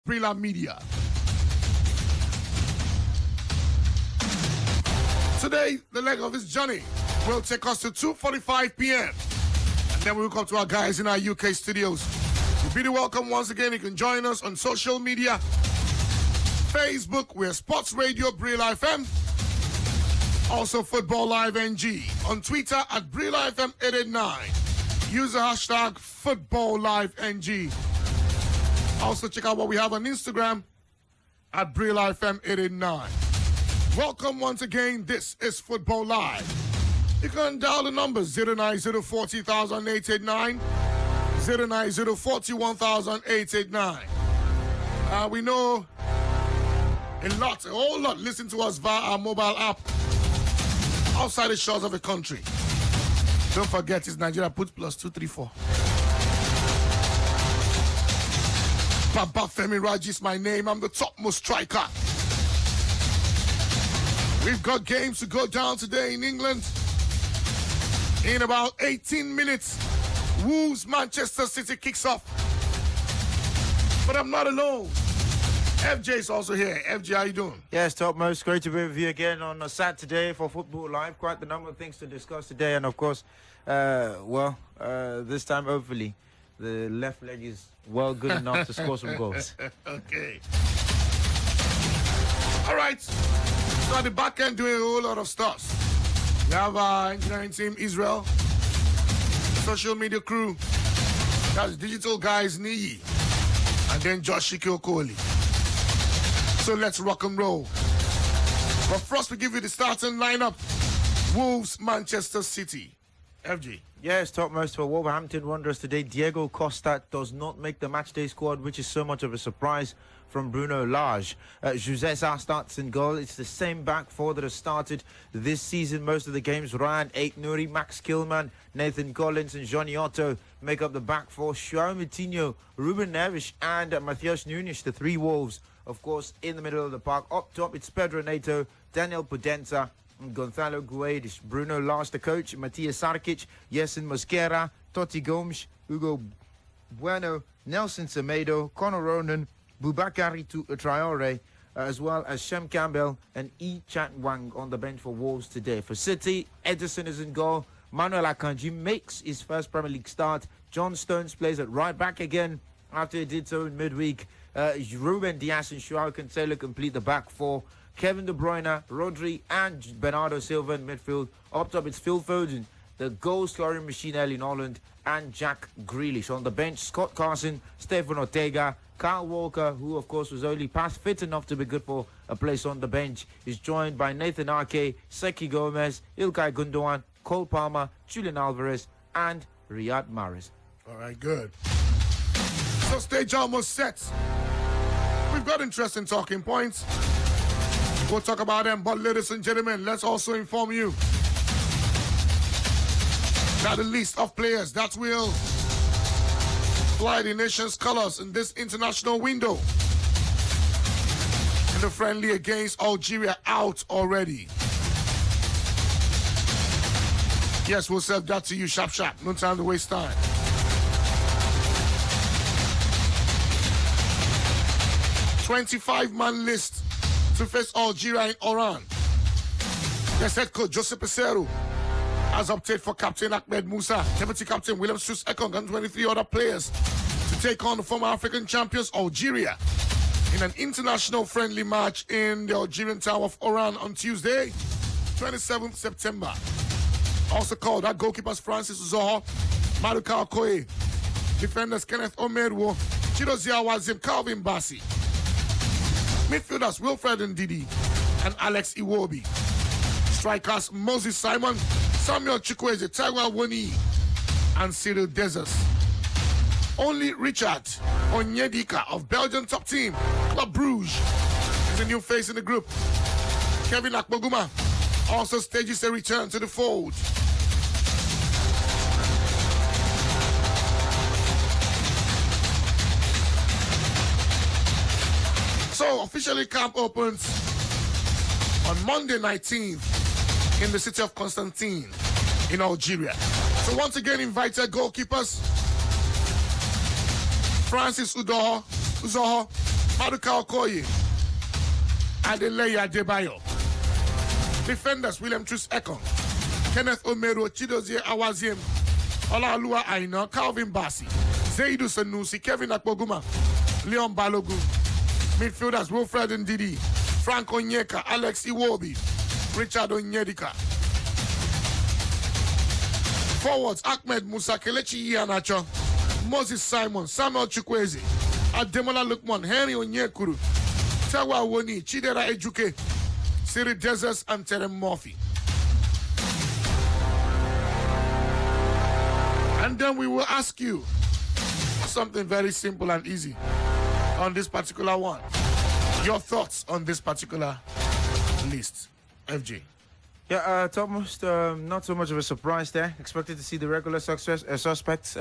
Brila Media. Today, the leg of his journey will take us to 2:45 p.m. And then we'll come to our guys in our UK studios. You're really welcome once again. You can join us on social media. Facebook, we're Sports Radio Brila FM. Also Football Live NG. On Twitter at Brila FM 889. Use the hashtag Football Live NG. Also check out what we have on Instagram at Brila FM 889. Welcome once again. This is Football Live. You can dial the numbers 09040,889, 09040,889. We know a whole lot listen to us via our mobile app outside the shores of the country. Don't forget, it's Nigeria. Put +234. Baba Femi Raji is my name. I'm the topmost striker. We've got games to go down today in England. In about 18 minutes, Wolves Manchester City kicks off. But I'm not alone. FJ is also here. FJ, how you doing? Yes, TopMost. Great to be with you again on a Saturday for Football Live. Quite the number of things to discuss today. And of course, this time, hopefully, the left leg is well good enough to score some goals. Okay. All right. So at the back end, doing a whole lot of stuff. We have our engineering team, Israel. Social media crew. That's digital guys, Niyi. And then Josh Okoli. So let's rock and roll. But first, we give you the starting lineup. Wolves, Manchester City. FG. Yes, TopMost for Wolverhampton Wanderers today. Diego Costa does not make the matchday squad, which is so much of a surprise from Bruno Lage. José Sá starts in goal. It's the same back four that has started this season. Most of the games, Ryan Aït-Nouri, Max Kilman, Nathan Collins and Johnny Otto make up the back four. João Moutinho, Ruben Neves and Matheus Nunes, the three Wolves. Of course, in the middle of the park. Up top, it's Pedro Neto, Daniel Pudenza, Gonzalo Guedes, Bruno Lage, the coach, Matias Sarkic, Yesin Mosquera, Totti Gomes, Hugo Bueno, Nelson Semedo, Conor Ronan, Boubakary Traoré, as well as Shem Campbell and E. Chat Wang on the bench for Wolves today. For City, Ederson is in goal. Manuel Akanji makes his first Premier League start. John Stones plays at right back again after he did so in midweek. Ruben Dias and Joao Cancelo complete the back four. Kevin De Bruyne, Rodri and Bernardo Silva in midfield. Up top, it's Phil Foden, the goal-scoring machine Erling Haaland, and Jack Grealish. On the bench, Scott Carson, Stefan Ortega, Kyle Walker, who of course was only past fit enough to be good for a place on the bench, is joined by Nathan Ake, Seki Gomez, Ilkay Gundogan, Cole Palmer, Julian Alvarez, and Riyad Mahrez. All right, good. So stage almost set. We've got interesting talking points. We'll talk about them, but ladies and gentlemen, let's also inform you that the list of players that will fly the nation's colors in this international window in the friendly against Algeria out already. Yes, we'll serve that to you sharp. No time to waste time. "25-man list to face Algeria in Oran." Yes, head coach Joseph Peseiro has opted for Captain Ahmed Musa, Deputy Captain William Sus Ekong, and 23 other players to take on the former African champions Algeria in an international friendly match in the Algerian town of Oran on Tuesday, 27th September. Also called out goalkeepers Francis Uzoho, Maduka Okoye, defenders Kenneth Omerwo, Chidozie Awazim, Calvin Bassi, midfielders Wilfred Ndidi and Alex Iwobi, strikers Moses Simon, Samuel Chukwueze, Taiwo Woni, and Cyril Dezers. Only Richard Onyedika of Belgian top team Club Brugge is a new face in the group. Kevin Akpoguma also stages a return to the fold. So officially camp opens on Monday 19th in the city of Constantine in Algeria. So once again invited goalkeepers Francis Uzoho, Maduka Okoye, Adeleye Adebayo. Defenders William Trus Ekong, Kenneth Omero, Chidozie Awaziem, Olaoluwa Aina, Calvin Bassi, Zaidu Sanusi, Kevin Akpoguma, Leon Balogun. Midfielders Wilfred Ndidi, Frank Onyeka, Alex Iwobi, Richard Onyedika. Forwards Ahmed Musa, Kelechi Iheanacho, Moses Simon, Samuel Chukwueze, Ademola Lukman, Henry Onyekuru, Tawa Woni, Chidera Ejuke, Siri Deserts, and Terem Murphy. And then we will ask you something very simple and easy on this particular one. Your thoughts on this particular list, FJ? Yeah, TopMost, not so much of a surprise there. Expected to see the regular suspects.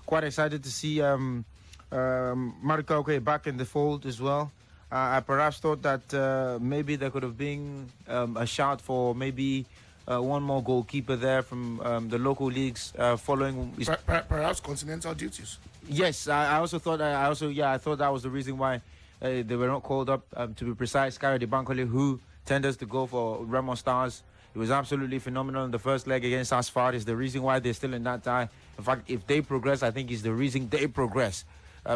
Quite excited to see Maduka Okoye back in the fold as well. I perhaps thought that maybe there could have been a shout for maybe one more goalkeeper there from the local leagues following his perhaps continental duties. Yes, I also thought. I thought that was the reason why they were not called up. To be precise, Kari Bankole, who tenders to go for Remo Stars, it was absolutely phenomenal in the first leg against Asfar. Is the reason why they're still in that tie. In fact, if they progress, I think is the reason they progress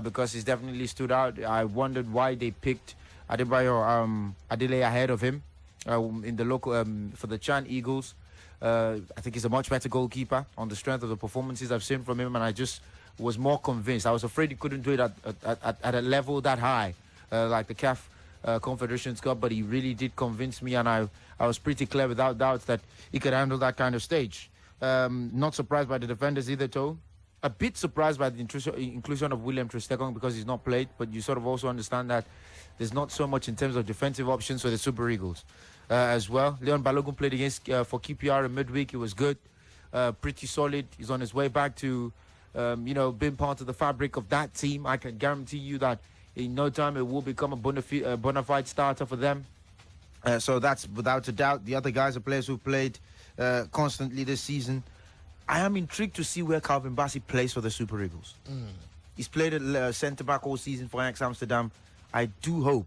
because he's definitely stood out. I wondered why they picked Adebayo Adele ahead of him in the local for the Chan Eagles. I think he's a much better goalkeeper on the strength of the performances I've seen from him, and I just was more convinced. I was afraid he couldn't do it at a level that high, like the CAF Confederations Cup, but he really did convince me, and I was pretty clear without doubt that he could handle that kind of stage. Not surprised by the defenders either, too. A bit surprised by the inclusion of William Trustekong because he's not played, but you sort of also understand that there's not so much in terms of defensive options for the Super Eagles as well. Leon Balogun played against for QPR in midweek. It was good, pretty solid. He's on his way back to being part of the fabric of that team. I can guarantee you that in no time it will become a bona fide starter for them. So that's without a doubt. The other guys are players who played constantly this season. I am intrigued to see where Calvin Bassi plays for the Super Eagles. He's played at centre-back all season for Ajax Amsterdam. I do hope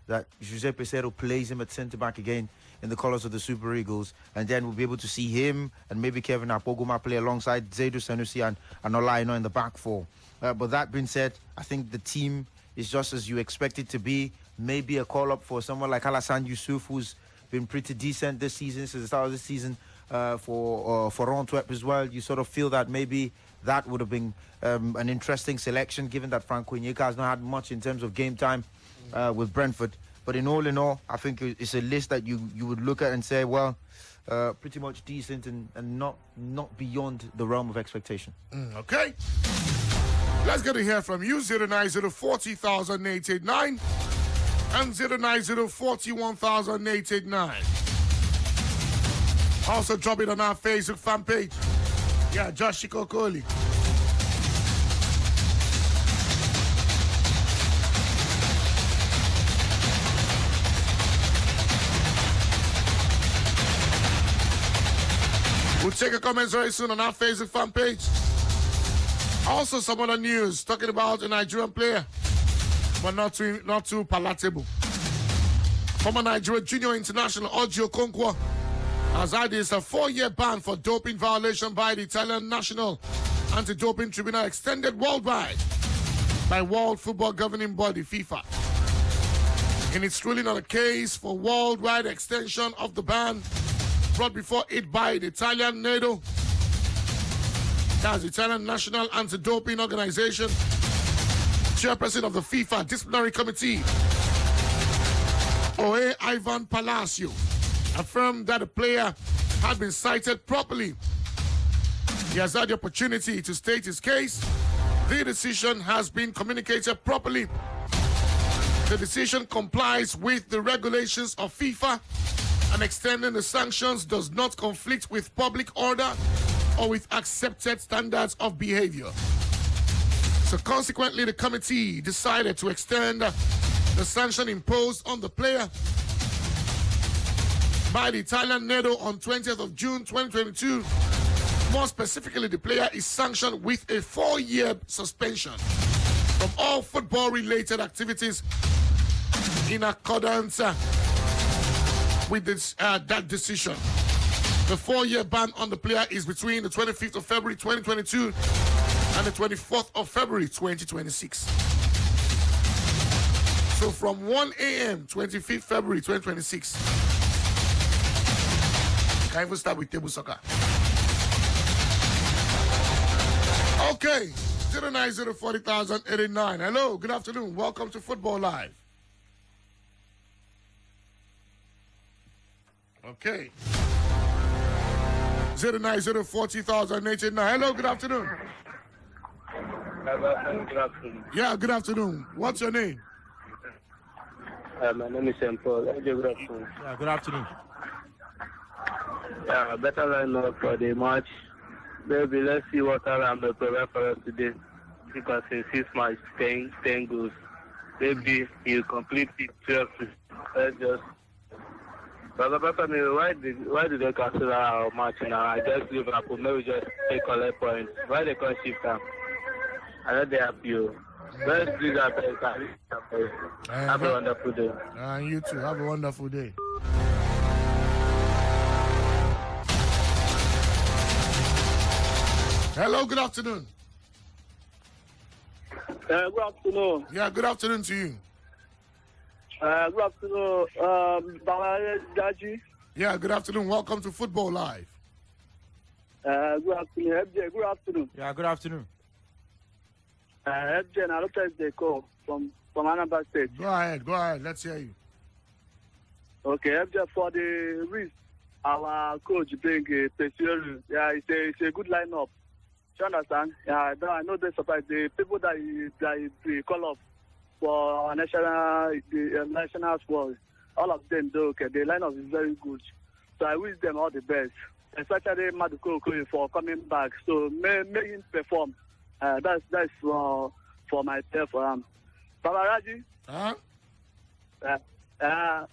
that Jose Peseiro plays him at centre-back again in the colours of the Super Eagles, and then we'll be able to see him and maybe Kevin Akpoguma play alongside Zaidu Sanusi and Olaino in the back four. But that being said, I think the team is just as you expect it to be. Maybe a call-up for someone like Alassane Youssouf, who's been pretty decent this season, since the start of this season, for Antwerp as well. You sort of feel that maybe that would have been an interesting selection, given that Frank Onyeka has not had much in terms of game time with Brentford. But in all, I think it's a list that you would look at and say, well, pretty much decent and not beyond the realm of expectation. Okay. Let's get to hear from you. 090-40,889 and 090-41,889. Also drop it on our Facebook fan page. Yeah, Josh Shikokoli. We'll take a comment very soon on our Facebook fan page. Also, some other news talking about a Nigerian player, but not too palatable. Former Nigeria Junior International Oji Okonkwo has had a 4-year ban for doping violation by the Italian National Anti-Doping Tribunal extended worldwide by World Football Governing Body FIFA. In its ruling on a case for worldwide extension of the ban brought before it by the Italian NATO, that's the Italian National Anti-Doping Organization, chairperson of the FIFA Disciplinary Committee, Oe Ivan Palacio, affirmed that the player had been cited properly. He has had the opportunity to state his case. The decision has been communicated properly. The decision complies with the regulations of FIFA, and extending the sanctions does not conflict with public order or with accepted standards of behavior. So consequently, the committee decided to extend the sanction imposed on the player by the Italian NATO on 20th of June 2022. More specifically, the player is sanctioned with a 4-year suspension from all football-related activities in accordance with this, that decision. The 4-year ban on the player is between the 25th of February 2022 and the 24th of February 2026. So from 1 a.m. 25th February 2026, you can even start with table soccer. Okay, 09040,089. Hello, good afternoon. Welcome to Football Live. Okay. 09040,089. Hello, good afternoon. Good afternoon. Yeah, good afternoon. What's your name? My name is Paul. Good afternoon. Yeah, good afternoon. Yeah, better line up for the match. Maybe let's see what I'm preparing for us today. Because in 6 matches, 10 goals. Maybe you complete it 12. Let's just. But why did they cancel our match now? I just Liverpool. Maybe just take collect points. Why they can't shift them? I know they have you. Let's do that. Have a wonderful day. And you too. Have a wonderful day. Hello, good afternoon. Good afternoon. Yeah, good afternoon to you. Good afternoon, Daji. Yeah, good afternoon. Welcome to Football Live. Good afternoon, FJ. Good afternoon. Yeah, good afternoon. FJ, and I look at the call from Anambra State. Go ahead. Let's hear you. Okay, FJ, for the risk, our coach bring Pesieru. Yeah, it's a good lineup. Do you understand? Yeah, I know they surprised the people that he call up for our national sport. All of them, though, okay, the lineup is very good. So I wish them all the best, especially Maduko Okoye for coming back. So may him perform. That's for myself. Baba Raji. Huh?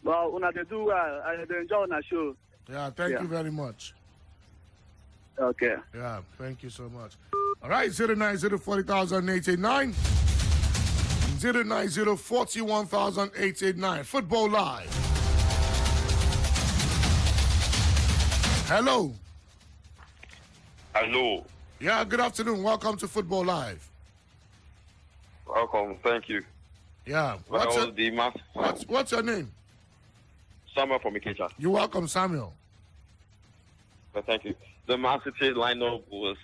Well, when they do, I enjoy on the show. Yeah, thank you very much. Okay. Yeah, thank you so much. All right, 09040,089. 09041,889. Football Live. Hello. Hello. Yeah, good afternoon. Welcome to Football Live. Welcome. Thank you. Yeah. What's What's your name? Samuel from Ikeja. You're welcome, Samuel. Thank you. The Man City lineup was.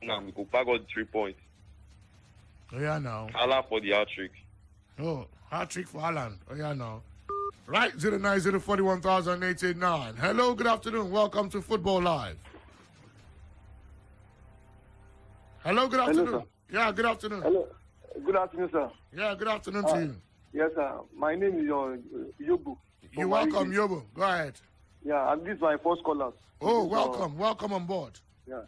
Now we go back on 3 points. Oh, yeah, now. Allah for the hat trick. Oh, hat trick for Haaland. Oh, yeah, now. Right, 09041,889. Hello, good afternoon. Welcome to Football Live. Hello, good afternoon. Hello, sir. Yeah, good afternoon. Hello. Good afternoon, sir. Yeah, good afternoon to you. Yes, sir. My name is Yobu. You're welcome, Yobo. Go ahead. Yeah, and this is my first caller. Oh, welcome. Welcome on board. Yeah.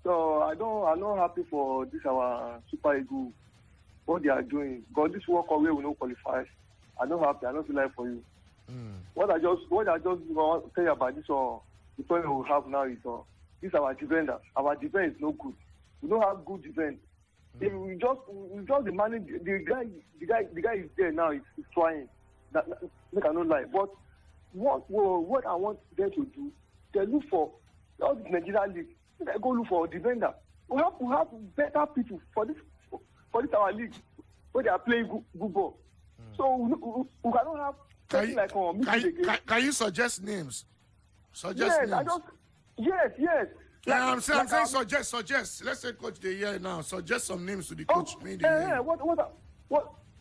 So I'm not happy for this our Super Eagles, what they are doing. Because this World Cup we will not qualify. I'm not happy. I don't feel like for you. What I just want to tell you about this the point we have now is this our defender. Our defense is no good. We don't have good defense. If we just manage the guy is there now. He's trying. That make I not lie. But what I want them to do, they look for all this Nigerian league. They go look for a defender. We have better people for this our league where they are playing good ball. So we cannot have something like can you suggest names? Names. Yes. Yeah, I'm saying suggest. Let's say coach the year now. Suggest some names to the coach.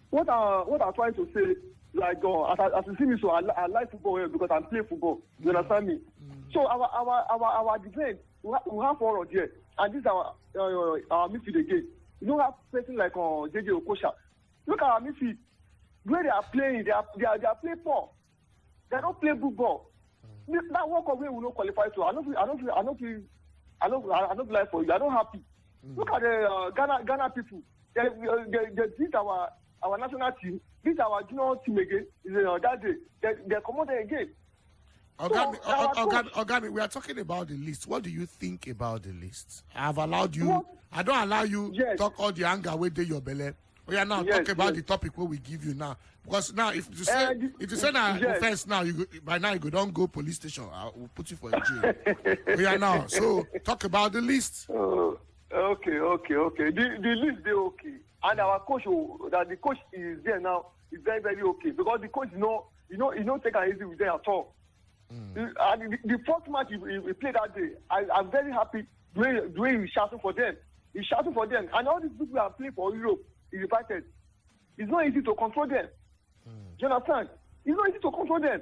What I'm trying to say, like as you see me, so I like football here because I'm playing football. You understand me? So our defense, we have four here, and this is our midfield again. You don't have person like JJ Okocha. Look at our midfield. Where they are playing, they are playing poor. They don't play good ball. That World Cup we will not qualify to. I don't like for you. I'm not happy. Look at the Ghana people. They beat our national team. Beat our junior team again. That day they come out again. Ogami, we are talking about the list. What do you think about the list? I have allowed you. I don't allow you talk all the anger with your belly. Oh yeah, now Yes, talk about yes. the topic what we give you now. Because now if you say Yes. offense now, by now you go don't go police station. I will put you for a jail. Oh yeah, now. So talk about the list. Okay. The list they okay, and our coach, that the coach is there now, is very very okay because the coach you know take it easy with them at all. And the first match he played that day, I'm very happy the way he's shouting for them. He's shouting for them, and all these people who are playing for Europe, he's invited. It's not easy to control them. Do you understand? It's not easy to control them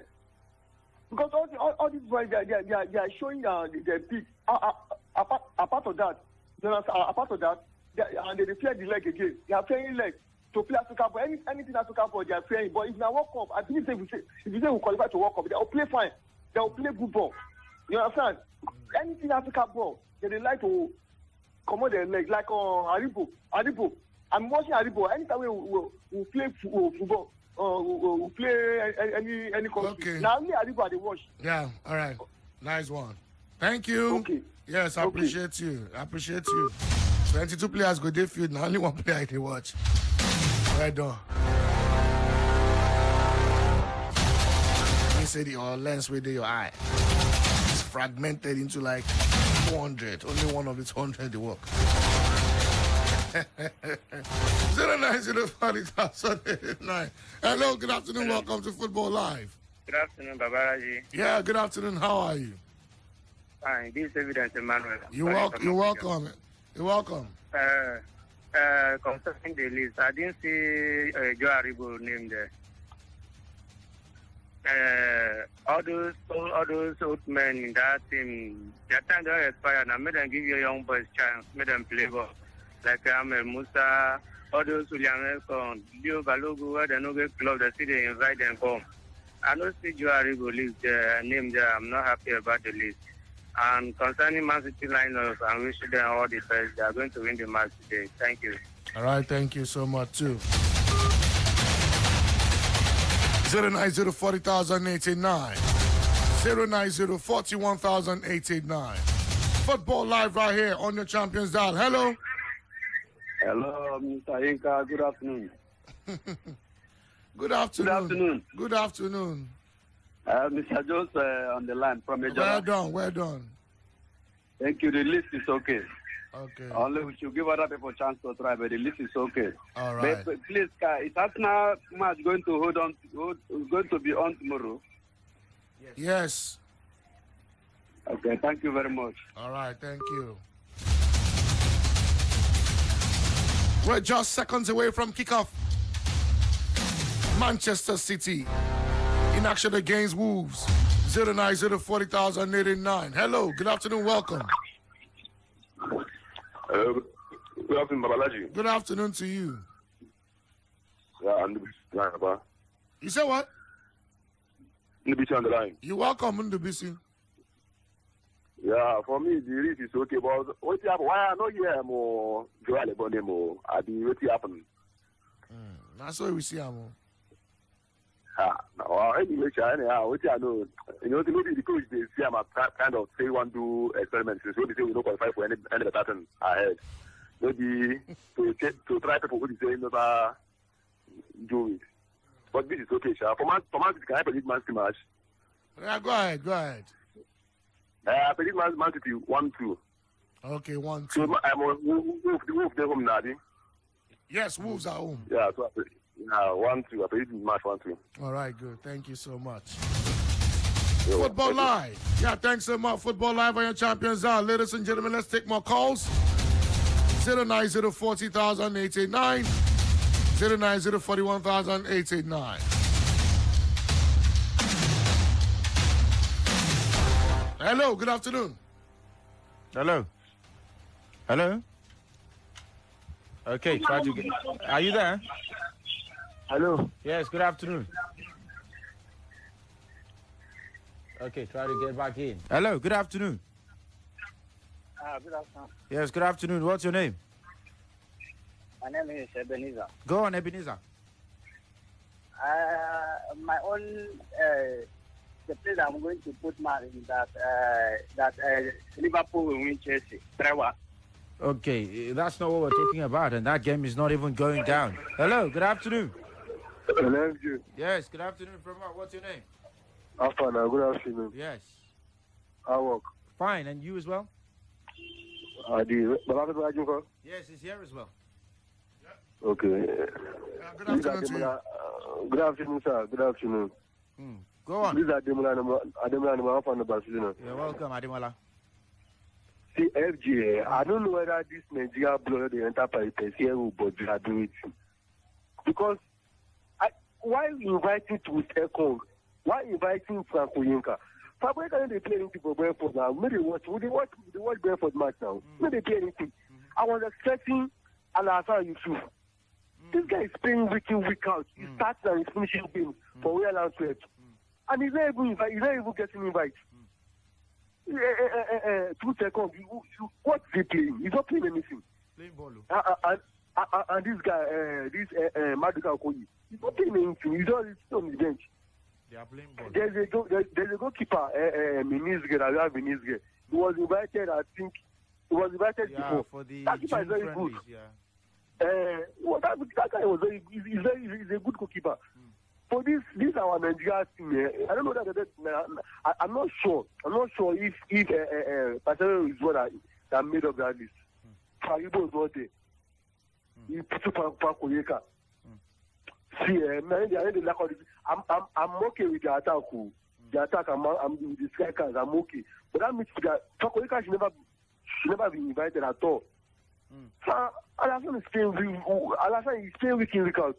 because all these boys they are showing their peak. Apart of that, you understand? Apart of that, and they play the leg again. They are playing leg to play Africa ball. Anything Africa ball, they are playing. But if they World Cup, I believe if you say we qualify to World Cup, they will play fine. They will play good ball. You understand? Anything Africa ball, they like to come on their leg, like Aribo. I'm watching Aribo. Anytime we play football, we play any country. Okay. Now only Aribo they watch. Yeah, all right. Nice one. Thank you. Okay. Yes, I appreciate you. 22 players go dey field, now only one player they watch. Well done. You say the lens with your eye. It's fragmented into like 400. Only one of the 200 they work. 09040,089. Hello, good afternoon. Welcome to Football Live. Good afternoon, Babaraji. Yeah, good afternoon. How are you? Fine. This is Evidence Emmanuel. You're welcome. You're welcome. Concerning the list, I didn't see Joe Aribo name there. All those old men in that team, their time don't expire. Now, make them give your young boys chance. Make them play ball. Like Ahmed Musa, all those William Elson, Leo Balogu, where they no get club, they see they invite them come. I don't see Joe Aribo list there, name there. I'm not happy about the list. And concerning Man City lineups, I wish them all the best. They are going to win the match today. Thank you. All right, thank you so much too. 09040,089. 09041,889. Football Live right here on your Champions Dial. Hello. Hello, Mr. Inka. Good afternoon. Good afternoon. Good afternoon. Mr. Jones on the line from Ejara. Well done. Thank you. The list is okay. Okay. Only we should give other people a chance to try, but the list is okay. All right. But please, is Arsenal match going to going to be on tomorrow? Yes. Okay. Thank you very much. All right, thank you. We're just seconds away from kickoff. Manchester City in action against Wolves. 09040,089. Hello, good afternoon, welcome. Good afternoon, Babalaji. Good afternoon to you. Yeah, I'm the line. You say what? On the line. You're welcome, Ndubisi. Yeah, for me, the list is okay, but what happened? Why I not hear more Joel Ebonde more? I be what happened. That's why we see him. Now, anyway, anyhow, what I know, maybe the coach, they see him kind of say one do experiments, so they say we don't qualify for any pattern ahead. Maybe to try people who say never do it. But this is okay, sir. For Man City, can I predict Man City match? Yeah, go ahead. I predict Man City 1-2. Okay, 1-2. So I'm Wolves their home now. Yes, Wolves are home. Yeah, so 1-2. I predict match 1-2. All right, good. Thank you so much. Yo, Football Live. Yeah, thanks so much. Football Live on your Champions Hour. Ladies and gentlemen, let's take more calls. 09040,089. 09041,889. Hello, good afternoon. Hello. Okay, try to get. Are you there? Hello. Yes, good afternoon. Okay, try to get back in. Hello, good afternoon. Good afternoon. Yes, good afternoon. What's your name? My name is Ebenezer. Go on, Ebenezer. My own, the place I'm going to put my in that Liverpool will win Chelsea. 3-1. Okay, that's not what we're talking about, and that game is not even going down. Hello, good afternoon. Hello, FJ. Yes, good afternoon from what's your name? Afana, good afternoon. Yes. I work. Fine, and you as well? I did. Yes, he's here as well. Okay. Good afternoon to you. Good afternoon, sir. Good afternoon. Go on. This is Ademola from Barcelona. You're welcome, Ademola. See, FJ, I don't know whether this Nigeria blood the enterprise is here, but they are doing it. Because why inviting to Ekong? Why inviting Franco Yinka? Why can't they play anything for Brentford now? Maybe watch Brentford match now. Maybe they play anything. I was expecting Alassane Yusuf. This guy is playing week in, week out. He starts and he's finishing games for Real Antwerp. And he's not even getting invited. 2 seconds. What's he playing? He's not playing anything. Playing ball. And this guy, Maduka Okoye, he's not playing anything. He's on the bench. They are playing ball. There's a goalkeeper, Minizge. He was invited, I think. He was invited before. For the that keeper is very good. That guy was he's a good goalkeeper. For this our Nigeria team, I don't know that I'm not sure. I'm not sure if Barcelona is one that made up that list. Faribo is not there. He put Pakoyeka. See, man, I'm okay with the attack. The attack, I'm with the strikers. I'm okay. But that means that Pakoyeka should never be invited at all. Alassane is staying week in, week out.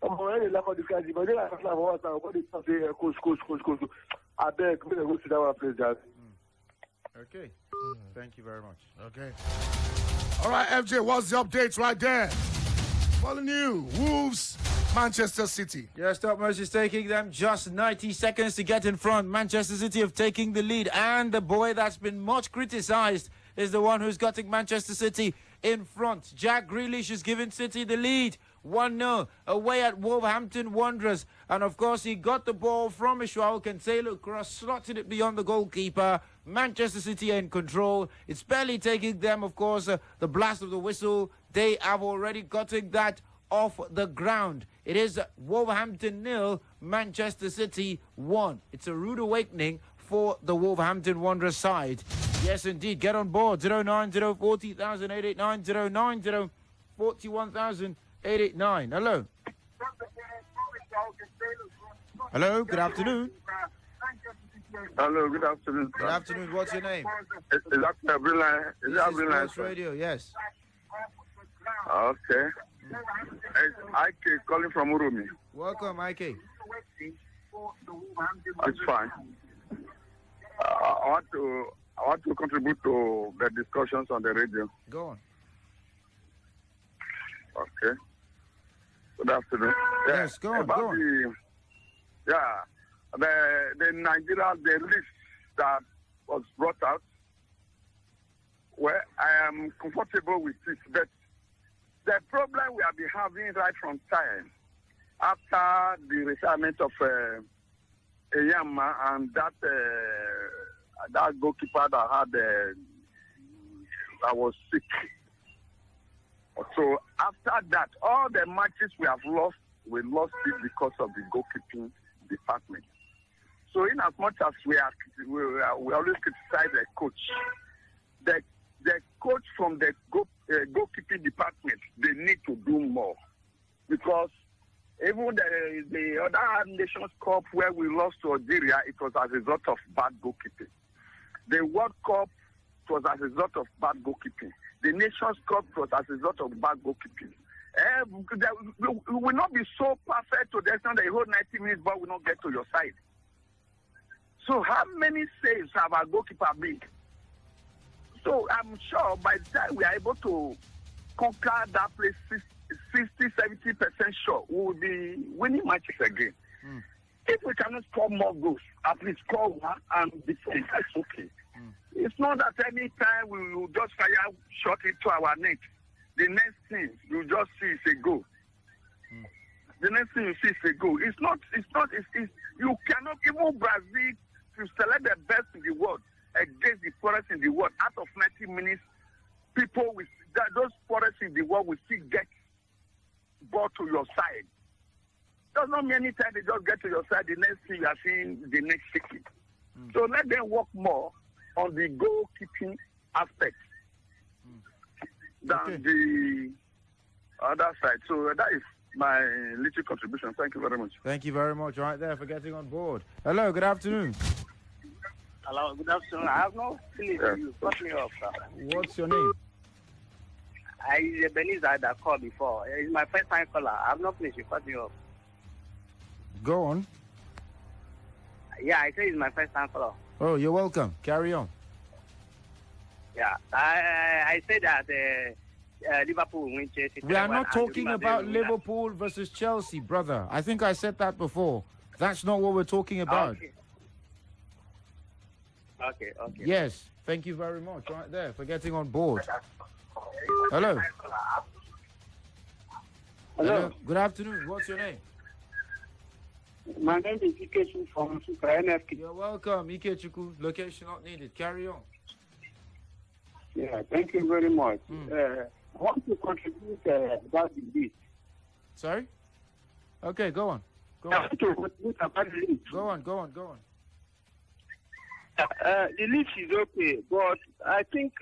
I'm already like all these guys, but they like coach. I beg, I'm going to go sit down and play that. Okay. Thank you very much. Okay. All right, FJ, what's the updates right there? Following you, Wolves, Manchester City. Yes, TopMost is taking them just 90 seconds to get in front. Manchester City have taken the lead, and the boy that's been much criticized is the one who's gotten Manchester City in front. Jack Grealish is giving City the lead. 1-0 away at Wolverhampton Wanderers. And of course, he got the ball from Joao Cancelo, cross, slotted it beyond the goalkeeper. Manchester City are in control. It's barely taking them, of course, the blast of the whistle. They have already gotten that off the ground. It is Wolverhampton 0, Manchester City 1. It's a rude awakening for the Wolverhampton Wanderers side. Yes, indeed. Get on board. 09040,889, 09041,889. Hello. Hello. Good afternoon. Hello, good afternoon. Good afternoon. What's your name? Is that Brila? Is that Brila? Sports Radio. Yes. Okay. It's Ike calling from Urumi. Welcome, Ike. It's fine. I want to contribute to the discussions on the radio. Go on. Okay. Good afternoon. Yes, go on. Go on. The Nigeria, the list that was brought out, where I am comfortable with it, but the problem we have been having right from time after the retirement of Eyama and that goalkeeper that was sick. So after that, all the matches we have lost, we lost it because of the goalkeeping department. So in as much as we always criticize the coach, the coach from the goalkeeping department, they need to do more. Because even the other Nations Cup where we lost to Algeria, it was as a result of bad goalkeeping. The World Cup was as a result of bad goalkeeping. The Nations Cup was as a result of bad goalkeeping. We will not be so perfect to the extent that the whole 90 minutes ball will not get to your side. So how many saves have our goalkeeper made? So I'm sure by the time we are able to conquer that place 60-70% sure, we will be winning matches again. If we cannot score more goals, at least score one and defend, that's okay. It's not that any time we will just fire shot into our net. The next thing you just see is a goal. The next thing you see is a goal. You cannot, even Brazil, to select the best in the world against the poorest in the world, out of 90 minutes, people with those forests in the world will still get ball to your side. Does not mean anytime they just get to your side, the next thing you are seeing the next city. So let them work more on the goalkeeping aspect than the other side. So that is my little contribution. Thank you very much. Thank you very much right there for getting on board. Hello, good afternoon. Hello, good afternoon. I have no feeling for you. Cut me off, sir. What's your name? I Ebenezer that called before. It's my first time caller. I have no place. You cut me off. Go on. Yeah, I say it's my first time caller. Oh, you're welcome. Carry on. Yeah, I said that Liverpool will win Chelsea. We are not talking about Liverpool versus Chelsea, brother. I think I said that before. That's not what we're talking about. Okay. Yes, thank you very much right there for getting on board. Hello. Hello. Good afternoon. What's your name? My name is Ikechu from Super NFK. You're welcome, Ikechuku. Location not needed. Carry on. Yeah, thank you very much. I want to contribute about the list. Sorry? Okay, go on. I want to contribute about the list. Go on. The list is okay, but I think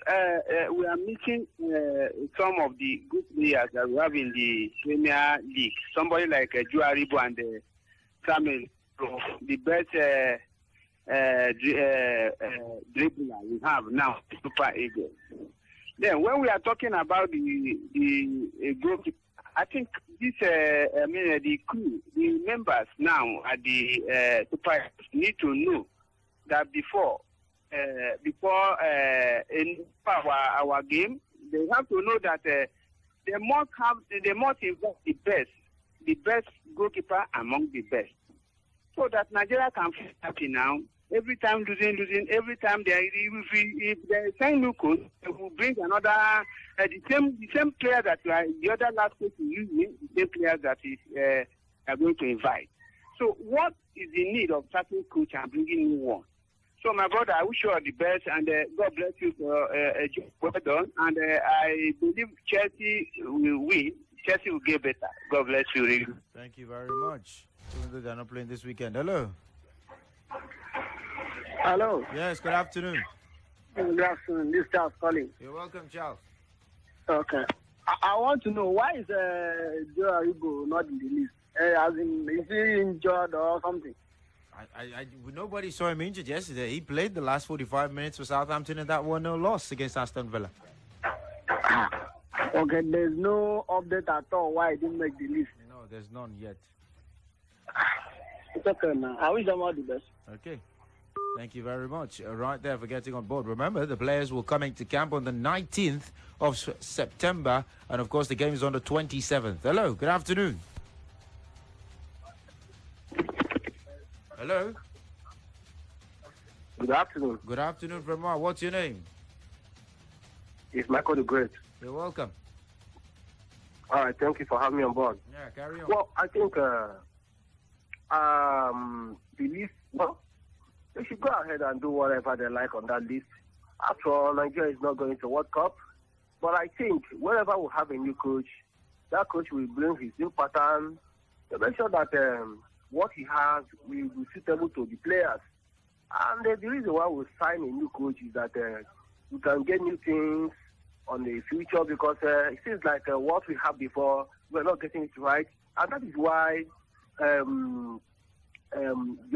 we are missing some of the good players that we have in the Premier League. Somebody like Juaribo and Samuel, the best dribbler we have now, Super Eagles. Then when we are talking about the goalkeeper, I think this, the crew, the members now at the Super Eagles need to know that before our game, they have to know that they must involve the best goalkeeper among the best, so that Nigeria can feel happy now. Every time losing, every time if they sign new coach, they will bring another the same player that the other last coach is using, the same players that is are going to invite. So what is the need of starting coach and bringing new one? So my brother, I wish you all the best, and God bless you for a job well done. And I believe Chelsea will win. Chelsea will get better. God bless you, really. Thank you very much. Even though they're not playing this weekend. Hello. Hello. Yes, good afternoon. Good afternoon. This is Charles calling. You're welcome, Charles. Okay. I want to know why is Joe Aribo not in the list? As in, is he injured or something? Nobody saw him injured yesterday. He played the last 45 minutes for Southampton in that 1-0 loss against Aston Villa. Okay, there's no update at all why he didn't make the list. No, there's none yet. It's okay, man. I wish them all the best. Okay. Thank you very much. Right there for getting on board. Remember, the players will come into camp on the 19th of September. And, of course, the game is on the 27th. Hello. Good afternoon. Hello. Good afternoon. Good afternoon from Mar. What's your name? It's Michael the Great. You're welcome. All right, thank you for having me on board. Yeah, carry on. Well, I think the list, they should go ahead and do whatever they like on that list. After all, Nigeria is not going to World Cup. But I think wherever we have a new coach, that coach will bring his new pattern to make sure that what he has will be suitable to the players. And the reason why we sign a new coach is that we can get new things on the future, because it seems like what we have before, we're not getting it right. And that is why the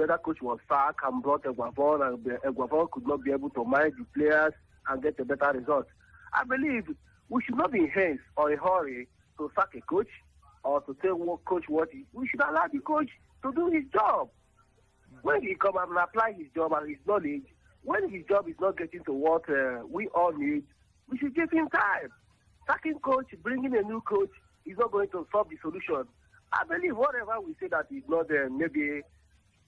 other coach was sacked and brought Eguavon, and Eguavon could not be able to manage the players and get a better result. I believe we should not be in haste or in a hurry to sack a coach or to tell coach what we should allow the coach to do his job. When he come and apply his job and his knowledge, when his job is not getting to what we all need, we should give him time. Sacking coach, bringing a new coach is not going to solve the solution. I believe whatever we say that is not there, maybe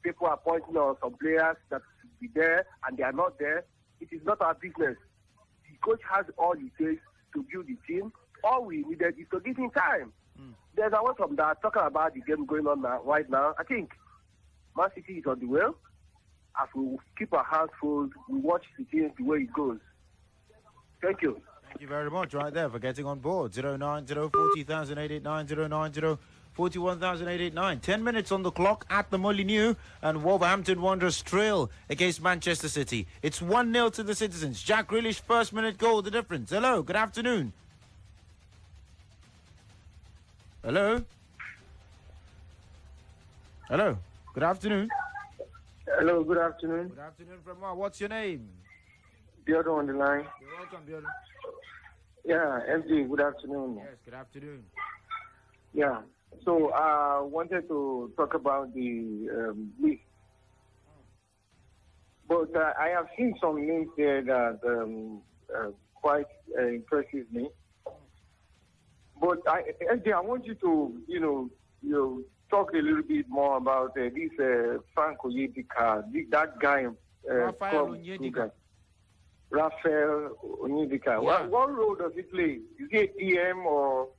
people are pointing on some players that should be there and they are not there, it is not our business. The coach has all it takes to build the team. All we needed is to give him time. There's a word from that talking about the game going on right now. I think Man City is on the way. As we keep our hands full, we watch the team the way it goes. Thank you. Thank you very much right there for getting on board. 090-40,889, 090-41,889. 10 minutes on the clock at the Molineux, and Wolverhampton Wanderers trail against Manchester City. It's 1-0 to the Citizens. Jack Grealish, first minute goal, the difference. Hello, good afternoon. Hello? Hello, good afternoon. Hello, good afternoon. Good afternoon from what's your name? Bjorn on the line. You're welcome, Bjorn. Yeah, MJ, good afternoon. Yes, good afternoon. Yeah, so I wanted to talk about the league. But I have seen some names there that quite impresses me. But MJ, I want you to, talk a little bit more about this Frank Onyedika, that guy. Raphael Onyedika. Raphael Onyedika. Yeah. What role does he play? Is he a DM or?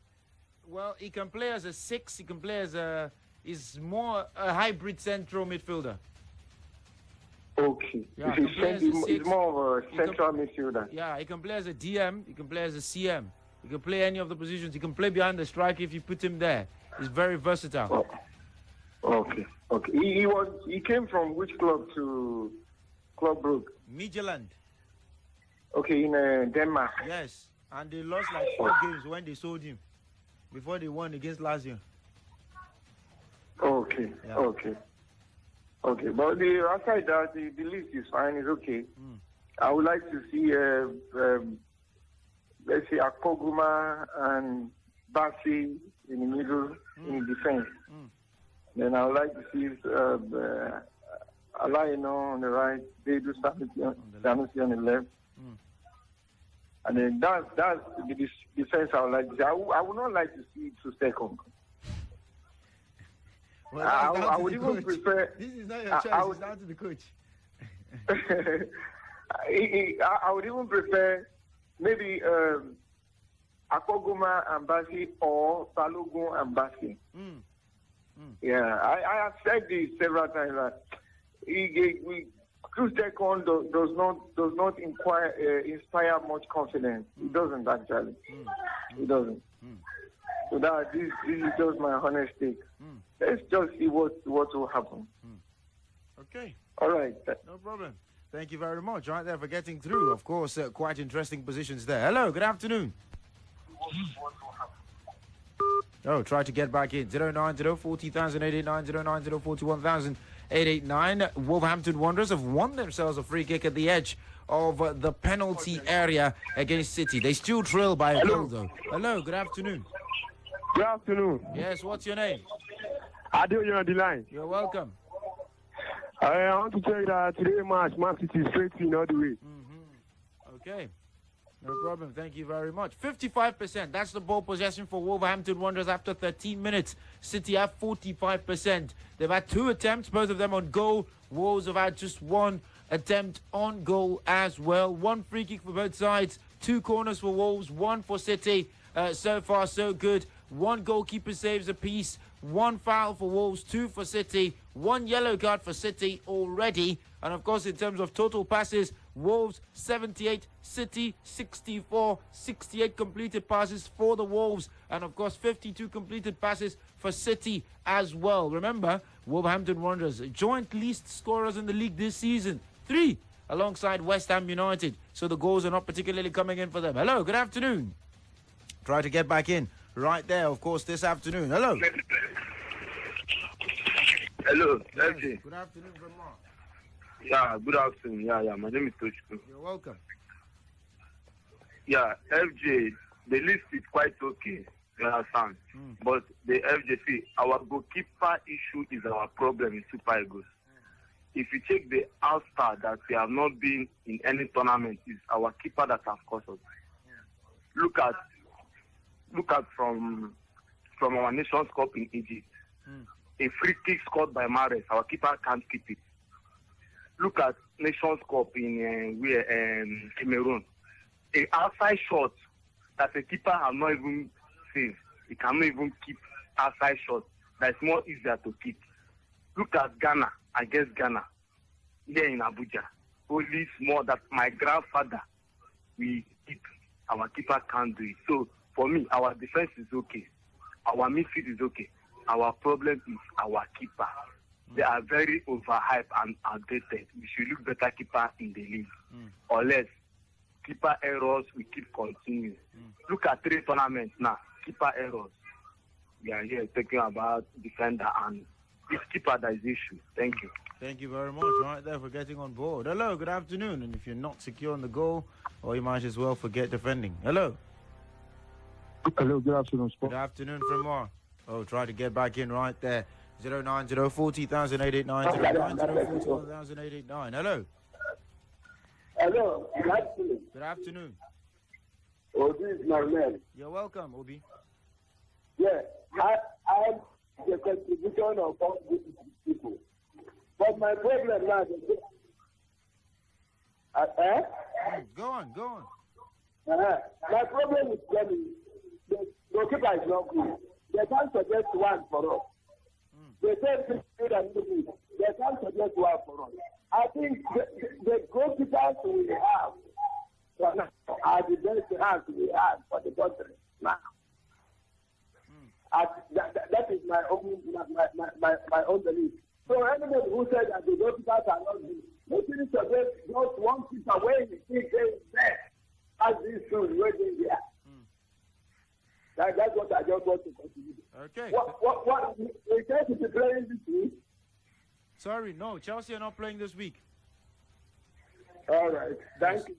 Well, he can play as a 6. He can play as he's more a hybrid central midfielder. Okay. Yeah, He's more of a central midfielder. Yeah, he can play as a DM. He can play as a CM. He can play any of the positions. He can play behind the striker if you put him there. He's very versatile. Oh. Okay. He came from which club to Club Brugge? Midtjylland. Okay, in Denmark. Yes, and they lost like 4 games when they sold him before they won against Lazio. Okay. Yeah. Okay. But outside that, the list is fine. It's okay. I would like to see, let's say, Akpoguma and Bassi in the middle in defense. Then I would like to see Alaino on the right, Dedu Sanusi on the left. And then that's the defense I would like to see. I would not like to see to second. Well, I would even prefer. This is not your choice. It's down to the coach. I would even prefer maybe Akpoguma and Bassi or Balogun and Bassi. Yeah, I have said this several times that True second does not inspire much confidence. It doesn't actually. It doesn't. So this is just my honest take. Let's just see what will happen. Okay. All right. No problem. Thank you very much. Right there for getting through. Of course, quite interesting positions there. Hello, good afternoon. Oh, try to get back in. 090-40,889, 090-41,889. Wolverhampton Wanderers have won themselves a free kick at the edge of the penalty area against City. They still trail by a goal, though. Hello, good afternoon. Good afternoon. Yes, what's your name? Ado, you're on the line. You're welcome. I want to tell you that today Man City is straight in all the way. Okay. No problem. Thank you very much. 55%. That's the ball possession for Wolverhampton Wanderers after 13 minutes. City have 45%. They've had 2 attempts, both of them on goal. Wolves have had just 1 attempt on goal as well. 1 free kick for both sides. 2 corners for Wolves, 1 for City. So far, so good. 1 goalkeeper saves apiece. 1 foul for Wolves, 2 for City. 1 yellow card for City already. And of course, in terms of total passes, Wolves 78, City 64, 68 completed passes for the Wolves, and of course 52 completed passes for City as well. Remember, Wolverhampton Wanderers joint least scorers in the league this season, 3 alongside West Ham United. So the goals are not particularly coming in for them. Hello, good afternoon. Try to get back in right there, of course, this afternoon. Hello. Hello, Yes, FJ. good afternoon from Mark. Yeah, good afternoon. Yeah, my name is Tochku. You're welcome. Yeah, FJ, the list is quite okay, you understand? But the FJC, our goalkeeper issue is our problem in Super Eagles. If you check the All-Star that we have not been in any tournament, it's our keeper that has cost us. Look at from our Nations Cup in Egypt. A free kick scored by Mahrez, our keeper can't keep it. Look at Nations Cup in Cameroon. A outside shot that the keeper has not even saved. He cannot even keep outside shot. That's more easier to keep. Look at Ghana against Ghana here in Abuja. Only small that my grandfather will keep our keeper can't do it. So for me, our defense is okay. Our midfield is okay. Our problem is our keeper. They are very overhyped and outdated. We should look better keeper in the league. Or less, keeper errors will keep continuing. Look at 3 tournaments now. Keeper errors. We are here talking about defender and this keeper that is issue. Thank you. Thank you very much, right there, for getting on board. Hello, good afternoon. And if you're not secure on the goal, or you might as well forget defending. Hello. Hello, good afternoon, Good afternoon from more. Oh, try to get back in right there. 090-40,889. 090-40,889. Hello. Hello, good afternoon. Good afternoon. Obi is my man. You're welcome, Obi. Yeah, I'm the contribution of all these people. But my problem now is... Go on. My problem is the goalkeeper is not good. They can't suggest one for us. They say good and good. They can't suggest one for us. I think the goalkeepers we have are the best hands we have for the country now. That is my own belief. So anybody who says that the goalkeepers are not good, they should suggest just one keeper where he thinks they is there as this should waiting there. That's what I just want to contribute. Okay. What we Chelsea be playing this week? Sorry, no, Chelsea are not playing this week. All right. Thank you.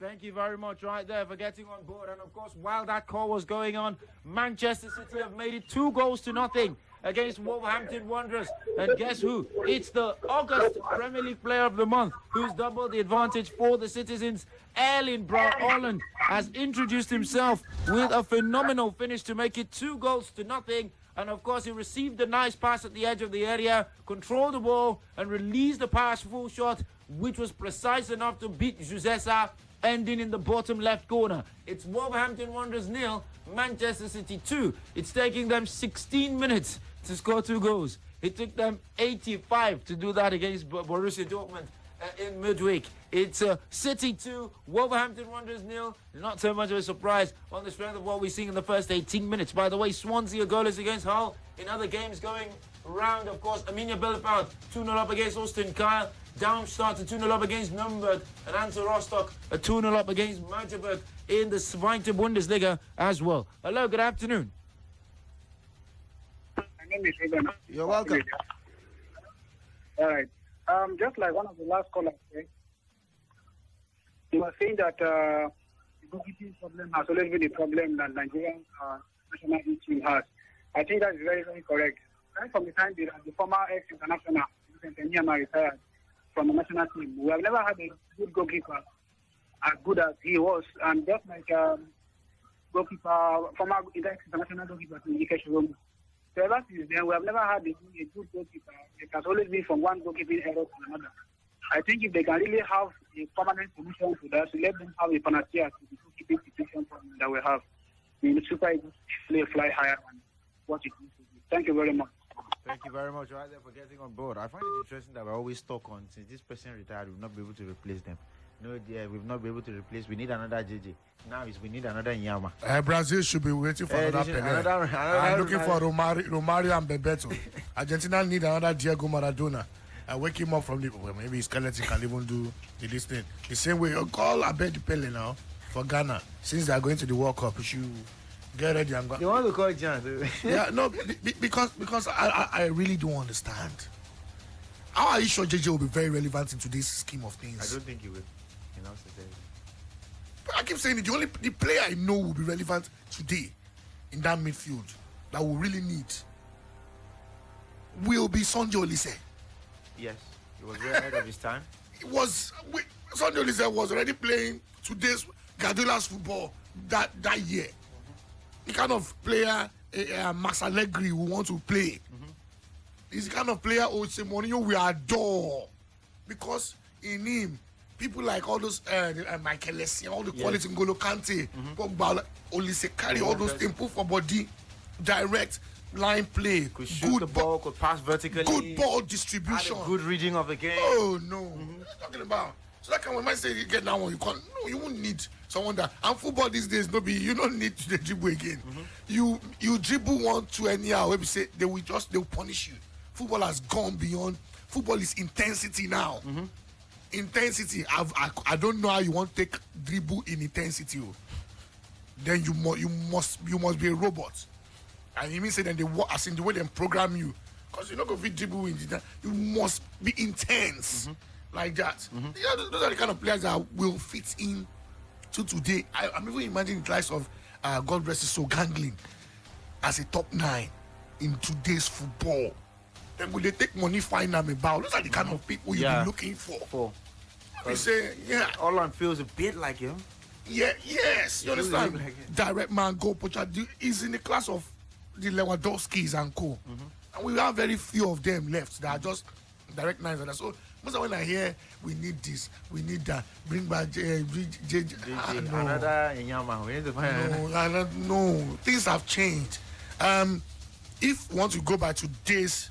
Thank you very much right there for getting on board. And of course, while that call was going on, Manchester City have made it 2-0 against Wolverhampton Wanderers. And guess who? It's the August Premier League Player of the Month who's doubled the advantage for the citizens. Erling Braut Haaland has introduced himself with a phenomenal finish to make it 2-0. And of course, he received a nice pass at the edge of the area, controlled the ball, and released the pass full shot, which was precise enough to beat Juzesa, ending in the bottom left corner. It's Wolverhampton Wanderers 0, Manchester City 2. It's taking them 16 minutes to score 2 goals. It took them 85 to do that against Borussia Dortmund in midweek. It's City 2, Wolverhampton Wanderers 0. Not so much of a surprise on the strength of what we're seeing in the first 18 minutes. By the way, Swansea are goalless against Hull. In other games going round, of course, Arminia Bielefeld 2-0 up against Austin Kyle. Darmstadt 2-0 up against Nürnberg. And Hansa Rostock 2-0 up against Magdeburg in the Zweite Bundesliga as well. Hello, good afternoon. My name is Ruben. You're welcome. All right. Just like one of the last callers said, you were saying that the goalkeeping problem has always been a problem that Nigerian national team has. I think that is very, very correct. Right from the time the former ex-international, Nyama, retired from the national team, we have never had a good goalkeeper as good as he was. And just like former international goalkeeper, Ike Shiromu. So ever since then, we have never had a good goalkeeper. It has always been from one goalkeeping error to another. I think if they can really have a permanent solution to that, so let them have a panacea to the goalkeeping situation problem that we have. The Super Eagles fly higher than what it needs to be. Thank you very much. Thank you very much right there for getting on board. I find it interesting that we're always stuck on, since this person retired, we'll not be able to replace them. No, yeah, we've not been able to replace. We need another JJ. Now we need another Nyama. Brazil should be waiting for another Pelé. I'm looking for Romario and Bebeto. Argentina need another Diego Maradona. I wake him up from the maybe his skeleton can even do this thing. The same way you call Abed Pelé now for Ghana. Since they are going to the World Cup, you should get ready and go. You want to call Jan? Yeah, no, because I really don't understand. How are you sure JJ will be very relevant into this scheme of things? I don't think he will. I keep saying it, the player I know will be relevant today in that midfield that we really need will be Sonjo Olise. Yes, he was way ahead of his time. Sonjo Olise was already playing today's Guardiola's football that year. The kind of player Max Allegri will want to play. He's the kind of player Jose Mourinho we adore, because in him people like all those Michael Essien, all the quality in N'Golo Kante, Pogba, Olise carry all those things, put for body, direct line play, could shoot the ball, could pass vertically, good ball distribution, good reading of the game. Oh no, what are you talking about? So that can when I say you get that one, you can't. No, you won't need someone that. And football these days, no be you don't need to dribble again. You dribble 1-2 anyhow. Where we say they will punish you. Football has gone beyond. Football is intensity now. Intensity. I don't know how you want to take dribble in intensity. Then you must be a robot. And you mean say then they work as in the way they program you. Because you're not going to be dribble in the, you must be intense like that. Yeah, those are the kind of players that will fit in to today. I'm even imagining the likes of God bless his soul Gangling as a top 9 in today's football. Then will they take money, find them about? Those are the kind of people you'll be looking for. You say, yeah. Holland feels a bit like him. Yeah, yes, you understand? Direct man, goal poacher is in the class of the Lewandowskis and co. And we have very few of them left that are just direct nines. And so most of when I hear we need this, we need that, bring back Another Inyama. We need to find no, things have changed. If once you go by today's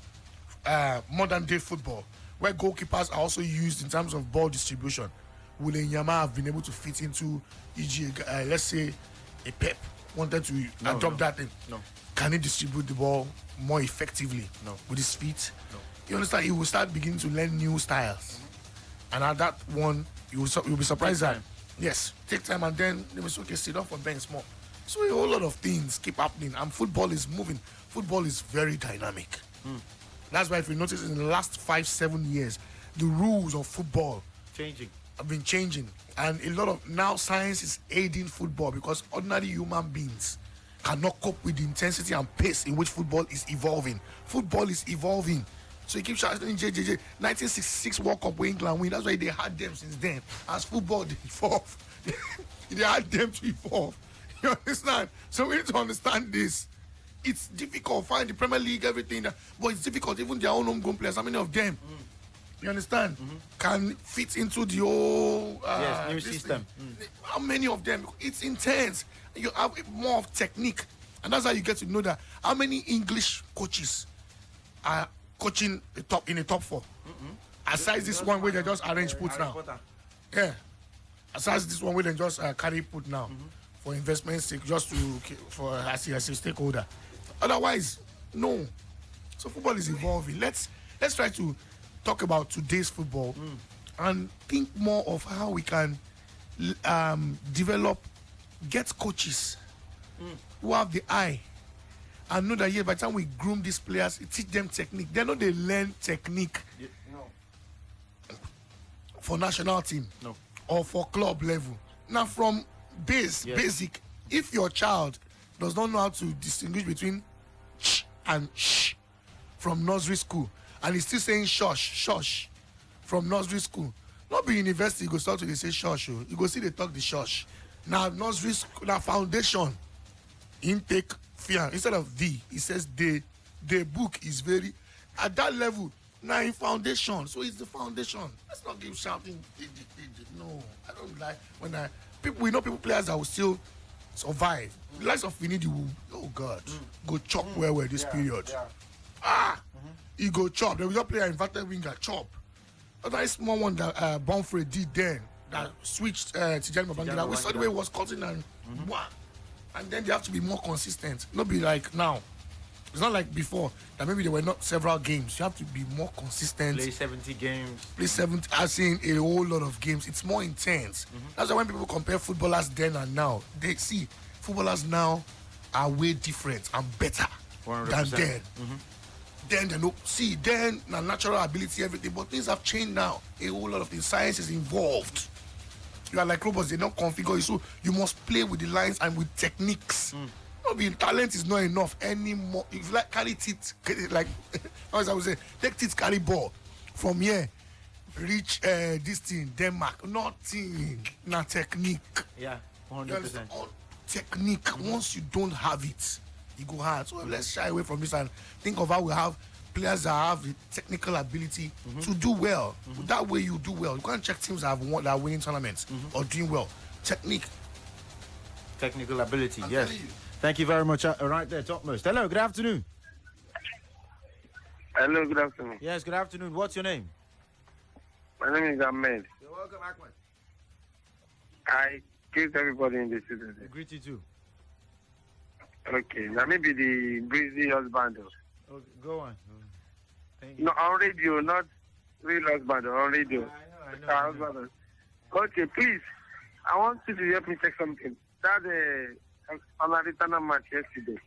modern day football, where goalkeepers are also used in terms of ball distribution, will Inyama have been able to fit into, e.g., let's say a Pep wanted to adopt that thing? No. Can he distribute the ball more effectively with his feet? No. You understand? He will start beginning to learn new styles. And at that one, you'll be surprised that, yes, take time and then they will say, okay, sit off for bench more. So a whole lot of things keep happening and football is moving. Football is very dynamic. That's why if you notice in the last 5-7 years, the rules of football have been changing. And a lot of now science is aiding football because ordinary human beings cannot cope with the intensity and pace in which football is evolving. Football is evolving. So you keep shouting JJJ. 1966 World Cup where England win. That's why they had them since then. As football they evolve. They had them to evolve. You understand? So we need to understand this. It's difficult to find the Premier League, everything. But it's difficult. Even their own homegrown players, how many of them, you understand, can fit into the whole new system. How many of them? It's intense. You have more of technique. And that's how you get to know that. How many English coaches are coaching in the top 4? Aside this one where they just arrange put now. Yeah. Aside this one where they just carry put now for investment sake, just for as a stakeholder. Otherwise, no. So football is evolving. Let's try to talk about today's football and think more of how we can get coaches who have the eye and know that by the time we groom these players, teach them technique. They know they learn technique for national team or for club level. Now from basic, if your child does not know how to distinguish between sh and sh from nursery school and he's still saying shush from nursery school, not be university, you go start to say shush. You go see they talk the shush. Now nursery school, now foundation, intake, fear. Instead of the, it says the book is very, at that level, now in foundation. So it's the foundation. Let's not give shouting. No, I don't like when we know people players that will still survive. The likes of Finidi will, oh God, go chop where this period. He go chop. There was a player inverted winger chop. That small one that Bonfrey did then that switched Tijani Babangida. We saw the way he was cutting and and then they have to be more consistent. Not be like now. It's not like before that maybe there were not several games. You have to be more consistent. Play 70 games. Play 70, I've seen a whole lot of games. It's more intense. That's why when people compare footballers then and now, they see footballers now are way different and better 100%. than then. Then they know, then the natural ability, everything, but things have changed now. A whole lot of things. Science is involved. You are like robots, they don't configure you, so you must play with the lines and with techniques. Talent is not enough anymore. If you like carry teeth, like as I would say, take teeth, carry ball from here, reach this thing, Denmark. Nothing, not technique. Yeah, 100%. Technique. Once you don't have it, you go hard. So let's shy away from this and think of how we have players that have the technical ability to do well. That way you do well. You can't check teams that have won, that are winning tournaments or doing well. Technique. Technical ability, yes. Thank you very much. Right there, Topmost. Hello, good afternoon. Hello, good afternoon. Yes, good afternoon. What's your name? My name is Ahmed. You're welcome, Ahmed. I greet everybody in the studio. I greet you too. Okay, now maybe the breezy husband. Okay, go on. Thank you. No, on radio, not real husband, on radio. I know. Husband. Okay, please, I want you to help me check something. That Amaritana match yesterday,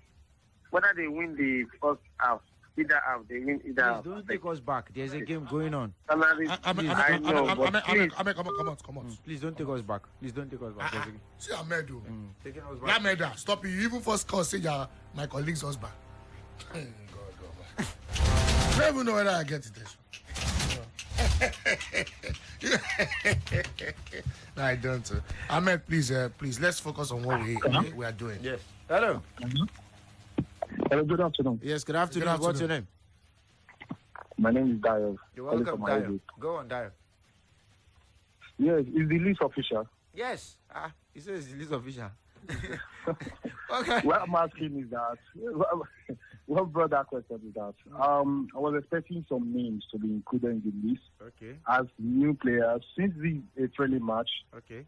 whether they win the first half, either half, they win either half. Please don't take us back. There's a game going on. I know, but please. Come on. Please don't take us back. Please don't take us back. There's a game. See Ahmed. Taking us back. Ahmed, stop you. You even first call say you're my colleague's husband. God. I don't even know whether I get it. No, I don't. Ahmed, please, let's focus on what we are doing. Yes. Hello. Hello, good afternoon. Yes, good afternoon. What's your name? My name is Dio. You're welcome, Dio. Go on, Dio. Yes, is the list official? Yes. He says the list official. Okay. What I'm asking is that, what brought that question is that, I was expecting some names to be included in the list. Okay. As new players, since this is a friendly match. Okay.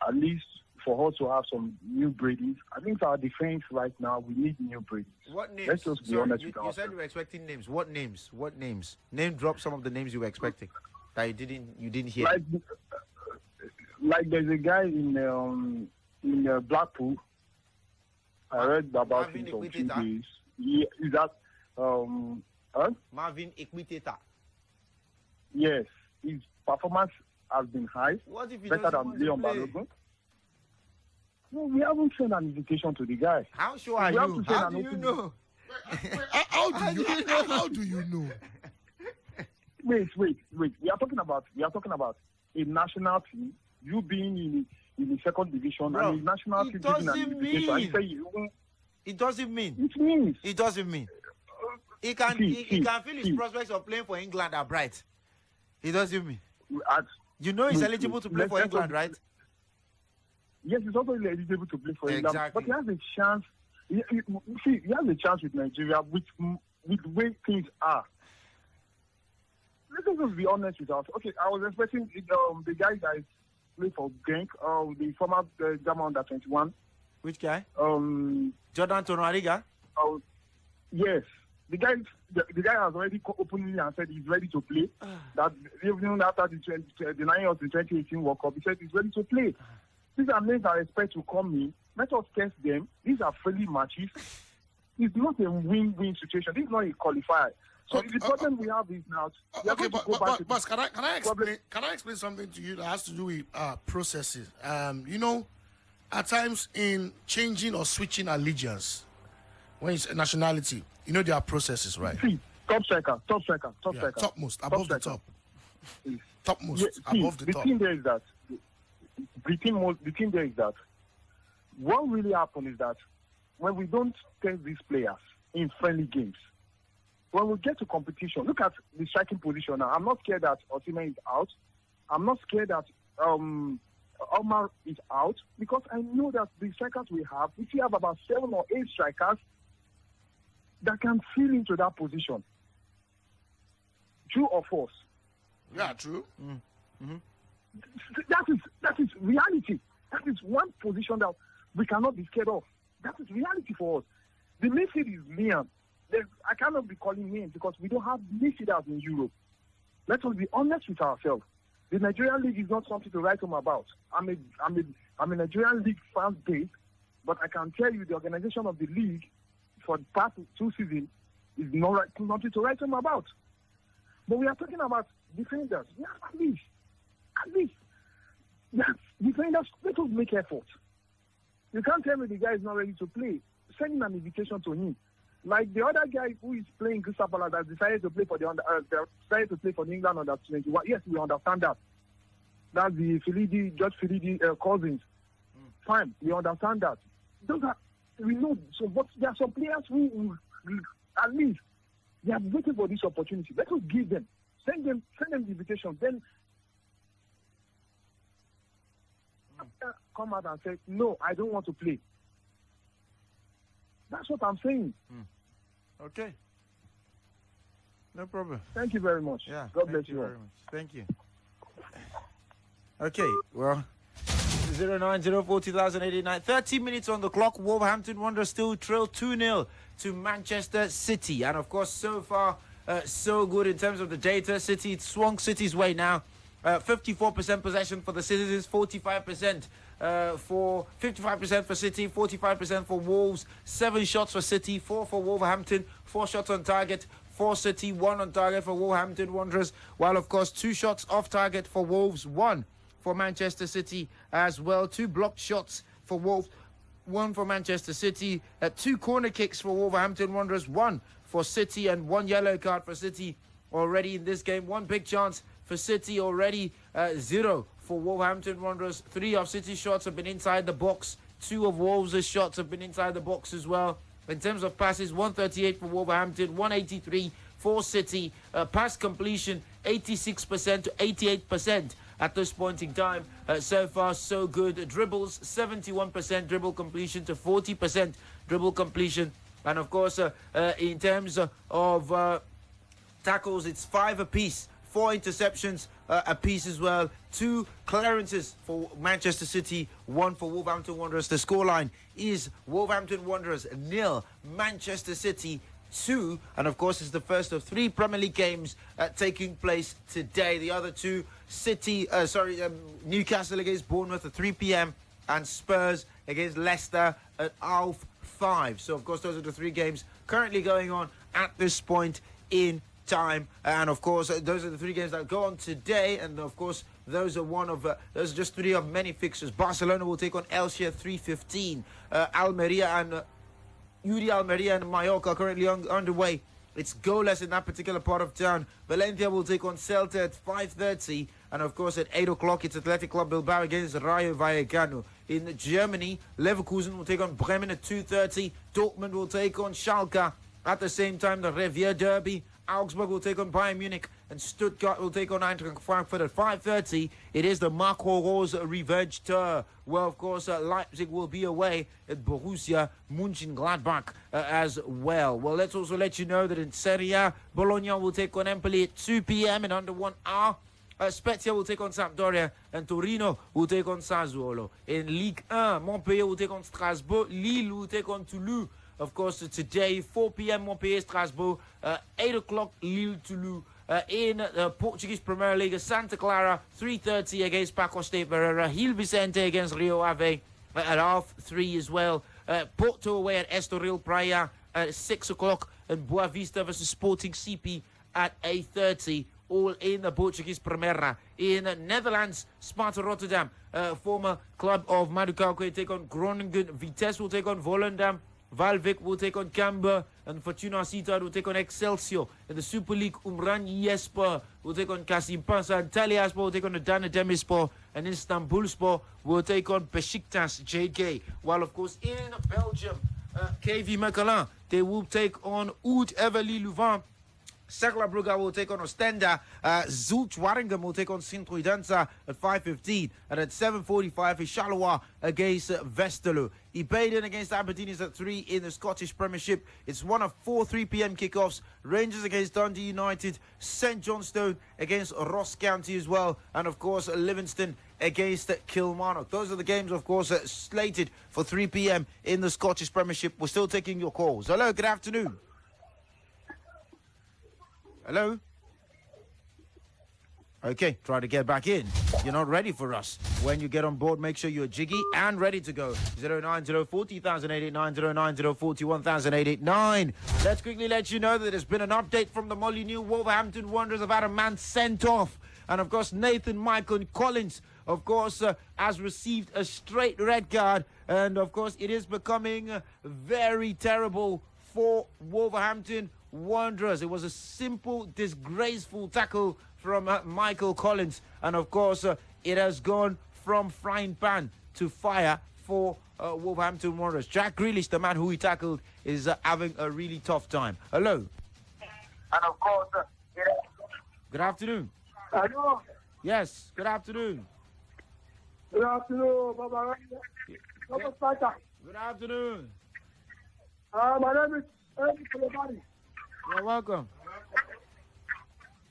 At least for us to have some new Brady's. I think our defense right now, we need new Brady's. What names? Let's just be honest you, with you ourselves. said you were expecting names. What names? What names? Name drop some of the names you were expecting that you didn't hear. Like there's a guy in Blackpool. I read about him for 2 days. Is that Marvin Equitata. Yes, his performance has been high. What if he better doesn't than want to Leon play? Balogun? No, we haven't sent an invitation to the guy. How sure are We have you? to send How an do you open- know? How do you know? Wait. We are talking about a national team. You being in the second division Bro, and a national it team giving an doesn't invitation. mean. I say you won't- It doesn't mean. It means. It doesn't mean. He can feel his prospects of playing for England are bright. It doesn't mean. You know he's eligible to play for England, right? Yes, he's also eligible to play for England, Exactly. but he has a chance. He has a chance with Nigeria, with the way things are. Let us just be honest with us. Okay, I was expecting the guy that is playing for Genk, the former German under 21. Which guy? Jordan Tonariga. Yes, the guy has already openly and said he's ready to play. That even after the 9 years in 2018 World Cup, he said he's ready to play. These are names I expect to come in. Let us test them. These are friendly matches. It's not a win-win situation. This is not a qualifier. So the problem we have is now. Okay, but can I explain something to you that has to do with processes? You know, at times in changing or switching allegiance, when it's nationality, you know there are processes, right? See, top striker. Topmost, above the top. Topmost, above the the top. thing there is that what really happened is that when we don't test these players in friendly games, when we get to competition, look at the striking position now. I'm not scared that Osimhen is out. I'm not scared that Omar is out, because I know that the strikers we have about 7 or 8 strikers that can fill into that position. True or false? Yeah, true. Mm-hmm. That is reality. That is one position that we cannot be scared of. That is reality for us. The midfield is Liam. I cannot be calling names because we don't have midfielders in Europe. Let us be honest with ourselves. The Nigerian league is not something to write home about. I'm a Nigerian league fan base, but I can tell you the organization of the league for the past 2 seasons is nothing to write home about. But we are talking about defenders. Yeah, at least. Yes, defenders, let us make effort. You can't tell me the guy is not ready to play. Send him an invitation to him. Like the other guy who is playing Crystal Palace that decided to play for the England under 21. Yes, we understand that. That's the George Filidi cousins. Fine, we understand that. We know. So, but there are some players who at least they are waiting for this opportunity. Let us give them. Send them the invitation. Then come out and say, no, I don't want to play. That's what I'm saying. Okay. No problem. Thank you very much. Yeah. God bless you. Very much. Thank you. Okay, well, 09040,089. 30 minutes on the clock. Wolverhampton Wanderers still trail 2-0 to Manchester City. And of course, so far, so good in terms of the data. City, it's swung City's way now. 54% possession for the citizens, 45% for 55% for City, 45% for Wolves, 7 shots for City, 4 for Wolverhampton, 4 shots on target for City, 1 on target for Wolverhampton Wanderers, while of course 2 shots off target for Wolves, 1 for Manchester City as well, 2 blocked shots for Wolves, 1 for Manchester City, 2 corner kicks for Wolverhampton Wanderers, 1 for City, and 1 yellow card for City already in this game. 1 big chance for City already, 0 for Wolverhampton Wanderers. 3 of City's shots have been inside the box. 2 of Wolves' shots have been inside the box as well. In terms of passes, 138 for Wolverhampton, 183 for City. Pass completion, 86% to 88% at this point in time. So far, so good. Dribbles, 71% dribble completion to 40% dribble completion. And of course, in terms of tackles, it's 5 apiece. 4 interceptions apiece as well. 2 clearances for Manchester City, 1 for Wolverhampton Wanderers. The scoreline is Wolverhampton Wanderers 0, Manchester City 2. And of course, it's the first of 3 Premier League games taking place today. The other 2, Newcastle against Bournemouth at 3 p.m. and Spurs against Leicester at 5:30. So of course, those are the 3 games currently going on at this point in time, and of course those are the 3 games that go on today, and of course those are just 3 of many fixtures. Barcelona will take on Elche at 3:15. Almeria and Mallorca are currently underway. It's goalless in that particular part of town. Valencia will take on Celta at 5:30, and of course at 8 o'clock it's Athletic Club Bilbao against Rayo Vallecano. In Germany, Leverkusen will take on Bremen at 2:30. Dortmund will take on Schalke at the same time. The Revier Derby, Augsburg will take on Bayern Munich, and Stuttgart will take on Eintracht Frankfurt at 5:30. It is the Marco Rose revenge tour. Well, of course, Leipzig will be away at Borussia Mönchengladbach as well. Well, let's also let you know that in Serie A, Bologna will take on Empoli at 2 p.m. in under 1 hour. Spezia will take on Sampdoria, and Torino will take on Sassuolo. In Ligue 1, Montpellier will take on Strasbourg. Lille will take on Toulouse. Of course, today, 4 p.m. Montpellier, Strasbourg, 8 o'clock Lille, Toulouse. In Portuguese Premier League, Santa Clara, 3:30 against Paco State Pereira. Gil Vicente against Rio Ave at 3:30 as well. Porto away at Estoril Praia at 6 o'clock. And Boa Vista versus Sporting CP at 8:30. All in the Portuguese Primera. In Netherlands, Sparta Rotterdam, former club of Madu Kauke, take on Groningen. Vitesse will take on Volendam. Valvik will take on Camber, and Fortuna Sittard will take on Excelsior. In the Super League, Umran Jesper will take on Kasimpasa, and Taliaspor will take on the Adana Demirspor, and Istanbulspor will take on Besiktas JK. While, of course, in Belgium, KV Mechelen, they will take on Oud Everly Louvain. Cercle Brugge will take on Ostenda. Zulte Waregem will take on Sint-Truidense at 5:15. And at 7:45 is Charleroi against Westerlo. Ibadan against Aberdeen is at 3 in the Scottish Premiership. It's one of 4 3 p.m. kickoffs. Rangers against Dundee United. St Johnstone against Ross County as well. And of course, Livingston against Kilmarnock. Those are the games, of course, slated for 3 p.m. in the Scottish Premiership. We're still taking your calls. Hello, good afternoon. Hello? Okay, try to get back in. You're not ready for us. When you get on board, make sure you're jiggy and ready to go. 09040,889, 09041,889. Let's quickly let you know that there's been an update from the Molineux. Wolverhampton Wanderers have had a man sent off. And of course, Nathan Michael Collins, of course, has received a straight red card. And of course, it is becoming very terrible for Wolverhampton Wanderers. It was a simple, disgraceful tackle from Michael Collins, and of course it has gone from frying pan to fire for Wolverhampton Wanderers. Jack Grealish, the man who he tackled, is having a really tough time. Hello. And of course, Good afternoon. Hello. Yes, good afternoon. Good afternoon, Baba. Good afternoon. My name is Eric Kalabari. You're welcome.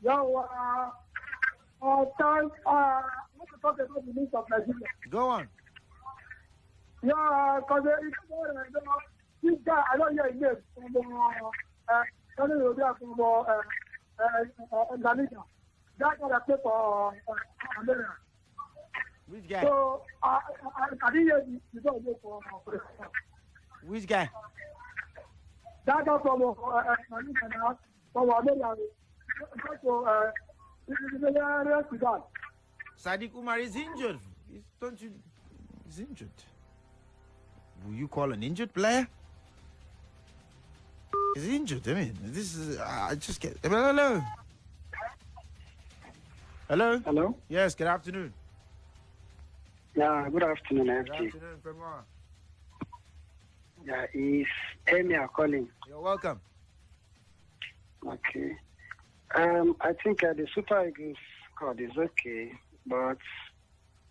Thank talk about the news of Nigeria. Go on. Yeah, because this guy, I don't hear his name from Indonesia. That guy that played for America. Which guy? So I didn't hear you don't go for Which guy? that guy from Indonesia now, from America. So Sudan. Sadiq Umar is injured. He's injured. Will you call an injured player? He's injured. I mean, this is. I just get. Hello. Hello. Hello. Yes. Good afternoon. Yeah. Good afternoon, Good FG. afternoon, Fremar. Yeah, it's Emir calling. You're welcome. Okay. I think the Super Eagles squad is okay, but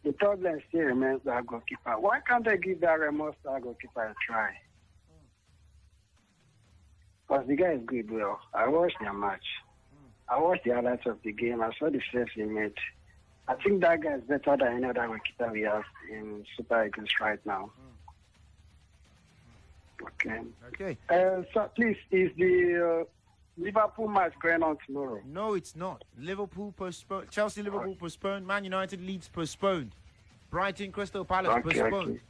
the problem still remains that goalkeeper. Why can't they give that Ramos goalkeeper a try? Because the guy is good, well. I watched their match. I watched the highlights of the game. I saw the saves he made. I think that guy is better than any other goalkeeper we have in Super Eagles right now. Okay. Okay. So please, is the Liverpool match going on tomorrow? No, it's not. Liverpool postponed. Chelsea, Liverpool postponed. Man United, Leeds postponed. Brighton, Crystal Palace postponed.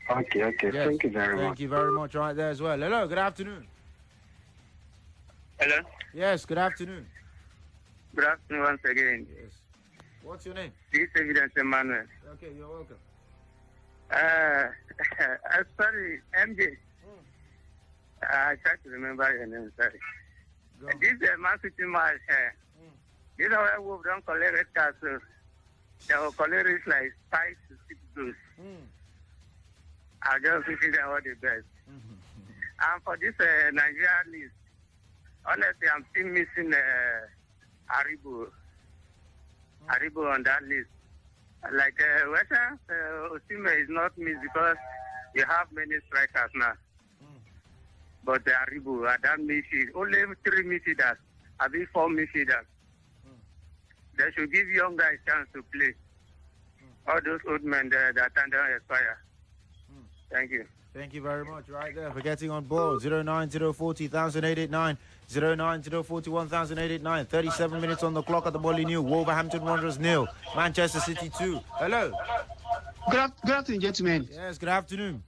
Okay. Yes. Thank you very much. Thank you very much. Right there as well. Hello. Good afternoon. Hello. Yes. Good afternoon. Good afternoon once again. Yes. What's your name? This Evidence Emmanuel. Okay, you're welcome. Sorry, MJ. I try to remember your name, sorry. This is a Man City match. You know, we don't collect red cards, so they will collect it like 5 to 6 goals. I'll just wish them all the best. And for this Nigerian list, honestly, I'm still missing Aribo on that list. Like Western Osimhen is not missed because you have many strikers now. But the Aribo at that midfield, only 3 midfielders, I mean 4 midfielders. They should give young guys chance to play. All those old men that time they expire. Thank you. Thank you very much. Right there for getting on board. 09040,889, 09041,889. 37 minutes on the clock at the Molyneux. Wolverhampton Wanderers 0, Manchester City 2. Hello. Good afternoon, gentlemen. Yes, good afternoon.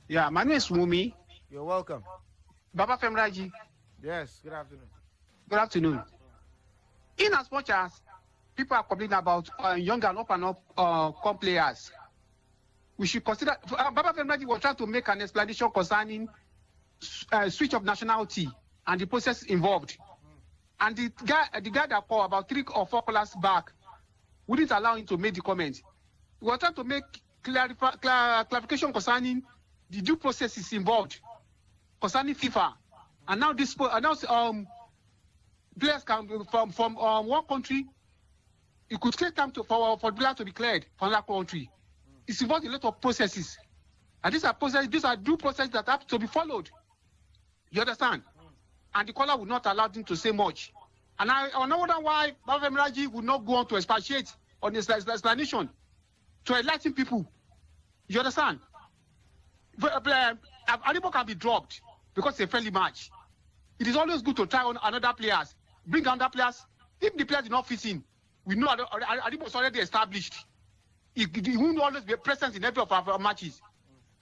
Yeah, my name is Wumi. You're welcome. Baba Femraji. Yes, good afternoon. Good afternoon. In as much as people are complaining about young and up come players, we should consider. Baba Femraji was trying to make an explanation concerning switch of nationality and the process involved. And the guy that called about 3 or 4 callers back wouldn't allow him to make the comment. We were trying to make clarification concerning the due processes involved concerning FIFA. And now this players can from one country. It could take time for the player to be cleared from another country. It's involved in a lot of processes. And these are due processes that have to be followed. You understand? And the caller would not allow them to say much. And I wonder why Baba Femraji would not go on to expatiate on his explanation to enlighten people. You understand? Aribo can be dropped because it's a friendly match. It is always good to try on another players. Bring another players. If the player did not fit in, we know Aribo is already established. He won't always be present in every of our matches.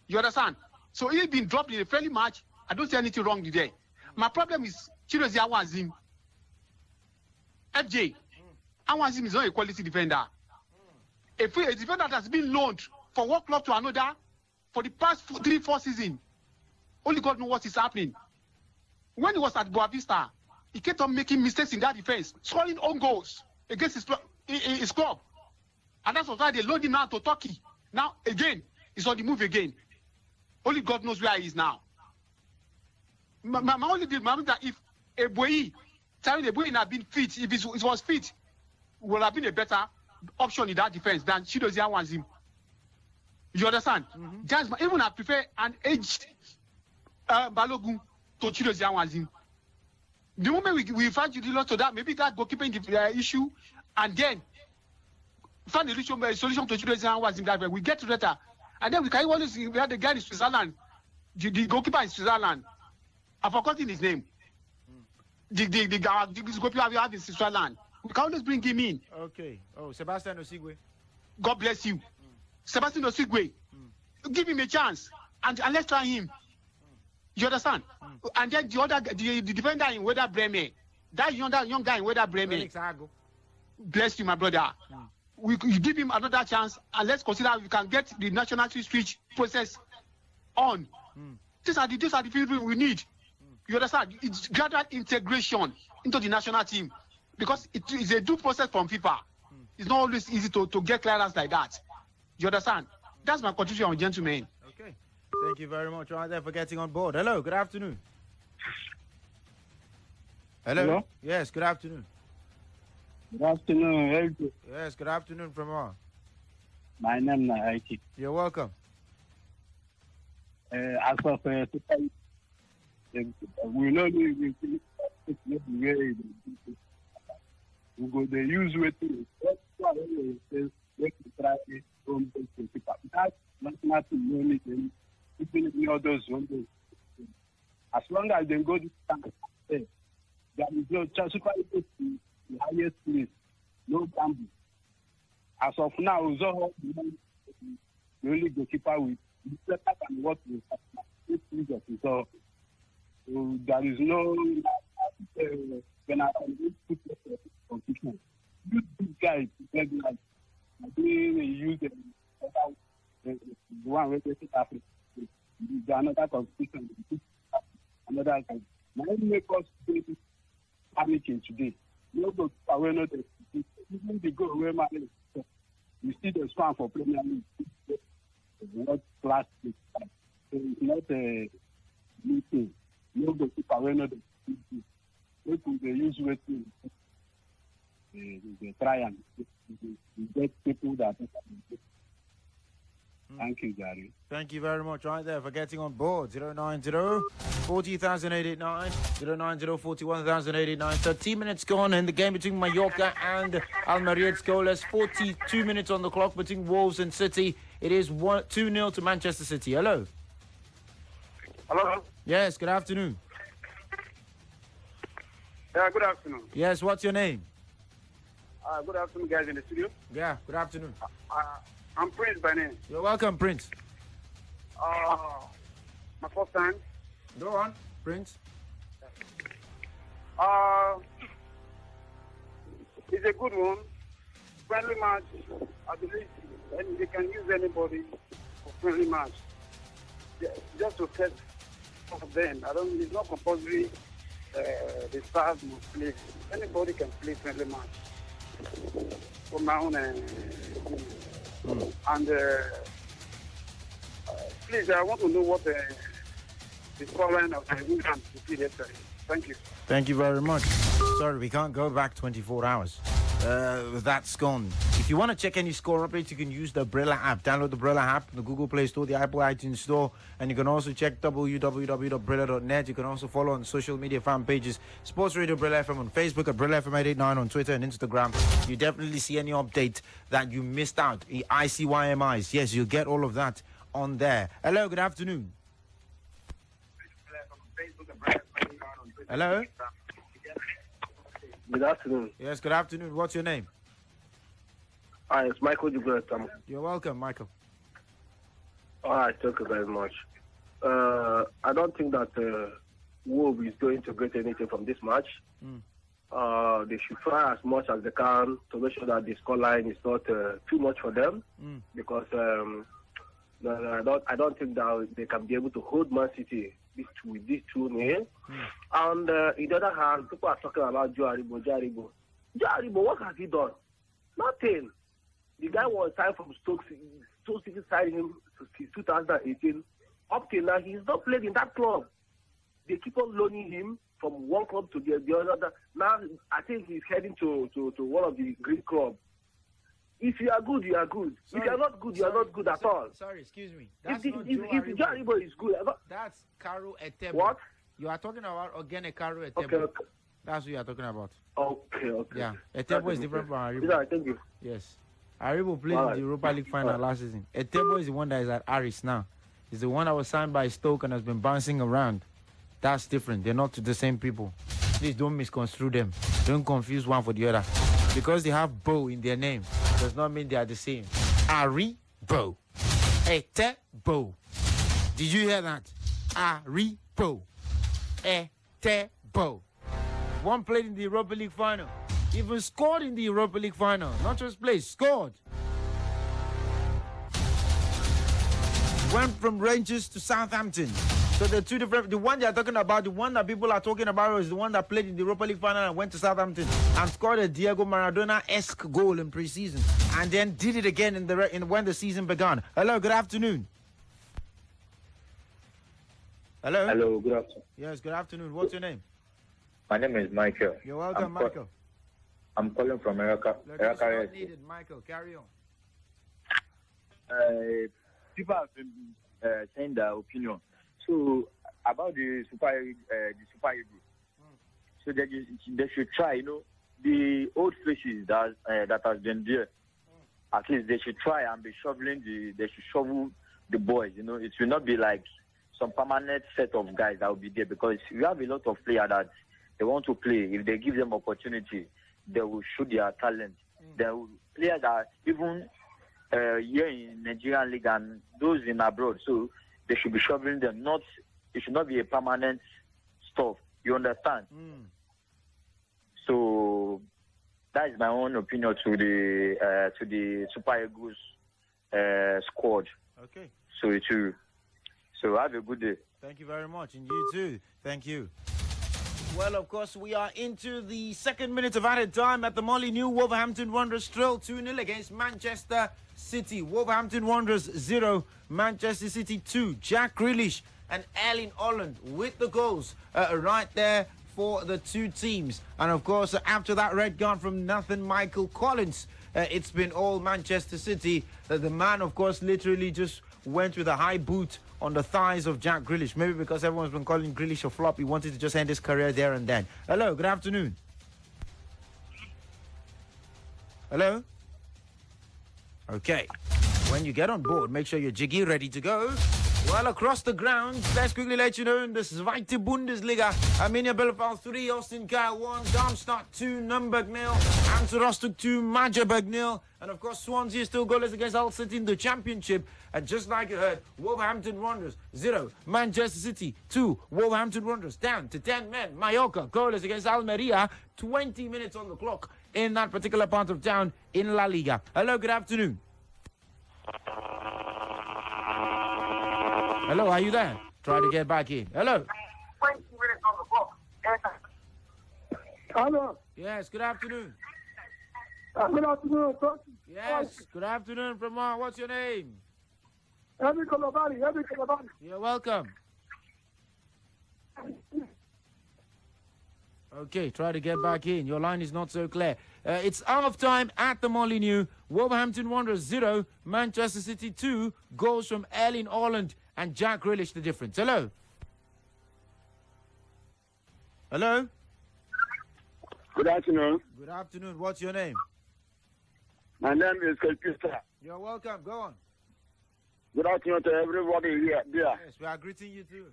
You understand? So he's been dropped in a friendly match. I don't see anything wrong today. My problem is Chidozie Awanzim. FJ. Awanzim is not a quality defender. A defender that has been loaned from one club to another for the past 3-4 seasons. Only God knows what is happening. When he was at Boa Vista, he kept on making mistakes in that defense, scoring own goals against his club. And that's why they loaned him now to Turkey. Now, again, he's on the move again. Only God knows where he is now. My only deal, that if Eboyi had been fit, if it was fit, would have been a better option in that defense than Chidozie Awanzim. You understand? Just even I prefer an aged Balogun to Chidozie Awanzim. The moment we find you to that, maybe that goalkeeping issue, and then find a solution to children's hours in that way. We get better. And then we can always see we had the guy in Switzerland, the goalkeeper in Switzerland. I've forgotten his name. The goalkeeper we have in Switzerland. We can always bring him in. Okay. Oh, Sebastian Osigwe. God bless you. Sebastian Osigwe. Give him a chance and let's try him. You understand? And then the defender in Werder Bremen, that young guy in Werder Bremen. Bless you, my brother. We give him another chance and let's consider we can get the national switch process on. These are the people we need. You understand? It's gradual integration into the national team because it is a due process from FIFA. It's not always easy to get clearance like that. You understand? That's my contribution, gentlemen. Okay. Thank you very much right there for getting on board. Hello, good afternoon. Hello? Yes, good afternoon. Good afternoon. Yes, good afternoon from all. My name is Aiki. You're welcome. As of we know we go the use with it. That's not nothing. Even others as long as they go to there is no transfer to the highest place, no gamble. As of now, Zoho the only goalkeeper with better than what we have. So there is no when I put competition. Use these guys regularly. I think they use the one where they sit Africa. Another competition. Another guy. Now make us panicking today. No go away not even the goal where you see the span for Premier League. Not plastic. So it's not a new thing. No go keep away not they use weight they try and get people that Thank you, Gary. Thank you very much right there for getting on board. 090 40,889, 090 41,889. 13 minutes gone in the game between Mallorca and Almeria. It's goalless. 42 minutes on the clock between Wolves and City. It is 2-0 to Manchester City. Hello. Hello. Yes, good afternoon. Yeah, good afternoon. Yes, what's your name? Good afternoon, guys in the studio. Yeah, good afternoon. I'm Prince by name. You're welcome, Prince. My first time. Go on, Prince. It's a good one. Friendly match. I believe and they can use anybody for friendly match. Just to test of them. It's not compulsory. The stars must play. Anybody can play friendly match. For my own and please, I want to know what the scoreline of the England did yesterday. Thank you. Thank you very much. Sorry, we can't go back 24 hours. That's gone. If you want to check any score updates, you can use the Brila app. Download the Brila app, the Google Play Store, the Apple iTunes Store, and you can also check www.brila.net. You can also follow on social media fan pages, Sports Radio Brila FM on Facebook, at Brila FM 889 on Twitter and Instagram. You definitely see any update that you missed out. ICYMIs, yes, you'll get all of that on there. Hello, good afternoon. Hello. Good afternoon. Yes, good afternoon. What's your name? Hi, it's Michael Dugret. You're welcome, Michael. All right, thank you very much. I don't think that Wolves is going to get anything from this match. They should try as much as they can to make sure that the scoreline is not too much for them, because I don't think that they can be able to hold Man City with this 2-0. And on the other hand, people are talking about Joe Aribo. Joe Aribo, what has he done? Nothing. The guy was signed from Stoke City, signed him since 2018. Up till now, he's not played in that club. They keep on loaning him from one club to the other. Now, I think he's heading to one of the Greek clubs. If you are good, you are good. If you are not good, you are not good at all. Sorry, excuse me. If Joe Aribo is good, that's Karu Etebo. What? You are talking about Ogene Karu Etebo. Okay. That's what you are talking about. Okay. Yeah, Etebo is different from Aribo. Yeah, thank you. Yes. Aribo played in the Europa League final last season. Etebo is the one that is at Aris now. He's the one that was signed by Stoke and has been bouncing around. That's different. They're not the same people. Please don't misconstrue them. Don't confuse one for the other. Because they have Bo in their name does not mean they are the same. Aribo. Etebo. Did you hear that? Aribo. Etebo. One played in the Europa League final. Even scored in the Europa League final. Not just played, scored. Went from Rangers to Southampton. So the two different, the one they are talking about, the one that people are talking about is the one that played in the Europa League final and went to Southampton and scored a Diego Maradona-esque goal in pre-season and then did it again when the season began. Hello, good afternoon. Hello? Hello, good afternoon. Yes, good afternoon. What's your name? My name is Michael. You're welcome, Michael. I'm calling from Eraka. Not needed, Michael. Carry on. People have been saying their opinion. So about the Super Eagles. So they should try, the old faces that has been there. At least they should try and be they should shovel the boys. It will not be like some permanent set of guys that will be there, because we have a lot of players that they want to play. If they give them opportunity, they will show their talent. Players are even here in Nigerian league and those in abroad, so they should be shoveling them. It should not be a permanent stuff. You understand? So that is my own opinion to the Super Eagles squad. Okay. So have a good day. Thank you very much, and you too. Thank you. Well, of course, we are into the second minute of added time at the Molineux. Wolverhampton Wanderers trail 2-0 against Manchester City. Wolverhampton Wanderers 0, Manchester City 2. Jack Grealish and Erling Haaland with the goals right there for the two teams. And, of course, after that red card from Nathan Michael Collins, it's been all Manchester City. The man, of course, literally just went with a high boot on the thighs of Jack Grealish. Maybe because everyone's been calling Grealish a flop, he wanted to just end his career there and then. Hello, good afternoon. Hello? Okay. When you get on board, make sure you're jiggy, ready to go. Well, across the ground, let's quickly let you know in the Zweite Bundesliga, Arminia Bielefeld 3, Austin Kyle 1, Darmstadt 2, Nürnberg 0, Hansa Rostock 2, Magdeburg 0, and of course Swansea still goalless against Hull City in the Championship. And just like you heard, Wolverhampton Wanderers 0, Manchester City 2, Wolverhampton Wanderers down to 10 men. Mallorca goalless against Almeria, 20 minutes on the clock in that particular part of town in La Liga. Hello, good afternoon. Hello, are you there? Try to get back in. Hello. 20 minutes on the clock. Hello. Yes, good afternoon. Good afternoon, coach. Yes, good afternoon from what's your name? Every Colorado. You're welcome. Okay, try to get back in. Your line is not so clear. It's half time at the Molineux. Wolverhampton Wanderers 0, Manchester City 2. Goals from Erling Haaland and Jack Grealish, the difference. Hello. Hello. Good afternoon. Good afternoon. What's your name? My name is Kelpista. You're welcome. Go on. Good afternoon to everybody here. Yes, we are greeting you too.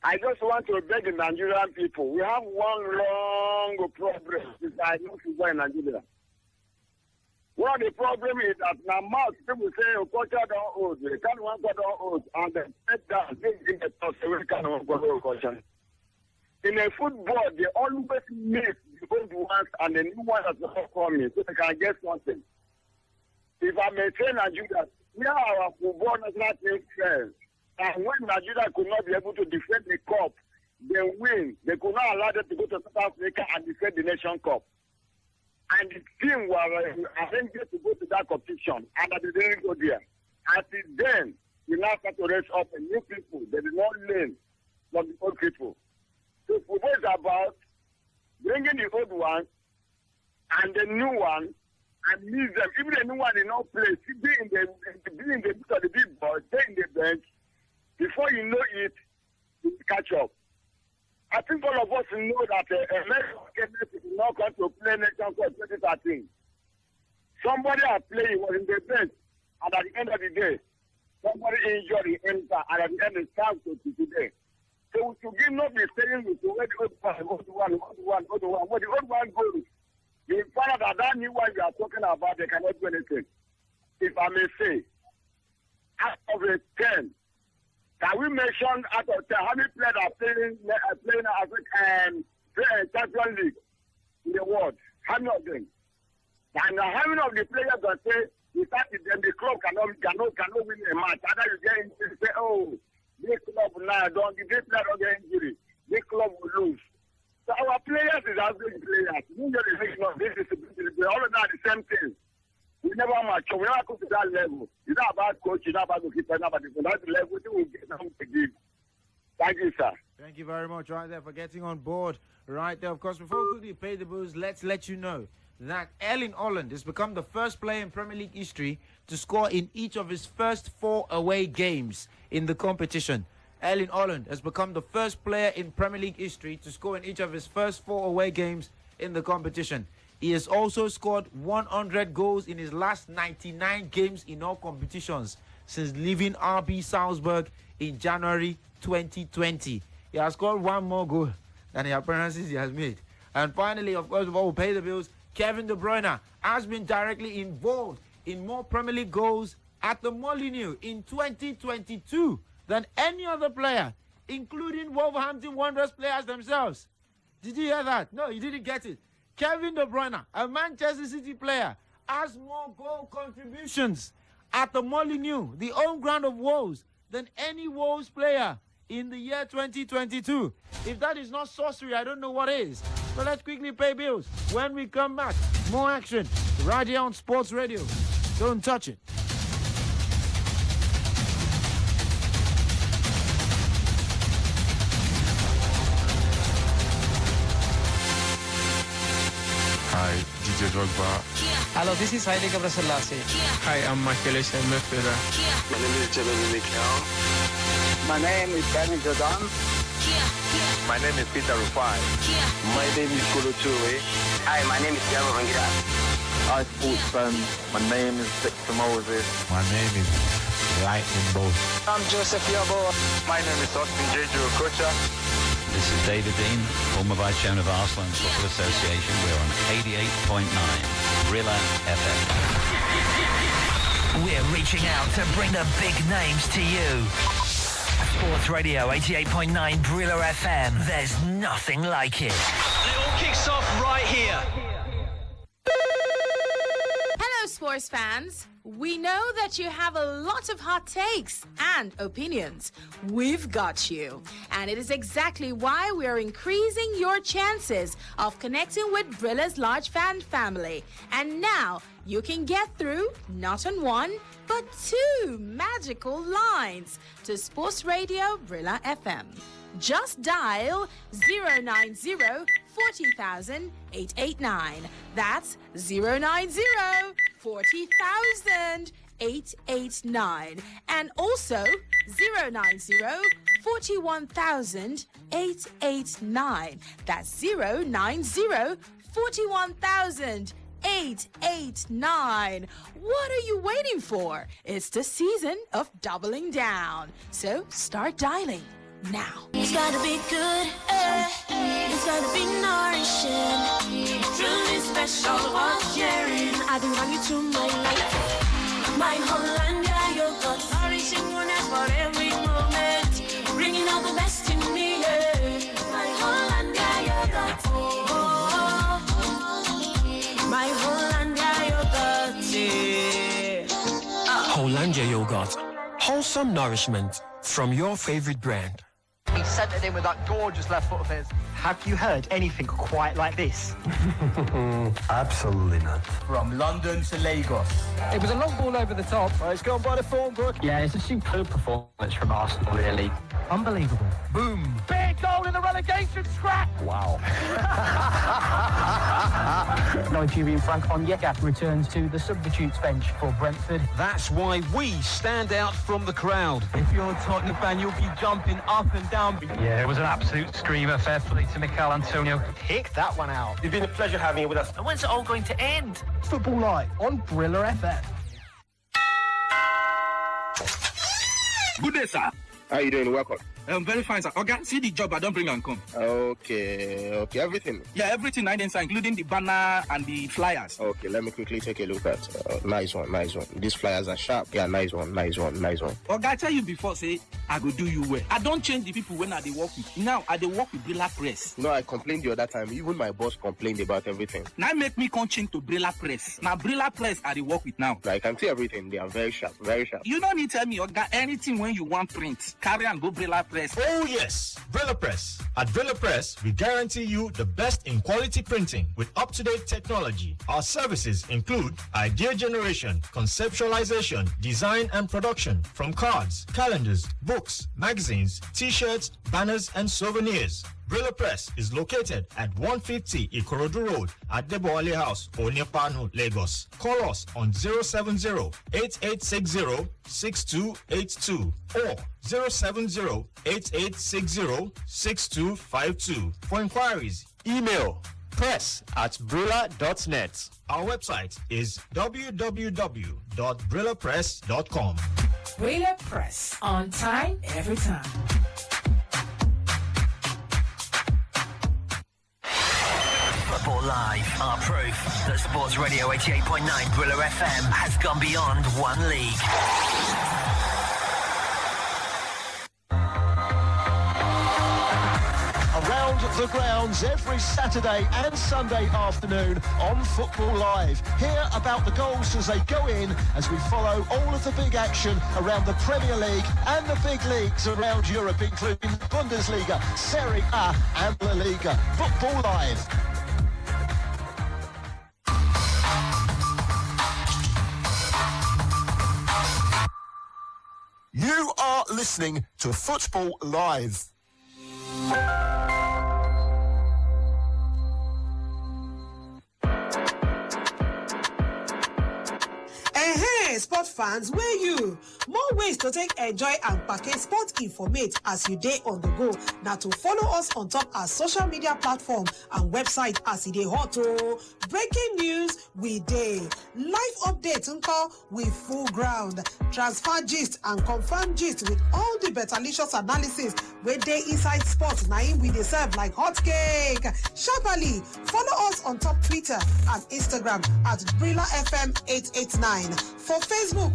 I just want to beg the Nigerian people. We have one long problem since I know football in Nigeria. One of the problems is that now most people say culture don't hold, they can't want to don't hold, and they take down things in the toss away can't want to culture. In a football, they always miss the old ones and the new ones that are coming so they can get something. If I may say Nigeria, we are our football national team friends. And when Nigeria could not be able to defend the cup, they win. They could not allow them to go to South Africa and defend the Nation Cup. And the team were arranged to go to that competition, and they didn't go there. Until then, we now start to raise up new people. They did not learn from the old people. So football is about bringing the old ones and the new one and miss them. Even the new one in no place, be in the big boy, stay in the bench. Before you know it, you catch up. I think all of us know that American will not come to play Nation Cup 2013. Somebody are playing was in the bench, and at the end of the day, somebody injured the enter, and at the end it stands to today. So we should give not be saying with the old one, what the old one goes. You find out that new one you are talking about, they cannot do anything. If I may say, out of the 10, can we mention out of 10 how many players are playing African Champions League in the world? How many of them? And how many of the players that say the club cannot win a match? Either you get injured, say, oh, this club now this player don't get injury. This club will lose. So our players is average players. This is all of that the same thing. We never match. We never go to that level. It's not about coach, it's not about the keeper, it's not about the that's the level we get them to give. Thank you, sir. Thank you very much right there for getting on board right there. Of course, before we quickly pay the bills, let's let you know that Erling Haaland has become the first player in Premier League history to score in each of his first 4 away games in the competition. Erling Haaland has become the first player in Premier League history to score in each of his first 4 away games in the competition. He has also scored 100 goals in his last 99 games in all competitions since leaving RB Salzburg in January 2020. He has scored 1 more goal than the appearances he has made. And finally, of course, before we pay the bills, Kevin De Bruyne has been directly involved in more Premier League goals at the Molineux in 2022 than any other player, including Wolverhampton Wanderers players themselves. Did you hear that? No, you didn't get it. Kevin De Bruyne, a Manchester City player, has more goal contributions at the Molineux, the home ground of Wolves, than any Wolves player in the year 2022. If that is not sorcery, I don't know what is. So let's quickly pay bills. When we come back, more action right here on Sports Radio. Don't touch it. Hi, DJ Drogba. Hello, this is Haile Gebrselassie. Hi, I'm Michael Essien Mefera. My name is Jeremy Mikel. My name is Benny Jordan. My name is Peter Rufai. My name is Kolo Toure. Hi, my name is Diego Vangira. Hi, sports fans. My name is Victor Moses. My name is Lightning Bolt. I'm Joseph Yobo. My name is Austin Jeju Okocha. This is David Dean, former Vice Chairman of Arsenal Football Association. We're on 88.9 Brila FM. We're reaching out to bring the big names to you. Sports Radio 88.9 Brila FM. There's nothing like it. It all kicks off right here. Hello, sports fans. We know that you have a lot of hot takes and opinions. We've got you. And it is exactly why we're increasing your chances of connecting with Brilla's large fan family. And now you can get through not on 1, but 2 magical lines to Sports Radio Brila FM. Just dial 090 40,000 889. That's 090 40,000 889. And also 090 41,000 889. That's 090 41,000 889. What are you waiting for? It's the season of doubling down. So start dialing now. It's gotta be good, it's gotta be nourishing, truly special, worth sharing. I belong you to my life. My Hollandia yogurt, nourishing wonders for every moment, bringing out the best in me. My Hollandia yogurt, my Hollandia yogurt. Hollandia yogurt, wholesome nourishment from your favorite brand. He sent it in with that gorgeous left foot of his. Have you heard anything quite like this? Absolutely not. From London to Lagos. It was a long ball over the top. It's gone by the form book. Yeah, it's a superb performance from Arsenal, really. Unbelievable. Boom. Big goal in the relegation scrap. Wow. Nigerian Frank Onyeka returns to the substitutes bench for Brentford. That's why we stand out from the crowd. If you're a Tottenham fan, you'll be jumping up and down. Yeah, it was an absolute screamer. Fair play to Mikel Antonio. Pick that one out. It's been a pleasure having you with us. And when's it all going to end? Football Live on Brila FM. Good day, sir. How are you doing? Welcome. I'm very fine, sir. Okay, see the job I don't bring and come. Okay, everything. Yeah, everything I did, sir, including the banner and the flyers. Okay, let me quickly take a look at. Nice one. These flyers are sharp. Yeah, nice one. Okay, I tell you before, say, I go do you well. I don't change the people when I dey work with. Now, I dey work with Brila Press. No, I complained the other time. Even my boss complained about everything. Now make me come change to Brila Press. Now, Brila Press I dey work with now. I can see everything. They are very sharp. You don't need to tell me, okay, anything when you want print, carry and go Brila Press. Oh, yes, Brila Press. At Brila Press, we guarantee you the best in quality printing with up-to-date technology. Our services include idea generation, conceptualization, design and production from cards, calendars, books, magazines, t-shirts, banners and souvenirs. Brila Press is located at 150 Ikorodu Road at Deboale House, Onyepanu, Lagos. Call us on 070-8860-6282 or 070-8860-6252. For inquiries, email press@brila.net. Our website is www.brilapress.com. Brila Press. On time, every time. Football Live, our proof that Sports Radio 88.9 Brila FM has gone beyond one league. Around the grounds every Saturday and Sunday afternoon on Football Live. Hear about the goals as they go in as we follow all of the big action around the Premier League and the big leagues around Europe, including Bundesliga, Serie A and La Liga. Football Live. You are listening to Football Live. Sport fans, where you? More ways to take enjoy and package sport informate as you day on the go. Now to follow us on top our social media platform and website as it dey hot. Breaking news we day. Live updates with full ground. Transfer gist and confirmed gist with all the betalicious analysis where they inside sports. Now we deserve like hot cake. Sharply follow us on top Twitter and Instagram at Brila FM 889. For Facebook,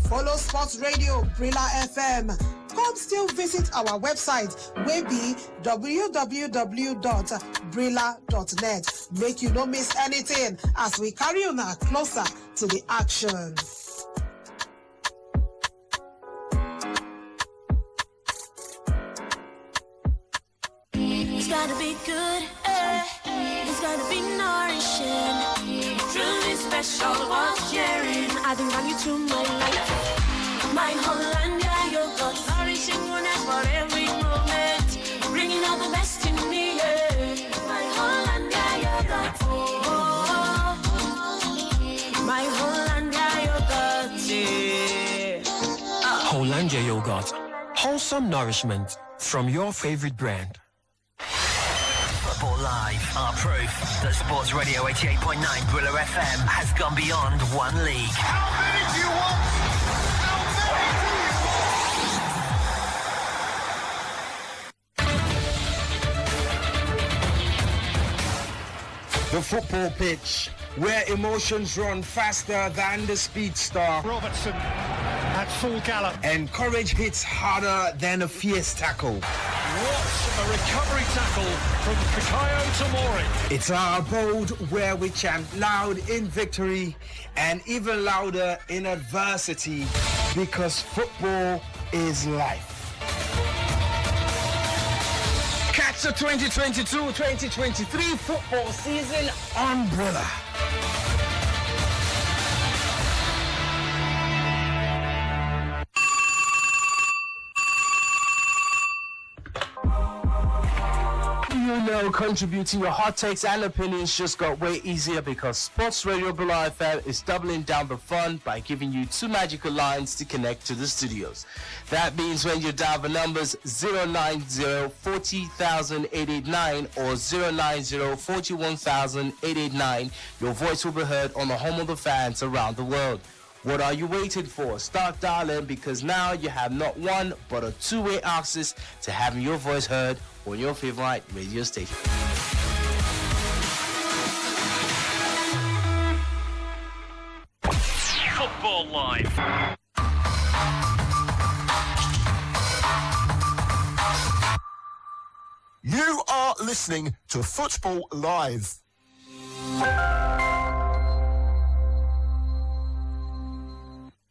follow Sports Radio Brila FM. Come still visit our website, wey be www.brila.net. Make you no miss anything as we carry you now closer to the action. It's gotta be good, it's gotta be nourishing. Truly special, worth sharing. I think value to my life. My Hollandia yogurt, nourishing goodness for every moment. Bringing out the best in me, yeah. My Hollandia yogurt, oh. My Hollandia yogurt, yeah. Hollandia yogurt. Wholesome nourishment from your favorite brand. Football Live, our proof that Sports Radio 88.9 Brila FM has gone beyond one league. How many do you want? The football pitch, where emotions run faster than the speed star. Robertson at full gallop. And courage hits harder than a fierce tackle. What a recovery tackle from Fikayo Tomori. It's our abode where we chant loud in victory and even louder in adversity, because football is life. Catch the 2022-2023 football season on Brila. know contributing your hot takes and opinions just got way easier because Sports Radio Brila FM is doubling down the fun by giving you 2 magical lines to connect to the studios. That means when you dial the numbers 090-40,889 or 090-41,889, your voice will be heard on the home of the fans around the world. What are you waiting for? Start dialing because now you have not one but a 2-way access to having your voice heard on your favorite radio station. Football Live. You are listening to Football Live.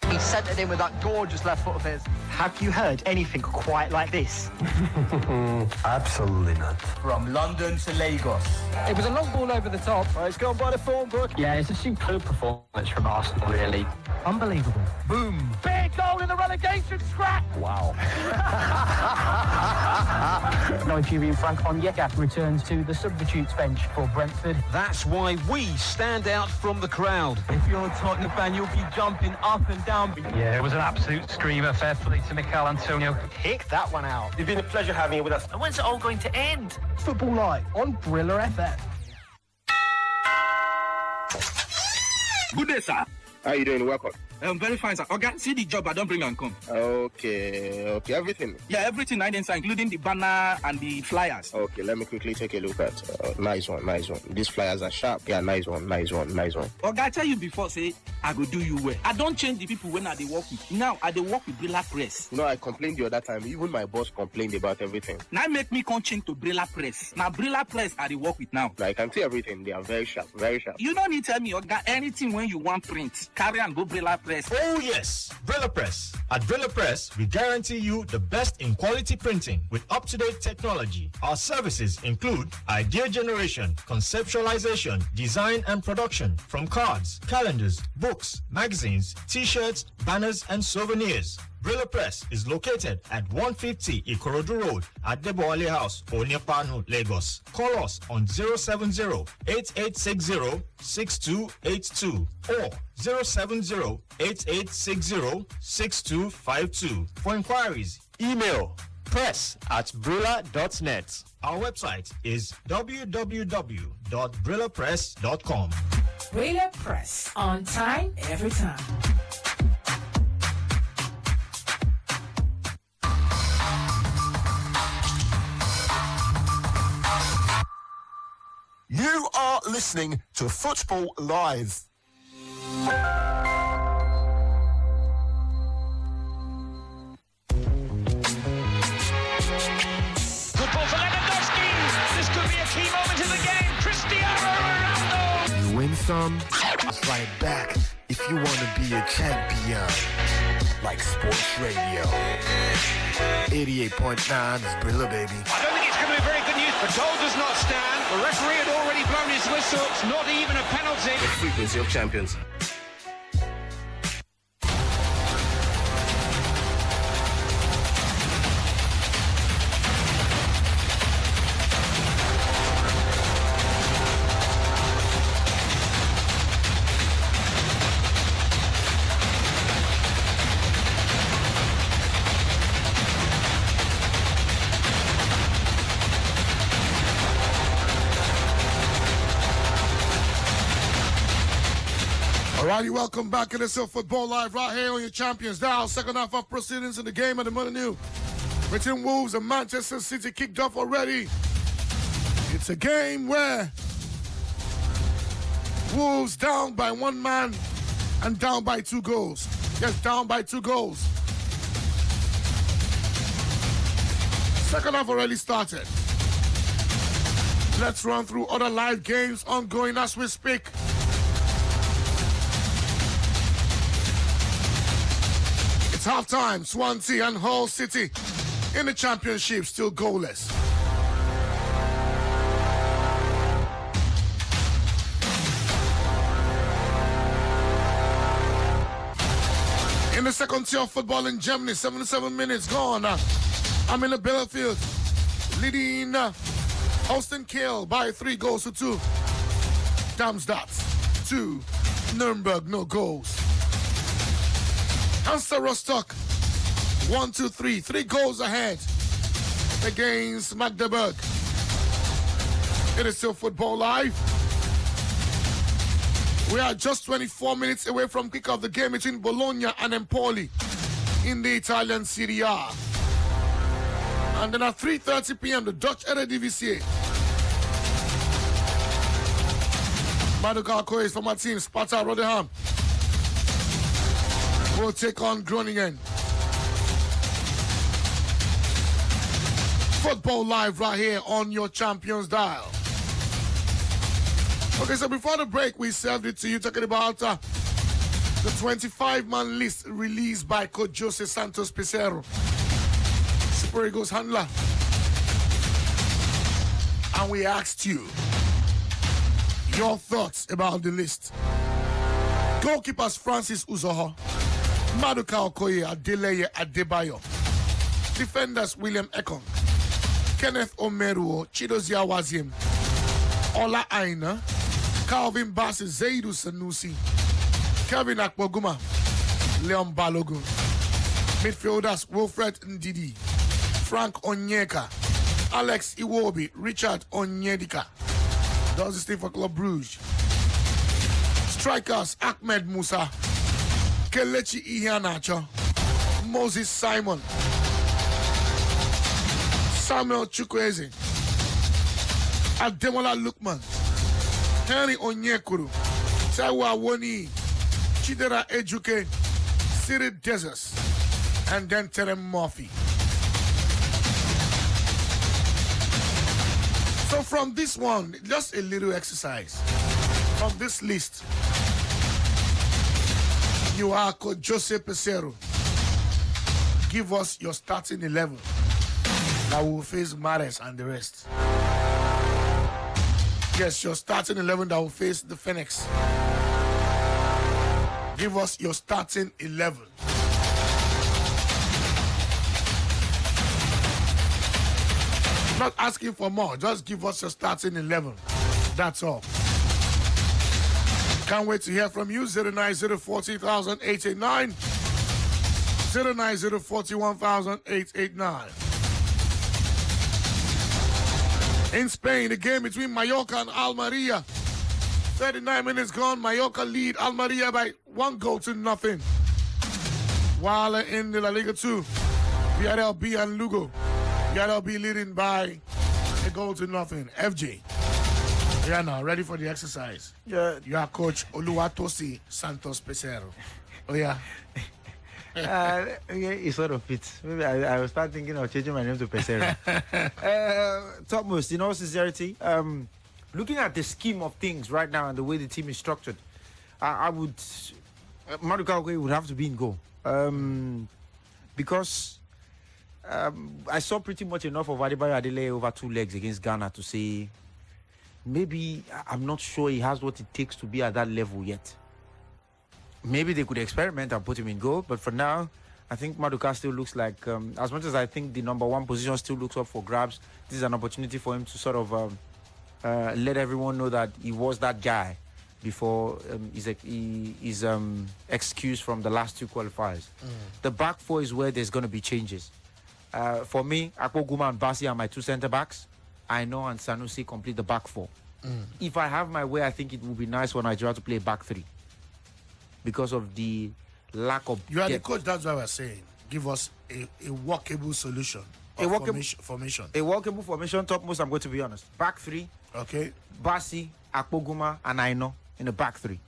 He centred in with that gorgeous left foot of his. Have you heard anything quite like this? Absolutely not. From London to Lagos. It was a long ball over the top. It's gone by the form book. Yeah, it's a superb performance from Arsenal, really. Unbelievable. Boom. Big goal in the relegation scrap. Wow. Nigerian Frank Onyeka returns to the substitutes bench for Brentford. That's why we stand out from the crowd. If you're a Tottenham fan, you'll be jumping up and down. Yeah, it was an absolute screamer. Fair play to Mikel Antonio. Pick that one out. It's been a pleasure having you with us. And when's it all going to end? Football Live on Brila FM. Good day, sir. How you doing? Welcome. I'm very fine, sir. Okay, see the job I don't bring and come. Okay, everything. Yeah, everything I did, sir, including the banner and the flyers. Okay, let me quickly take a look at. Nice one. These flyers are sharp. Yeah, nice one. Okay, I tell you before, say, I go do you well. I don't change the people when I they work with. Now, I they work with Brila Press. You know, I complained the other time. Even my boss complained about everything. Now make me come change to Brila Press. Now, Brila Press, I they work with now. I can see everything. They are very sharp. You don't need to tell me, okay, anything when you want print, carry and go Brila Press. Oh, yes. Brila Press. At Brila Press, we guarantee you the best in quality printing with up-to-date technology. Our services include idea generation, conceptualization, design and production from cards, calendars, books, magazines, t-shirts, banners and souvenirs. Brila Press is located at 150 Ikorodu Road at Deboale House, Onyepanu, Lagos. Call us on 070-8860-6282 or 070-8860-6252. For inquiries, email press@brila.net. Our website is www.brilapress.com. Brila Press. On time, every time. You are listening to Football Live. Good ball for Lewandowski. This could be a key moment in the game. Cristiano Ronaldo. You win some, it's right back if you want to be a champion. Like Sports Radio. 88.9 is Brila, baby. I don't think it's going to be very good news. The goal does not stand. The referee had already blown his whistle. It's not even a penalty. The frequency of champions. Alrighty, welcome back to this Football Live right here on your Champions Dial. Second half of proceedings in the game of the morning new. Between Wolves and Manchester City kicked off already. It's a game where Wolves down by one man and down by 2 goals. Yes, down by 2 goals. Second half already started. Let's run through other live games ongoing as we speak. It's halftime. Swansea and Hull City in the championship still goalless. In the second tier of football in Germany, 77 minutes gone. I'm in the Bielefeld, leading Austin Kiel by 3 goals to 2. Darmstadt 2. Nuremberg, no goals. Hansa Rostock 1-3, 3 goals ahead against Magdeburg. It is still Football Live. We are just 24 minutes away from kick-off the game between Bologna and Empoli in the Italian Serie A. And then at 3:30 p.m., the Dutch Eredivisie. Maduka Okoye from our team, Sparta Rotterdam, will take on Groningen. Football Live right here on your Champions Dial. Okay, so before the break, we served it to you talking about the 25-man list released by Coach Jose Santos Pizarro, Super Eagles handler. And we asked you your thoughts about the list. Goalkeepers Francis Uzoho, Maduka Okoye, Adeleye Adebayo. Defenders William Ekong, Kenneth Omeruo, Chidozia Waziem, Ola Aina, Calvin Bassey, Zaidu Sanusi, Kevin Akpoguma, Leon Balogun. Midfielders Wilfred Ndidi, Frank Onyeka, Alex Iwobi, Richard Onyedika. Does this thing for Club Brugge. Strikers Ahmed Musa, Kelechi Iheanacho, Moses Simon, Samuel Chukwueze, Ademola Lukman, Henry Onyekuru, Taiwa Woni, Chidera Ejuke, Cyril Desus, and then Terem Murphy. So from this one, just a little exercise. From this list, you are Coach Jose Pizarro. Give us your starting 11 that will face Mares and the rest. Yes, your starting 11 that will face the Phoenix. Give us your starting 11. Not asking for more, just give us your starting 11. That's all. Can't wait to hear from you. 09040,889, 09041,889. In Spain, the game between Mallorca and Almeria. 39 minutes gone. Mallorca lead Almeria by 1-0. While in the La Liga 2, Villarreal B and Lugo. Villarreal B leading by 1-0. FJ, you are now ready for the exercise. Yeah. You are Coach Oluwatosi Santos Pizarro. Oh, yeah. Yeah, it sort of fits. Maybe I was start thinking of changing my name to Pizarro. Topmost, in all sincerity, looking at the scheme of things right now and the way the team is structured, I would Maduka Okoye would have to be in goal. Because I saw pretty much enough of Adebayo Adeleye over 2 legs against Ghana to say maybe I'm not sure he has what it takes to be at that level yet. Maybe they could experiment and put him in goal, but for now, I think Maduka still looks like, as much as I think the number 1 position still looks up for grabs, this is an opportunity for him to sort of let everyone know that he was that guy before his excuse from the last 2 qualifiers. The back 4 is where there's going to be changes. For me, Akpoguma and Bassey are my 2 centre-backs. I know and Sanusi complete the back 4. If I have my way, I think it would be nice for Nigeria to play back 3. Because of the lack of... You are the coach, that's what I was saying. Give us a workable solution. A workable formation. A workable formation, Topmost, I'm going to be honest. Back 3. Okay. Bassey, Akpoguma, and Aino in the back 3.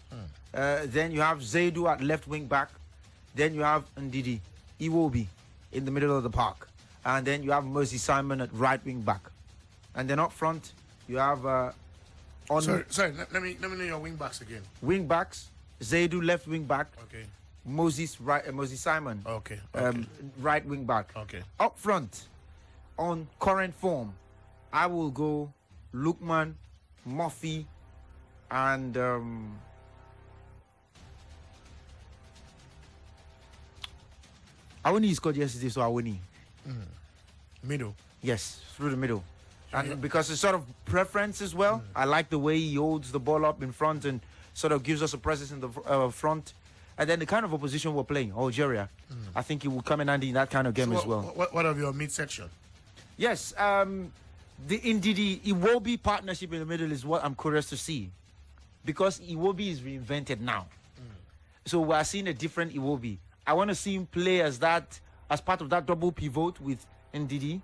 Then you have Zaidu at left wing back. Then you have Ndidi, Iwobi in the middle of the park. And then you have Moses Simon at right wing back. And then up front, you have... Sorry, let me know your wing backs again. Wing backs. Zaidu left wing back. Okay. Moses Simon. Okay. Right wing back. Okay. Up front, on current form, I will go Lukman, Murphy, and Awoni scored yesterday, so Awoni. Middle. Yes, through the middle. And because it's sort of preference as well. I like the way he holds the ball up in front and sort of gives us a presence in the front. And then the kind of opposition we're playing, Algeria, I think he will come in handy in that kind of game as well. What of your midsection? Yes, the Iwobi partnership in the middle is what I'm curious to see. Because Iwobi is reinvented now. So we're seeing a different Iwobi. I want to see him play as part of that double pivot with Ndidi.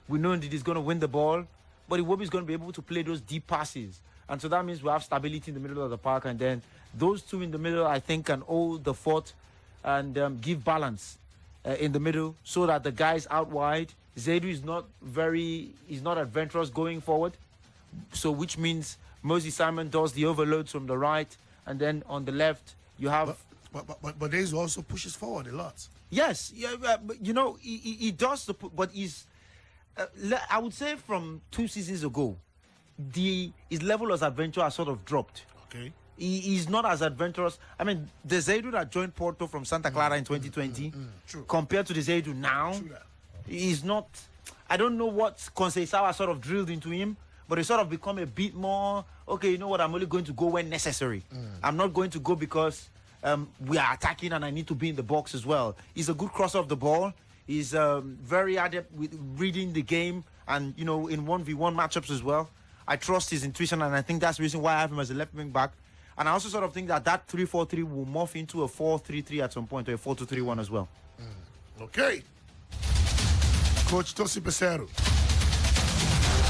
We know Ndidi is going to win the ball, but Iwobi is going to be able to play those deep passes. And so that means we have stability in the middle of the park. And then those two in the middle, I think, can hold the fort and give balance in the middle so that the guys out wide, Zaidu is not adventurous going forward. So which means Moses Simon does the overloads from the right. And then on the left, you have... But Zaidu also pushes forward a lot. Yes, but you know, he does, but he's... I would say from 2 seasons ago, his level of adventure has sort of dropped. Okay. He's not as adventurous. I mean, the Zaidu that joined Porto from Santa Clara in 2020, compared to the Zaidu now, he's not... I don't know what Conceição sort of drilled into him, but it's sort of become a bit more, okay, you know what, I'm only going to go when necessary. I'm not going to go because we are attacking and I need to be in the box as well. He's a good crosser of the ball. He's very adept with reading the game and, you know, in 1v1 matchups as well. I trust his intuition, and I think that's the reason why I have him as a left wing back. And I also sort of think that 3-4-3 will morph into a 4-3-3 at some point, or a 4-2-3-1 as well. Okay. Coach Tosi Pesero.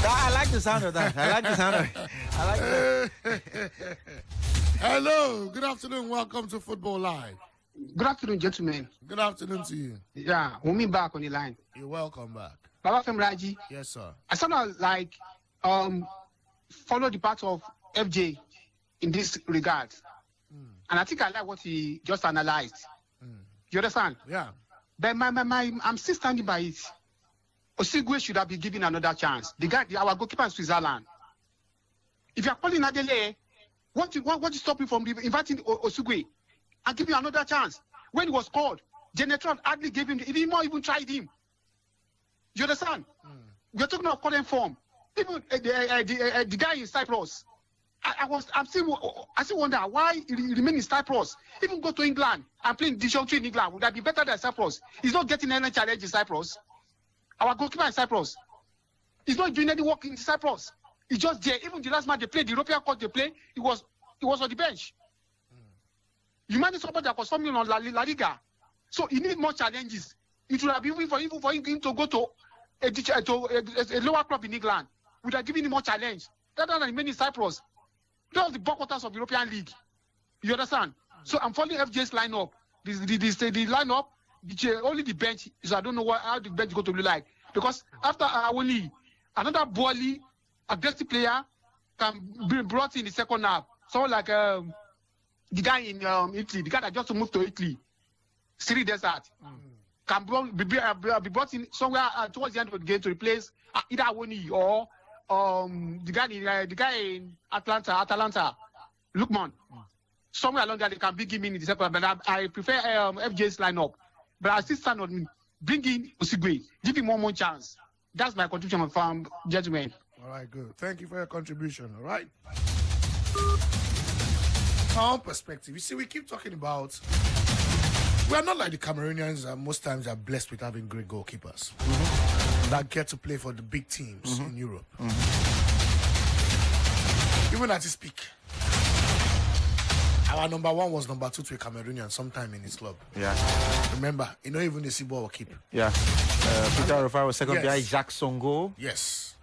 I like the sound of that. I like the sound of it. I like that. Hello. Good afternoon. Welcome to Football Live. Good afternoon, gentlemen. Good afternoon to you. Yeah, Umi back on the line. You're welcome back. Baba Femraji. Yes, sir. I sort of like follow the path of FJ in this regard. And I think I like what he just analyzed. You understand? Yeah. But I'm still standing by it. Osigwe should have been given another chance. Our goalkeeper in Switzerland. If you are calling Adele, what you stop you from inviting Osigwe and give him another chance? When he was called, Genetron hardly gave him, even tried him. You understand? We're talking about current form. Even the guy in Cyprus, I still wonder why he remained in Cyprus. Even go to England and play in Division 3 in England, would that be better than Cyprus? He's not getting any challenge in Cyprus. Our goalkeeper in Cyprus, he's not doing any work in Cyprus. He's just there. Even the last match they played, the European Cup they played, he was on the bench. You manage somebody that was forming on La Liga, so he needs more challenges. It would have been for him to go to a lower club in England. Would have given him more challenge. Rather than remaining in Cyprus. That was the bottom of European League. You understand? So I'm following FJ's lineup. The lineup, only the bench. So I don't know how the bench is going to look like. Because after only another Boali, aggressive player, can be brought in the second half. Someone like the guy in Italy, the guy that just moved to Italy, Siri Desert, can be brought in somewhere towards the end of the game to replace either Awoni or the guy in Atalanta, Lukman. Somewhere along there they can bring him in the second, but I prefer FJ's lineup. But I still stand on bring in Osigwe, give him one more chance. That's my contribution from gentlemen. All right, good. Thank you for your contribution. All right. Our own perspective. You see, we keep talking about we are not like the Cameroonians that most times are blessed with having great goalkeepers that get to play for the big teams in Europe. Even as you speak, our number one was number 2 to a Cameroonian sometime in his club. Yeah. Remember, you know, even the Sibo will keep. Yeah. Peter Rufai was second guy, Jacques Songo. Yes.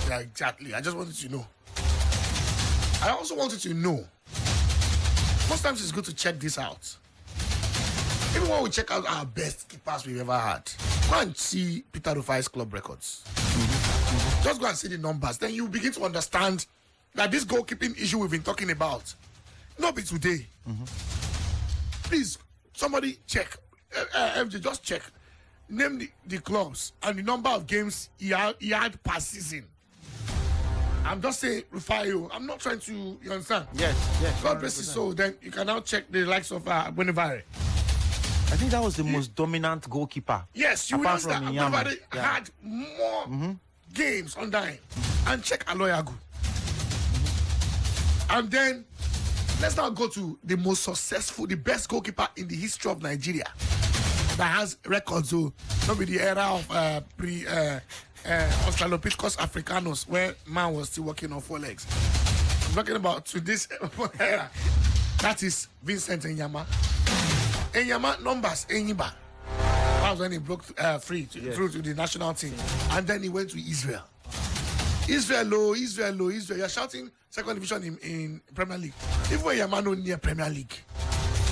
Yeah, exactly. I just wanted to know. I also wanted to know. Most times it's good to check this out. Even when we check out our best keepers we've ever had, go and see Peter Rufai's club records. Just go and see the numbers. Then you begin to understand that this goalkeeping issue we've been talking about, not be today. Please, somebody check. FJ, just check. Name the clubs and the number of games he had per season. I'm just saying, Rufai, I'm not trying to, you understand? Yes. God bless his soul. Then you can now check the likes of Bonivare. I think that was the most dominant goalkeeper. Yes, you apart understand. from Inyama. Bonivare had more games under him. And check Aloyagu. And then, let's now go to the most successful, the best goalkeeper in the history of Nigeria that has records. So, not with the era of Australopithecus Africanus, where man was still walking on 4 legs. I'm talking about to this era. That is Vincent Enyama. Enyama numbers Enyiba. That was when he broke free through to the national team. And then he went to Israel. Israel. You're shouting second division in Premier League. Even when Enyama no near Premier League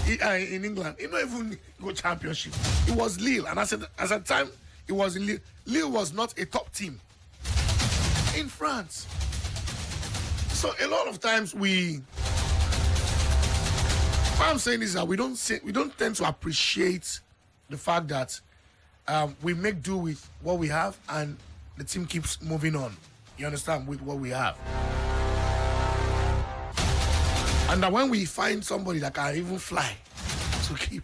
in England, he not even go championship. It was Lille, and as a time it was in Lille. Lille was not a top team in France. So a lot of times what I'm saying is that we don't tend to appreciate the fact that we make do with what we have and the team keeps moving on. You understand, with what we have. And that when we find somebody that can even fly to keep,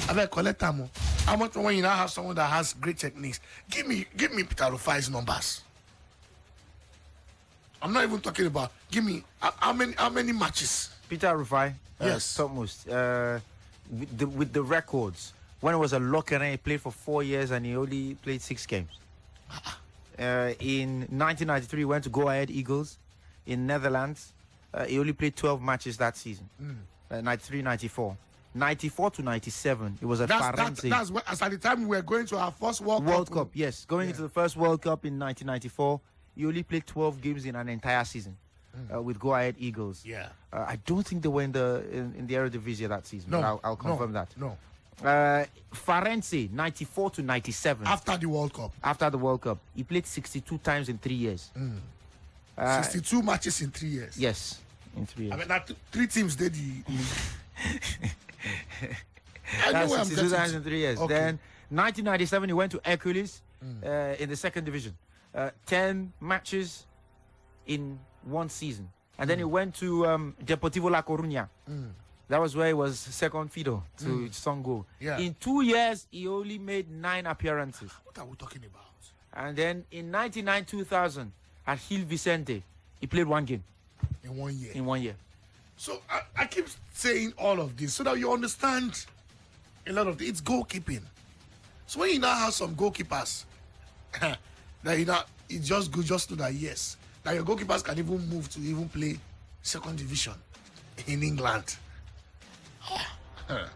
I bet collect them. How much when you now have someone that has great techniques? Give me Peter Rufai's numbers. I'm not even talking about. Give me how many matches? Peter Rufai, yes, TopMost. With the records, when it was a locker, he played for 4 years and he only played 6 games. In 1993, he went to Go Ahead Eagles in Netherlands. He only played 12 matches that season. 93, 94. 94 to 97, it was at Firenze. That's as at the time we were going to our first World Cup. Yes, going into the first World Cup in 1994. He only played 12 games in an entire season with Go Ahead Eagles. Yeah. I don't think they were in the Eredivisie that season. No, but I'll confirm that. No. Firenze, 94 to 97. After the World Cup. After the World Cup. He played 62 times in 3 years. 62 matches in 3 years. Yes, in 3 years. I mean, that 3 teams did the... I know where I'm 62 times in 3 years. Okay. Then, 1997, he went to Hercules in the 2nd division. 10 matches in 1 season. And then he went to Deportivo La Coruña. That was where he was second fiddle to Songo. Yeah. In 2 years, he only made 9 appearances. What are we talking about? And then in 99-2000, at Gil Vicente, he played 1 game. In 1 year? In 1 year. So I keep saying all of this so that you understand a lot of it's goalkeeping. So when you now have some goalkeepers that it's just good just to that, yes, that your goalkeepers can even move to even play 2nd division in England. And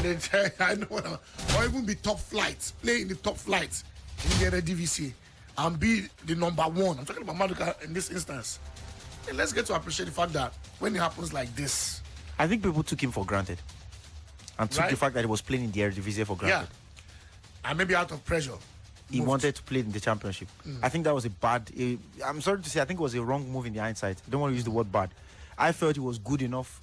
then I know or even be top flights, play in the top flights in the DVC and be the number 1. I'm talking about Maduka in this instance. And let's get to appreciate the fact that when it happens like this, I think people took him for granted and took the fact that he was playing in the Eredivisie for granted. Yeah. And maybe out of pressure. He wanted to play in the championship. I think that was I'm sorry to say, I think it was a wrong move in the hindsight. I don't want to use the word bad. I felt he was good enough.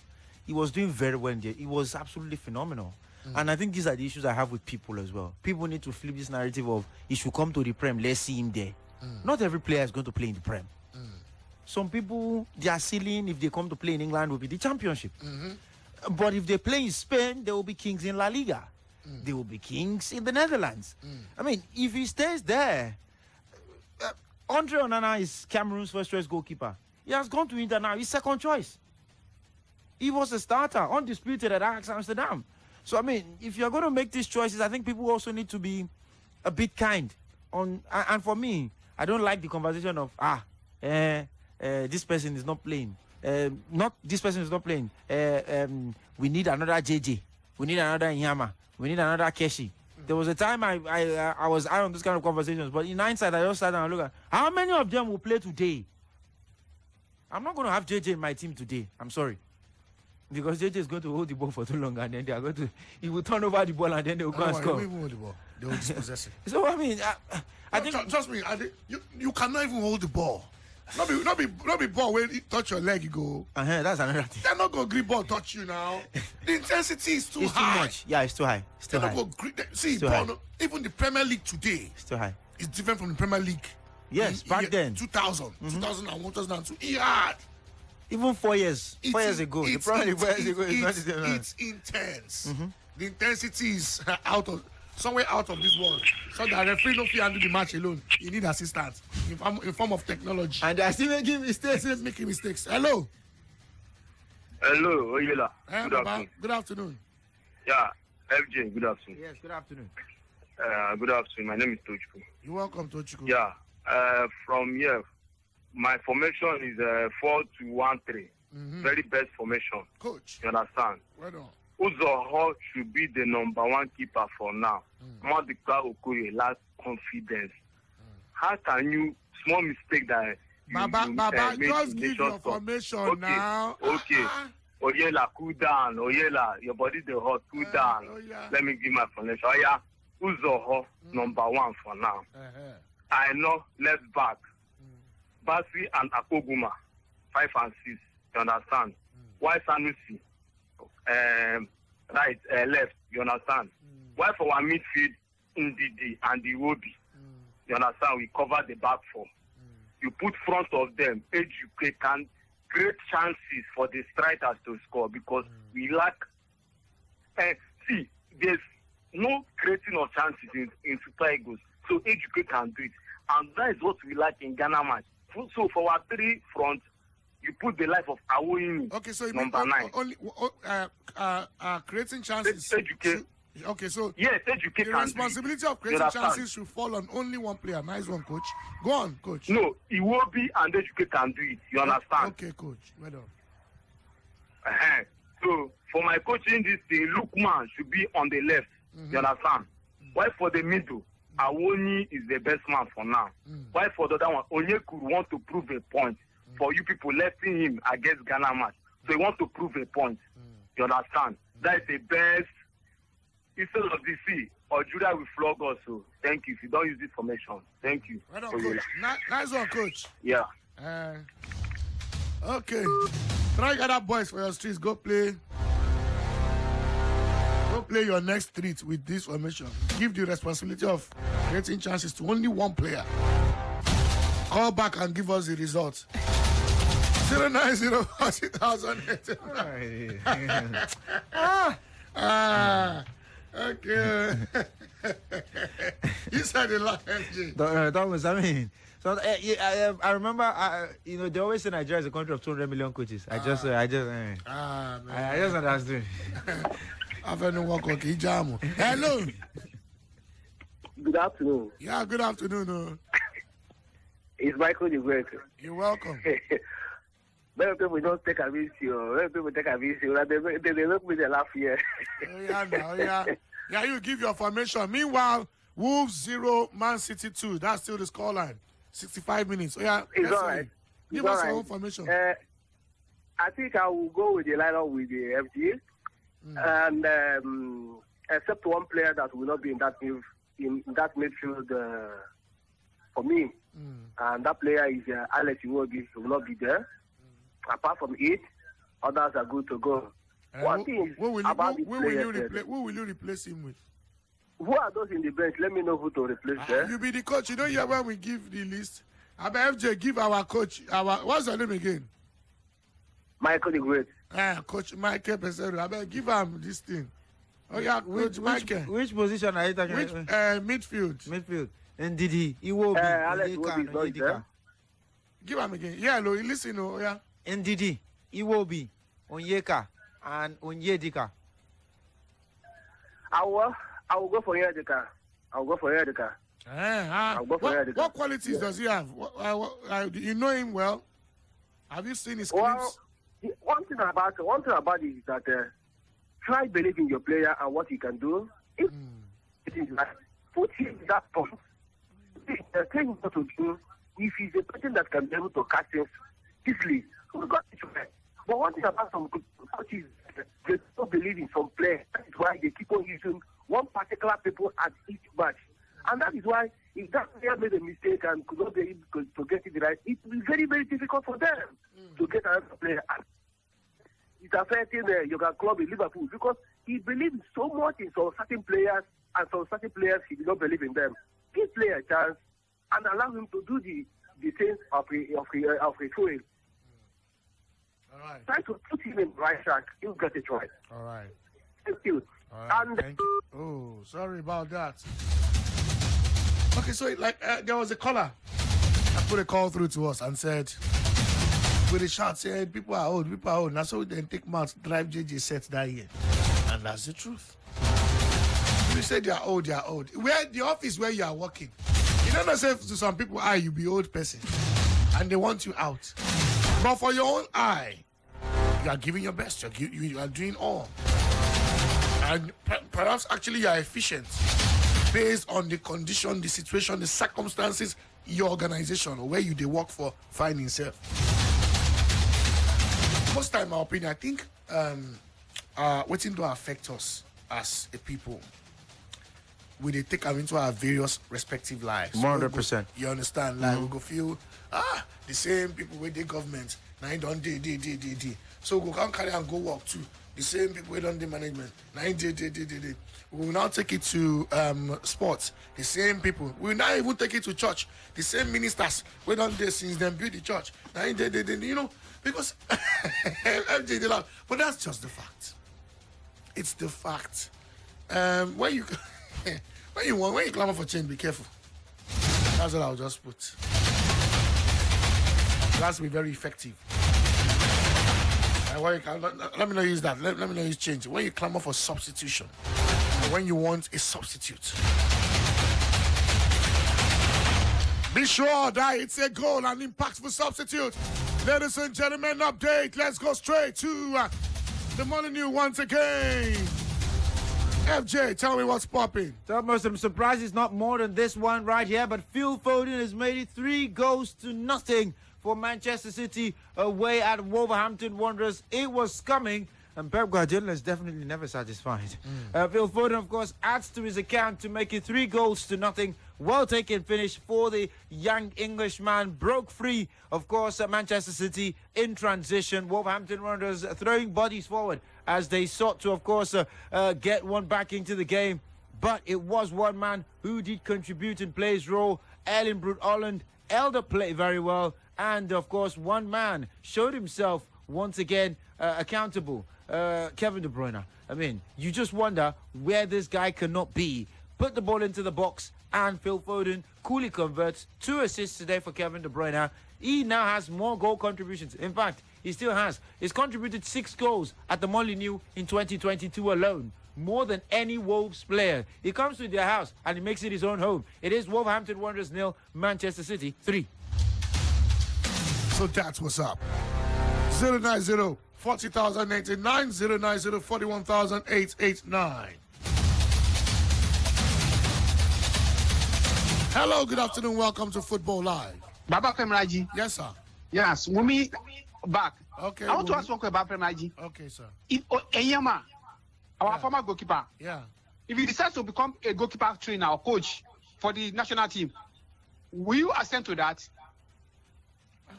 He was doing very well in there. He was absolutely phenomenal. And I think these are the issues I have with people as well. People need to flip this narrative of he should come to the Prem, let's see him there. Not every player is going to play in the Prem. Some people, their ceiling, if they come to play in England, will be the championship. But if they play in Spain, they will be kings in La Liga. They will be kings in the Netherlands. I mean, if he stays there, Andre Onana is Cameroon's first choice goalkeeper. He has gone to Inter now. He's second choice. He was a starter, undisputed at Ajax Amsterdam. So, I mean, if you're going to make these choices, I think people also need to be a bit kind. And for me, I don't like the conversation of, this person is not playing. This person is not playing. We need another JJ. We need another Inyama. We need another Keshi. There was a time I was on this kind of conversations, but in hindsight, I just sat down and looked at how many of them will play today. I'm not going to have JJ in my team today. I'm sorry. Because JJ is going to hold the ball for too long and then he will turn over the ball and then they will go and score. They won't hold the ball. They will dispossess it. So, I mean, I think... Trust me, you cannot even hold the ball. Not be ball when it touch your leg, you go. That's another thing. They're not going to grip ball touch you now. The intensity is too high. It's too much. Yeah, it's too high. It's too high. See, even the Premier League today, it's too high. It's different from the Premier League. Yes, back then. 2000, 2001, 2002. He had. Even 4 years. 4 years ago. The Premier League 4 years ago is not the same. It's intense. The intensity is out of. somewhere out of this world, so that referee no fit handle the match alone. You need assistance in form of technology. And they are still making mistakes. Still making mistakes. Hello. Hello, Oyela. Good Good afternoon. afternoon. Good afternoon. Yeah, FJ, good afternoon. Yes, good afternoon. Good afternoon. My name is Tochku. You're welcome, Tochku. Yeah, from here, my formation is 4-2-1-3. Very best formation. Coach. You understand? Well done. Uzoho should be the number one keeper for now. Modika Okoye lacks confidence. How can you, small mistake that Baba, made just in give your nations formation okay, now. Okay. Oyela, cool down. Oyela, your body the hot, cool down. yeah. Let me give my formation. Oh yeah, Uzoho, number one for now. I know left back. Basi and Akoguma, 5 and 6. You understand? Why Sanusi? Right, left. You understand? Why for our midfield, Ndidi and the Iwobi? You understand? We cover the back four. You put front of them, educate can create chances for the strikers to score because we lack. See, there's no creating of chances in Super Eagles, so educate can do it, and that is what we like in Ghana match. So for our 3 front, you put the life of Awoyini. Okay, so you number mean 9. only creating chances. Educate. Okay, so yes, educate. The responsibility of creating chances should fall on only one player. Nice one, coach. Go on, coach. No, Iwobi and educate can do it. You understand? Okay, coach. Well done. So for my coaching, this thing, Lukman should be on the left. You understand? Why for the middle? Awoni is the best man for now. Why for the other one? Onyekuru want to prove a point. For you people letting him against Ghana match. So he want to prove a point. You understand? That is the best. Instead of DC, or Judah will flog us. So thank you. If you don't use this formation, thank you. Well done, coach. Nice one, coach. Yeah. Okay. Try get that boys for your streets. Go play your next street with this formation. Give the responsibility of creating chances to only one player. Call back and give us the results. 09040,000. Okay. You said it last FJ. That was, I mean, so I remember, they always say Nigeria is a country of 200 million coaches. I just understood. Hello. Good afternoon. Yeah, good afternoon. It's Michael the Great. You're welcome. Many people don't take a video. Many people take a video. They look with the laugh here. Yeah, you give your formation. Meanwhile, Wolves 0, Man City 2. That's still the scoreline. 65 minutes. It's all right. Give us your own formation. I think I will go with the lineup with the FG. And except one player that will not be in that midfield for me. And that player is Alex Iwobi. He will not be there. Apart from it, others are good to go. One thing is about the players. Who will you replace him with? Who are those in the bench? Let me know who to replace there. You be the coach. You know here when we give the list. FJ, give our coach. What's your name again? Michael the Great. Coach Michael Pesero. Give him this thing. Oh yeah, Coach Michael. Which position are you talking about? Midfield. And Didi, Iwobi, Alex Iwobi is not there. Give him again. Yeah, no, listen, yeah. And Didi, Iwobi, Onyeka, and Onyedika. I will go for Yedika. What qualities does he have? Do you know him well? Have you seen his clips? Well, one thing about it is that try believe in your player and what he can do. If it is like put him in that point, tell him what to do. If he's a person that can be able to catch things easily, we got it right. But one thing about some coaches, they don't believe in some players. That is why they keep on using one particular people at each match. And that is why if that player made a mistake and could not be able to get it right, it will be very, very difficult for them to get another player. It's affecting Yoga Club in Liverpool because he believes so much in some certain players, and some certain players he did not believe in them. Give player a chance and allow him to do the things of a foil. All right. Try to put him in the right track. He'll get it right. All right. Thank you. And Thank you. Oh, sorry about that. Okay, so there was a caller that put a call through to us and said, with a shout, said, people are old. That's how we then take months, drive JJ sets that year. And that's the truth. You said you're old. Where the office where you are working, you don't say to some people, you be old person. And they want you out. But for your own eye, you are giving your best. You are doing all. And perhaps actually you are efficient based on the condition, the situation, the circumstances, your organization or where you they work for find itself. Most time, my opinion, I think waiting to affect us as a people. We they take them into our various respective lives. 100%. You understand? Like we go feel the same people with the government. Now you don't do. So we can't carry and go work too. The same people with the management. Now you we will now take it to sports. The sing people. We will now even take it to church. The same ministers we done this since them build the church. Now you know, because FJ they laugh. But that's just the fact. It's the fact. When you clamor for change, be careful. That's what I'll just put. It has to be very effective. Let me not use that. Let me not use change. When you clamor for substitution, when you want a substitute, be sure that it's a goal and impactful substitute. Ladies and gentlemen, update. Let's go straight to the morning news once again. FJ, tell me what's popping. TopMost, I'm surprised it's not more than this one right here, but Phil Foden has made it 3-0 for Manchester City away at Wolverhampton Wanderers. It was coming, and Pep Guardiola is definitely never satisfied. Phil Foden, of course, adds to his account to make it 3-0. Well taken finish for the young Englishman. Broke free, of course, at Manchester City in transition. Wolverhampton Wanderers throwing bodies forward as they sought to, of course, get one back into the game. But it was one man who did contribute and play his role. Erling Braut Haaland held the play very well. And, of course, one man showed himself once again accountable. Kevin De Bruyne. I mean, you just wonder where this guy cannot be. Put the ball into the box, and Phil Foden coolly converts 2 assists today for Kevin De Bruyne. He now has more goal contributions. In fact, he still has. He's contributed 6 goals at the Molineux in 2022 alone. More than any Wolves player. He comes to their house and he makes it his own home. It is Wolverhampton Wanderers 0, Manchester City 3. So that's what's up. 090 40,089, 090 41,889. Hello, good afternoon. Welcome to Football Live. Baba Femraji. Yes, sir. Yes, Wumi back. Okay. I want to ask one question about Femraji. Okay, sir. If Enyama, our former goalkeeper, if he decides to become a goalkeeper trainer or coach for the national team, will you assent to that?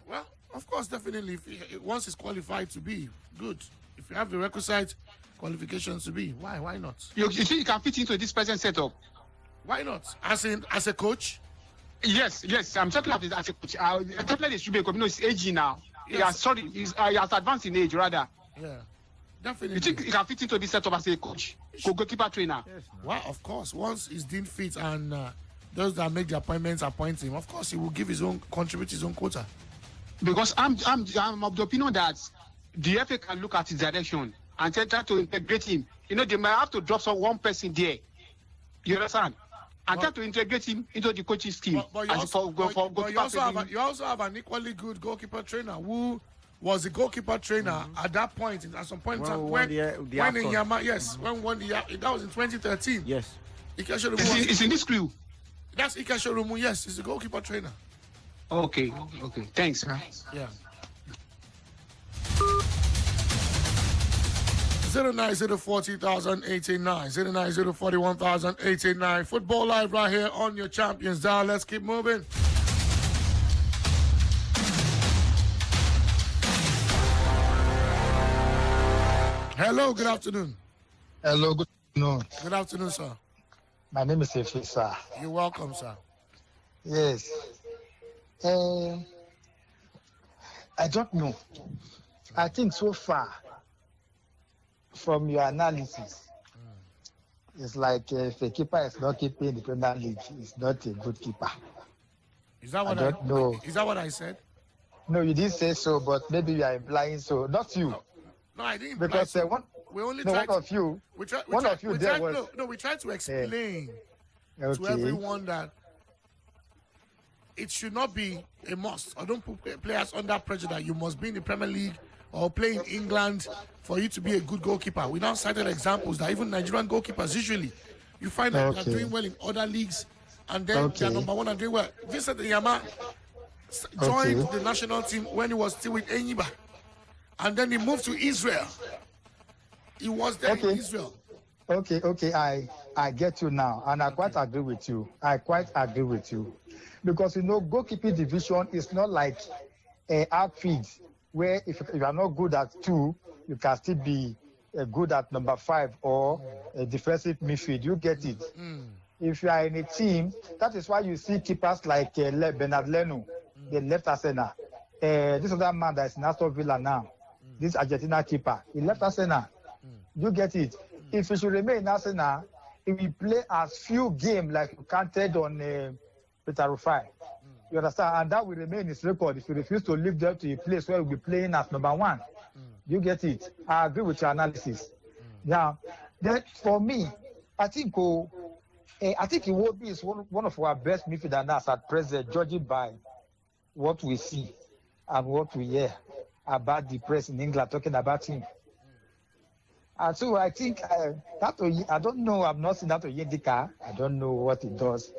Well, of course, definitely. Once he's qualified to be, good. If you have the requisite qualifications to be, why not? You think you can fit into this present setup? Why not? As a coach? Yes. I'm talking about it as a coach. Definitely should be because he's aging now. Yes. He has advanced in age rather. Yeah, definitely. You think he can fit into this setup as a coach, goalkeeper trainer? Yes, well, of course. Once he's deemed fit and those that make the appointments appoint him, of course he will contribute his own quota. Because I'm of the opinion that the FA can look at his direction and try to integrate him. You know, they might have to drop one person there. You understand? And try to integrate him into the coaching scheme. But you also have an equally good goalkeeper trainer who was the goalkeeper trainer at that point. At some point, when won the that was in 2013. Yes. It's in this crew. That's Ike Shorumu. Yes, he's the goalkeeper trainer. Okay. Thanks. Yeah. 090 40,089, 090 41,089. Football Live right here on your Champions Dial. Let's keep moving. Hello, good afternoon. Hello, good afternoon. Good afternoon, sir. My name is Efe, sir. You're welcome, sir. Yes. I don't know. I think so far, from your analysis, It's like if a keeper is not keeping the Premier League, he's not a good keeper. Is that what I don't know. Is that what I said? No, you didn't say so, but maybe you are implying so. Not you. No, I didn't. Because so. one of you. We tried to explain to everyone that it should not be a must. I don't put players under pressure that you must be in the Premier League or play in England for you to be a good goalkeeper. We now cited examples that even Nigerian goalkeepers usually you find that they're doing well in other leagues and then they're number one and doing well. Vincent Yama joined the national team when he was still with Enyiba, and then he moved to Israel. He was there in Israel. Okay, I get you now, and I quite agree with you. Because, goalkeeping division is not like an outfield where if you are not good at 2, you can still be good at number 5 or a defensive midfield. You get it? If you are in a team, that is why you see keepers like Bernard Leno, the left Arsenal. This other man that is in Aston Villa now, this Argentina keeper, he left Arsenal. You get it? If he should remain in Arsenal, he will play as few games like you counted on Peter Rufai. You understand? And that will remain his record if he refuses to leave there to a place where he will be playing as number 1. You get it? I agree with your analysis. Now, then for me, I think Iwobi is one of our best midfielders at present, judging by what we see and what we hear about the press in England talking about him. And so I think I don't know. I've not seen that Oyedika. I don't know what he does.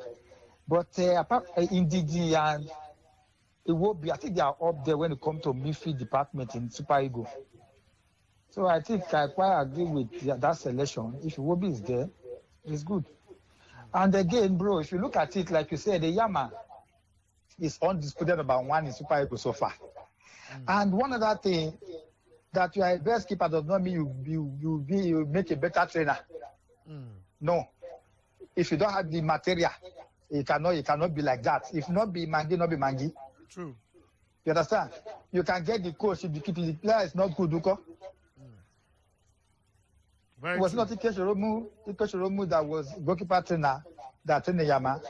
But apart Ndidi and Iwobi, I think they are up there when it comes to midfield department in Super Eagles. So I think I quite agree with that selection. If Iwobi is there, it's good. And again, bro, if you look at it, like you said, the Yama is undisputed number 1 in Super Eagles so far. And one other thing, that you are a best keeper does not mean you make a better trainer. No. If you don't have the material, it cannot be like that. If not be Mangi, not be Mangi. True. You understand? You can get the coach if the player is not good, Uko. It was not Ike Shoromu that was goalkeeper trainer that trained Yama.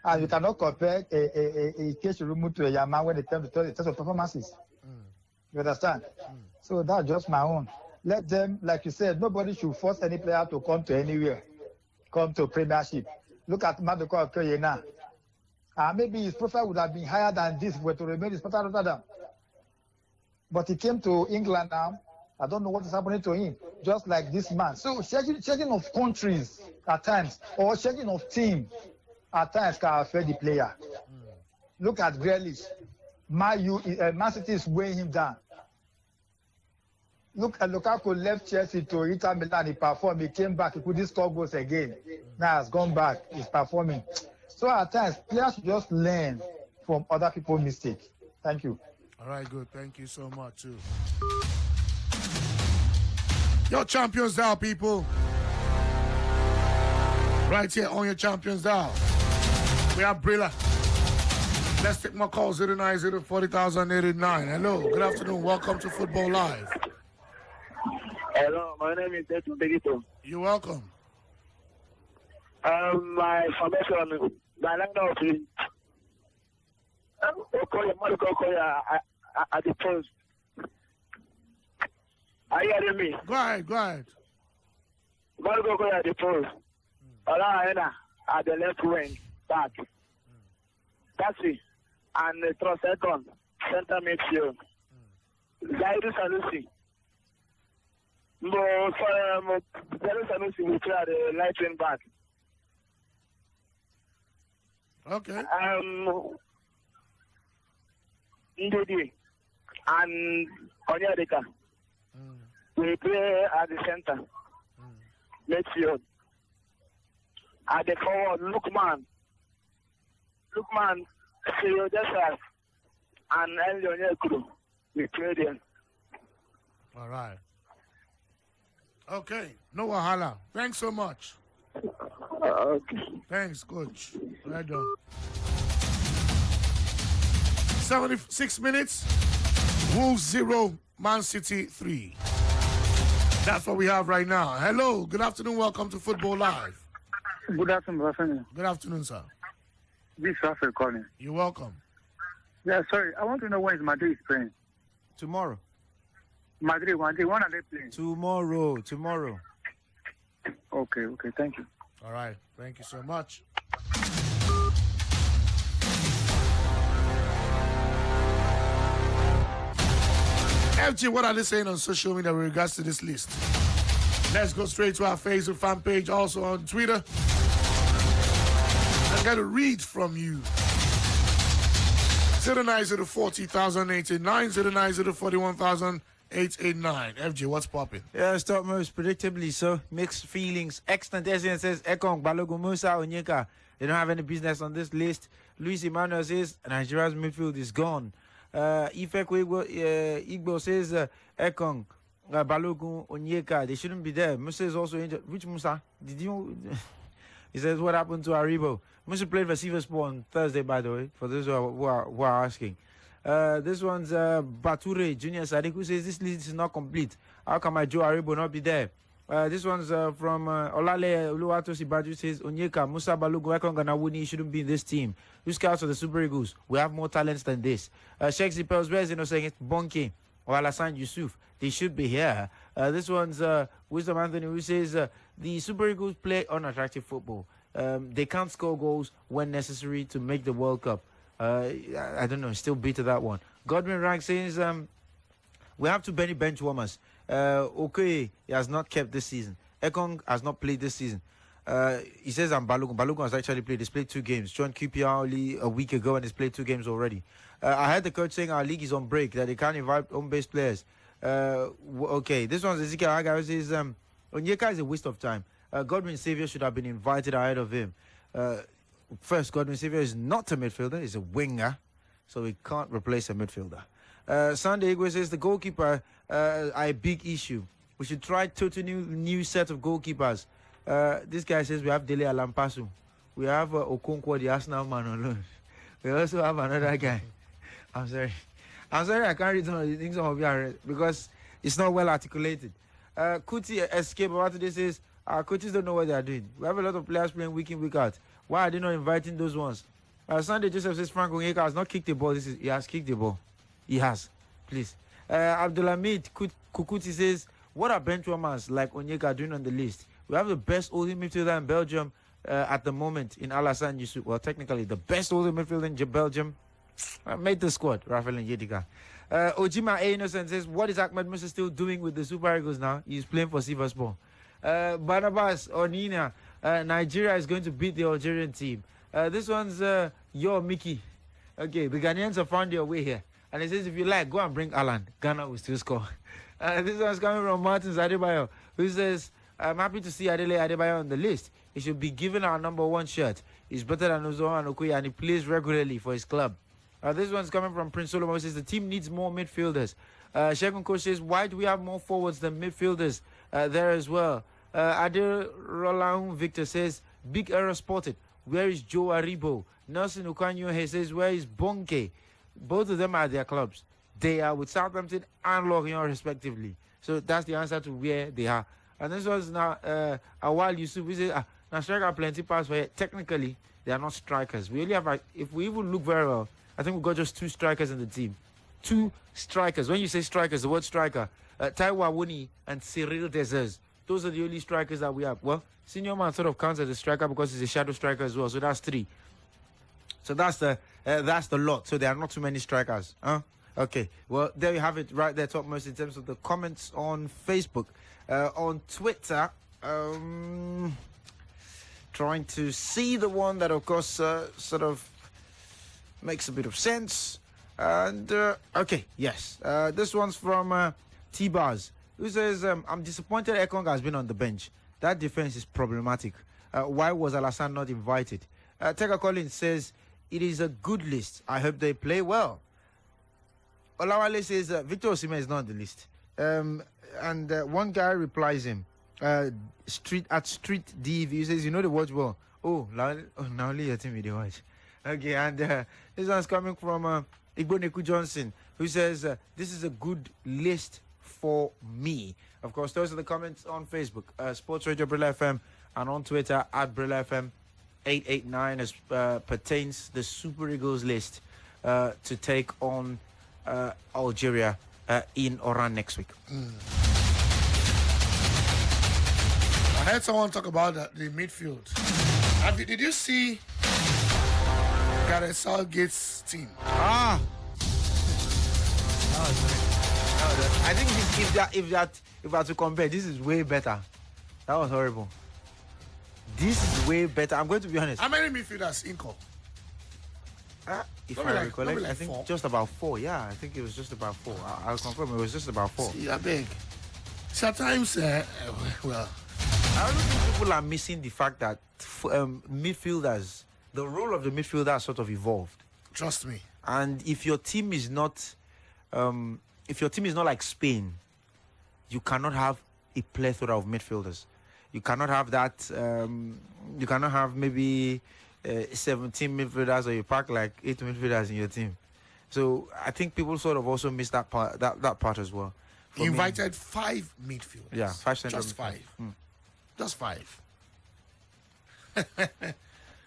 And you cannot compare Ike Shoromu to a Yama when it comes to the test of performances. You understand? So that's just my own. Let them, like you said, nobody should force any player to come to anywhere, come to Premiership. Look at Maduka Okoye now. Maybe his profile would have been higher than this if we were to remain his Sparta Rotterdam. But he came to England now. I don't know what is happening to him, just like this man. So changing of countries at times, or changing of team at times can affect the player. Look at Grealish. Man City is weighing him down. Look at Lukaku left Chelsea to Inter Milan. He performed. He came back. He couldn't score goals again. Now he's gone back. He's performing. So at times, players should just learn from other people's mistakes. Thank you. All right, good. Thank you so much, too. Your Champions Dial, people. Right here on your Champions Dial. We have Brila. Let's take my call, 090-40,089. Hello, good afternoon. Welcome to Football Live. Hello, my name is Detu Begito. You're welcome. My formation, my lineup is Okoya at the post. Are you hearing me? Go ahead. Okoya at the post. Ola at the left wing, back. That's it. And the second, center midfield. Zaidu Sanusi. Zaidu Sanusi will play at the right wing back. Okay. Ndidi and Onyedika will play at the center. Midfield. At the forward, Lukman, Desas, and Elio Nekru will play there. All right. Okay. No wahala. Thanks so much. Okay. Thanks, coach. Right done. 76 minutes. Wolves 0, Man City 3. That's what we have right now. Hello, good afternoon, welcome to Football Live. Good afternoon. Good afternoon, sir. This is Rafael calling. You're welcome. Yeah, sorry. I want to know when is Madrid playing. Tomorrow. Madrid, when are they playing? Tomorrow. Okay, thank you. All right, thank you so much. FG, what are they saying on social media with regards to this list? Let's go straight to our Facebook fan page, also on Twitter. I'm going to read from you. 09040,889, 09041,889. FG, what's popping? Yeah, TopMost, predictably so. Mixed feelings. Excellent. SN says, Ekong, Balogun, Musa, Onyeka. They don't have any business on this list. Luis Emmanuel says, Nigeria's midfield is gone. Ifeku Igbo says, Ekong, Balogun, Onyeka, they shouldn't be there. Musa is also injured. Which Musa? Did you... He says, what happened to Aribo? Musa played for Sivaspor on Thursday, by the way, for those who are asking. This one's Bature Junior Sadiq, who says, this list is not complete. How come my Joe Aribo not be there? This one's from Olale Uluwato Sibaju, says, Onyeka, Musa Balogun, Ekong Ganawuni shouldn't be in this team. Who scouts for the Super Eagles? We have more talents than this. Sheikh Zipels, where's saying it's Bonke or Alassane Yusuf? They should be here. This one's Wisdom Anthony, who says, the Super Eagles play unattractive football. They can't score goals when necessary to make the World Cup. I don't know, still bitter that one. Godwin Rank says, we have too many bench warmers. Okay, he has not kept this season. Ekong has not played this season. He says, Balogun. Balogun has actually played. He's played 2 games. Joined QPR only a week ago and he's played 2 games already. I heard the coach saying our league is on break, that they can't invite home-based players. Okay, this one's Ezekiel Aga, who says, Onyeka is a waste of time. Godwin Saviour should have been invited ahead of him. First, Godwin Saviour is not a midfielder, he's a winger, so he can't replace a midfielder. Sunday Igwe says the goalkeeper are a big issue. We should try totally new set of goalkeepers. This guy says we have Dele Alampasu. We have Okonkwo, the Arsenal man alone. We also have another guy. I'm sorry, I can't read some of the things on VR because it's not well articulated. Kuti Escape about today says our coaches don't know what they are doing. We have a lot of players playing week in, week out. Why are they not inviting those ones? Sunday Joseph says Frank Onyeka has not kicked the ball. He has kicked the ball. He has. Please. Abdulhamid Kukuti says, what are benchwarmers like Onyeka doing on the list? We have the best holding midfielder in Belgium at the moment in Alassane Yusuf. Well, technically, the best holding midfielder in Belgium made the squad, Rafael and Yedika. Ojima A. Innocent says, what is Ahmed Musa still doing with the Super Eagles now? He's playing for Sivaspor. Barnabas Onina, Nigeria is going to beat the Algerian team. This one's your Mickey. Okay, the Ghanaians have found their way here. And he says, if you like, go and bring Alan. Ghana will still score. This one's coming from Martins Adebayo, who says, I'm happy to see Adele Adebayo on the list. He should be given our #1 shirt. He's better than Ozo and Okoye, and he plays regularly for his club. This one's coming from Prince Solomon, who says, the team needs more midfielders. Shegun Coach says, why do we have more forwards than midfielders there as well? Adil Roland Victor says, big error spotted. Where is Joe Aribo? Nelson Ukanyo he says, where is Bonke? Both of them are their clubs. They are with Southampton and Lorient respectively. So that's the answer to where they are. And this was now Awal Yusuf. We say, now striker are plenty pass for it. Technically, they are not strikers. We only have, if we even look very well, I think we've got just 2 strikers in the team. 2 strikers. When you say strikers, the word striker, Taiwo Awoniyi and Cyril Dessers. Those are the only strikers that we have. Well, Senior Man sort of counts as a striker because he's a shadow striker as well. So that's 3. So that's the lot. So there are not too many strikers. Okay. Well, there you have it right there, TopMost, in terms of the comments on Facebook. On Twitter, trying to see the one that, of course, sort of makes a bit of sense. And, okay, yes. This one's from T-Bars, who says, I'm disappointed Ekong has been on the bench. That defense is problematic. Why was Alassane not invited? Tega Collins says, it is a good list. I hope they play well. Olawale says, Victor Osimhen is not on the list. And one guy replies him, Street DV, he says, you know the watch well. Oh, now only your team video watch. Okay, and this one's coming from Igbo Neku Johnson, who says, this is a good list for me. Of course, those are the comments on Facebook, Sports Radio Brila FM, and on Twitter at Brila FM 889 as pertains the Super Eagles list to take on Algeria in Oran next week. I heard someone talk about the midfield. Did you see Gareth Southgate's team? I think if I had to compare, this is way better. That was horrible. This is way better. I'm going to be honest. How many midfielders in call? If I recollect, I think just about 4. Yeah, I think it was just about 4. I'll confirm it was just about 4. See, I beg. Sometimes, well, I don't think people are missing the fact that midfielders, the role of the midfielder has sort of evolved. Trust me. And if your team is not, like Spain, you cannot have a plethora of midfielders. You cannot have that. You cannot have maybe 17 midfielders, or you pack like 8 midfielders in your team. So I think people sort of also miss that part. That part as well. He invited 5 midfielders. Yeah, 5 central. Just 5. Just 5.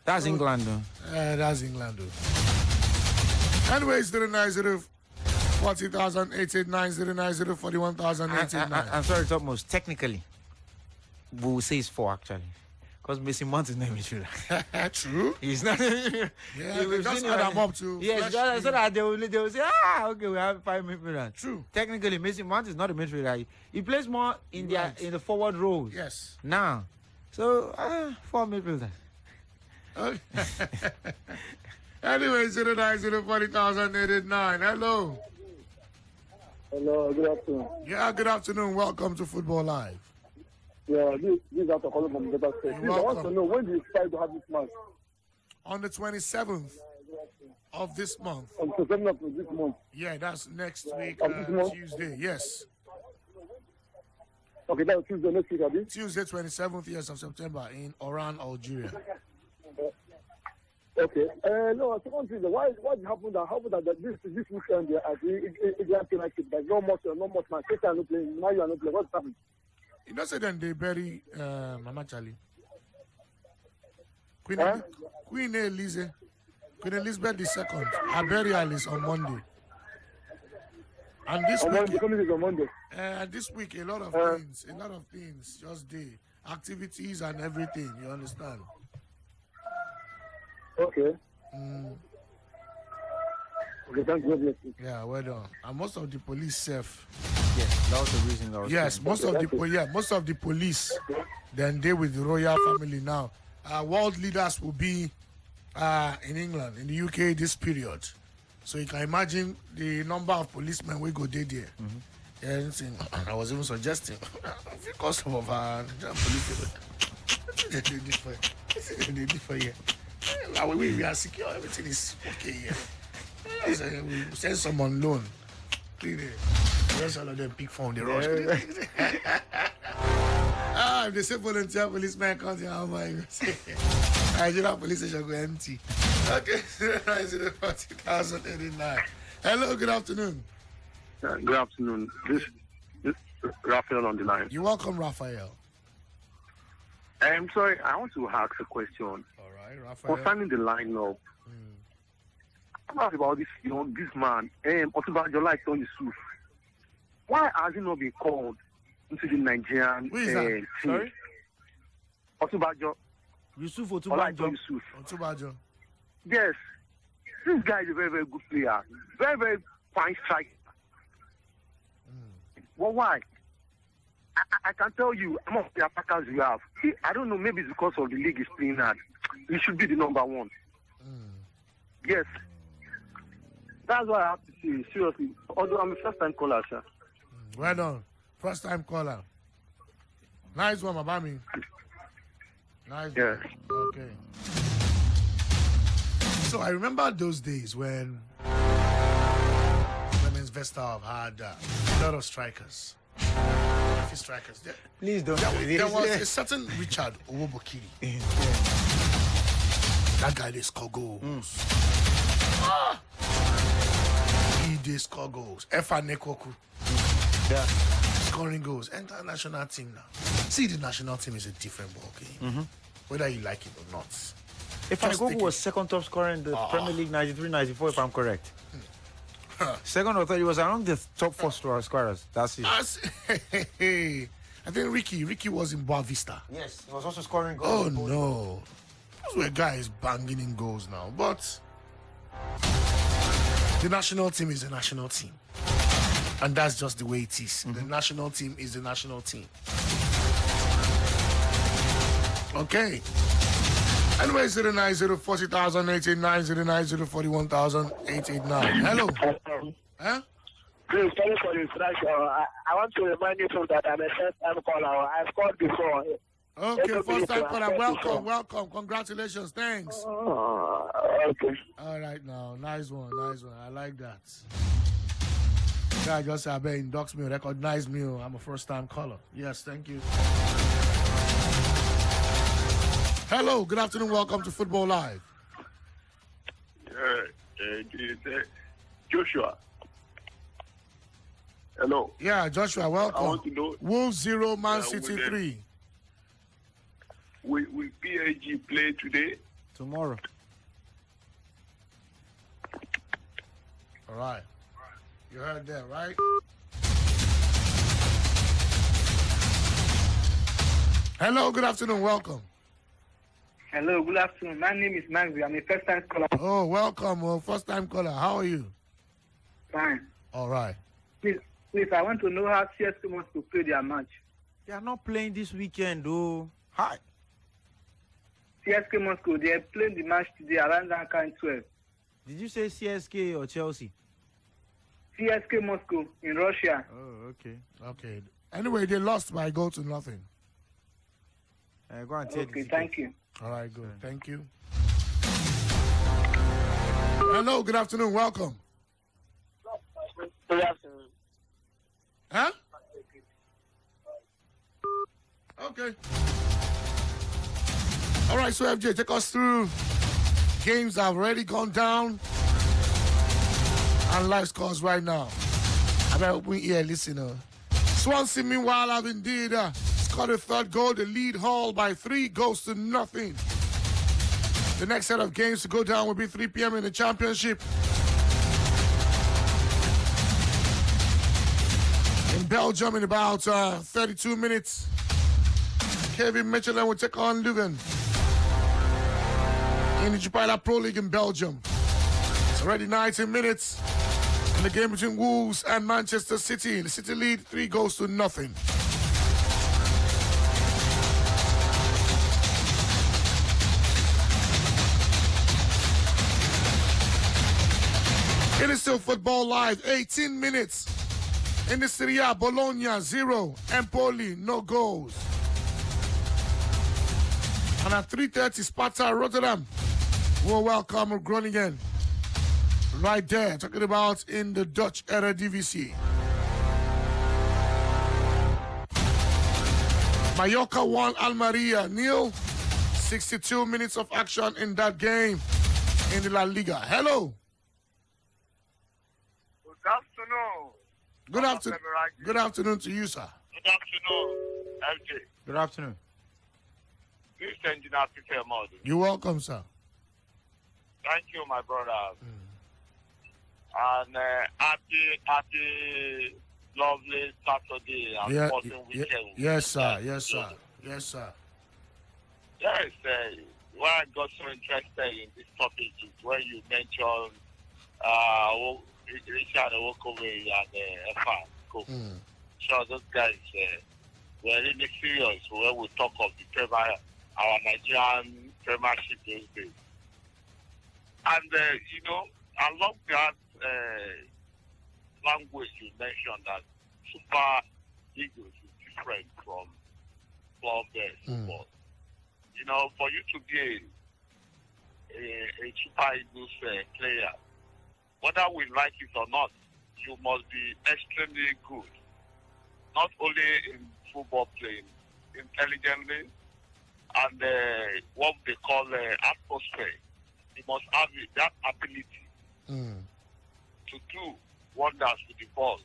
That's England, though. That's England, though. Anyways, 090 40,000 889 090 41,000 889. I'm sorry, TopMost. Technically, we will say it's 4 actually, because Messi Mount is not a midfielder. True. He's not. Yeah, they just add them up to. Yes, so that they will say, okay, we have 5 midfielders. True. Technically, Messi Mount is not a midfielder. He plays more in the forward rows. Yes. Now, so 4 midfielders. Okay. Anyway, 090 40,000 889. Hello. Hello, good afternoon. Yeah, good afternoon. Welcome to Football Live. Yeah, this is Dr. Colin from the Better State. I want to know, when do you decide to have this match? On the 27th of this month. On the 27th of this month? Yeah, that's next week, Tuesday. Yes. Okay, that's Tuesday next week, Abi? Tuesday, 27th, yes, of September in Oran, Algeria. Okay. No, second thing, why happened that this weekend at the England United, there's no much match. They are not playing. Now you are not playing. What's happening? You know, say then they bury Mama Charlie. Queen Elizabeth II. Her burial is on Monday. And this week, this week, a lot of things, just day, activities and everything. You understand? Okay. Okay, thank you. Yeah, well done. And most of the police safe. Yes, that was the reason. Yes, most of the police. Then they with the royal family now. World leaders will be in England, in the UK this period. So you can imagine the number of policemen we go there. Mm-hmm. Yeah, I was even suggesting because some of our police they did for you. We are secure, everything is okay here. We send someone loan. The rest all of them pick phone, they rush. If they say volunteer policeman comes here, how am I going to say? Nigerian police station go empty. Okay, 40,089. Hello, good afternoon. Good afternoon. This is Raphael on the line. You're welcome, Raphael. I'm sorry, I want to ask a question. All right, Raphael. Concerning the lineup, about this, this man, Otubajo like Tony Yusuf. Why has he not been called into the Nigerian team? Sorry? Otubajo. Yusuf Otubajo. Otubajo. Yes. This guy is a very, very good player. Very, very fine striker. Well, why? I can tell you, among the attackers we have, I don't know, maybe it's because of the league is playing hard. He should be the number 1. Yes. That's what I have to say, seriously. Although I'm a first-time caller, sir. Well done. First-time caller. Nice one, Mabami. Nice. Yeah. Okay. So I remember those days when Women's Vesta had a lot of strikers. Please don't. There was a certain Richard Owobokiri. That guy, they score goals. He did score goals. Efa Nekoku. Yeah. Scoring goals. Enter national team now. See, the national team is a different ball game. Whether you like it or not. If Gogo was second top scorer in the Premier League 93-94, if I'm correct. Second or third, he was among the top 4 scorers. That's it. I think Ricky was in Boa Vista. Yes, he was also scoring Oh goals. no. Those were guys banging in goals now. But the national team is a national team. And that's just the way it is. The national team is the national team. Okay. Anyway, 09040,889, Hello. Huh? Please, sorry for the instruction. I want to remind you that I'm a first-time caller. I've called before. Okay, first-time caller. Welcome. Congratulations. Thanks. Okay. All right now. Nice one. I like that. Guy just said, I bet induct me, recognize me. I'm a first-time caller. Yes, thank you. Hello, good afternoon. Welcome to Football Live. Joshua. Hello. Yeah, Joshua, welcome. I want to know. Wolves 0, Man City 3. Will PSG play today? Tomorrow. All right. You heard that, right? Hello, good afternoon. Welcome. Hello, good afternoon. My name is Maxi. I'm a first-time caller. Oh, welcome. First-time caller. How are you? Fine. All right. Please, I want to know how CSK wants to play their match. They are not playing this weekend, though. Hi. CSK Moscow, they are playing the match today around that kind 12. Did you say CSK or Chelsea? CSK Moscow in Russia. Oh, okay. Okay. Anyway, they lost by a goal to nothing. Go and take Okay, thank you. All right, good. Thank you. Hello, good afternoon. Welcome. Good afternoon. Huh? Okay. All right, so FJ, take us through games that have already gone down and live scores right now. I better open ear, listener. Swansea, meanwhile, have indeed scored a third goal. The lead Hull by 3 goals to nothing. The next set of games to go down will be 3 p.m. in the Championship. In Belgium, in about 32 minutes, Kevin Michelin will take on Leuven in the Jupiler Pro League in Belgium. It's already 90 minutes in the game between Wolves and Manchester City. The City lead 3 goals to nothing. It is still Football Live, 18 minutes. In the Serie A, Bologna 0, Empoli no goals. And at 3:30, Sparta Rotterdam will welcome Groningen. Right there, talking about in the Dutch Eredivisie. Mallorca 1, Almeria 0. 62 minutes of action in that game in the La Liga. Hello. Good afternoon. Good afternoon to you, sir. Good afternoon, LJ. Good afternoon. This is Engineer Peter Modi. You're welcome, sir. Thank you, my brother. And happy, lovely Saturday and sporting weekend. Yes, sir. Yes, sir. Yes, sir. Yes, why I got so interested in this topic is when you mentioned Richard Owokowe and Efa. Sure, those guys were really serious when we talk of the our Nigerian Premiership those days. And, along that language you mentioned that Super Eagles is different from club football. For you to be a Super Eagles player, whether we like it or not, you must be extremely good. Not only in football playing, intelligently, and what they call atmosphere. You must have that ability to do wonders with the ball.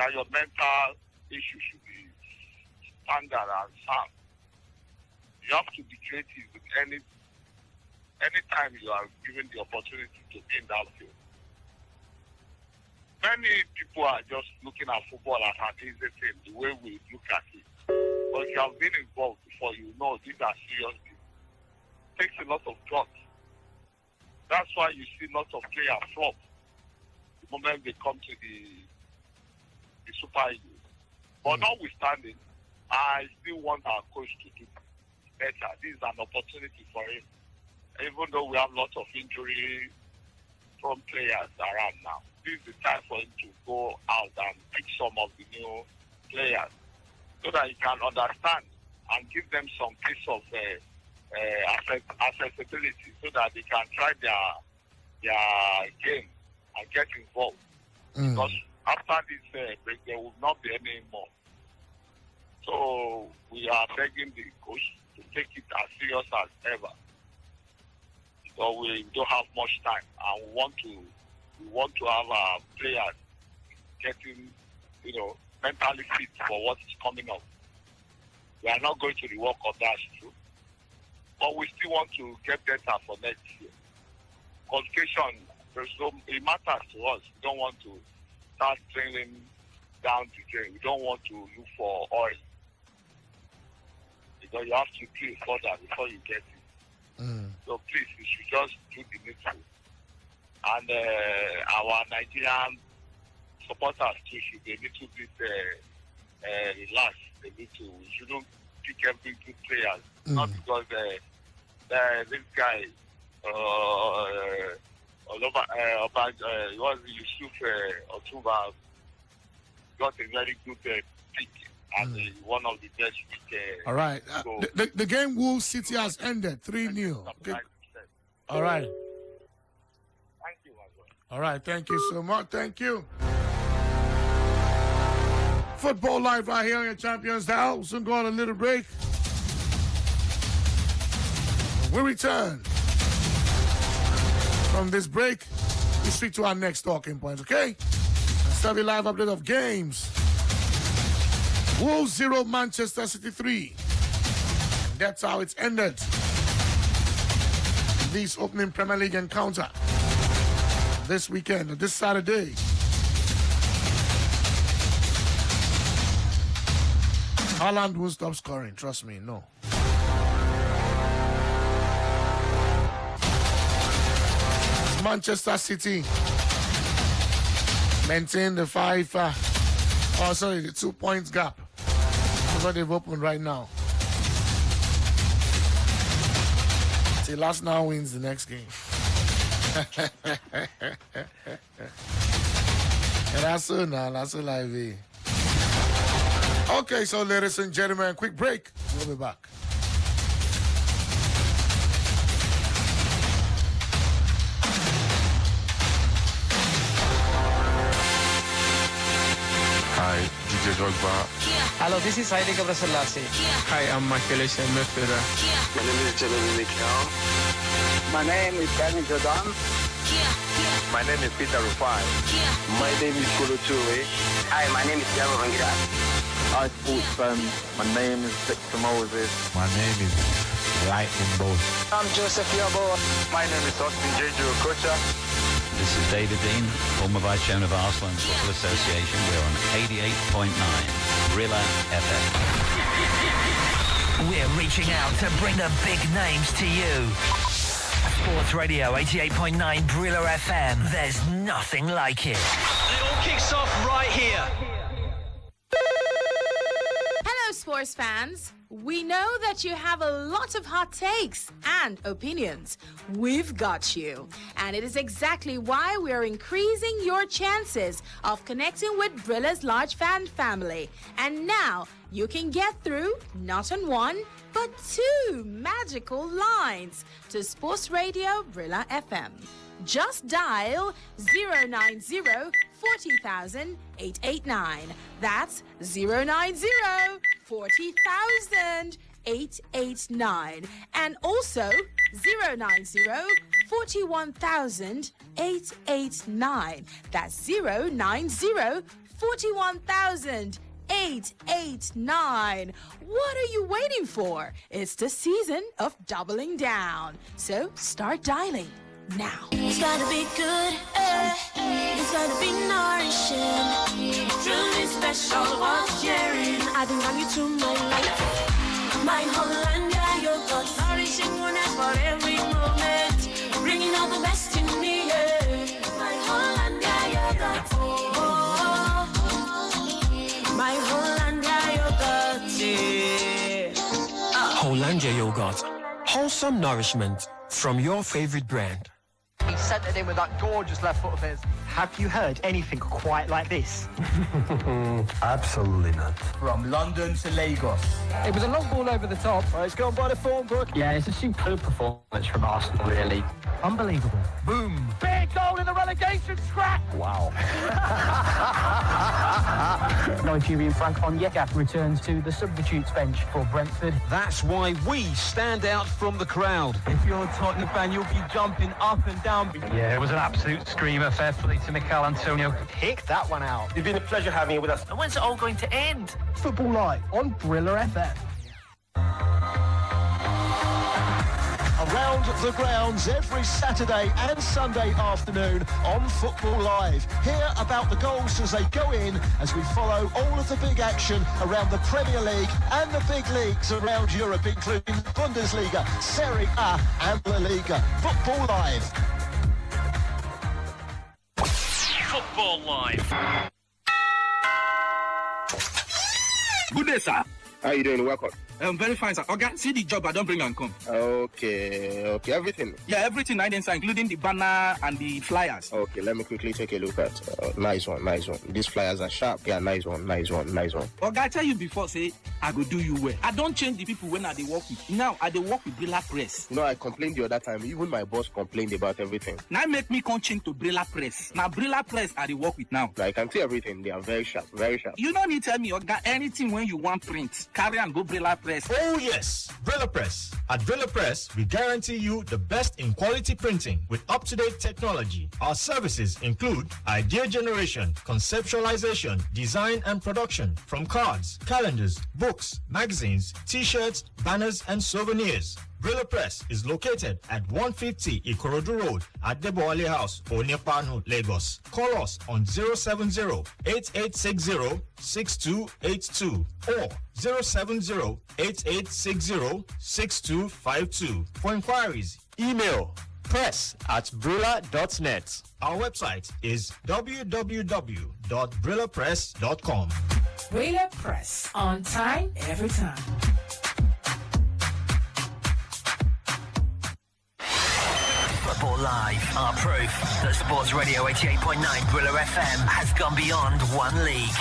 that your mental issue should be standard and sound. You have to be creative with any time you are given the opportunity to be in that field. Many people are just looking at football as an easy thing, the way we look at it. But if you have been involved before, you know these are serious things. It takes a lot of guts. That's why you see lots of players flop the moment they come to the Super Eagles. But notwithstanding, I still want our coach to do better. This is an opportunity for him. Even though we have lots of injury-prone players around now, this is the time for him to go out and pick some of the new players so that he can understand and give them some piece of accessibility so that they can try their game and get involved. Because after this break, there will not be any more. So we are begging the coach to take it as serious as ever. Because we don't have much time, and we want to have our players getting, mentally fit for what is coming up. We are not going to the World Cup, that's true. But we still want to get better for next year. Qualification, it matters to us. We don't want to start trailing down the drain. We don't want to look for oil. Because you have to drill further before you get it. So please, we should just do the needful. And our Nigerian supporters too should be a little bit relaxed. We shouldn't pick every good players. Not because this guy, Yusuf Otuba, got a very good pick and one of the best pick. All right. The game Wolves City has ended 3-0. Okay. All right. Thank you, my brother. All right. Thank you so much. Thank you. Football Live right here on your Champions Dial. We'll soon go on a little break. When we return from this break, we speak to our next talking points, okay? Let's have a live update of games. Wolves 0, Manchester City 3. And that's how it's ended. This opening Premier League encounter this weekend, this Saturday. Haaland won't stop scoring, trust me, no. Manchester City maintain the the 2 points gap. That's what they've opened right now. See, last now wins the next game. And that's so now, that's so live. Okay, so ladies and gentlemen, quick break. We'll be back. Hi, DJ Drogba. Hello, this is Heidi Gabrasalasi. Hi, I'm Michael Midfielder. My name is Jeremy Mikel. My name is Kevin Jordan. My name is Peter Rufai. My name is Kolo Toure. Hi, my name is Jaro Rangira. Hi, sports fans. My name is Victor Moses. My name is Lightning Bolt. I'm Joseph Yobo. My name is Austin Jeju Okocha. This is David Dean, former Vice Chairman of Arsenal Football Association. We're on 88.9 Brila FM. We're reaching out to bring the big names to you. Sports Radio 88.9 Brila FM. There's nothing like it. It all kicks off right here. Hello, sports fans. We know that you have a lot of hot takes and opinions. We've got you. And it is exactly why we're increasing your chances of connecting with Brilla's large fan family. And now you can get through not on one, but 2 magical lines to Sports Radio Brila FM. Just dial 090 40,000 889. That's 090 40,000 889. And also 090 41,000 889. That's 090 41,889. What are you waiting for? It's the season of doubling down. So start dialing now. It's gotta be good, it's gotta be nourishing, truly special, worth sharing. I think I'm you to my life. My Hollandia yogurt, nourishing goodness for every moment, bringing out the best in me. My Hollandia yogurt, my Hollandia yogurt. Hollandia yogurt. Wholesome nourishment from your favorite brand. He sent it in with that gorgeous left foot of his. Have you heard anything quite like this? Absolutely not. From London to Lagos. It was a long ball over the top. Well, it's gone by the form book. Yeah, it's a superb performance from Arsenal, really. Unbelievable. Boom. Big goal in the relegation scrap. Wow. Nigerian Frank Onyeka returns to the substitutes bench for Brentford. That's why we stand out from the crowd. If you're a Tottenham fan, you'll be jumping up and down. Yeah, it was an absolute screamer. Fair play to Mikel Antonio. Pick that one out. It's been a pleasure having you with us. And when's it all going to end? Football Live on Brila FM. Around the grounds every Saturday and Sunday afternoon on Football Live. Hear about the goals as they go in as we follow all of the big action around the Premier League and the big leagues around Europe, including Bundesliga, Serie A and La Liga. Football Live. Football Live. Good day, sir. How you doing? Welcome. I'm very fine, sir. Okay, see the job I don't bring and come. Okay, everything. Yeah, everything I did, sir, including the banner and the flyers. Okay, let me quickly take a look at. Nice one. These flyers are sharp. Yeah, nice one. Okay, I tell you before, say I go do you well. I don't change the people when I they work with. Now I they work with Brila Press. You know, I complained the other time. Even my boss complained about everything. Now make me come change to Brila Press. Now Brila Press I they work with now. I can see everything. They are very sharp. You don't need to tell me, okay, anything when you want print, carry and go Brila Press. Oh yes, Brila Press. At Brila Press, we guarantee you the best in quality printing with up-to-date technology. Our services include idea generation, conceptualization, design and production from cards, calendars, books, magazines, t-shirts, banners and souvenirs. Brila Press is located at 150 Ikorodu Road at Deboale House, Onepanu, Lagos. Call us on 070-8860-6282 or 070-8860-6252. For inquiries, email press@brila.net. Our website is www.brilapress.com. Brila Press. On time, every time. Football Live are proof that Sports Radio 88.9 Brila FM has gone beyond one league.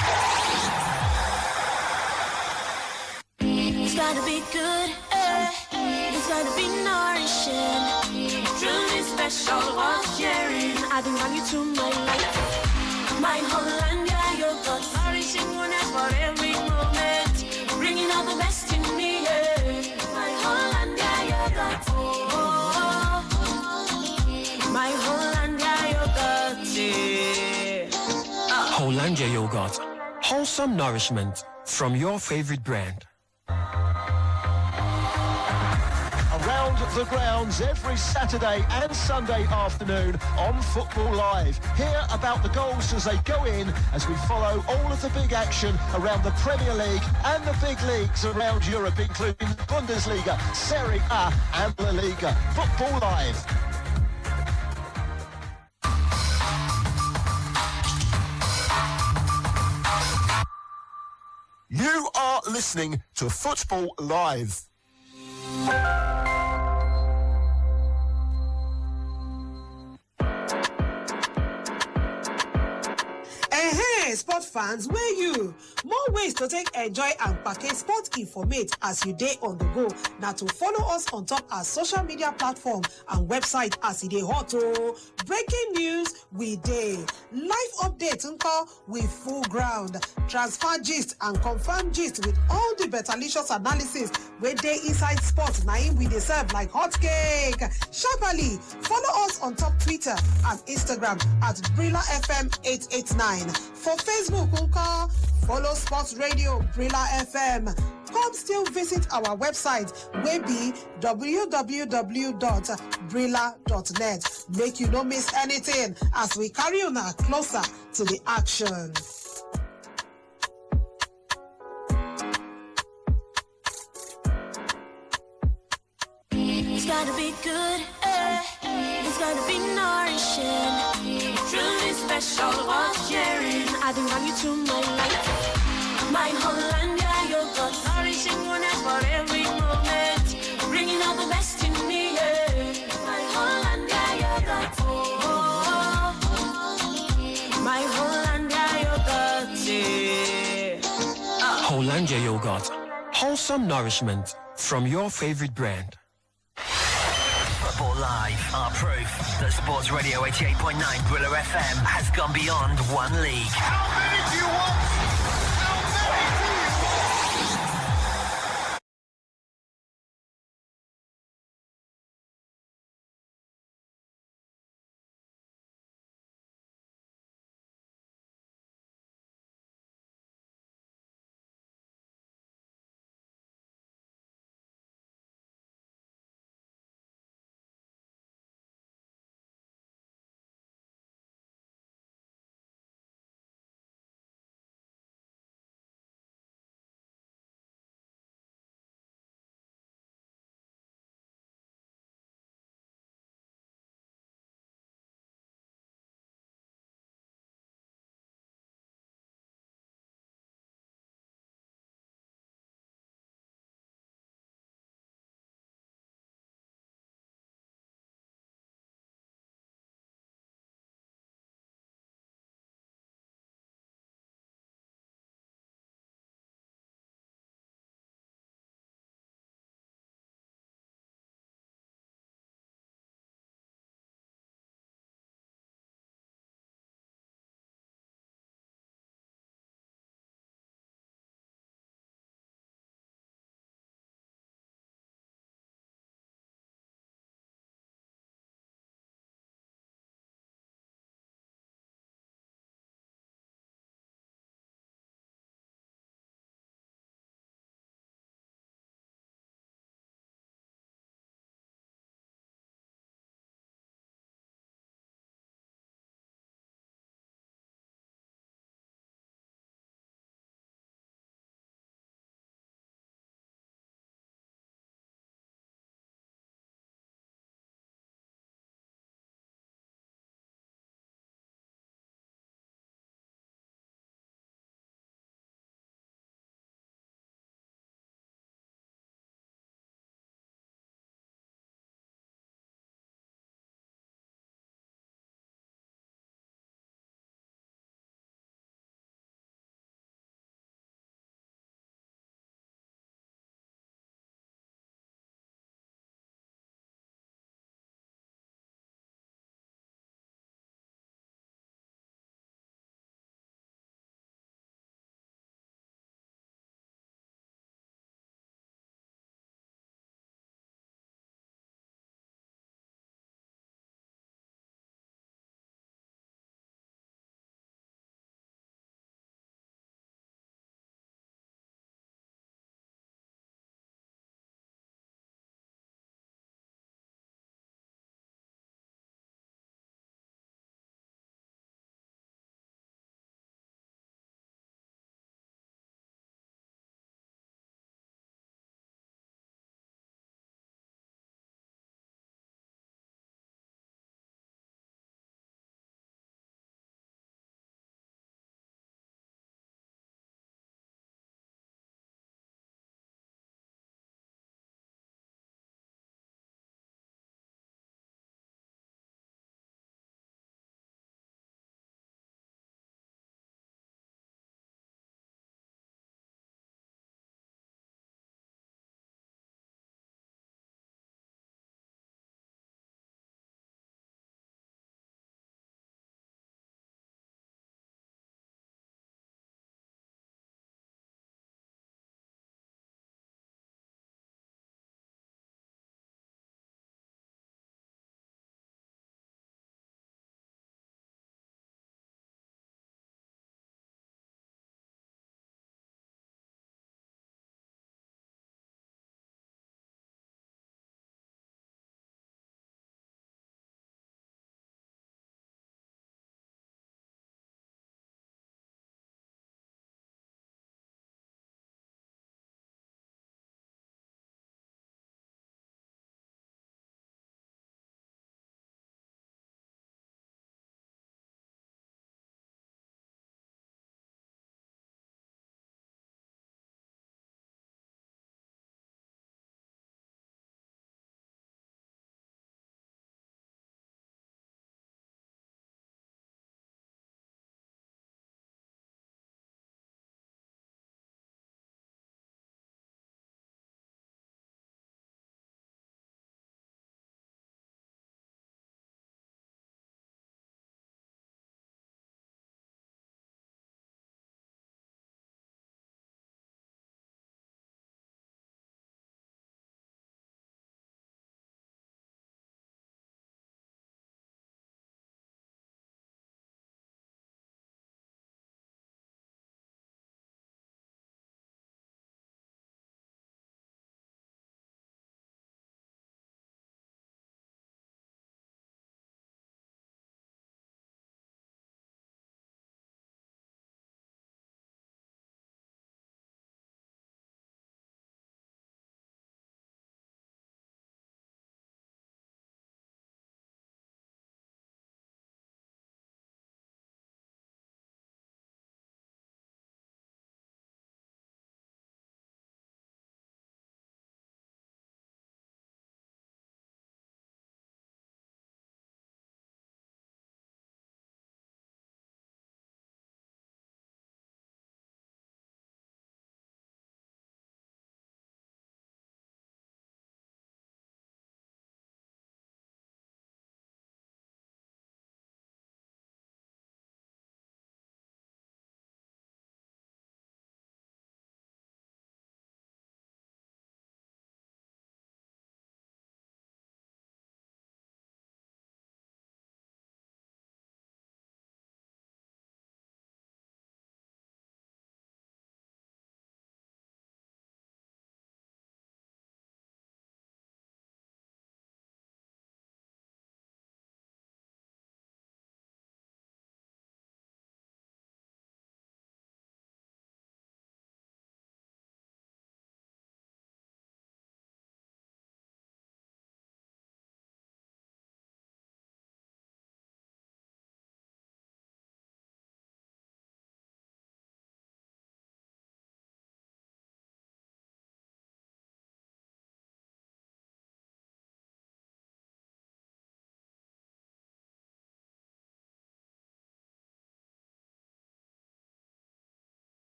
It's gotta be good, it's gotta be nourishing, truly special, worth sharing. I think I'm you to my life. My Hollandia yogurt, nourishing goodness for every moment, bringing out the best in me. My Hollandia yogurt, my Hollandia yogurt. Hollandia yogurt. Wholesome nourishment from your favorite brand. Around the grounds every Saturday and Sunday afternoon on Football Live. Hear about the goals as they go in as we follow all of the big action around the Premier League and the big leagues around Europe, including Bundesliga, Serie A and La Liga. Football Live. You are listening to Football Live. Sport fans, where you? More ways to take enjoy and package sport informate as you day on the go. Now to follow us on top our social media platform and website as it dey hot. Breaking news we day. Live updates with full ground. Transfer gist and confirmed gist with all the betalicious analysis where they inside sports. Now we deserve like hot cake. Sharply follow us on top Twitter and Instagram at Brila FM 889 for Facebook, Unka. Follow Sports Radio, Brila FM. Come still visit our website, wey be www.brila.net. Make you no miss anything as we carry you now closer to the action. It's gotta be good, it's gotta be nourishing. Truly special, worth sharing. I belong you to my life. My Hollandia yogurt, nourishing goodness for every moment. Bringing out the best in me, yeah. My Hollandia yogurt, oh. My Hollandia yogurt, yeah. Hollandia yogurt. Wholesome nourishment from your favorite brand. Football Live are proof that Sports Radio 88.9 Brila FM has gone beyond one league. How many do you want?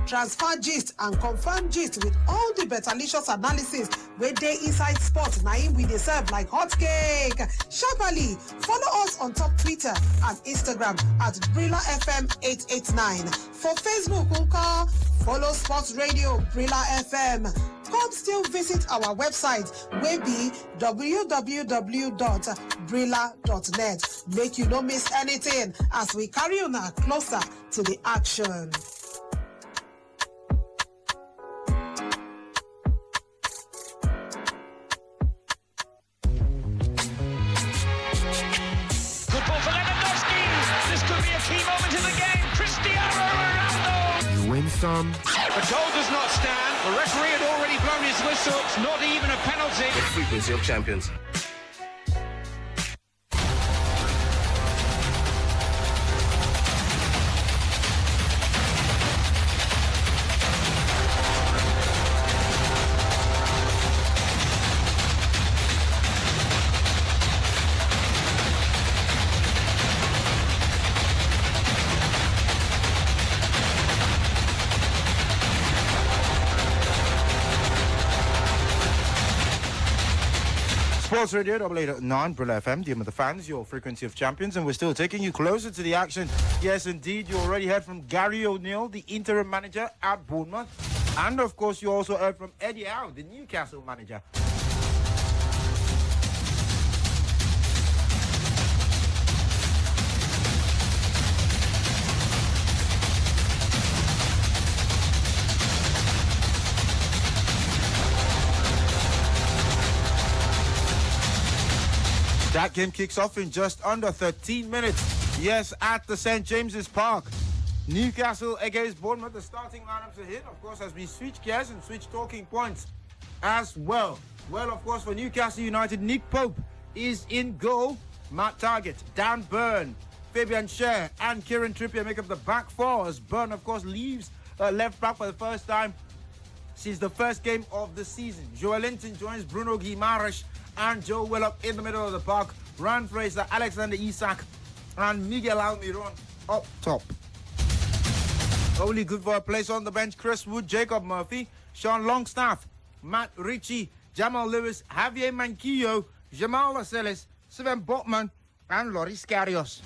Transfer gist and confirm gist with all the betterlicious analysis where they inside sports. Naim we deserve like hot cake. Sharply follow us on top Twitter and Instagram at Brila FM 889. For Facebook, follow Sports Radio Brila FM. Come still visit our website, wey be www.brila.net. Make you no miss anything as we carry on closer to the action. Some. The goal does not stand. The referee had already blown his whistle. It's not even a penalty. The frequency of champions. Sports Radio 889 Brila FM, the home of the fans, your frequency of champions, and we're still taking you closer to the action. Yes, indeed, you already heard from Gary O'Neill, the interim manager at Bournemouth, and of course, you also heard from Eddie Howe, the Newcastle manager. That game kicks off in just under 13 minutes. Yes, at the St. James's Park. Newcastle against Bournemouth. The starting lineups are hit, of course, as we switch gears and switch talking points as well. Well, of course, for Newcastle United, Nick Pope is in goal. Matt Targett, Dan Burn, Fabian Schär, and Kieran Trippier make up the back four as Burn, of course, leaves left back for the first time since the first game of the season. Joel Linton joins Bruno Guimaraes and Joe Willock in the middle of the park. Ryan Fraser, Alexander Isak, and Miguel Almiron up top. Only good for a place on the bench, Chris Wood, Jacob Murphy, Sean Longstaff, Matt Ritchie, Jamal Lewis, Javier Manquillo, Jamal Lascelles, Sven Botman, and Loris Karius.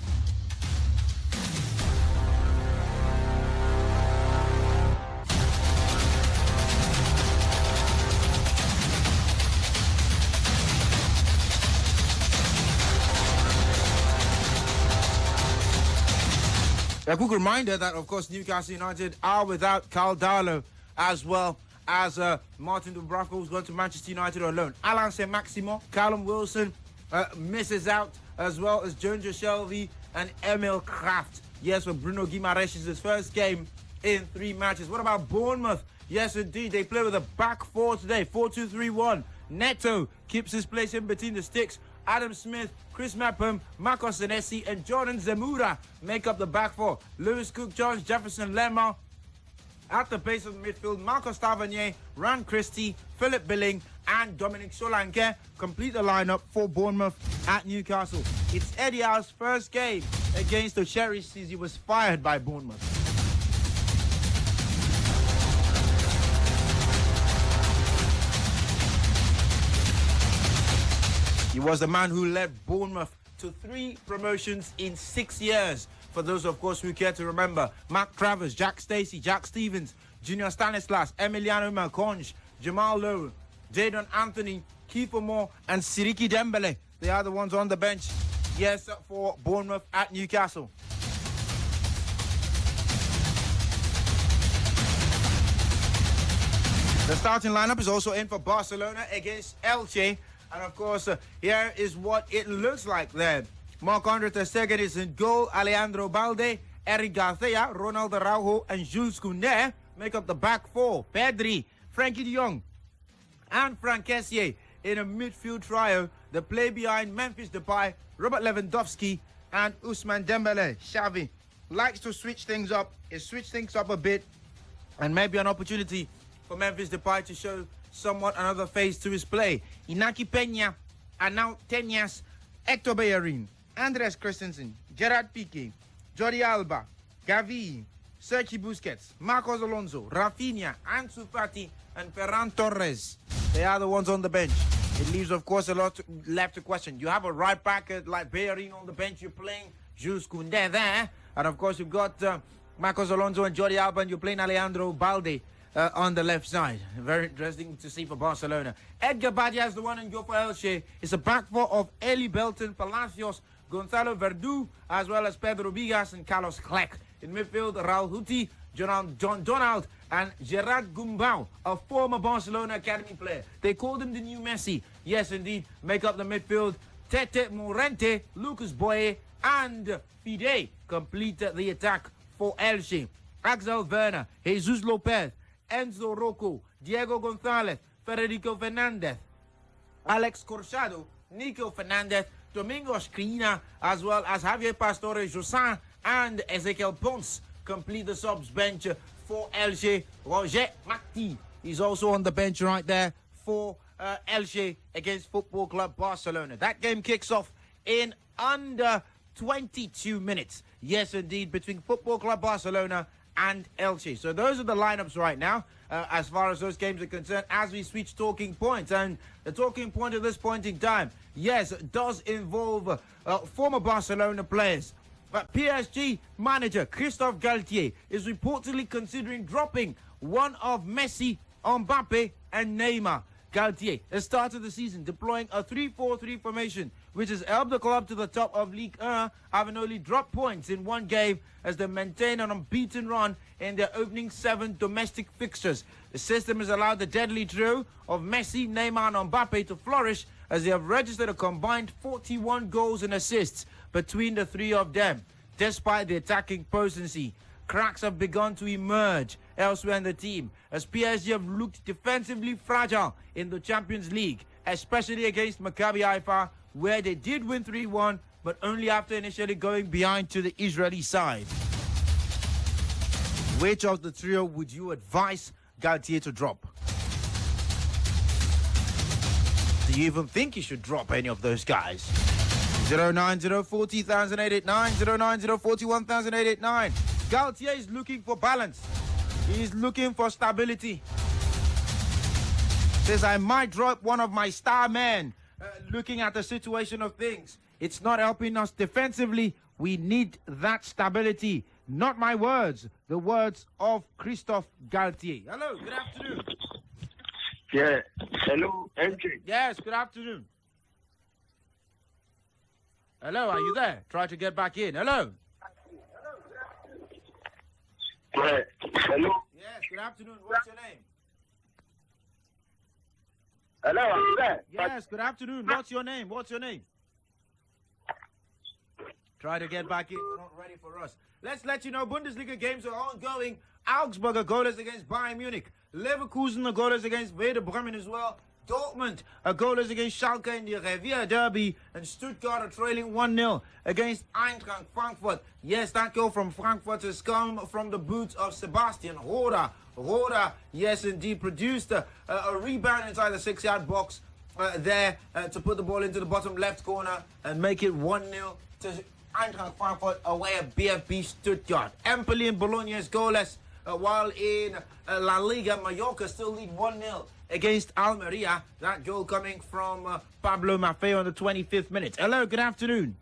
A quick reminder that, of course, Newcastle United are without Carl Darlow, as well as Martin Dubravka, who's going to Manchester United on loan. Alain Saint-Maximin, Callum Wilson misses out, as well as Jonjo Shelvey and Emil Kraft. Yes, for Bruno Guimaraes, is his first game in 3 matches. What about Bournemouth? Yes, indeed, they play with a back four today, 4-2-3-1. Neto keeps his place in between the sticks. Adam Smith, Chris Mapham, Marcos Senesi, and Jordan Zemura make up the back four. Lewis Cook, Jones, Jefferson Lemar. At the base of the midfield, Marcos Tavernier, Ran Christie, Philip Billing, and Dominic Solanke complete the lineup for Bournemouth at Newcastle. It's Eddie Howe's first game against the Cherries since he was fired by Bournemouth. He was the man who led Bournemouth to 3 promotions in 6 years. For those, of course, who care to remember, Mark Travers, Jack Stacey, Jack Stevens, Junior Stanislas, Emiliano Malconge, Jamal Lowe, Jadon Anthony, Kiefer Moore, and Siriki Dembele. They are the ones on the bench, yes, for Bournemouth at Newcastle. The starting lineup is also in for Barcelona against Elche. And of course, here is what it looks like there. Marc-Andre ter Stegen is in goal. Alejandro Balde, Eric Garcia, Ronald Araujo, and Jules Koundé make up the back four. Pedri, Frankie de Jong, and Frank Kessié in a midfield trio. The play behind Memphis Depay, Robert Lewandowski, and Ousmane Dembele. Xavi likes to switch things up. He switched things up a bit, and maybe an opportunity for Memphis Depay to show somewhat another phase to his play. Inaki Peña, Arnaud Tenyas, Hector Bellerin, Andres Christensen, Gerard Piqué, Jordi Alba, Gavi, Sergio Busquets, Marcos Alonso, Rafinha, Ansu Fati, and Ferran Torres. They are the ones on the bench. It leaves, of course, a lot left to question. You have a right back like Bellerin on the bench. You're playing Jules Koundé there. And, of course, you've got Marcos Alonso and Jordi Alba, and you're playing Alejandro Balde on the left side. Very interesting to see for Barcelona. Edgar Badia is the one in goal for Elche. It's a back four of Eli Belton, Palacios, Gonzalo Verdu, as well as Pedro Vigas and Carlos Cleck. In midfield, Raul Huti, John Donald, and Gerard Gumbau, a former Barcelona Academy player. They called him the new Messi. Yes, indeed, make up the midfield. Tete Morente, Lucas Boye, and Fide complete the attack for Elche. Axel Werner, Jesus Lopez, Enzo Rocco, Diego Gonzalez, Federico Fernandez, Alex Corchado, Nico Fernandez, Domingo Esquina, as well as Javier Pastore Josin and Ezequiel Pons complete the subs bench for Elche. Roger Marti is also on the bench right there for Elche against Football Club Barcelona. That game kicks off in under 22 minutes. Yes, indeed, between Football Club Barcelona and Elche. So those are the lineups right now as far as those games are concerned as we switch talking points. And the talking point at this point in time, yes, does involve former Barcelona players. But PSG manager Christophe Galtier is reportedly considering dropping one of Messi, Mbappe, and Neymar. Galtier has started the season deploying a 3-4-3 formation, which has helped the club to the top of Ligue 1, having only dropped points in one game as they maintain an unbeaten run in their opening 7 domestic fixtures. The system has allowed the deadly trio of Messi, Neymar, and Mbappe to flourish as they have registered a combined 41 goals and assists between the three of them. Despite the attacking potency, cracks have begun to emerge elsewhere in the team as PSG have looked defensively fragile in the Champions League, especially against Maccabi Haifa, where they did win 3-1, but only after initially going behind to the Israeli side. Which of the trio would you advise Galtier to drop? Do you even think he should drop any of those guys? 09040,889, 09041,889. Galtier is looking for balance. He's looking for stability. Says, I might drop one of my star men. Looking at the situation of things, it's not helping us defensively. We need that stability. Not my words, the words of Christophe Galtier. Hello, good afternoon. Yeah, hello, MJ. Yes, good afternoon. Hello, are you there? Try to get back in. Hello. Yeah, hello. Yes, good afternoon. What's your name? Hello, are you there? Yes, good afternoon. What's your name? What's your name? Try to get back in. You're not ready for us. Let's let you know Bundesliga games are ongoing. Augsburg are goalless against Bayern Munich. Leverkusen are goalless against Werder Bremen as well. Dortmund are goalless against Schalke in the Revier Derby. And Stuttgart are trailing 1-0 against Eintracht Frankfurt. Yes, that goal from Frankfurt has come from the boots of Sebastian Roda. Roda, yes, indeed, produced a rebound inside the 6-yard box there to put the ball into the bottom left corner and make it 1-0 to Eintracht Frankfurt away at BFB Stuttgart. Empoli and Bologna is goalless, while in La Liga, Mallorca still lead 1-0 against Almeria. That goal coming from Pablo Maffei on the 25th minute. Hello, good afternoon.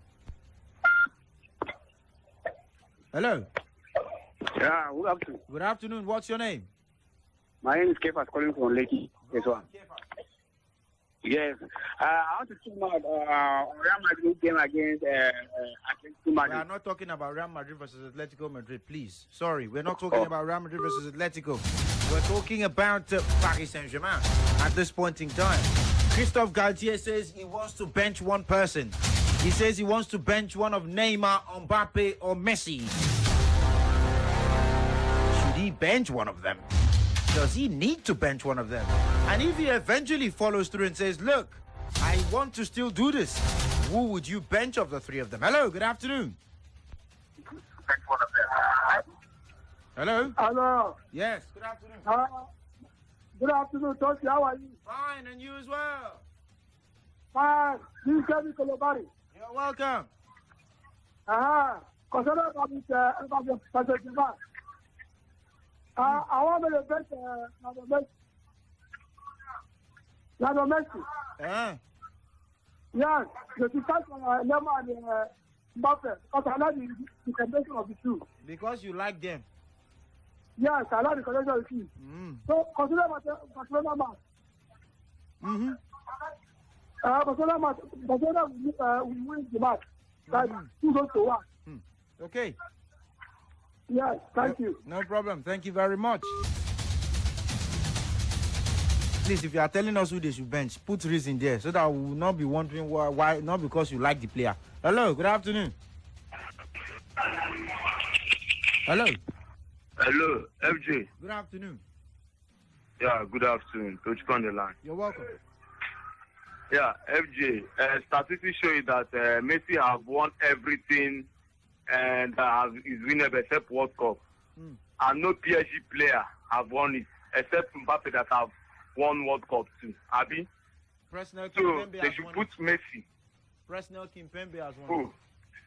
Hello. Yeah, good afternoon. Good afternoon. What's your name? My name is Kefas, calling from Lekki. Yes, one. Yes. I want to talk about Real Madrid game against Atletico Madrid. We are not talking about Real Madrid versus Atletico Madrid, please. Sorry, we're not talking about Real Madrid versus Atletico. We're talking about Paris Saint-Germain at this point in time. Christophe Galtier says he wants to bench one person. He says he wants to bench one of Neymar, Mbappe, or Messi. Should he bench one of them? Does he need to bench one of them? And if he eventually follows through and says, look, I want to still do this, who would you bench of the three of them? Hello, good afternoon. Hello? Hello. Yes, good afternoon. Good afternoon, Tosi. How are you? Fine, and you as well. Fine. This is Kevin Kolobari. You're welcome. Consider about I want the best, Lionel Messi. Yes, the discussion Neymar and Mbappe, because I like the combination of the two. Because you like them. Yes, I like the combination of the two. So consider Barcelona match. Barcelona will win the match. Like 2-1. Okay. Yes, thank you. No problem. Thank you very much. Please, if you are telling us who they should bench, put reason there so that we will not be wondering why, not because you like the player. Hello, good afternoon. Hello. Hello, FJ. Good afternoon. Yeah, good afternoon. Coach on the line. You're welcome. Yeah, FJ. Statistics show you that Messi have won everything and is winnable except World Cup. And no PSG player have won it except Mbappe that have won World Cup too. Abi? So they should put Messi. Presnel Kimpembe has won. Who?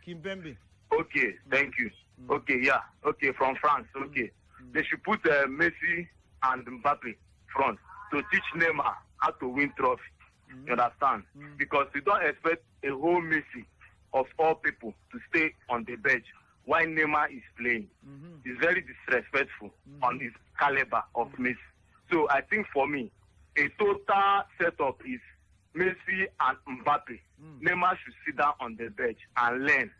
Kimpembe. Okay, thank you. Okay, yeah. Okay, from France. Okay. They should put Messi and Mbappe front to teach Neymar how to win trophy. You understand? Because you don't expect a whole Messi of all people to stay on the bench while Neymar is playing. It's very disrespectful on his caliber of Messi. So I think for me, a total setup is Messi and Mbappe. Neymar should sit down on the bench and learn.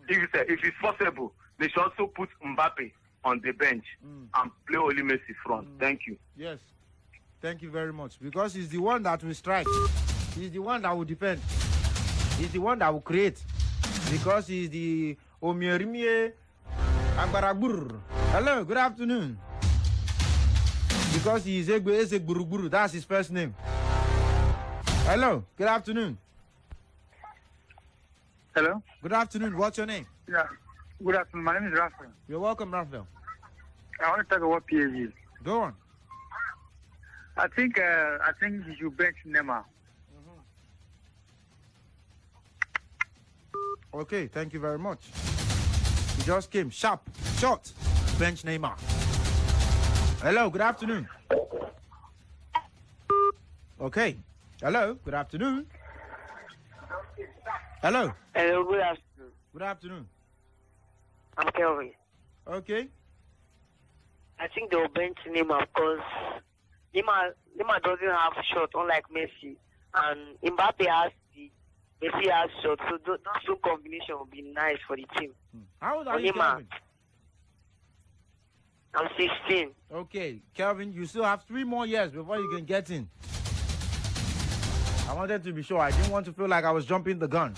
If it's possible, they should also put Mbappe on the bench and play only Messi front. Thank you. Yes. Thank you very much. Because he's the one that will strike. He's the one that will defend. He's the one that will create. Because he's the Omierimie Agbaragbur. Hello, good afternoon. Because he's Egburuburu. That's his first name. Hello, good afternoon. Hello. Good afternoon. What's your name? Yeah. Good afternoon. My name is Raphael. You're welcome, Raphael. I want to talk about PSG. Go on. I think you should bench Neymar. Okay, thank you very much. He just came sharp, short. Bench Neymar. Hello, good afternoon. Okay. Hello, good afternoon. Hello. Hello, good afternoon. Good afternoon. I'm Kelvin. Okay. I think they'll bench Neymar because Neymar doesn't have shot unlike Messi, and Mbappe has Messi has shot, so those two combination will be nice for the team. How old are you, Kelvin? I'm 16. Okay, Kelvin, you still have 3 more years before you can get in. I wanted to be sure. I didn't want to feel like I was jumping the gun.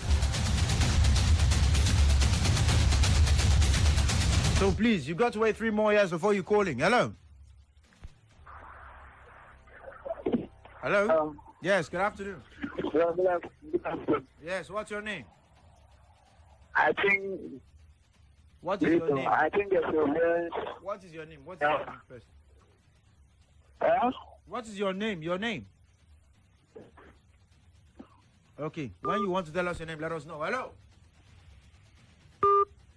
So please, you got to wait 3 more years before you're calling. Hello? Hello? Yes, good afternoon. Good afternoon. Yes, what's your name? I think... What is your name? I think there's a way... What is your name? What is your name first? What is your name? Your name? Okay, when you want to tell us your name, let us know. Hello?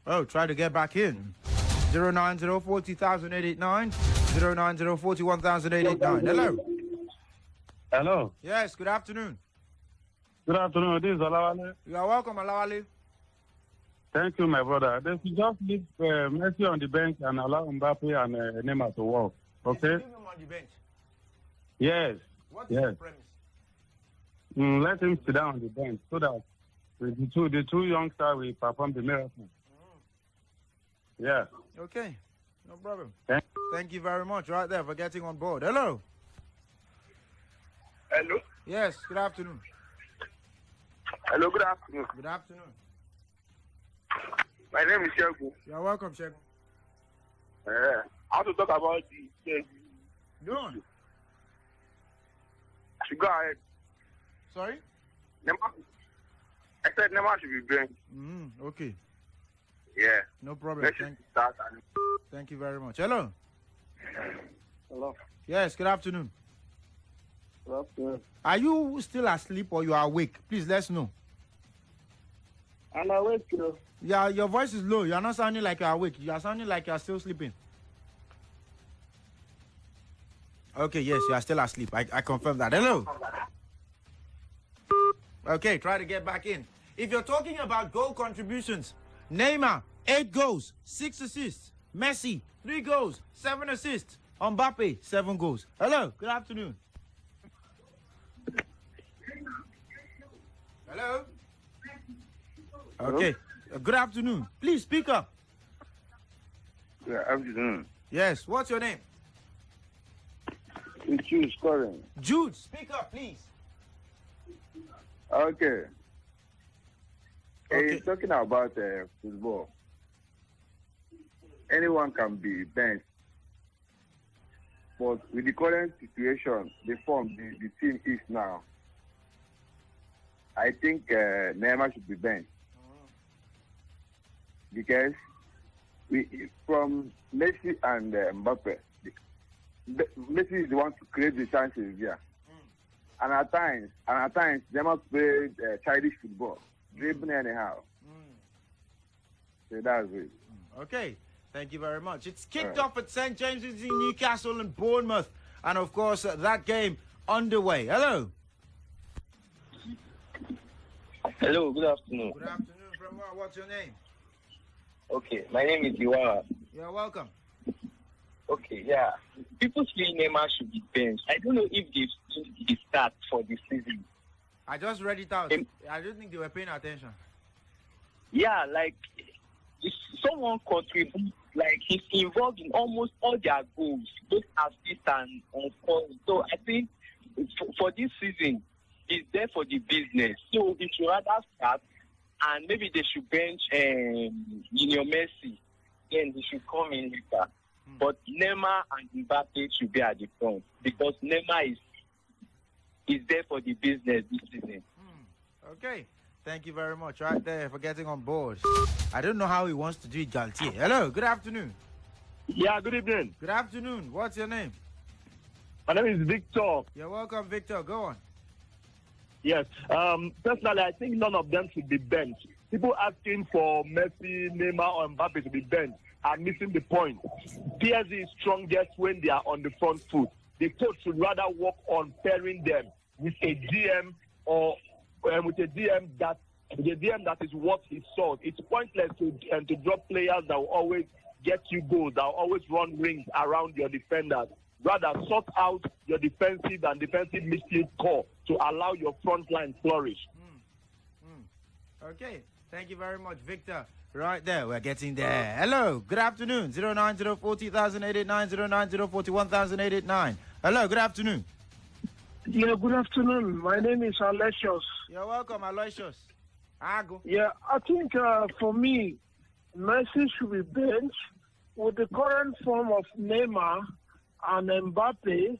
Oh, try to get back in. 090-40,889, 090-41,889. Hello? Hello? Yes, good afternoon. Good afternoon. This is Alawale. You are welcome, Alawale. Thank you, my brother. They should just leave Messi on the bench and allow Mbappe and Neymar to work. Okay? Leave him on the bench. Yes. What is yes. the premise? Let him sit down on the bench so that the two youngsters will perform the miracle. Yeah. Okay. No problem. Thank you very much right there for getting on board. Hello? Hello? Yes, good afternoon. Hello, good afternoon. Good afternoon. My name is Shegu. You're welcome, Shegu. I want to talk about the... Go on. I should go ahead. Sorry? Neymar. I said Neymar should be benched. Okay. Yeah. No problem. Thank you very much. Hello? Hello? Yes, good afternoon. Good afternoon. Are you still asleep or you are awake? Please let us know. I'm awake, you. Yeah, your voice is low. You are not sounding like you are awake. You are sounding like you are still sleeping. Okay, yes, you are still asleep. I confirm that. Hello. Okay, try to get back in. If you're talking about goal contributions, Neymar, 8 goals, 6 assists. Messi, 3 goals, 7 assists. Mbappe, 7 goals. Hello, good afternoon. Hello? Okay, good afternoon. Please speak up. Good afternoon. Yes, what's your name? It's Jude calling. Jude, speak up, please. Okay. Hey, talking about football, anyone can be benched. But with the current situation, the form the team is now, I think Neymar should be benched. Because from Messi and Mbappe, Messi is the one to create the chances here. And at times, Neymar played childish football, dribbling anyhow. So that's it. Okay, thank you very much. It's kicked off at St. James's in Newcastle and Bournemouth. And of course, that game underway. Hello. Hello, good afternoon. Good afternoon. From where? What's your name? Okay, my name is Iwara. You're welcome. Okay, yeah. People say Neymar should be benched. I don't know if they've seen the start for the season. I just read it out. I don't think they were paying attention. Yeah, like, if someone contributes, like, he's involved in almost all their goals, both assists and scoring. So I think for this season, he's there for the business. So it should rather start, and maybe they should bench Messi. Then he should come in later. But Neymar and Mbappe should be at the front because Neymar is there for the business this season. Okay. Thank you very much right there for getting on board. I don't know how he wants to do it, Galtier. Hello, good afternoon. Yeah, good evening. Good afternoon. What's your name? My name is Victor. You're welcome, Victor. Go on. Yes. Personally, I think none of them should be benched. People asking for Messi, Neymar, or Mbappe to be benched are missing the point. PSG is strongest when they are on the front foot. The coach should rather work on pairing them with a GM or with a DM that is what he saw. It's pointless to drop players that will always get you goals, that will always run rings around your defenders. Rather, sort out your defensive and defensive midfield core to allow your front line flourish. Okay, thank you very much, Victor. Right there, we're getting there. Hello, good afternoon. 09040,889, 09041,889. Hello, good afternoon. Yeah, good afternoon. My name is Aloysius. You're welcome, Aloysius. Ago. Yeah, I think for me, Messi should be benched. With the current form of Neymar and Mbappe,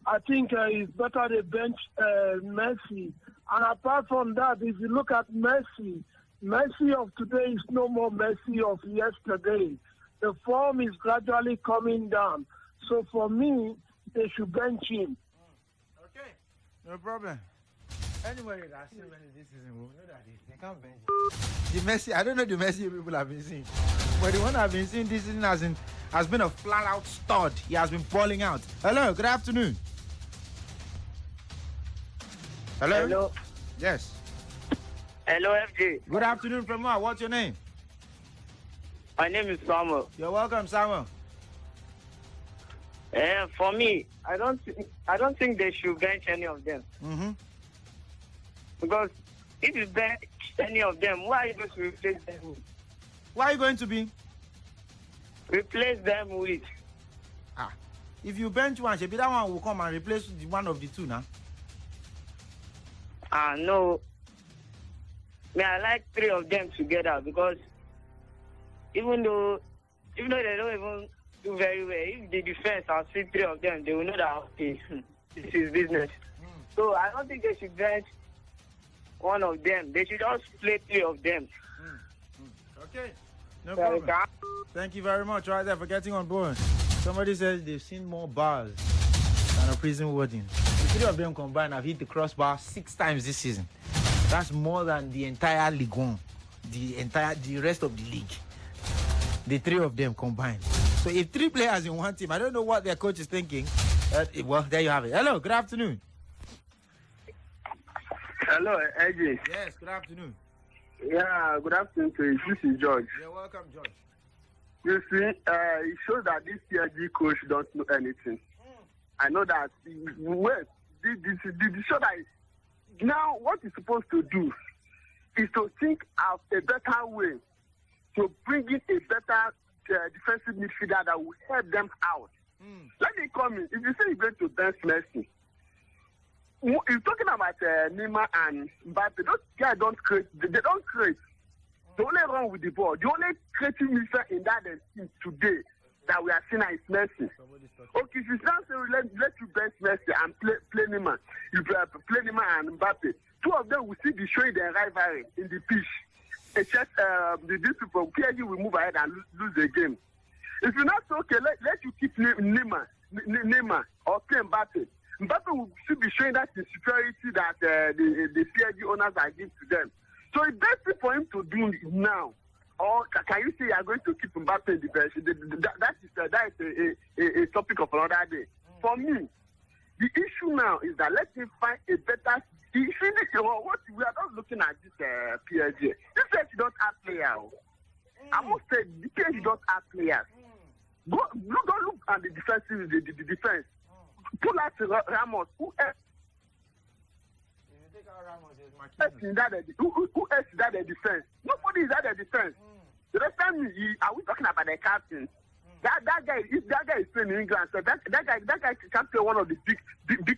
I think it's better they bench Messi. And apart from that, if you look at Messi of today is no more Messi of yesterday. The form is gradually coming down. So for me, they should bench him. Okay, no problem. Anyway, that's so many this season. We know that they can't bench the Messi. I don't know the Messi people have been seeing, but the one I've been seeing this season has been a flat-out stud. He has been balling out. Hello, good afternoon. Hello. Hello. Yes. Hello, FJ. Good afternoon from where? What's your name? My name is Samuel. You're welcome, Samuel. For me, I don't think they should bench any of them. Because if you bench any of them, why are you going to replace them with? Why are you going to be? Replace them with. If you bench one, maybe that one will come and replace one of the two now. No. I like 3 of them together because even though they don't even do very well, if the defense and see 3 of them, they will know that okay, this is business. So I don't think they should bench one of them. They should just play 3 of them. Okay, no problem. Thank you very much right there for getting on board. Somebody says they've seen more bars than a prison warden. The 3 of them combined have hit the crossbar 6 times this season. That's more than the entire Ligue 1, the rest of the league. The 3 of them combined. So if 3 players in one team, I don't know what their coach is thinking. Well, there you have it. Hello, good afternoon. Hello, AJ. Yes, good afternoon. Yeah, good afternoon to you. This is George. You're welcome, George. You see, it shows that this PSG coach don't know anything. I know that. Well, the show that now what he's supposed to do is to think of a better way to bring in a better defensive midfielder that will help them out. Let me come in. If you say you're going to bench Messi, you're talking about Neymar and Mbappe. Those guys don't create. They don't create. They only run with the ball. The only creative midfielder in that team today that we are seeing is Messi. Okay, if you now say let you bench Messi and play Neymar, you play Neymar and Mbappe. Two of them will still be showing their rivalry in the pitch. Except these people, PSG will move ahead and lose the game. If you're not so okay, let you keep Neymar or play Mbappe. Mbappe will still be showing that insecurity that the PSG owners are giving to them. So it's best for him to do now. Or can you say you are going to keep Mbappe in the bench? That is a topic of another day. For me, the issue now is that let him find a better. What we are not looking at this PSG. This PSG don't have players. I must say, the PSG don't have players. Go look at the defensive, the defense. Pull out Ramos. Who else? Who else is that the defense? Nobody is at the defense. The rest of me, are we talking about the captain? That guy is playing in England. So that guy can play one of the big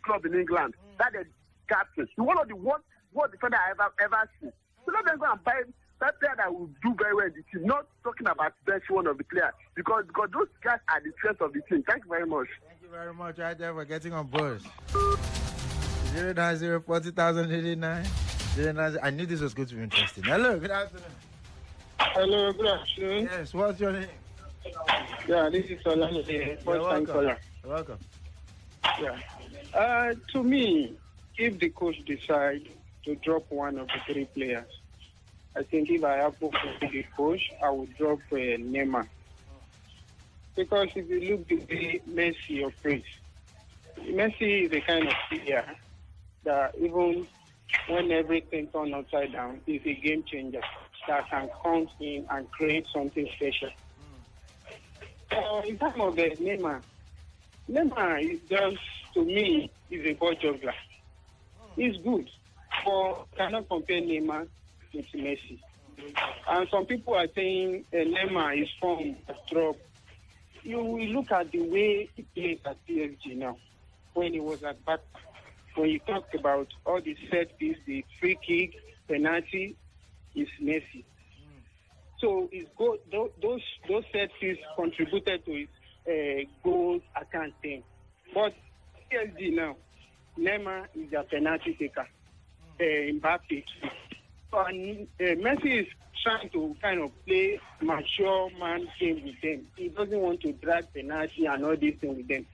clubs in England. That the captain. He's one of the worst defender I ever seen. So let them go and buy that player that will do very well in the team. Not talking about bench one of the players because those guys are the strength of the team. Thank you very much. Thank you very much, right there, for getting on board. 09040,089. I knew this was going to be interesting. Hello, good afternoon. Hello, good afternoon. Yes, what's your name? Yeah, this is Solano. First time caller. You're welcome. Yeah. To me, if the coach decides to drop one of the three players, I think if I happen to be the coach, I would drop Neymar. Because if you look the way Messi operates, Messi is the kind of player that even when everything turns upside down, is a game changer that can come in and create something special. In terms of the Neymar is just, to me, is a ball juggler. He's good, but cannot compare Neymar with Messi. And some people are saying Neymar is from a drop. You will look at the way he plays at PSG now, when he was at back. When you talk about all the set piece, the free kick, penalty, is Messi. So his goal, those set pieces contributed to his goals account thing. But PSG now, Neymar is a penalty taker. Mbappe. And Messi is trying to kind of play mature man game with them. He doesn't want to drag penalty and all these things with them.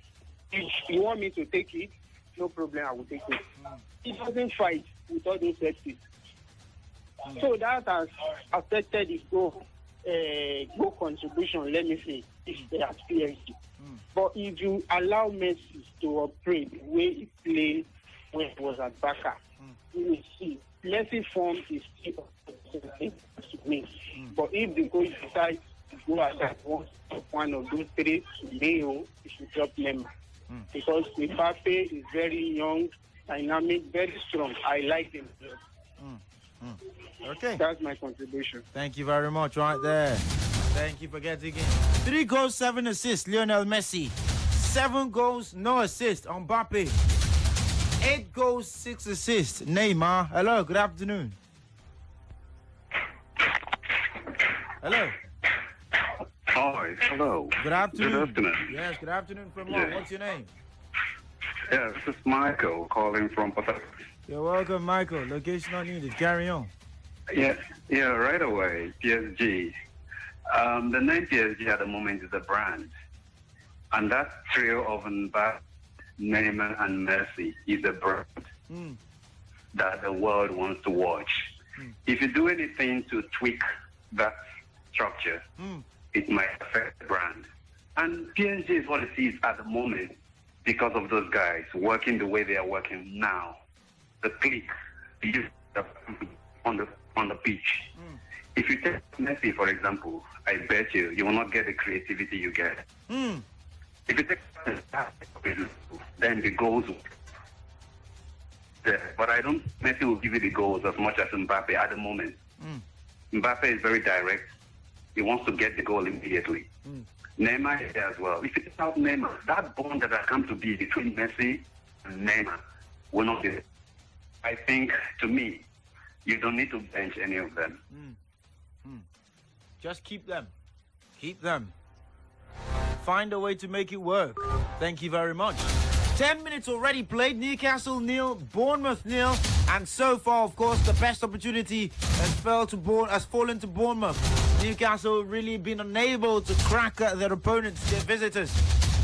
If you want me to take it, no problem, I will take it. He doesn't fight with all those sexes. So that has affected his goal contribution, let me say, at PSG. But if you allow Messi to operate the way he played when he was at Barca, you will see Messi form is still to me. But if the coach decides to go at that one of those three, Leo, he should drop Neymar. Because Mbappe is very young, dynamic, very strong. I like him. Okay. That's my contribution. Thank you very much, right there. Thank you for getting in. 3 goals, 7 assists, Lionel Messi. 7 goals, no assists, Mbappe. 8 goals, 6 assists, Neymar. Hello, good afternoon. Hello. Hi, hello. Good afternoon. Good afternoon. Yes, good afternoon from Long. Yeah. What's your name? Yeah, this is Michael calling from Port Harcourt. You're welcome, Michael. Location not needed. Carry on. Yeah, right away. PSG. The name PSG at the moment is a brand. And that trio of Mbappe, Neymar, and Messi is a brand that the world wants to watch. If you do anything to tweak that structure, it might affect the brand. And PSG is what it is at the moment. because of those guys working the way they are working now. The click on the pitch. If you take Messi, for example, I bet you will not get the creativity you get. If you take then the goals will there. But I don't think Messi will give you the goals as much as Mbappe at the moment. Mbappe is very direct. He wants to get the goal immediately. Neymar is there as well. If you take out Neymar, that bond that has come to be between Messi and Neymar will not be there. I think, to me, you don't need to bench any of them. Just keep them. Keep them. Find a way to make it work. Thank you very much. 10 minutes already played. Newcastle 0, Bournemouth 0. And so far, of course, the best opportunity has fallen to Bournemouth. Newcastle really been unable to crack their opponents, their visitors.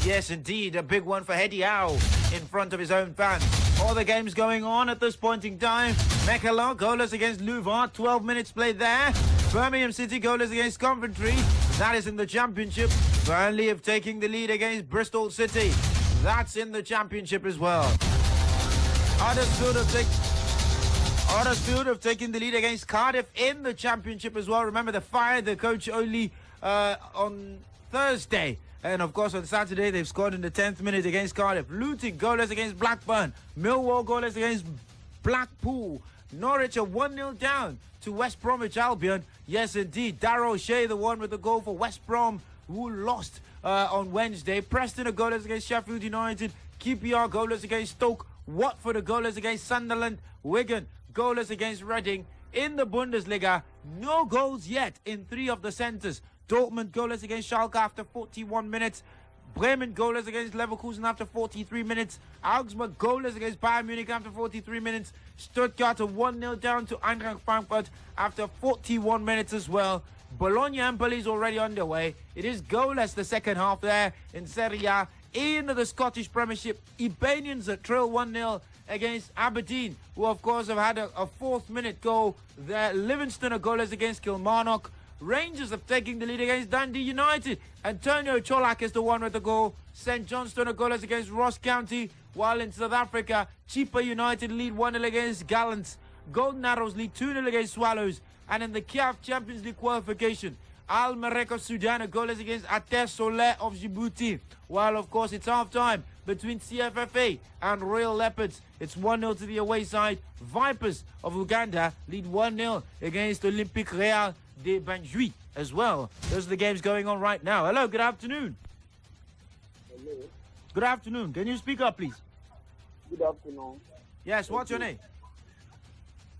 Yes, indeed, a big one for Eddie Howe in front of his own fans. All the games going on at this point in time. Mechelen goalless against Louvain, 12 minutes played there. Birmingham City goalless against Coventry. That is in the Championship. Burnley have taken the lead against Bristol City. That's in the Championship as well. Huddersfield have taken the lead against Cardiff in the Championship as well. Remember, they fired the coach only on Thursday. And, of course, on Saturday, they've scored in the 10th minute against Cardiff. Luton goalless against Blackburn. Millwall goalless against Blackpool. Norwich are 1-0 down to West Bromwich Albion. Yes, indeed. Darryl O'Shea, the one with the goal for West Brom, who lost on Wednesday. Preston are goalless against Sheffield United. QPR goalless against Stoke. Watford are goalless against Sunderland. Wigan goalless against Reading. In the Bundesliga, no goals yet in 3 of the centres. Dortmund goalless against Schalke after 41 minutes. Bremen goalless against Leverkusen after 43 minutes. Augsburg goalless against Bayern Munich after 43 minutes. Stuttgart are 1-0 down to Eintracht Frankfurt after 41 minutes as well. Bologna-Empoli is already underway. It is goalless the second half there in Serie A. In the Scottish Premiership, Ibanians at trail 1-0 against Aberdeen, who of course have had a 4th minute goal there. Livingston are goalless against Kilmarnock. Rangers have taken the lead against Dundee United. Antonio Cholak is the one with the goal. St Johnstone are goalless against Ross County. While in South Africa, Chippa United lead 1-0 against Gallants. Golden Arrows lead 2-0 against Swallows. And in the CAF Champions League qualification, Al Merrek of Sudan are goalless against Ates Soleil of Djibouti. While, of course, it's half-time between CFFA and Royal Leopards. It's 1-0 to the away side. Vipers of Uganda lead 1-0 against Olympique Real de Banjul as well. Those are the games going on right now. Hello, good afternoon. Hello. Good afternoon. Can you speak up, please? Good afternoon. Yes, what's your name?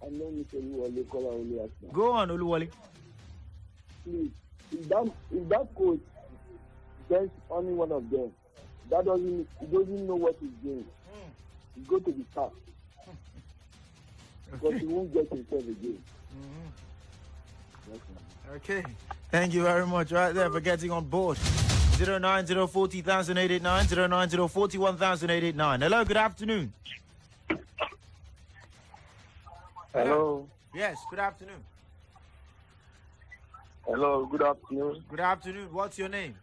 My name is Oluwale. Go on, Oluwale. Please, if that coach bench only one of them, he doesn't know what he's doing. He go to the top. Because he won't get himself again. Okay. Thank you very much right there for getting on board. 09040,889, 09041,889. Hello, good afternoon. Hello. Yes, good afternoon. Hello, good afternoon. Good afternoon. What's your name?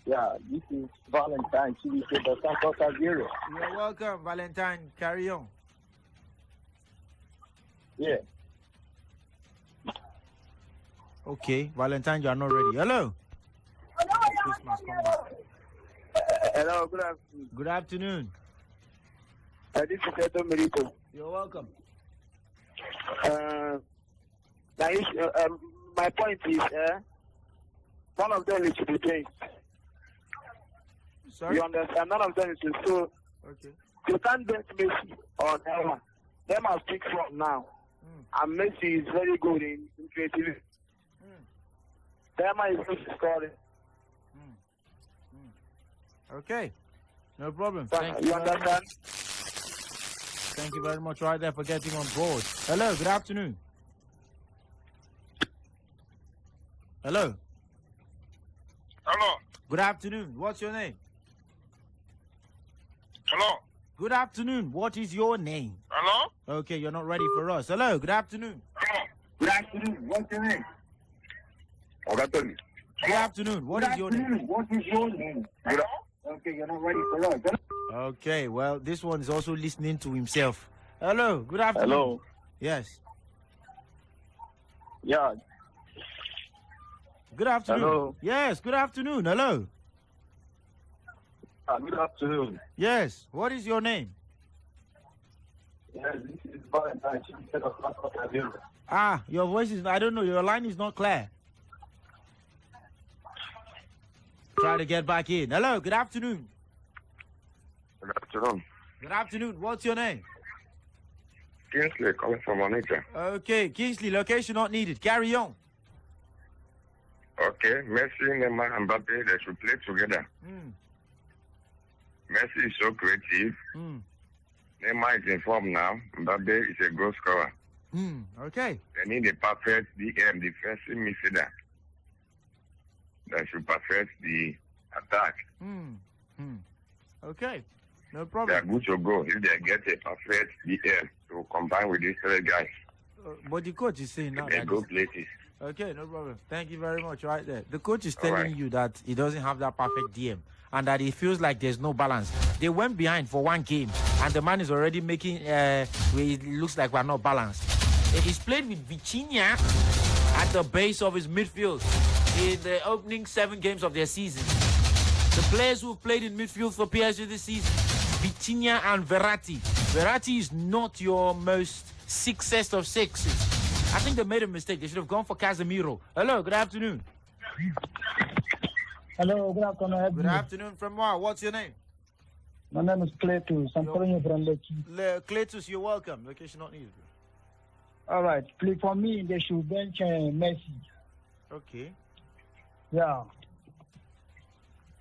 Yeah, this is Valentine Chibike Santos Aguirre. You're welcome, Valentine. Carry on. Yeah. Okay, Valentine, you are not ready. Hello. Christmas, come back. Hello, good afternoon. Good afternoon. This is Edo Merito. You're welcome. My point is, one of them is to be changed. Sorry? You understand? None of them is so. Okay. You can't bench Messi or Neymar. Them are pick from now. And Messi is very good in creativity. Neymar is good scoring. Okay. No problem. You understand? Thank you very much right there for getting on board. Hello, good afternoon. Hello. Hello. Good afternoon. What's your name? Hello. Good afternoon. What is your name? Hello. Okay, you're not ready for us. Hello, good afternoon. Hello. Good afternoon. What's your name? Good afternoon. What is your name? What is your name? Okay, you're not ready for us. Okay, well, this one is also listening to himself. Hello, good afternoon. Hello. Yes. Yeah. Good afternoon. Hello. Yes, good afternoon. Hello. Good afternoon. Yes, what is your name? Yes, this is Valentine. Ah, your voice is, I don't know, your line is not clear. Try to get back in. Hello, good afternoon. Good afternoon. Good afternoon. What's your name? Kingsley calling from Onitsha. Okay, Kingsley, location not needed. Carry on. Okay, Messi, Neymar, and Mbappe, they should play together. Messi is so creative. Neymar is in form now. Mbappe is a goal scorer. Okay. They need a perfect DM, defensive midfielder. That should perfect the attack. Okay, no They problem. are good to go if they get a perfect DM to combine with these three guys. But the coach is saying now They that go places. okay, no problem. Thank you very much. Right there. The coach is All telling right. you that he doesn't have that perfect DM and that he feels like there's no balance. They went behind for one game and the man is already making where it looks like we're not balanced. He's played with Vitinha at the base of his midfield in the opening 7 games of their season. The players who played in midfield for PSG this season, Vitinha and Verratti. Verratti is not your most sixest of sixes. I think they made a mistake. They should have gone for Casemiro. Hello, good afternoon. Hello, good afternoon. Good afternoon from where? What's your name? My name is Cletus. I'm calling you from Lekki. Cletus, you're welcome. Location not needed. All right. Please, for me, they should bench Messi. Okay. Yeah.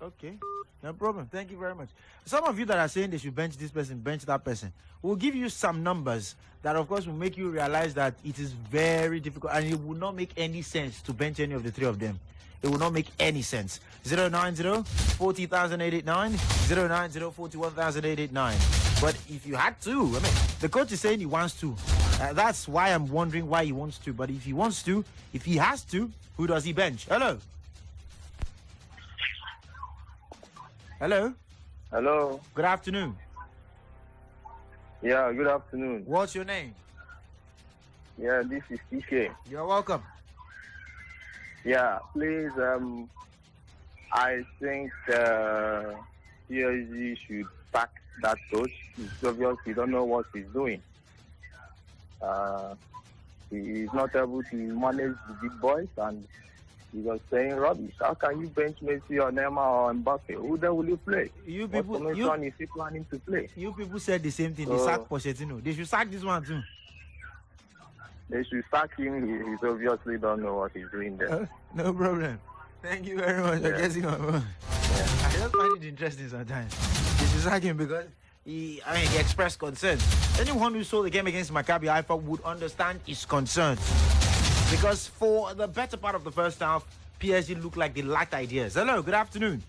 Okay. No problem. Thank you very much. Some of you that are saying they should bench this person, bench that person, we'll give you some numbers that, of course, will make you realize that it is very difficult and it will not make any sense to bench any of the 3 of them. It will not make any sense. 090-40,889, 090-41,889. But if you had to, I mean, the coach is saying he wants to. That's why I'm wondering why he wants to. But if he wants to, if he has to, who does he bench? Hello? Hello? Hello. Good afternoon. Yeah, good afternoon. What's your name? Yeah, this is TK. You're welcome. Yeah, please, I think PSG should sack that coach. It's obvious he don't know what he's doing. He is not able to manage the big boys and he was saying rubbish. How can you bench Messi or Neymar or Mbappe? Who then will you play? You what people, formation is he planning to play? You people said the same thing. They sacked Pochettino. They should sack this one too. They should sack him. He's obviously don't know what he's doing there. No problem. Thank you very much for getting on. I just find it interesting sometimes. They should sack him because he expressed concern. Anyone who saw the game against Maccabi Haifa would understand his concern. Because for the better part of the first half, PSG looked like they lacked ideas. Hello, good afternoon.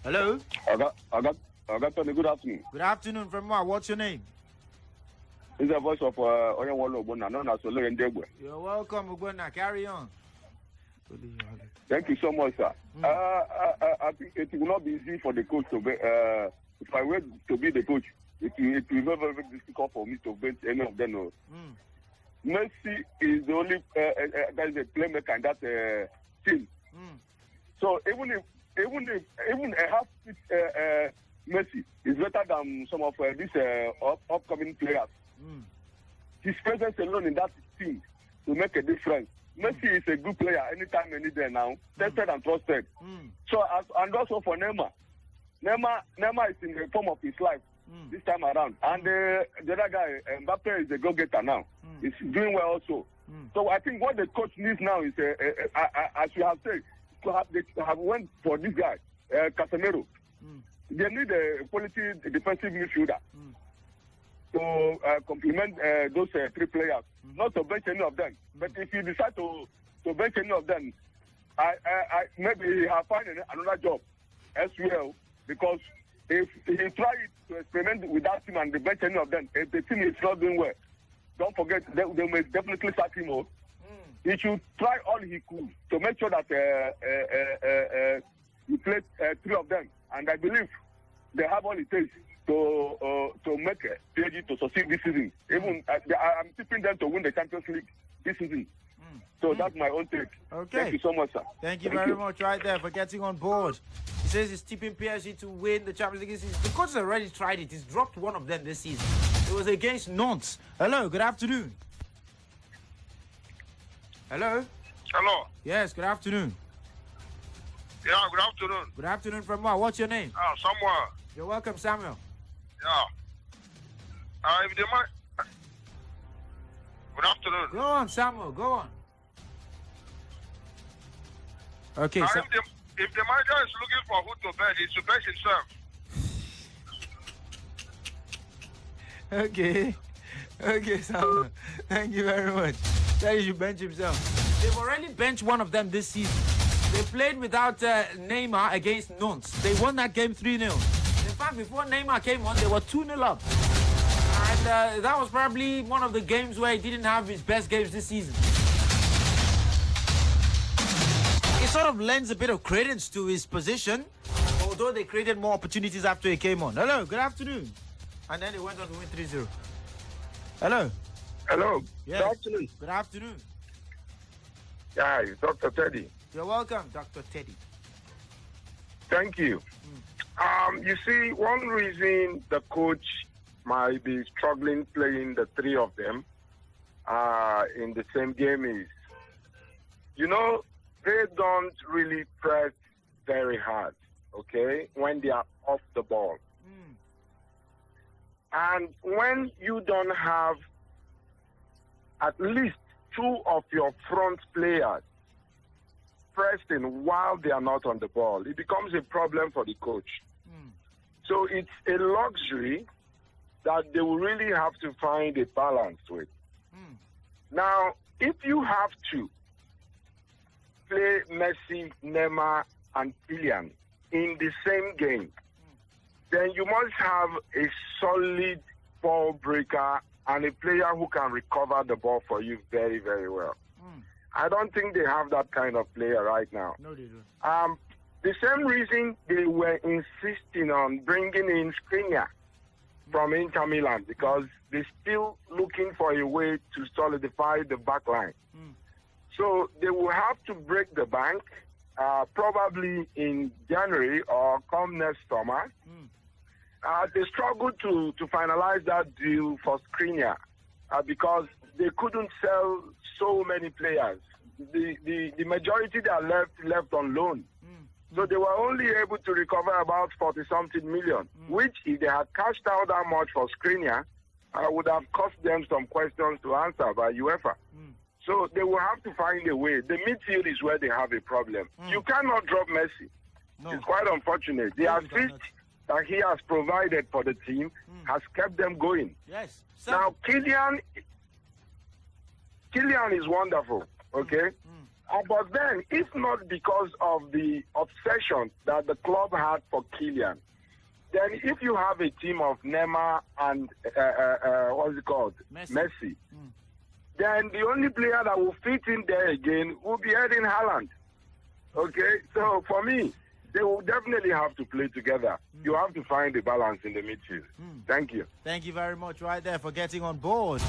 Hello? I got Tony, good afternoon. Good afternoon from where? What's your name? This is the voice of Oyewolo Ogbonna, known as Olore Ndegwe. You're welcome, Ogbonna. Carry on. Thank you so much, sir. I think it will not be easy for the coach to be, if I were to be the coach, it will be very, very difficult for me to bench any of them. Messi is the only that is a playmaker in that team. So even a half Messi is better than some of these upcoming players. His presence alone in that team will make a difference. Messi is a good player anytime, any day now, tested and trusted. So and also for Neymar is in the form of his life this time around. And the other guy, Mbappe, is a go-getter now. He's doing well also. So I think what the coach needs now is, as you have said, they have went for this guy, Casemiro. They need a quality defensive midfielder to complement those 3 players, not to bench any of them. But if you decide to bench any of them, I maybe he have found another job elsewhere, because if he try to experiment with that team and the bench any of them, if the team is not doing well, don't forget they may definitely sack him. he should try all he could to make sure that he plays 3 of them. And I believe they have all it takes to make PSG to succeed this season. Even I'm tipping them to win the Champions League this season. So that's my own take. Okay. Thank you so much, sir. Thank you very much right there for getting on board. He says he's tipping PSG to win the Champions League this season. The coach has already tried it. He's dropped one of them this season. It was against Nantes. Hello, good afternoon. Hello? Hello. Yes, good afternoon. Yeah, good afternoon. Good afternoon from where? What's your name? Samuel. You're welcome, Samuel. Yeah. If they might... Good afternoon. Go on, Samuel. Go on. Okay, so... If the manager is looking for who to bet, he should bet himself. Okay. Okay, Samuel. Thank you very much. That he should bench himself. They've already benched one of them this season. They played without Neymar against Nantes. They won that game 3-0. In fact, before Neymar came on, they were 2-0 up. And that was probably one of the games where he didn't have his best games this season. It sort of lends a bit of credence to his position, although they created more opportunities after he came on. Hello, good afternoon. And then they went on to win 3-0. Hello. Hello. Yes. Good afternoon. Good afternoon. Yeah, it's Dr. Teddy. You're welcome, Dr. Teddy. Thank you. You see, one reason the coach might be struggling playing the 3 of them in the same game is, they don't really press very hard, okay, when they are off the ball. And when you don't have at least 2 of your front players pressing while they are not on the ball, it becomes a problem for the coach. So it's a luxury that they will really have to find a balance with. Now, if you have to play Messi, Neymar, and Kylian in the same game, then you must have a solid ball breaker and a player who can recover the ball for you very, very well. I don't think they have that kind of player right now. No, they don't. The same reason they were insisting on bringing in Skriniar from Inter Milan, because they're still looking for a way to solidify the back line. So they will have to break the bank probably in January or come next summer. They struggled to finalize that deal for Skriniar because they couldn't sell so many players. The majority that left on loan. So they were only able to recover about 40-something million, which if they had cashed out that much for Skriniar, would have cost them some questions to answer by UEFA. So they will have to find a way. The midfield is where they have a problem. You cannot drop Messi. No. It's quite unfortunate. The assist that he has provided for the team has kept them going. Yes. Now, Kylian is wonderful, okay? But then, if not because of the obsession that the club had for Kylian, then if you have a team of Neymar and, Messi, then the only player that will fit in there again will be Erling Haaland. Okay? So, for me, they will definitely have to play together. You have to find a balance in the midfield. Thank you. Thank you very much right there for getting on board.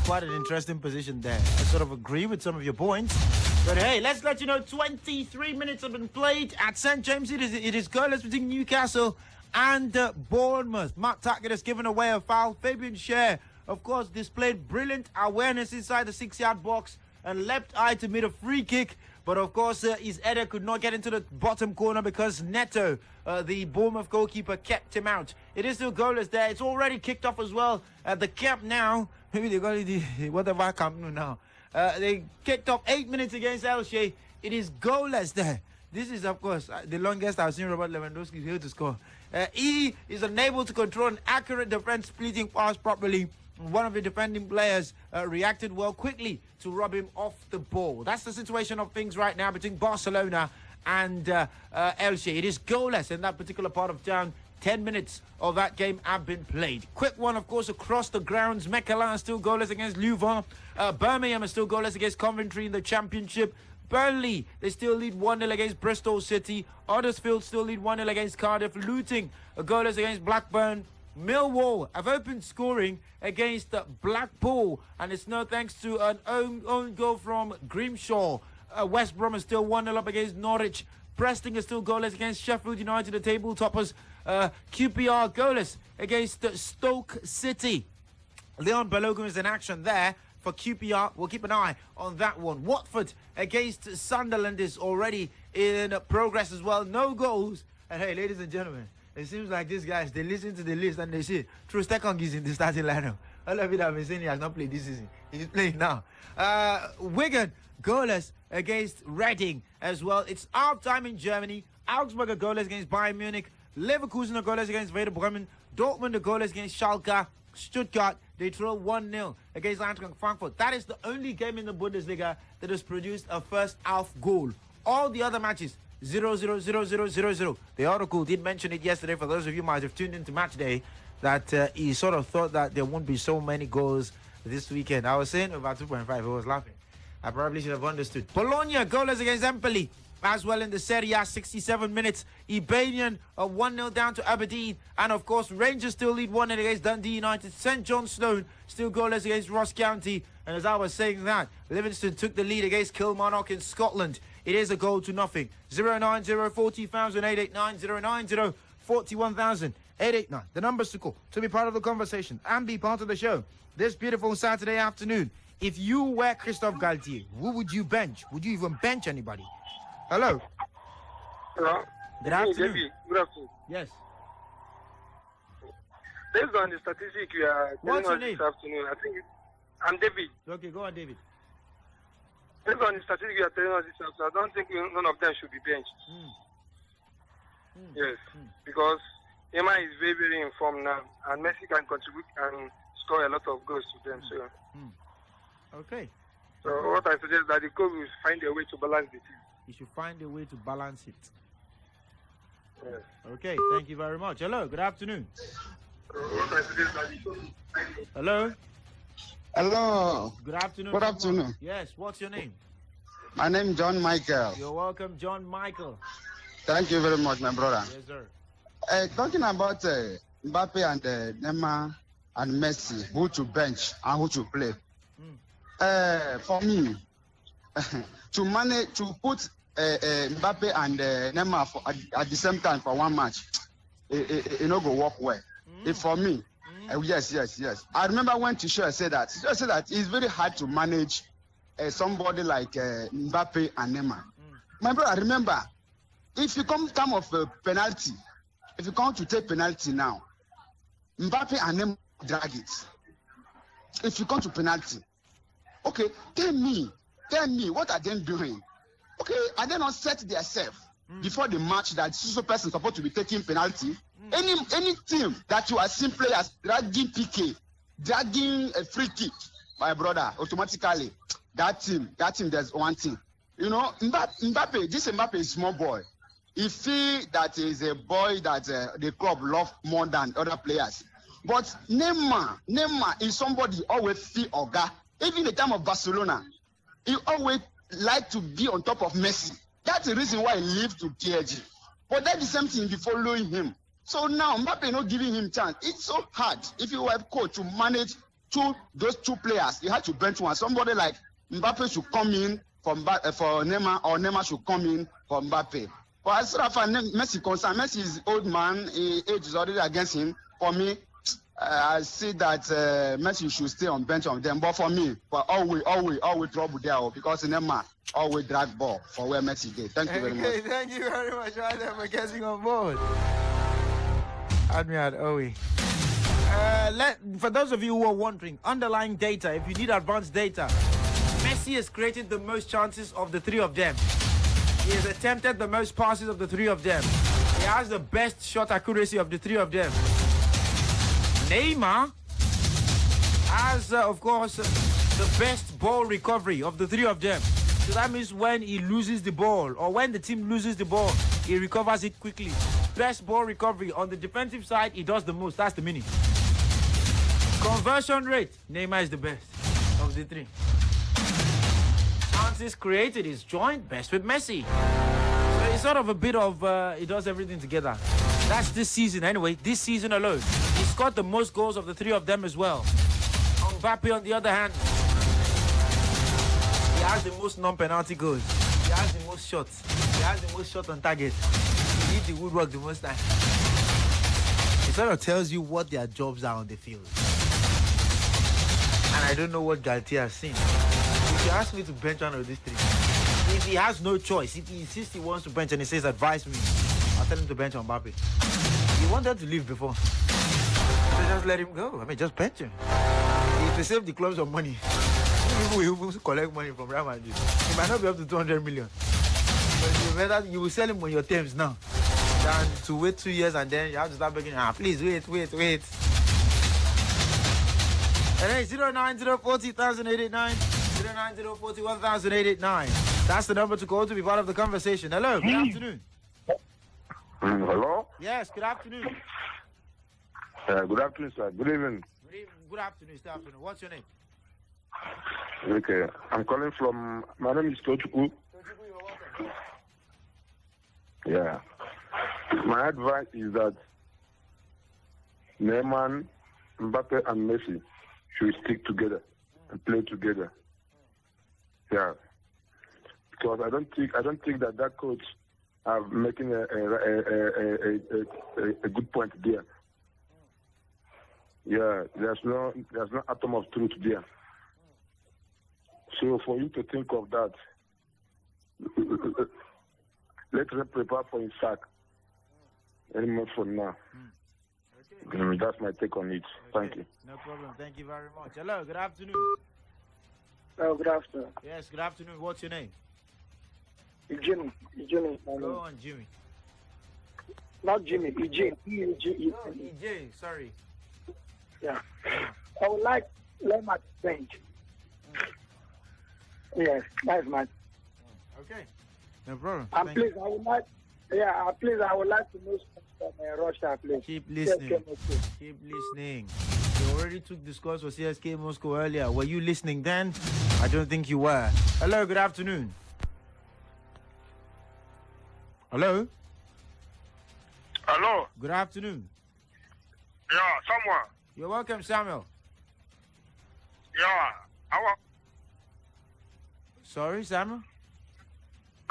Quite an interesting position there. I sort of agree with some of your points. But hey, let's let you know 23 minutes have been played at St. James. It is goalless between Newcastle and Bournemouth. Mark Tackett has given away a foul. Fabian Schär, of course, displayed brilliant awareness inside the 6-yard box and leapt high to meet a free kick. But of course, his header could not get into the bottom corner because Neto, the Bournemouth goalkeeper, kept him out. It is still goalless there. It's already kicked off as well at the camp now. Maybe they're going to do whatever Camp Nou now. They kicked off 8 minutes against Elche. It is goalless there. This is, of course, the longest I've seen Robert Lewandowski be able to score. He is unable to control an accurate defense splitting pass properly. One of the defending players reacted well quickly to rob him off the ball. That's the situation of things right now between Barcelona and Elche. It is goalless in that particular part of town. 10 minutes of that game have been played. Quick one, of course, across the grounds. Mechelen still goalless against Louvain. Birmingham is still goalless against Coventry in the Championship. Burnley, they still lead 1-0 against Bristol City. Huddersfield still lead 1-0 against Cardiff. Luton, goalless against Blackburn. Millwall have opened scoring against Blackpool, and it's no thanks to an own goal from Grimshaw. West Brom is still 1-0 up against Norwich. Preston is still goalless against Sheffield United, the table toppers. QPR goalless against Stoke City. Leon Balogun is in action there for QPR. We'll keep an eye on that one. Watford against Sunderland is already in progress as well. No goals. And hey, ladies and gentlemen, it seems like these guys, they listen to the list and they say, Trostekong is in the starting lineup. All of it I've been saying he has not played this season. He's playing now. Wigan goalless against Reading as well. It's half-time in Germany. Augsburg are goalless against Bayern Munich. Leverkusen are goalless against Werder Bremen. Dortmund are goalless against Schalke. Stuttgart, they trail 1-0 against Eintracht Frankfurt. That is the only game in the Bundesliga that has produced a first half goal. All the other matches, 0-0, 0-0, 0-0. The article did mention it yesterday, for those of you who might have tuned into match day, that he sort of thought that there won't be so many goals this weekend. I was saying about 2.5, I was laughing. I probably should have understood. Bologna goalless against Empoli as well in the Serie A, 67 minutes. Ibanian 1-0 down to Aberdeen. And of course, Rangers still lead 1-0 against Dundee United. St. John Stone still goalless against Ross County. And as I was saying that, Livingston took the lead against Kilmarnock in Scotland. It is a goal to nothing. 090-40,889, 090-41,889. The numbers to call to be part of the conversation and be part of the show this beautiful Saturday afternoon. If you were Christophe Galtier, who would you bench? Would you even bench anybody? Hello. Hello. Good afternoon. David. Good afternoon. Yes. Based on the statistic you are telling What's your us name? this afternoon, I think I'm David. Okay, go on, David. Based on the statistic you are telling us this afternoon, I don't think none of them should be benched. Yes, because Emma is very, very informed now, and Messi can contribute and score a lot of goals to them. So, Okay. so what I suggest that the coach will find a way to balance the team. He should find a way to balance it. Yes. Okay, thank you very much. Hello, good afternoon. What I suggest that the coach. Hello. Hello. Good afternoon. Good afternoon. Yes, what's your name? My name is John Michael. You're welcome, John Michael. Thank you very much, my brother. Yes, sir. Talking about Mbappe and Neymar and Messi, who to bench and who to play. For me, to manage to put Mbappe and Neymar at the same time for one match, it no go work well. For me, yes. I remember when Tisha said that it's very hard to manage somebody like Mbappe and Neymar. My brother, remember, if you come time of penalty, if you come to take penalty now, Mbappe and Neymar drag it. If you come to penalty, okay, tell me, what are they doing? Okay, are they not set themselves before the match that so person supposed to be taking penalty? Any team that you are simply as dragging PK, dragging a free kick, my brother, automatically that team, there's one thing. You know, Mbappe, this Mbappe is small boy. He feel that is a boy that the club love more than other players. But Neymar is somebody always feel Oga. Even in the time of Barcelona, he always like to be on top of Messi. That's the reason why he leave to PSG. But that's the same thing be following him. So now Mbappe not giving him chance. It's so hard if you have coach to manage those two players. You have to bench one. Somebody like Mbappe should come in for Neymar, or Neymar should come in for Mbappe. But as far as Messi concerned, Messi is old man. Age is already against him. For me, I see that Messi should stay on bench of them. But for me, always trouble there because Neymar always drag ball for where Messi did. Thank you very much. Thank you very much, Ryder, for getting on board. Admiral Owie. For those of you who are wondering, underlying data, if you need advanced data, Messi has created the most chances of the three of them. He has attempted the most passes of the three of them. He has the best shot accuracy of the three of them. Neymar has, of course, the best ball recovery of the three of them. So that means when he loses the ball, or when the team loses the ball, he recovers it quickly. best ball recovery. On the defensive side, he does the most. That's the meaning. Conversion rate, Neymar is the best of the three. Chances created is joint best with Messi. So it's sort of a bit of, he does everything together. That's this season anyway, this season alone. He scored the most goals of the three of them as well. Mbappe, on the other hand, he has the most non-penalty goals. He has the most shots. He has the most shots on target. He hit the woodwork the most time. It sort of tells you what their jobs are on the field. And I don't know what Galtier has seen. If you ask me to bench one of these three, if he has no choice, if he insists he wants to bench and he says, advise me, I'll tell him to bench on Mbappe. He wanted to leave before. So just let him go. I mean, just bench him. If they save the club some money, people will collect money from Real Madrid. He might not be up to 200 million. But you will sell him on your terms now. Than to wait 2 years and then you have to start begging, please wait. And then 09040,889, 09040,889. That's the number to call to be part of the conversation. Hello, good afternoon. Hello? Yes, good afternoon. Good afternoon, sir. Good evening. Good afternoon, good afternoon. What's your name? Okay, I'm calling from, my name is Tochuku. Yeah. My advice is that Neymar, Mbappe, and Messi should stick together and play together. Yeah. Because I don't think that coach are making a good point there. Yeah, there's no atom of truth there. So for you to think of that, let us prepare for his sack. Any more for now. Okay. That's my take on it. Okay. Thank you. No problem. Thank you very much. Hello, good afternoon. Hello, good afternoon. Yes, good afternoon. What's your name? Jimmy. Go on, Jimmy. Not Jimmy, EJ. EJ, sorry. Yeah. I would like Lemar to bench. Yes, that's my. Okay. No problem. And please, I would like. Yeah, please, I would like to know from Russia, please. Keep listening. Keep listening. You already took the scores for CSK Moscow earlier. Were you listening then? I don't think you were. Hello, good afternoon. Hello? Hello? Good afternoon. Yeah, someone. You're welcome, Samuel. Yeah, Sorry, Samuel?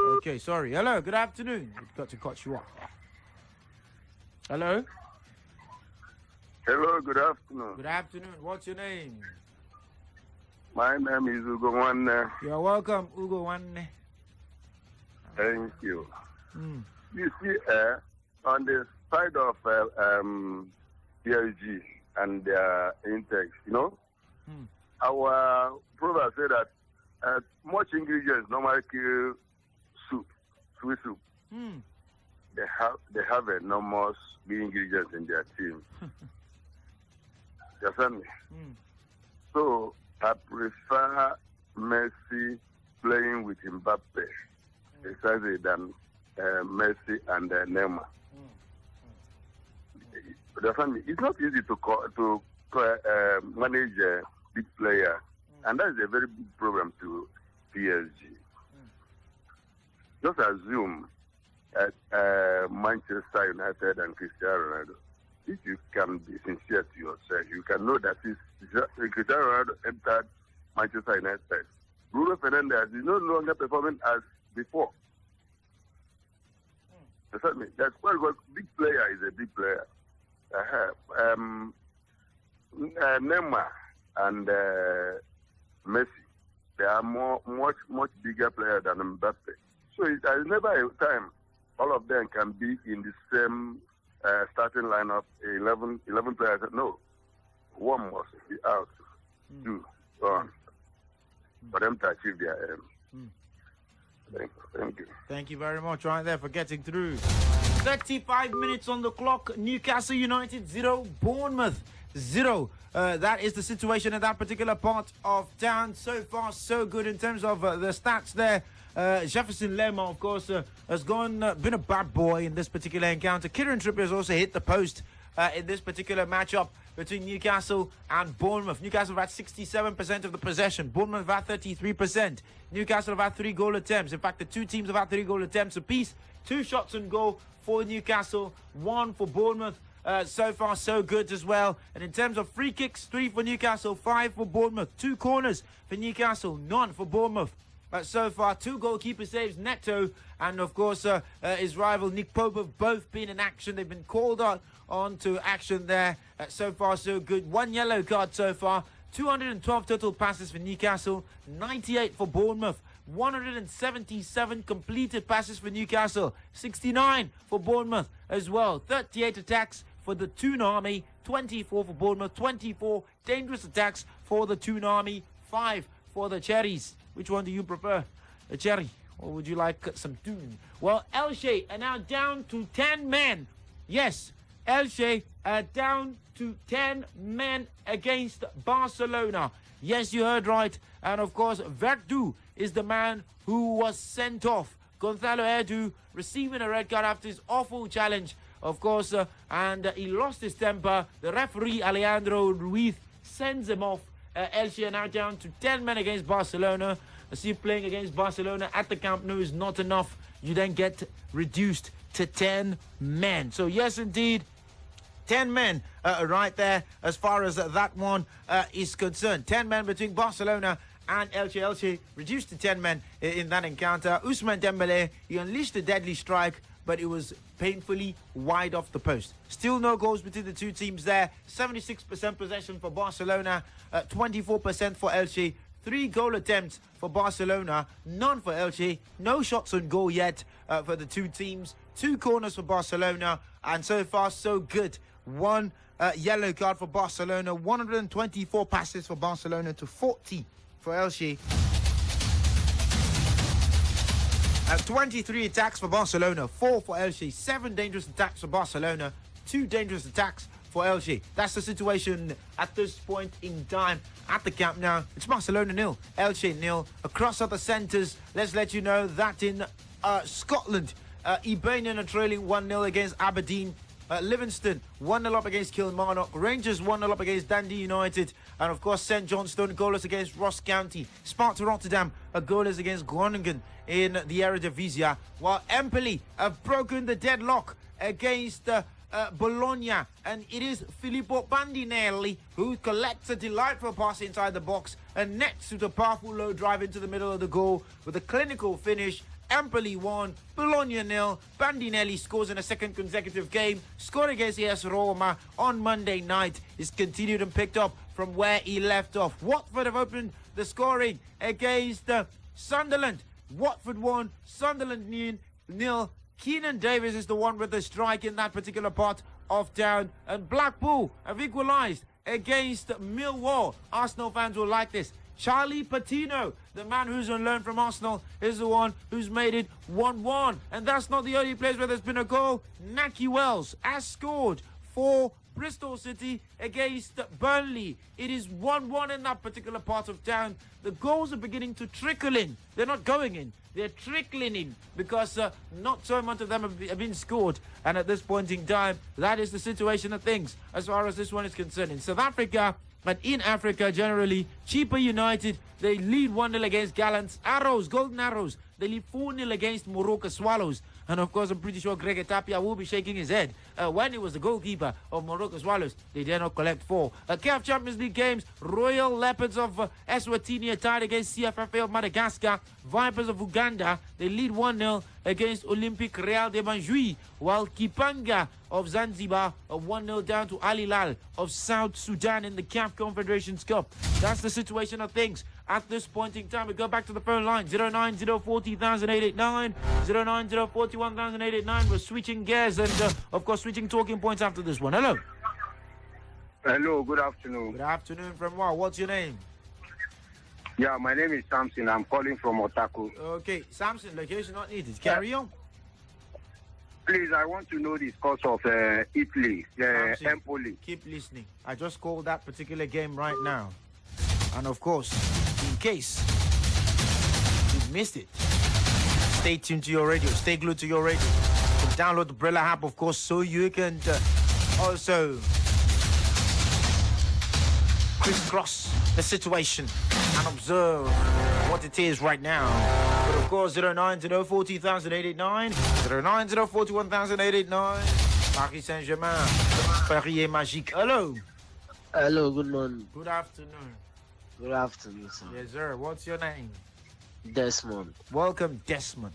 Okay, sorry. Hello, good afternoon. We've got to cut you off. Hello? Hello, good afternoon. Good afternoon. What's your name? My name is Ugo Wanne. You're welcome, Ugo Wanne. Thank you. Mm. You see, on the side of PSG and their intakes, our brother said that much ingredients normally kill sweet soup. Mm. They have enormous big ingredients in their team. You understand me? Mm. So I prefer Messi playing with Mbappe precisely than Messi and Neymar. You understand me? It's not easy to manage a big player, and that is a very big problem to PSG. Just assume at Manchester United and Cristiano Ronaldo, if you can be sincere to yourself, you can know that Cristiano Ronaldo entered Manchester United. Bruno Fernandes is no longer performing as before. That's why a big player is a big player. Neymar and Messi, they are much bigger players than Mbappe. So there's never a time all of them can be in the same starting lineup, 11 players. No, one must be out to on for them to achieve their aim. Thank you. Thank you very much right there for getting through. 35 minutes on the clock. Newcastle United 0, Bournemouth 0. That is the situation in that particular part of town. So far, so good in terms of the stats there. Jefferson Lerma, of course, has been a bad boy in this particular encounter. Kieran Trippier has also hit the post in this particular matchup between Newcastle and Bournemouth. Newcastle have had 67% of the possession. Bournemouth have had 33%. Newcastle have had 3 goal attempts. In fact, the two teams have had 3 goal attempts apiece. 2 shots on goal for Newcastle, 1 for Bournemouth. So far, so good as well. And in terms of free kicks, 3 for Newcastle, 5 for Bournemouth. 2 corners for Newcastle, none for Bournemouth. So far, 2 goalkeeper saves, Neto, and of course his rival Nick Pope have both been in action. They've been called on to action there. So far, so good. 1 yellow card so far. 212 total passes for Newcastle, 98 for Bournemouth. 177 completed passes for Newcastle, 69 for Bournemouth as well. 38 attacks for the Toon Army, 24 for Bournemouth, 24 dangerous attacks for the Toon Army, 5 for the Cherries. Which one do you prefer, a cherry, or would you like some Toon? Well, Elche are now down to 10 men. Yes, Elche are down to 10 men against Barcelona. Yes, you heard right. And of course, Verdu is the man who was sent off. Gonzalo Erdu receiving a red card after his awful challenge, of course, and he lost his temper. The referee, Alejandro Ruiz, sends him off. Elche are now down to 10 men against Barcelona. As you playing against Barcelona at the Camp Nou is not enough. You then get reduced to 10 men. So yes, indeed, 10 men right there as far as that one is concerned. 10 men between Barcelona and Elche. Elche reduced to 10 men in that encounter. Ousmane Dembele, he unleashed a deadly strike, but it was painfully wide off the post. Still no goals between the two teams there. 76% possession for Barcelona, 24% for Elche. 3 goal attempts for Barcelona, none for Elche. No shots on goal yet for the two teams. 2 corners for Barcelona, and so far so good. 1 yellow card for Barcelona. 124 passes for Barcelona to 40 for Elche. 23 attacks for Barcelona, 4 for Elche. 7 dangerous attacks for Barcelona, 2 dangerous attacks for Elche. That's the situation at this point in time at the Camp Nou. It's Barcelona 0, Elche 0. Across other centres, let's let you know that in Scotland, Hibernian are trailing 1-0 against Aberdeen. Livingston 1-0 up against Kilmarnock. Rangers 1-0 up against Dundee United. And of course, St Johnstone goalless against Ross County. Sparta Rotterdam are goalless against Groningen in the Eredivisie. While Empoli have broken the deadlock against Bologna. And it is Filippo Bandinelli who collects a delightful pass inside the box and nets with a powerful low drive into the middle of the goal with a clinical finish. Empoli 1, Bologna 0. Bandinelli scores in a second consecutive game. Scored against AS Roma on Monday night. He's continued and picked up from where he left off. Watford have opened the scoring against Sunderland. Watford 1, Sunderland 0. Keenan Davis is the one with the strike in that particular part of town. And Blackpool have equalised against Millwall. Arsenal fans will like this. Charlie Patino, the man who's on loan from Arsenal, is the one who's made it 1-1. And that's not the only place where there's been a goal. Naki Wells has scored for Bristol City against Burnley. It is 1-1 in that particular part of town. The goals are beginning to trickle in. They're not going in. They're trickling in because not so much of them have been scored. And at this point in time, that is the situation of things as far as this one is concerned. In South Africa, but in Africa generally, Chippa United, they lead 1-0 against Gallants. Arrows, Golden Arrows, they lead 4-0 against Moroka Swallows. And of course, I'm pretty sure Greg Tapia will be shaking his head when he was the goalkeeper of Moroka Swallows. They dare not collect 4. CAF Champions League games, Royal Leopards of Eswatini are tied against CFFA of Madagascar. Vipers of Uganda, they lead 1-0 against Olympique Real de Banjul, while Kipanga of Zanzibar are 1-0 down to Al Hilal of South Sudan in the CAF Confederations Cup. That's the situation of things at this point in time. We go back to the phone line, 09040,889, 09041,889. We're switching gears and, of course, switching talking points after this one. Hello. Hello, good afternoon. Good afternoon from wow. What's your name? Yeah, my name is Samson. I'm calling from Otaku. Okay, Samson, location not needed. Carry on. Please, I want to know the scores of Italy, Empoli. Keep listening. I just called that particular game right now. And of course, in case you missed it, Stay tuned to your radio. Stay glued to your radio. You can download the Brila app, of course, so you can also crisscross the situation and observe what it is right now. But of course, 09040,889, 09041,889, Paris Saint-Germain, Paris est magique. Hello. Hello, good morning. Good afternoon. Good afternoon, sir. Yes, sir. What's your name? Desmond. Welcome, Desmond.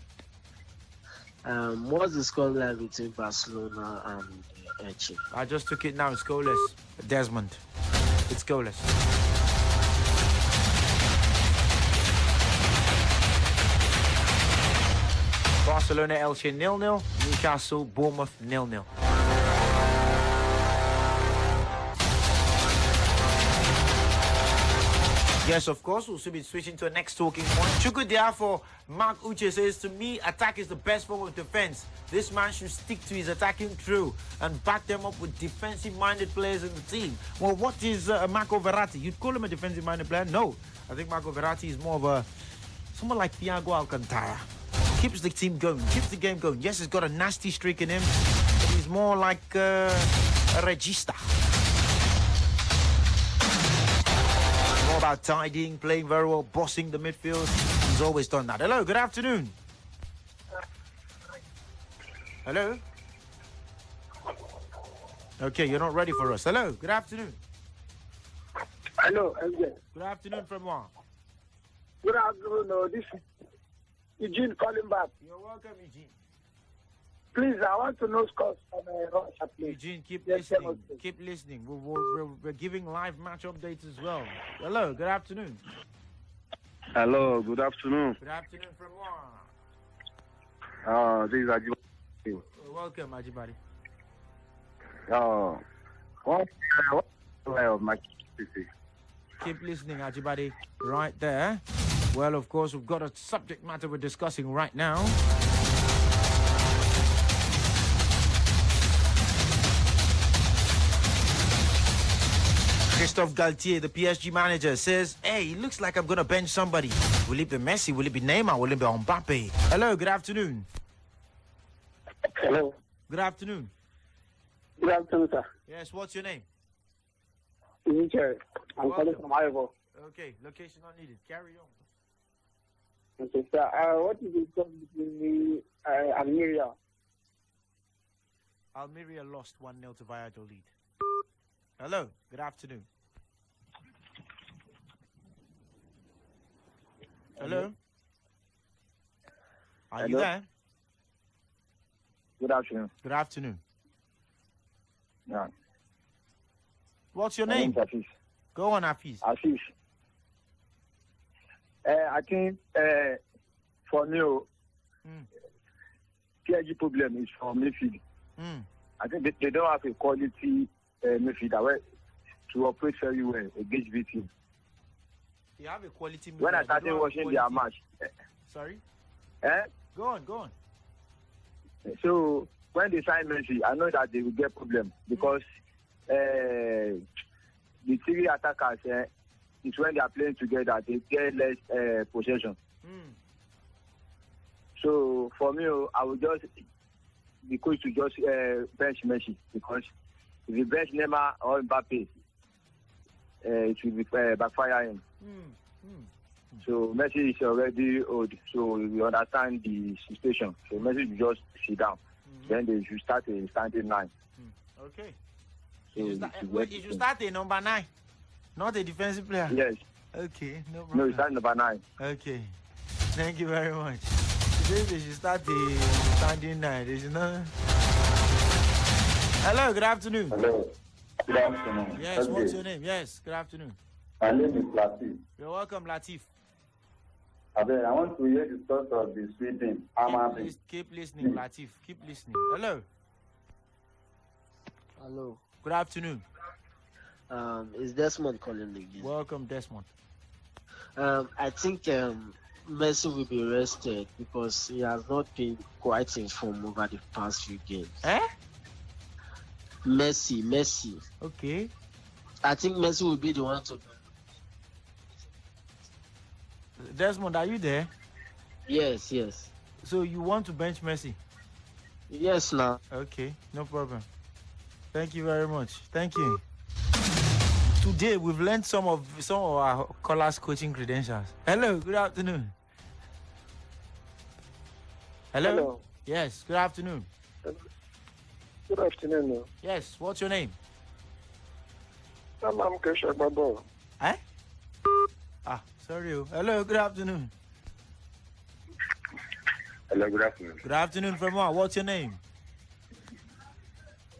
What's the scoreline between Barcelona and Elche? I just took it now. It's goalless. Desmond. It's goalless. Barcelona, Elche 0-0. Newcastle, Bournemouth 0-0. Yes, of course, we'll soon be switching to the next talking point. Chukwudia for Mark Uche says, to me, attack is the best form of defense. This man should stick to his attacking crew and back them up with defensive-minded players in the team. Well, what is Marco Verratti? You'd call him a defensive-minded player? No. I think Marco Verratti is more of someone like Thiago Alcantara. Keeps the team going, keeps the game going. Yes, he's got a nasty streak in him, but he's more like a regista. More about tidying, playing very well, bossing the midfield. He's always done that. Hello, good afternoon. Hello? Okay, you're not ready for us. Hello, good afternoon. Hello, MJ. Good afternoon from where? Good afternoon. This is Eugene calling back. You're welcome, Eugene. Please, I want to know scores from Russia, please. Eugene, keep listening. Keep listening. We're giving live match updates as well. Hello, good afternoon. Hello, good afternoon. Good afternoon from where? This is Ajibade. Welcome, Ajibade. What of my city? Keep listening, Ajibade. Right there. Well, of course, we've got a subject matter we're discussing right now. Christophe Galtier, the PSG manager, says, hey, it looks like I'm going to bench somebody. Will it be Messi? Will it be Neymar? Will it be Mbappe? Hello, good afternoon. Hello. Good afternoon. Good afternoon, sir. Yes, what's your name? Richard. I'm calling from Iowa. Okay, location not needed. Carry on. Okay, sir. What is the difference between me and Almeria? Almeria lost 1-0 to Valladolid. Hello, good afternoon. Hello? Are you there? Good afternoon. Good afternoon. Yeah. What's your name? Hafiz. Go on, Hafiz. Hafiz. I think for me, PSG problem is for midfield. I think they don't have a quality midfielder to operate very well against the team. They have a quality midfielder. When I started watching their match. Sorry? Go on. So when they sign Messi, I know that they will get problem because the three attackers is when they are playing together, they get less possession. So for me, I would just be coach to just bench Messi because if you bench Neymar or Mbappe, it will be backfiring. So Messi is already old, so we understand the situation. So Messi will just sit down. Then they should start a standing 9. Okay. So you should start a number 9, not a defensive player. Yes. Okay, no problem. No, it's not number 9. Okay. Thank you very much. Today they should start the standing 9. They should not... Hello, good afternoon. Hello. Good afternoon. Yes, what's your name? Yes, good afternoon. My name is Latif. You're welcome, Latif. I want to hear the thoughts of the Sweden. Keep listening, Latif. Keep listening. Hello. Hello. Good afternoon. Is Desmond calling again? Welcome, Desmond. I think Messi will be rested because he has not been quite in form over the past few games. Messi. Okay. I think Messi will be the one to. Desmond, are you there? Yes. So you want to bench Messi? Yes, now. Okay, no problem. Thank you very much. Thank you. Today we've learned some of our callers' coaching credentials. Hello, good afternoon. Hello? Hello. Yes, good afternoon. Good afternoon. Yes, what's your name? I'm Kesha Babo. Eh? Sorry. Hello, good afternoon. Hello, good afternoon. Good afternoon from what? What's your name?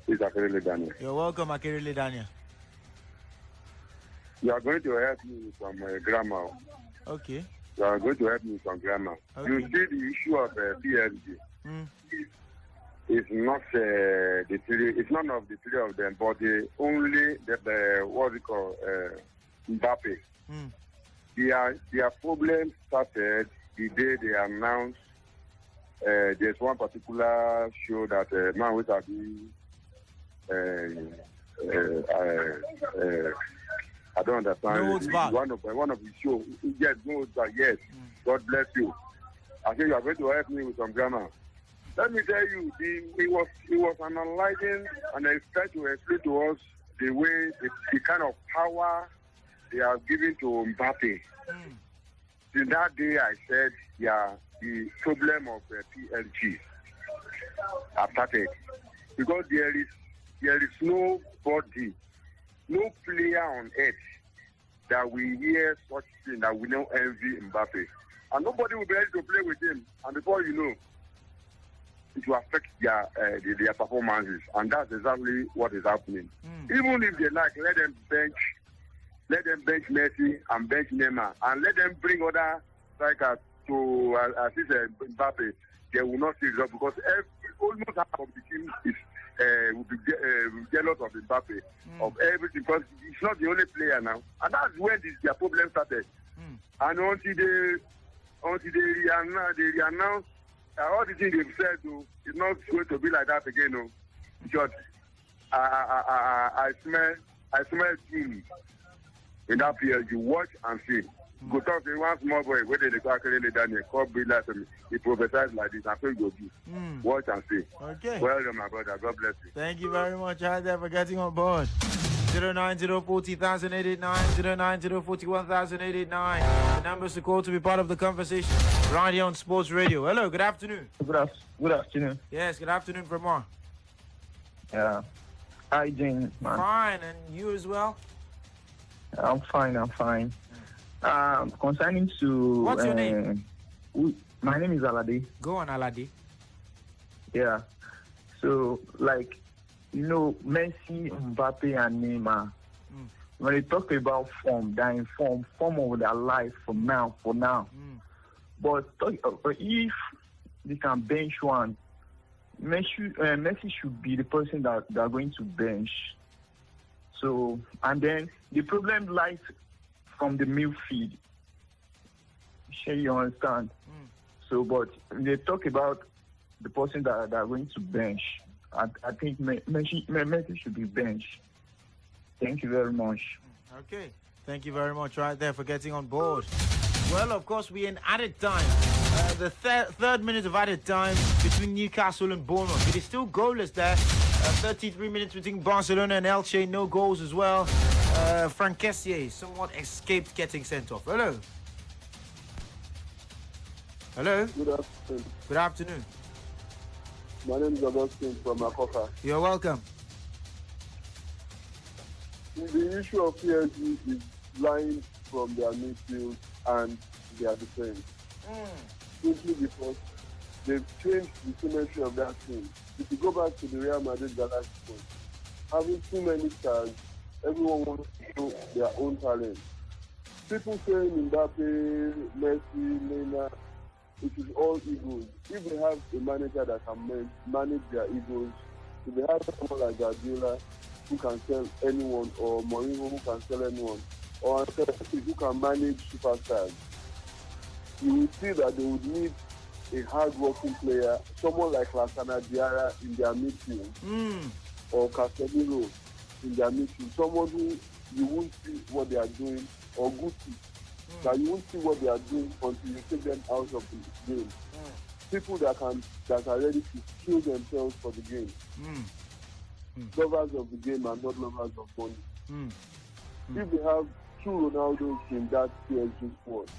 It's Akerele Daniel. You're welcome, Akerele Daniel. You are going to help me with some grammar. Okay. You are going to help me with some grammar. Okay. You see the issue of PSG. It's not the three. It's none of the three of them, but the what we call Mbappe. Their problem started the day they announced. There's one particular show that man with a I don't understand. No, one of the show. Yes, no, yes. God bless you. I think you are going to help me with some grammar. Let me tell you, he was analyzing and he tried to explain to us the way the kind of power they are giving to Mbappe. Since that day, I said, the problem of PSG has started because there is nobody, no player on earth that we hear such thing that we don't envy Mbappe, and nobody will be able to play with him. And before you know, it will affect their performances, and that's exactly what is happening. Even if they like, let them bench Messi and bench Neymar, and let them bring other strikers to assist Mbappe. They will not see results because almost half of the team will be jealous of Mbappe, of everything, because he's not the only player now, and that's when their problem started. And until they re-announce all the things they've said, it's not going to be like that again. No, because I smell doom in that PSG. Watch and see. Go talk to one small boy where they call Daniel, call Brila to me. He prophesies like this. I feel go do. Watch and see. Okay. Well done, my brother. God bless you. Thank you very much, Isaiah, for getting on board. 09040,889, 09041,889. The numbers to call to be part of the conversation right here on Sports Radio. Hello, good afternoon. Good afternoon. Yes, good afternoon from where? Yeah. How you doing, man? Fine, and you as well? I'm fine. Concerning to... What's your name? My name is Alade. Go on, Alade. Yeah. So, Messi, Mbappe, and Neymar, when they talk about form, they're in form of their life for now. But if they can bench one, Messi should be the person that they're going to bench. So, and then the problem lies from the midfield. Sure, you understand? So, but they talk about the person that they're going to bench. I think Messi should be benched. Thank you very much. Okay. Thank you very much right there for getting on board. Well, of course, we're in added time. The third minute of added time between Newcastle and Bournemouth. It is still goalless there. 33 minutes between Barcelona and Elche. No goals as well. Frank Kessié somewhat escaped getting sent off. Hello. Hello. Good afternoon. Good afternoon. My name is Augustine from Makoka. You're welcome. The issue of PSG is lying from their midfield and their defense. Simply because they've changed the symmetry of that team. If you go back to the Real Madrid Galacticos, having too many stars, everyone wants to show their own talent. People saying Mbappe, Messi, Neymar, it is all egos. If they have a manager that can manage their egos, if they have someone like Brila who can sell anyone, or Mourinho who can sell anyone, or Ancelotti who can manage superstars, you will see that they would need a hard-working player, someone like Lassana Diarra in their midfield, or Casemiro in their midfield, someone who you won't see what they are doing, or Guti, that you won't see what they are doing until you take them out of the game. people that are ready to kill themselves for the game. Lovers of the game and not lovers of money. If they have two Ronaldos in that PSG squad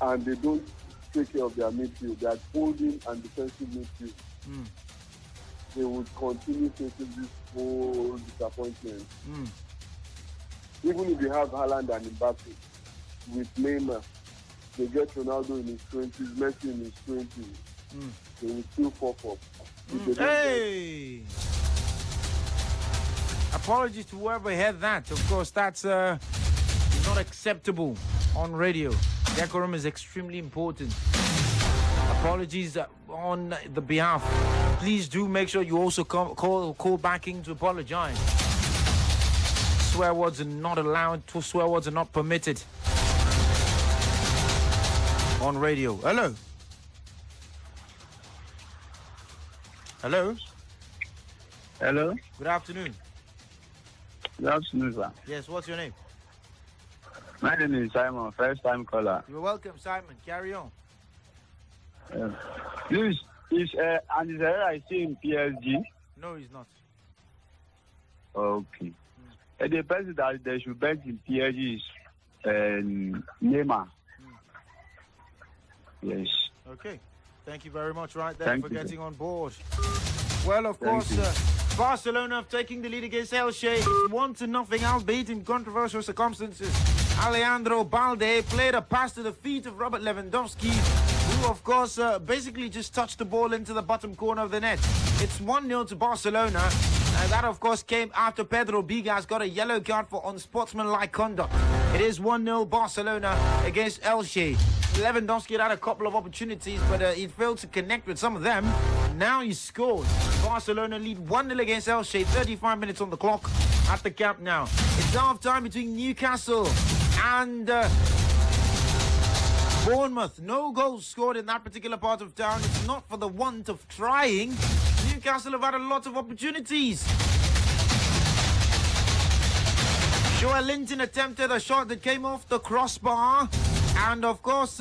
and they don't take care of their midfield, that holding and defensive midfield, they would continue facing this whole disappointment. Even if they have Haaland and Mbappe with Neymar, they get Ronaldo in his 20s, Messi in his 20s, they will still fuck up. Hey! Apologies to whoever had that. Of course, that's not acceptable on radio. Decorum is extremely important. Apologies on the behalf. Please do make sure you also call back in to apologize. Swear words are not allowed. Swear words are not permitted on radio. Hello. Hello. Hello. Good afternoon. Good afternoon, sir. Yes, what's your name? My name is Simon, first time caller. You're welcome, Simon. Carry on. Please, is Andy Herrera still in PSG? No, he's not. Okay. The person that they should bench in PSG is Neymar. Yes. Okay. Thank you very much right there Thank for you. getting on board. Well, of Thank course, you. Barcelona have taken the lead against Elche. It's 1-0, albeit in controversial circumstances. Alejandro Balde played a pass to the feet of Robert Lewandowski, who, of course, basically just touched the ball into the bottom corner of the net. It's 1-0 to Barcelona. And that, of course, came after Pedro Bigas got a yellow card for unsportsmanlike conduct. It is 1-0 Barcelona against Elche. Lewandowski had a couple of opportunities, but he failed to connect with some of them. Now he scored. Barcelona lead 1-0 against Elche, 35 minutes on the clock at the Camp Nou. It's half-time between Newcastle and Bournemouth. No goals scored in that particular part of town. It's not for the want of trying. Newcastle have had a lot of opportunities. Joel Linton attempted a shot that came off the crossbar. And, of course,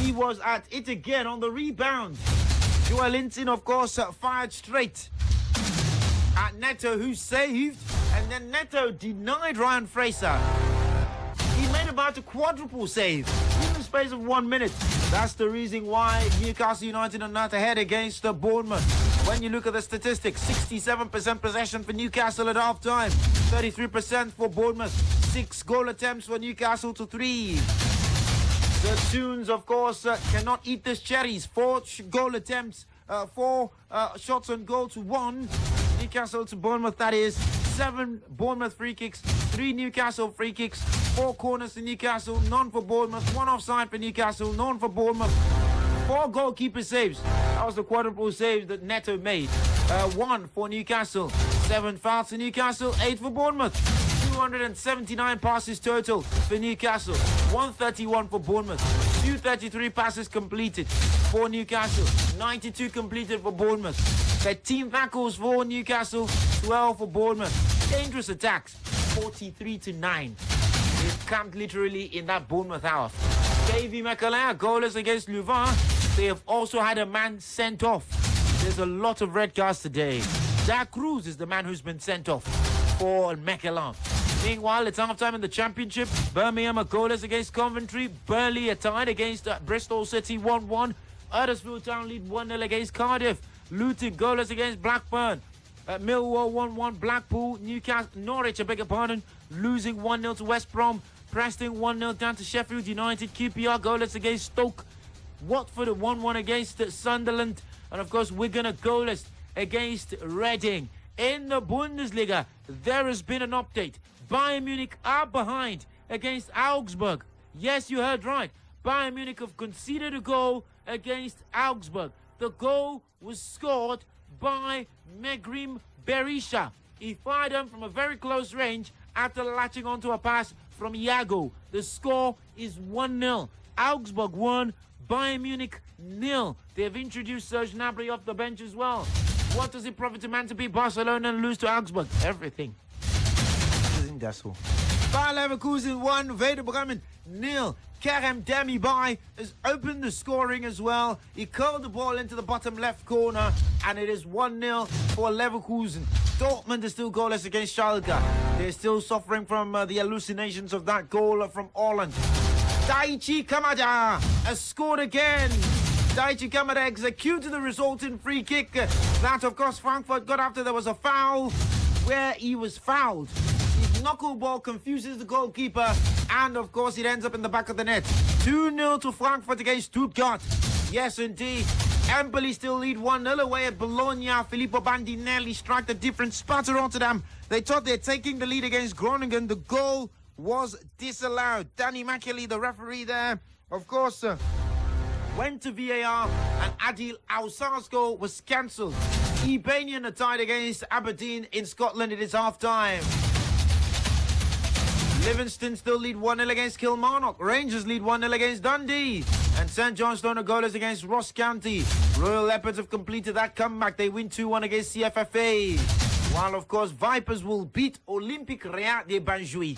he was at it again on the rebound. Joel Linton, of course, fired straight at Neto, who saved. And then Neto denied Ryan Fraser. He made about a quadruple save in the space of 1 minute. That's the reason why Newcastle United are not ahead against Bournemouth. When you look at the statistics, 67% possession for Newcastle at half-time, 33% for Bournemouth, 6 goal attempts for Newcastle to 3. The Toons, of course, cannot eat these cherries. 4 goal attempts, 4 shots on goal to 1. Newcastle to Bournemouth, that is 7 Bournemouth free kicks, 3 Newcastle free kicks, 4 corners to Newcastle, none for Bournemouth, 1 offside for Newcastle, none for Bournemouth, 4 goalkeeper saves. That was the quadruple save that Neto made. 1 for Newcastle, 7 fouls to Newcastle, 8 for Bournemouth. 279 passes total for Newcastle, 131 for Bournemouth, 233 passes completed for Newcastle, 92 completed for Bournemouth, 13 tackles for Newcastle, 12 for Bournemouth. Dangerous attacks, 43-9. They've camped literally in that Bournemouth house. Davy McAlea, goalless against Louvain. They have also had a man sent off. There's a lot of red cards today. Jack Cruz is the man who's been sent off for McAlea. Meanwhile, it's half-time in the Championship. Birmingham are goalless against Coventry. Burnley are tied against Bristol City 1-1. Huddersfield Town lead 1-0 against Cardiff. Luton goalless against Blackburn. Millwall 1-1. Blackpool, Newcastle, Norwich, losing 1-0 to West Brom. Preston 1-0 down to Sheffield United. QPR goalless against Stoke. Watford 1-1 against Sunderland. And of course, Wigan are goalless against Reading. In the Bundesliga, there has been an update. Bayern Munich are behind against Augsburg. Yes, you heard right. Bayern Munich have conceded a goal against Augsburg. The goal was scored by Megrim Berisha. He fired them from a very close range after latching onto a pass from Iago. The score is 1-0. Augsburg 1, Bayern Munich 0. They have introduced Serge Gnabry off the bench as well. What does it profit a man to beat Barcelona and lose to Augsburg? Everything. That's all. Bayer Leverkusen 1, Werder Bremen 0. Kerem Demirbay has opened the scoring as well. He curled the ball into the bottom left corner, and it is 1-0 for Leverkusen. Dortmund is still goalless against Schalke. They're still suffering from the hallucinations of that goal from Holland. Daichi Kamada has scored again. Daichi Kamada executed the resulting free kick. That, of course, Frankfurt got after there was a foul where he was fouled. His knuckleball confuses the goalkeeper, and, of course, it ends up in the back of the net. 2-0 to Frankfurt against Stuttgart. Yes, indeed. Empoli still lead 1-0 away at Bologna. Filippo Bandinelli struck the different spot at Rotterdam. They thought they're taking the lead against Groningen. The goal was disallowed. Danny Makeli, the referee there, of course, went to VAR, and Adil Ausar's goal was cancelled. Hibernian are tied against Aberdeen in Scotland. It is half-time. Livingston still lead 1-0 against Kilmarnock. Rangers lead 1-0 against Dundee. And St Johnstone are goalless against Ross County. Royal Leopards have completed that comeback. They win 2-1 against CFFA. While, of course, Vipers will beat Olympique Réa de Banjul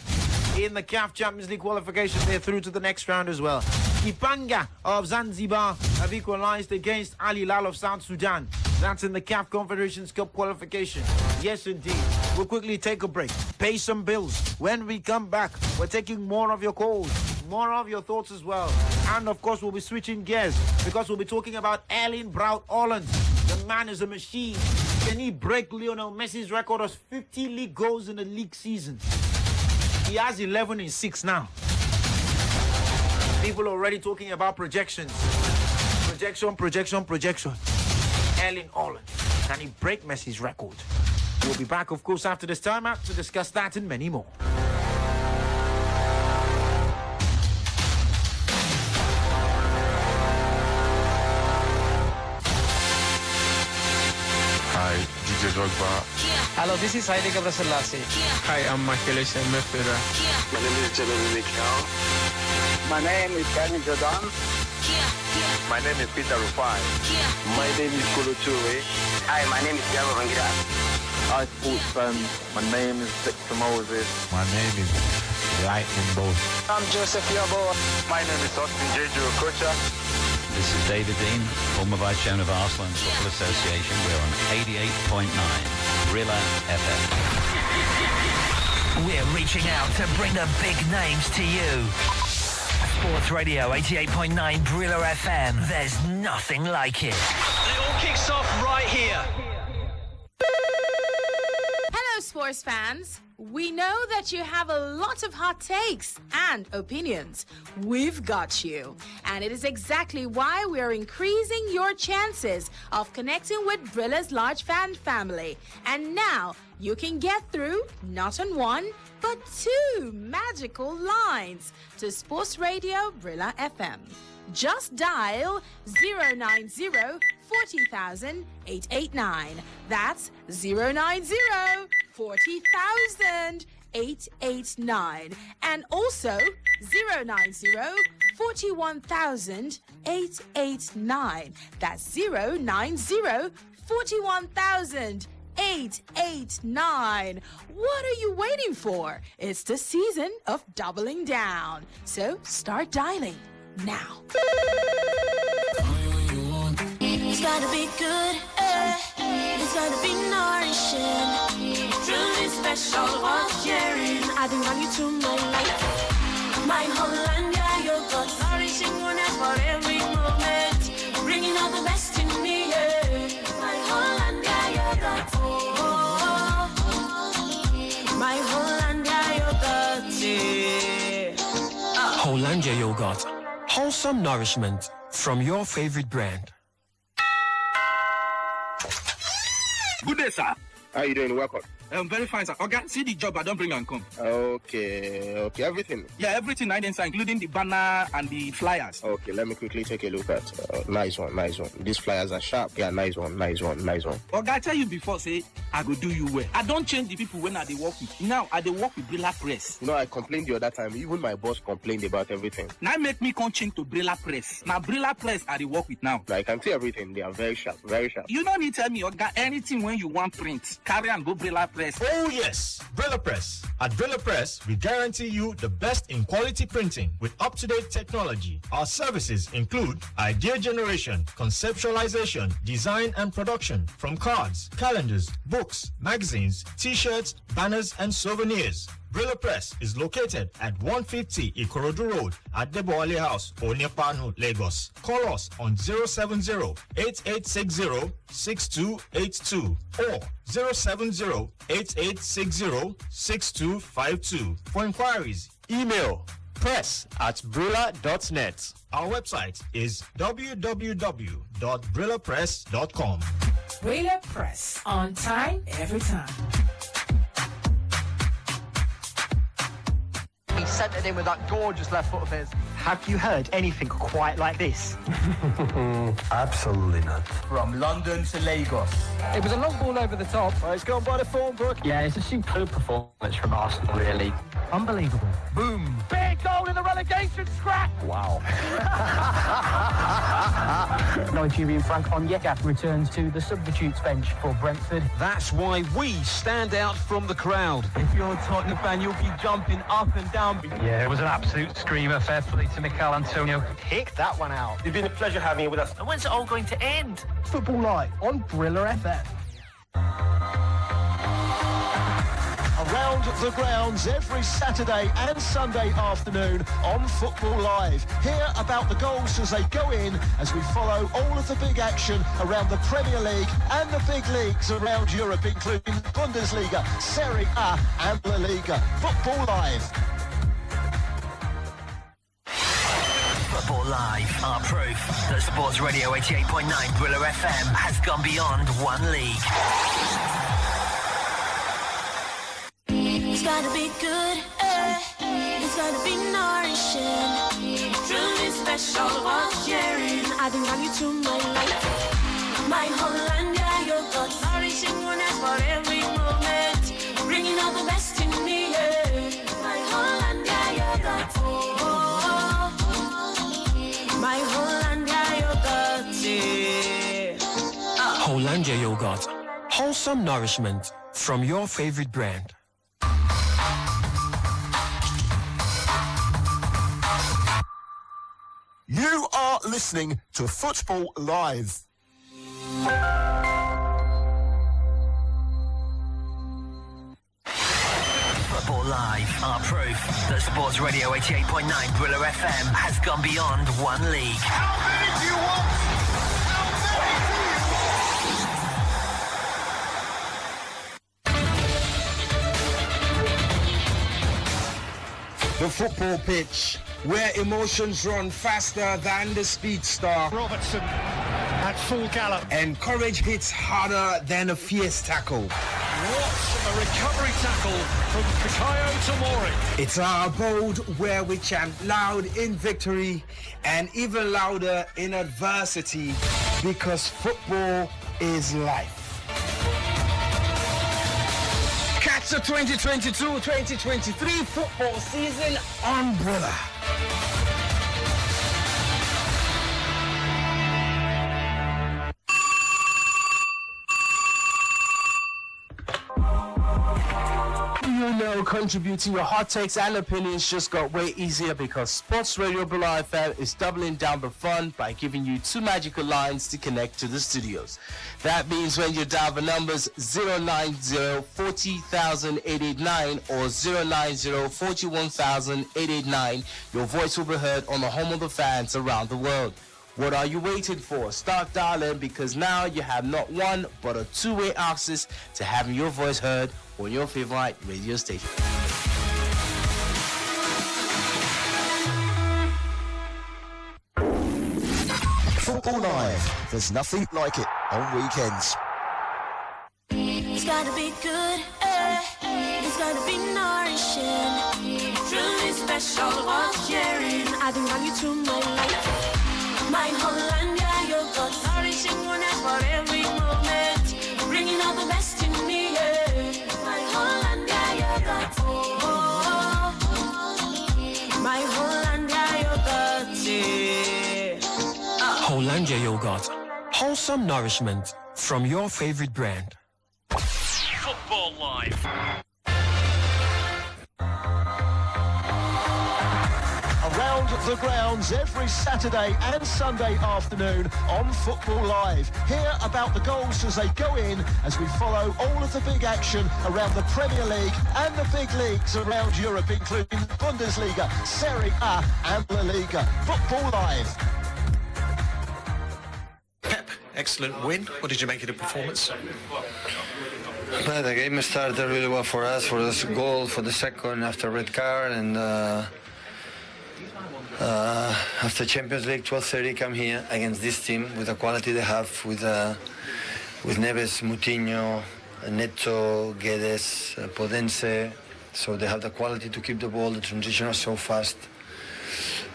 in the CAF Champions League qualification. They're through to the next round as well. Ipanga of Zanzibar have equalized against Al Hilal of South Sudan. That's in the CAF Confederations Cup qualification. Yes, indeed. We'll quickly take a break, pay some bills. When we come back, we're taking more of your calls, more of your thoughts as well. And, of course, we'll be switching gears because we'll be talking about Erling Braut Haaland. The man is a machine. Can he break Lionel Messi's record of 50 league goals in a league season? He has 11 in 6 now. People are already talking about projections. Projection. Erling Haaland. Can he break Messi's record? We'll be back, of course, after this timeout to discuss that and many more. Hi, DJ Drogba. Hello, this is Heidi Gabraselassie. Hi, I'm Michael Mefera. My name is Jeremy Mikel. My name is Kenny Jordan. My name is Peter Rufai. My name is Kolo Toure. Hi, my name is Diego Vangira. Hi, sports fans. My name is Victor Moses. My name is Lightning Bolt. I'm Joseph Yobo. My name is Austin Jeju Okocha. This is David Dean, former Vice Chairman of Arsenal Football Association. We're on 88.9 Brila FM. We're reaching out to bring the big names to you. Sports Radio 88.9 Brila FM. There's nothing like it. It all kicks off right here. Hello, sports fans. We know that you have a lot of hot takes and opinions. We've got you. And it is exactly why we're increasing your chances of connecting with Brilla's large fan family. And now you can get through not on one, but 2 magical lines to Sports Radio Brila FM. Just dial 090 40,000 889. That's 090 40,000 889. And also 090 41,000 889. That's 090 41,000 889. What are you waiting for? It's the season of doubling down. So start dialing now. It's gotta be good, it's gotta be nourishing, truly special, worth sharing. Adding value to my life. My Hollandia yogurt, nourishing wonders for every moment, bringing out the best in me, yeah. My Hollandia yogurt, my Hollandia yogurt, yeah. Hollandia yogurt, wholesome nourishment from your favorite brand. Good day, sir. How you doing? Welcome. I'm very fine, sir. Okay, see the job I don't bring and come. Okay, everything. Yeah, everything I did, sir, including the banner and the flyers. Okay, let me quickly take a look at. Nice one. These flyers are sharp. Yeah, nice one. Okay, I tell you before, say, I go do you well. I don't change the people when I dey work with. Now, I dey work with Brila Press. You know, I complained the other time. Even my boss complained about everything. Now, make me come change to Brila Press. Now, Brila Press, I dey work with now. I can see everything. They are very sharp. You don't need to tell me, okay, anything when you want print, carry and go Brila Press. Press. Oh yes, Brila Press. At Brila Press, we guarantee you the best in quality printing with up-to-date technology. Our services include idea generation, conceptualization, design and production from cards, calendars, books, magazines, t-shirts, banners and souvenirs. Brila Press is located at 150 Ikorodu Road at the Boale House, Onyepanu, Lagos. Call us on 070-8860-6282 or 070-8860-6252. For inquiries, email press@brila.net. Our website is www.brilapress.com. Brila Press. On time, every time. He centred in with that gorgeous left foot of his. Have you heard anything quite like this? Absolutely not. From London to Lagos. It was a long ball over the top. Oh, it's gone by the form book. Yeah, it's a superb performance from Arsenal, really. Unbelievable. Boom. Big goal in the relegation scrap. Wow. Nigerian Frank Onyeka returns to the substitutes bench for Brentford. That's why we stand out from the crowd. If you're a Tottenham fan, you'll be jumping up and down. Yeah, it was an absolute screamer. Fair play to Mikel Antonio. Pick that one out. It's been a pleasure having you with us. And when's it all going to end? Football Live on Brila FM. Around the grounds every Saturday and Sunday afternoon on Football Live. Hear about the goals as they go in as we follow all of the big action around the Premier League and the big leagues around Europe, including Bundesliga, Serie A and La Liga. Football Live. Football Live are proof that Sports Radio 88.9 Brila FM has gone beyond one league. It's gotta be good, it's gotta be nourishing. Truly special, worth sharing. I think I'm you to my life. My Hollandia yogurt, nourishing goodness for every moment. Bringing out the best in me, yeah. My Hollandia yogurt, my Hollandia yogurt, yeah. Hollandia yogurt. Wholesome nourishment from your favorite brand. You are listening to Football Live. Football Live are proof that Sports Radio 88.9 Brila FM has gone beyond one league. How many do you want? The football pitch, where emotions run faster than the speed star. Robertson at full gallop. And courage hits harder than a fierce tackle. What a recovery tackle from Fikayo Tomori. It's our abode where we chant loud in victory and even louder in adversity, because football is life. Catch the 2022-2023 football season on Brila. You know, contributing your hot takes and opinions just got way easier because Sports Radio Brila FM is doubling down the fun by giving you 2 magical lines to connect to the studios. That means when you dial the numbers 090-40,889 or 090-41,889, your voice will be heard on the home of the fans around the world. What are you waiting for? Start dialing, because now you have not one but a 2-way access to having your voice heard on your favorite radio station. Football Live. There's nothing like it on weekends. It's gotta be good, it's gotta be nourishing. Truly special, worth sharing. I think I'm you to my life. My Hollandia yogurt, nourishing goodness for every moment. Bringing out the best in me, yeah. My Hollandia yogurt, my Hollandia yogurt, yeah. Hollandia yogurt. Wholesome nourishment from your favorite brand. Football Football Live. Around the grounds every Saturday and Sunday afternoon on Football Live. Hear about the goals as they go in as we follow all of the big action around the Premier League and the big leagues around Europe, including Bundesliga, Serie A and La Liga. Football Live. Pep, excellent win. What did you make of the performance? Well, the game started really well for us, for this goal, for the second after red card, and after Champions League 12:30 come here against this team with the quality they have with Neves, Moutinho, Neto, Guedes, Podense, so they have the quality to keep the ball. The transition is so fast.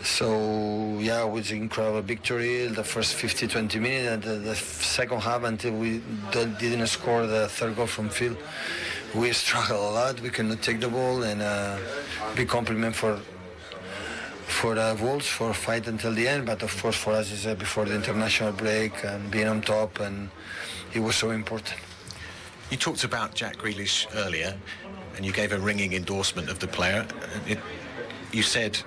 So yeah, it was an incredible victory. The first 50-20 minutes, and the second half until we didn't score the third goal from field, we struggled a lot. We cannot take the ball, and big compliment for the Wolves for fight until the end. But of course for us is before the international break and being on top, and it was so important. You talked about Jack Grealish earlier, and you gave a ringing endorsement of the player. You said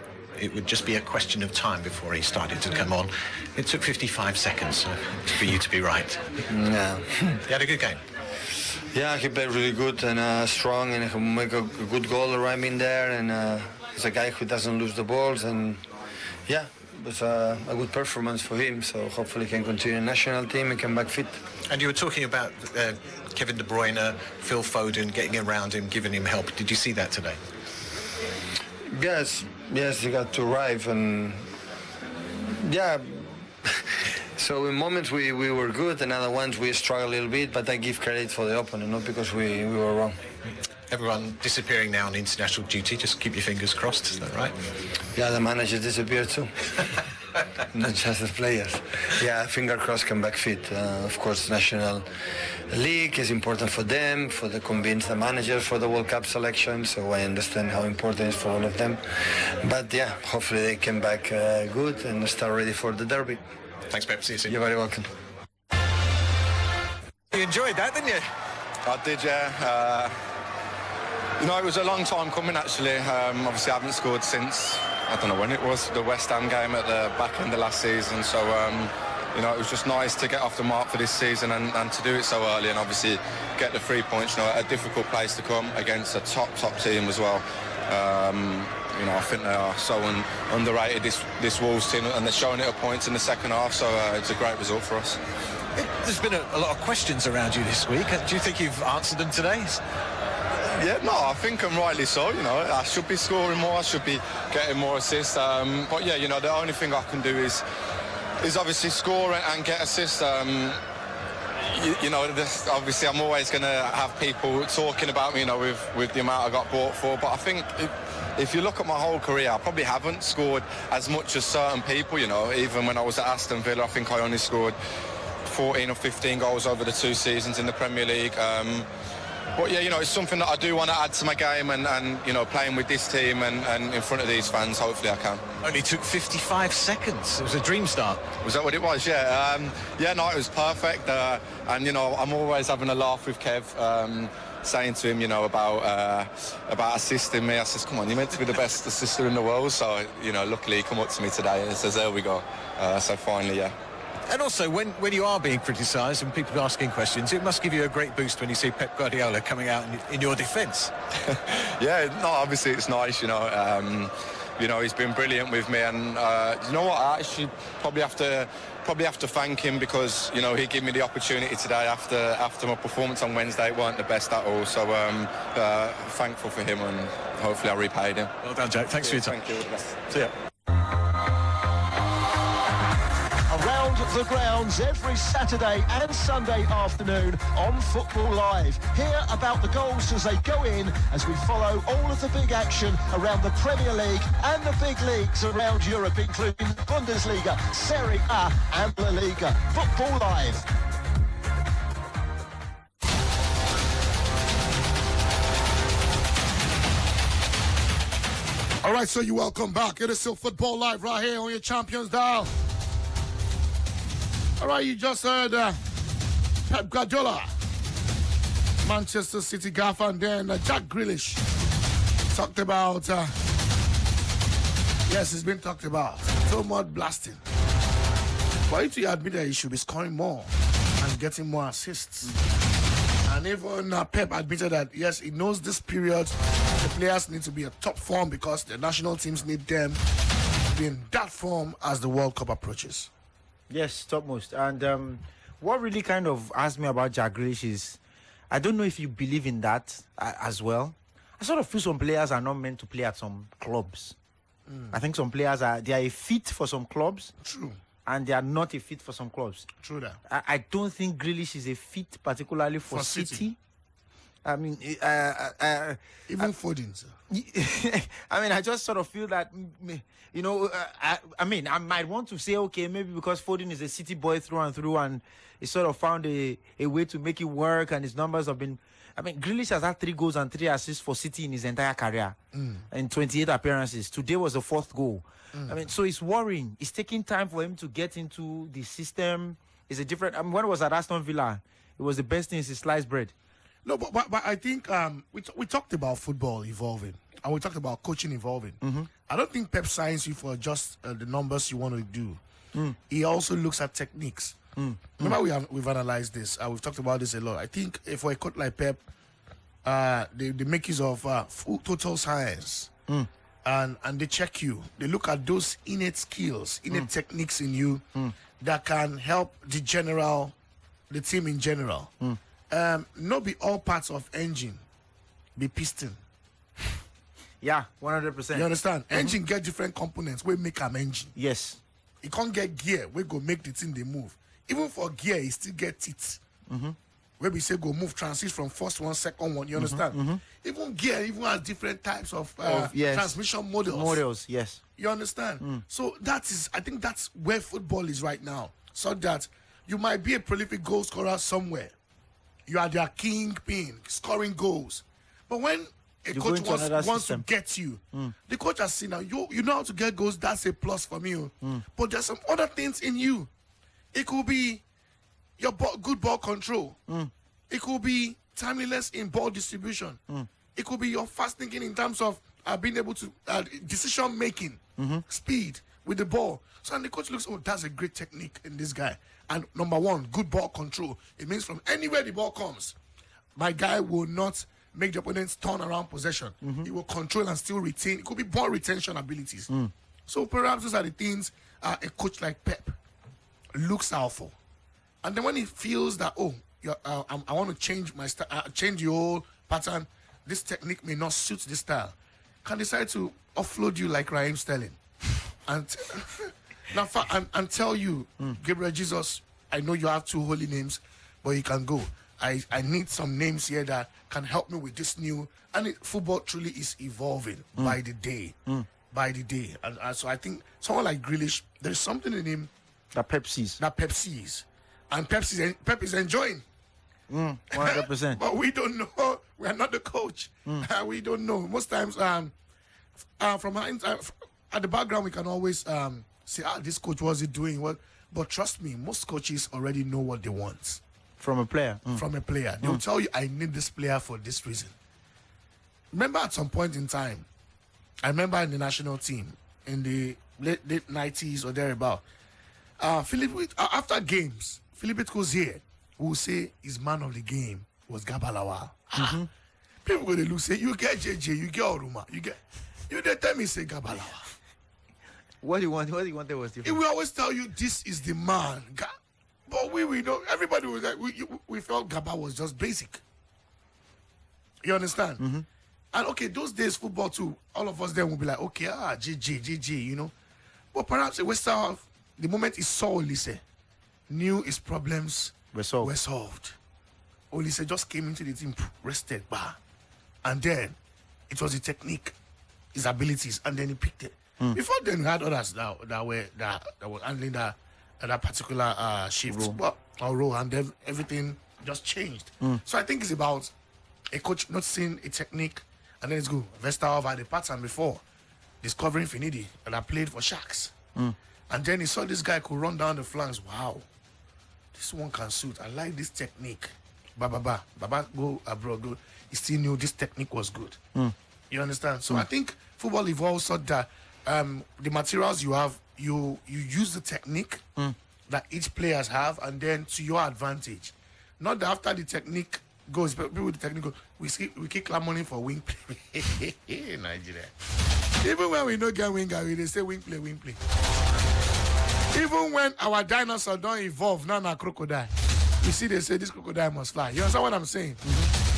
it would just be a question of time before he started to come on. It took 55 seconds for you to be right. Yeah. He had a good game. Yeah, he played really good and strong, and he make a good goal arriving there, and he's a guy who doesn't lose the balls, and yeah, it was a good performance for him, so hopefully he can continue in the national team and come back fit. And you were talking about Kevin De Bruyne, Phil Foden, getting around him, giving him help. Did you see that today? Yes, he got to arrive, and yeah. So in moments we were good, and other ones we struggled a little bit, but I give credit for the opponent, not because we were wrong. Everyone disappearing now on international duty, just keep your fingers crossed, is that right? Yeah, the manager disappeared too. Not just the players. Yeah, finger crossed, come back fit. Of course, National League is important for them, for the convince the managers for the World Cup selection, so I understand how important it is for all of them. But yeah, hopefully they come back good and start ready for the derby. Thanks, Pep. See you soon. You're very welcome. You enjoyed that, didn't you? I did, yeah. You know, it was a long time coming, actually. Obviously, I haven't scored since, I don't know when it was, the West Ham game at the back end of last season. So, you know, it was just nice to get off the mark for this season and to do it so early, and obviously get the 3 points. You know, a difficult place to come against a top team as well. You know, I think they are so underrated, this Wolves team, and they're showing it at points in the second half, so it's a great result for us. There's been a lot of questions around you this week. Do you think you've answered them today? Yeah, no, I think I'm rightly so. You know, I should be scoring more, I should be getting more assists. But yeah, you know, the only thing I can do is obviously score and get assists. You know, obviously I'm always going to have people talking about me, you know, with the amount I got bought for. But I think if you look at my whole career, I probably haven't scored as much as certain people, you know. Even when I was at Aston Villa, I think I only scored 14 or 15 goals over the 2 seasons in the Premier League. But yeah, you know, it's something that I do want to add to my game, and you know, playing with this team and in front of these fans, hopefully I can. Only took 55 seconds. It was a dream start. Was that what it was? Yeah. Yeah, no, it was perfect. And you know, I'm always having a laugh with Kev, saying to him, you know, about assisting me. I says, come on, you're meant to be the best assister in the world. So, you know, luckily he come up to me today and says, there we go. So finally, yeah. And also, when you are being criticised and people are asking questions, it must give you a great boost when you see Pep Guardiola coming out in your defence. Yeah, no, obviously it's nice, you know. You know, he's been brilliant with me, and you know what? I actually probably have to thank him, because you know, he gave me the opportunity today after my performance on Wednesday. It weren't the best at all, so thankful for him, and hopefully I repaid him. Well done, Jack. Thanks for your time. Thank you. See ya. Around the grounds every Saturday and Sunday afternoon on Football Live. Hear about the goals as they go in as we follow all of the big action around the Premier League and the big leagues around Europe, including Bundesliga, Serie A and La Liga. Football Live. All right, so you welcome back. It is still Football Live right here on your Champions Dial. All right, you just heard Pep Guardiola Manchester City gaffer, and then Jack Grealish talked about, yes, it's been talked about, so much blasting. But you admit that he should be scoring more and getting more assists. And even Pep admitted that, yes, he knows this period, the players need to be at top form because the national teams need them to be in that form as the World Cup approaches. Yes, topmost. And what really kind of asked me about Jack Grealish is, I don't know if you believe in that as well. I sort of feel some players are not meant to play at some clubs. I think some players they are a fit for some clubs. True. And they are not a fit for some clubs. True that. I don't think Grealish is a fit particularly for City. I mean, even Foden, sir. I mean, I just sort of feel that, you know, I mean, I might want to say, okay, maybe because Foden is a City boy through and through, and he sort of found a way to make it work, and his numbers have been. I mean, Grealish has had 3 goals and 3 assists for City in his entire career, in 28 appearances. Today was the 4th goal. I mean, so it's worrying. It's taking time for him to get into the system. It's a different. I mean, when he was at Aston Villa, it was the best thing since sliced bread. No, but I think we talked about football evolving, and we talked about coaching evolving. I don't think Pep signs you for just the numbers you want to do. He also looks at techniques. Remember, we've analyzed this. We've talked about this a lot. I think if for a coach like Pep, they make use of full total science, and they check you. They look at those innate skills, innate techniques in you that can help the team in general. Not be all parts of engine, be piston. Yeah, 100%. You understand? Engine get different components. We make an engine. Yes. You can't get gear. We go make the thing they move. Even for gear, you still get teeth. Where we say go move, transit from first one, second one. You understand? Even gear even has different types of transmission models. Yes. You understand? So I think that's where football is right now. So that you might be a prolific goal scorer somewhere. You are their kingpin, scoring goals. But when a coach wants to get you, the coach has seen now, you know how to get goals, that's a plus for me. But there's some other things in you. It could be your good ball control. It could be timeliness in ball distribution. It could be your fast thinking in terms of being able to decision making, speed with the ball. So and the coach looks, oh, that's a great technique in this guy. And number 1, good ball control. It means from anywhere the ball comes, my guy will not make the opponents turn around possession. He will control and still retain. It could be ball retention abilities. So perhaps those are the things a coach like Pep looks out for. And then when he feels that, oh, I want to change my style, change the whole pattern, this technique may not suit this style, can decide to offload you like Raheem Sterling. And tell you, Gabriel Jesus, I know you have 2 holy names, but you can go. I need some names here that can help me with this new. And football truly is evolving by the day. By the day. And so I think someone like Grealish, there's something in him that Pep sees. And Pep is enjoying. 100%. But we don't know. We are not the coach. We don't know. Most times, from at the background, we can always say, this coach, what's he doing? But trust me, most coaches already know what they want. From a player? From a player. They'll tell you, I need this player for this reason. Remember at some point in time, I remember in the national team, in the late 90s or thereabout, after games, Philippe Cozier will say his man of the game was Gabalawa. People go to look, say, you get JJ, you get Oruma, you they tell me, say Gabalawa. What he wanted was different. He will always tell you, this is the man. But we know, everybody was like, we felt Gaba was just basic. You understand? And okay, those days, football too, all of us then will be like, okay, GG, you know. But perhaps West Ham, the moment he saw Olise, knew his problems were solved. Olise just came into the team, rested, and then it was the technique, his abilities, and then he picked it. Before then, we had others that were handling that particular shift or role, and then everything just changed. So I think it's about a coach not seeing a technique, and then it's good. Vesterhoff had a pattern before, discovering Finidi that I played for Sharks. And then he saw this guy could run down the flanks. Wow, this one can suit. I like this technique. Baba go abroad, go. He still knew this technique was good. You understand? So I think football evolves so that the materials you have, you use the technique that each players have, and then to your advantage. Not that after the technique goes, but people with the technique go, we keep clamoring for wing play in Nigeria. Even when we don't get winger, they say wing play. Even when our dinosaur don't evolve, now na crocodile. You see, they say this crocodile must fly. You understand what I'm saying?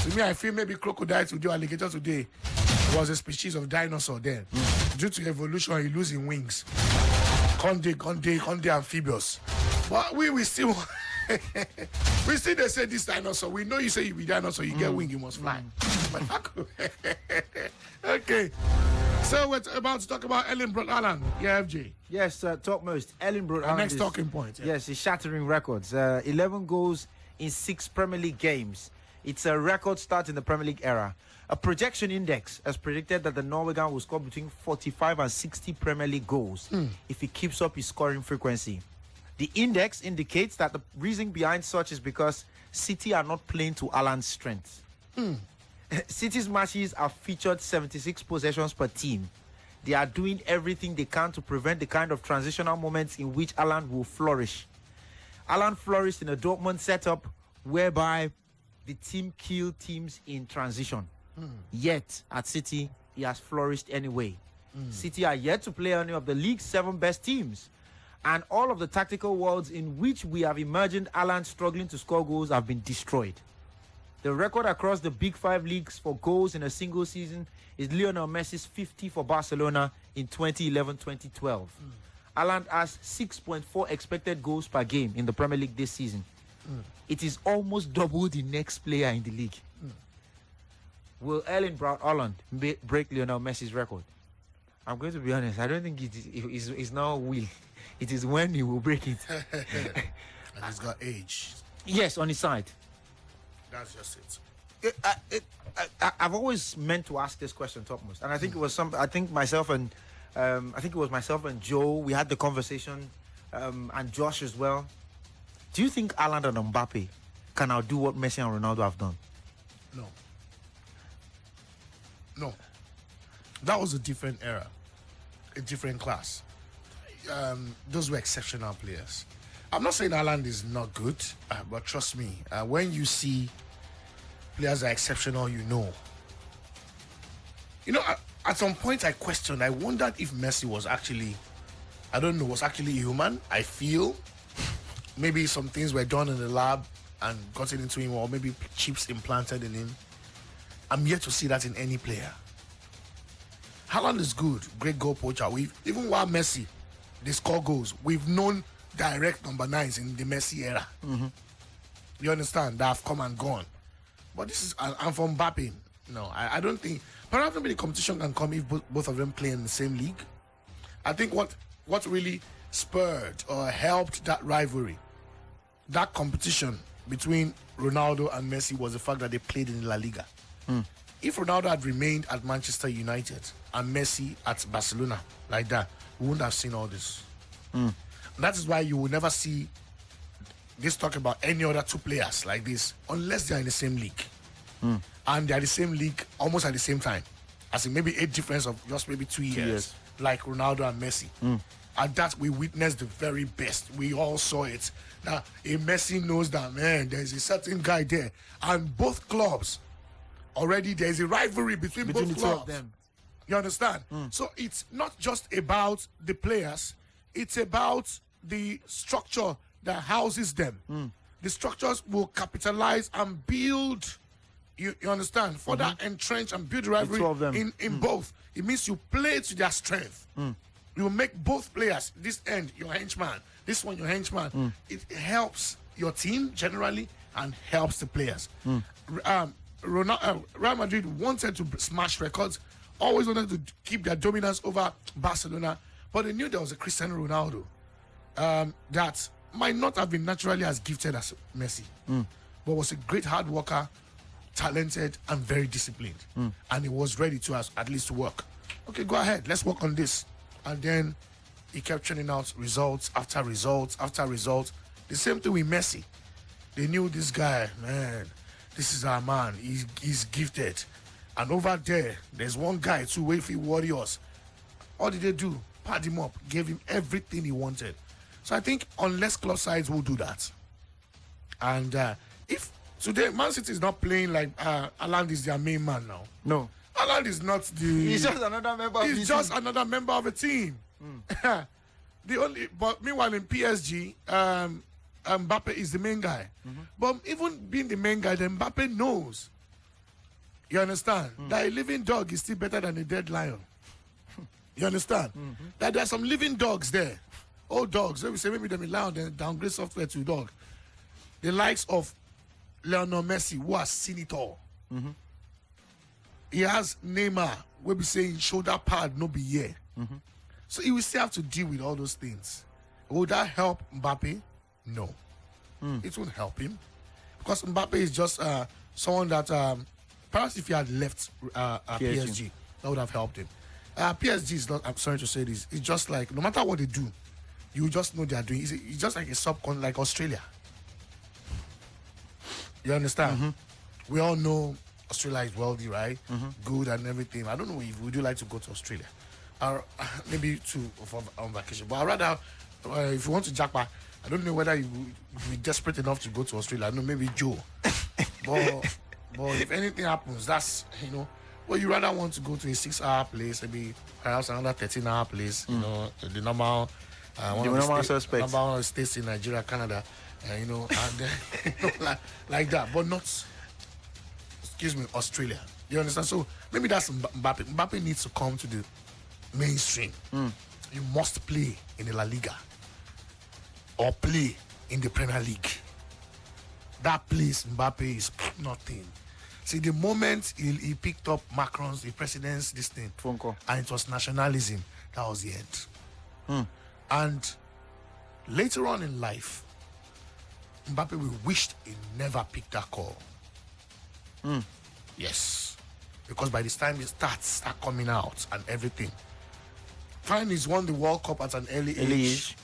To me, I feel maybe crocodile today, alligator today was a species of dinosaur then. Due to evolution, you losing wings. Conde amphibious. But we still we still they say this dinosaur. We know you say you be dinosaur, you get wing, you must fly. Okay. So we're about to talk about Erling Braut Haaland. Yeah, FJ. Yes, topmost. Erling Braut Our Haaland next is- talking point. Yeah. Yes, he's shattering records. 11 goals in 6 Premier League games. It's a record start in the Premier League era. A projection index has predicted that the Norwegian will score between 45 and 60 Premier League goals if he keeps up his scoring frequency. The index indicates that the reason behind such is because City are not playing to Haaland's strengths. City's matches are featured 76 possessions per team. They are doing everything they can to prevent the kind of transitional moments in which Haaland will flourish. Haaland flourished in a Dortmund setup whereby the team killed teams in transition. Yet, at City, he has flourished anyway. City are yet to play any of the league's 7 best teams. And all of the tactical worlds in which we have imagined Haaland struggling to score goals have been destroyed. The record across the Big 5 leagues for goals in a single season is Lionel Messi's 50 for Barcelona in 2011-2012. Haaland has 6.4 expected goals per game in the Premier League this season. It is almost double the next player in the league. Will Erling Braut Haaland break Lionel Messi's record? I'm going to be honest. I don't think it's now will. It is when he will break it. And he's got age. Yes, on his side. That's just it. I've always meant to ask this question, topmost, and I think it was I think myself and Joe. We had the conversation, and Josh as well. Do you think Haaland and Mbappe can outdo what Messi and Ronaldo have done? No. That was a different era, a different class. Those were exceptional players. I'm not saying Haaland is not good, but trust me, when you see players are exceptional, you know. You know, at some point I wondered if Messi was actually, was actually human. I feel maybe some things were done in the lab and gotten into him, or maybe chips implanted in him. I'm yet to see that in any player. Haaland is good, great goal poacher. Even while Messi, they score goals, we've known direct number 9s in the Messi era. You understand? That have come and gone. But this is, I'm from Mbappe. No, I don't think, perhaps maybe the competition can come if both of them play in the same league. I think what really spurred or helped that rivalry, that competition between Ronaldo and Messi, was the fact that they played in La Liga. If Ronaldo had remained at Manchester United and Messi at Barcelona like that, we wouldn't have seen all this. That is why you will never see this talk about any other 2 players like this unless they are in the same league. And they are the same league almost at the same time. As in maybe 8 difference of just maybe 2 years, like Ronaldo and Messi. And that we witnessed the very best. We all saw it. Now, a Messi knows that, man, there's a certain guy there. And both clubs, already there's a rivalry between both the clubs. two of them. You understand? So it's not just about the players, it's about the structure that houses them. The structures will capitalize and build, you understand, further entrench and build rivalry in both. It means you play to their strength. You will make both players, this end your henchman, this one your henchman. It helps your team generally and helps the players. Real Madrid wanted to smash records, always wanted to keep their dominance over Barcelona, but they knew there was a Cristiano Ronaldo that might not have been naturally as gifted as Messi, but was a great hard worker, talented, and very disciplined. And he was ready to at least work. Okay, go ahead, let's work on this. And then he kept churning out results after results after results. The same thing with Messi. They knew this guy, man. this is our man. He's gifted. And over there, there's one guy too, Wayfield Warriors. What did they do? Pad him up, gave him everything he wanted. So I think unless club sides will do that, and if today Man City is not playing like Haaland is their main man now. No, Haaland is not the. He's just another member. He's just another member of a team. But meanwhile in PSG, Mbappe is the main guy. But even being the main guy, then Mbappe knows. You understand that a living dog is still better than a dead lion. You understand that there are some living dogs there, old dogs. When we say maybe they be lion, then downgrade software to dog. The likes of Lionel Messi, who has seen it all. He has Neymar, where we saying shoulder pad no be here. So he will still have to deal with all those things. Would that help Mbappe? No. It won't help him. Because Mbappe is just someone that, perhaps if he had left PSG, that would have helped him. PSG is not, I'm sorry to say this, it's just like, no matter what they do, you just know they are doing. It's just like a subcon, like Australia. You understand? We all know Australia is wealthy, right? Good and everything. I don't know if would you like to go to Australia, or maybe on vacation. But I'd rather, if you want to jackpot, I don't know whether you would be desperate enough to go to Australia. I know maybe Joe. but if anything happens, that's well, you rather want to go to a 6-hour place, maybe perhaps another 13-hour place. You know, the normal. Suspects. Number one states in Nigeria, Canada. And then, like that, but not, Australia. You understand? So maybe that's Mbappe. Mbappe needs to come to the mainstream. You must play in the La Liga or play in the Premier League. That place, Mbappe is nothing. See, the moment he picked up Macron's, the president's, this thing, phone call, and it was nationalism, that was the end. And later on in life, Mbappe will wish he never picked that call. Yes. Because by this time he start coming out and everything. Fine, he's won the World Cup at an early age.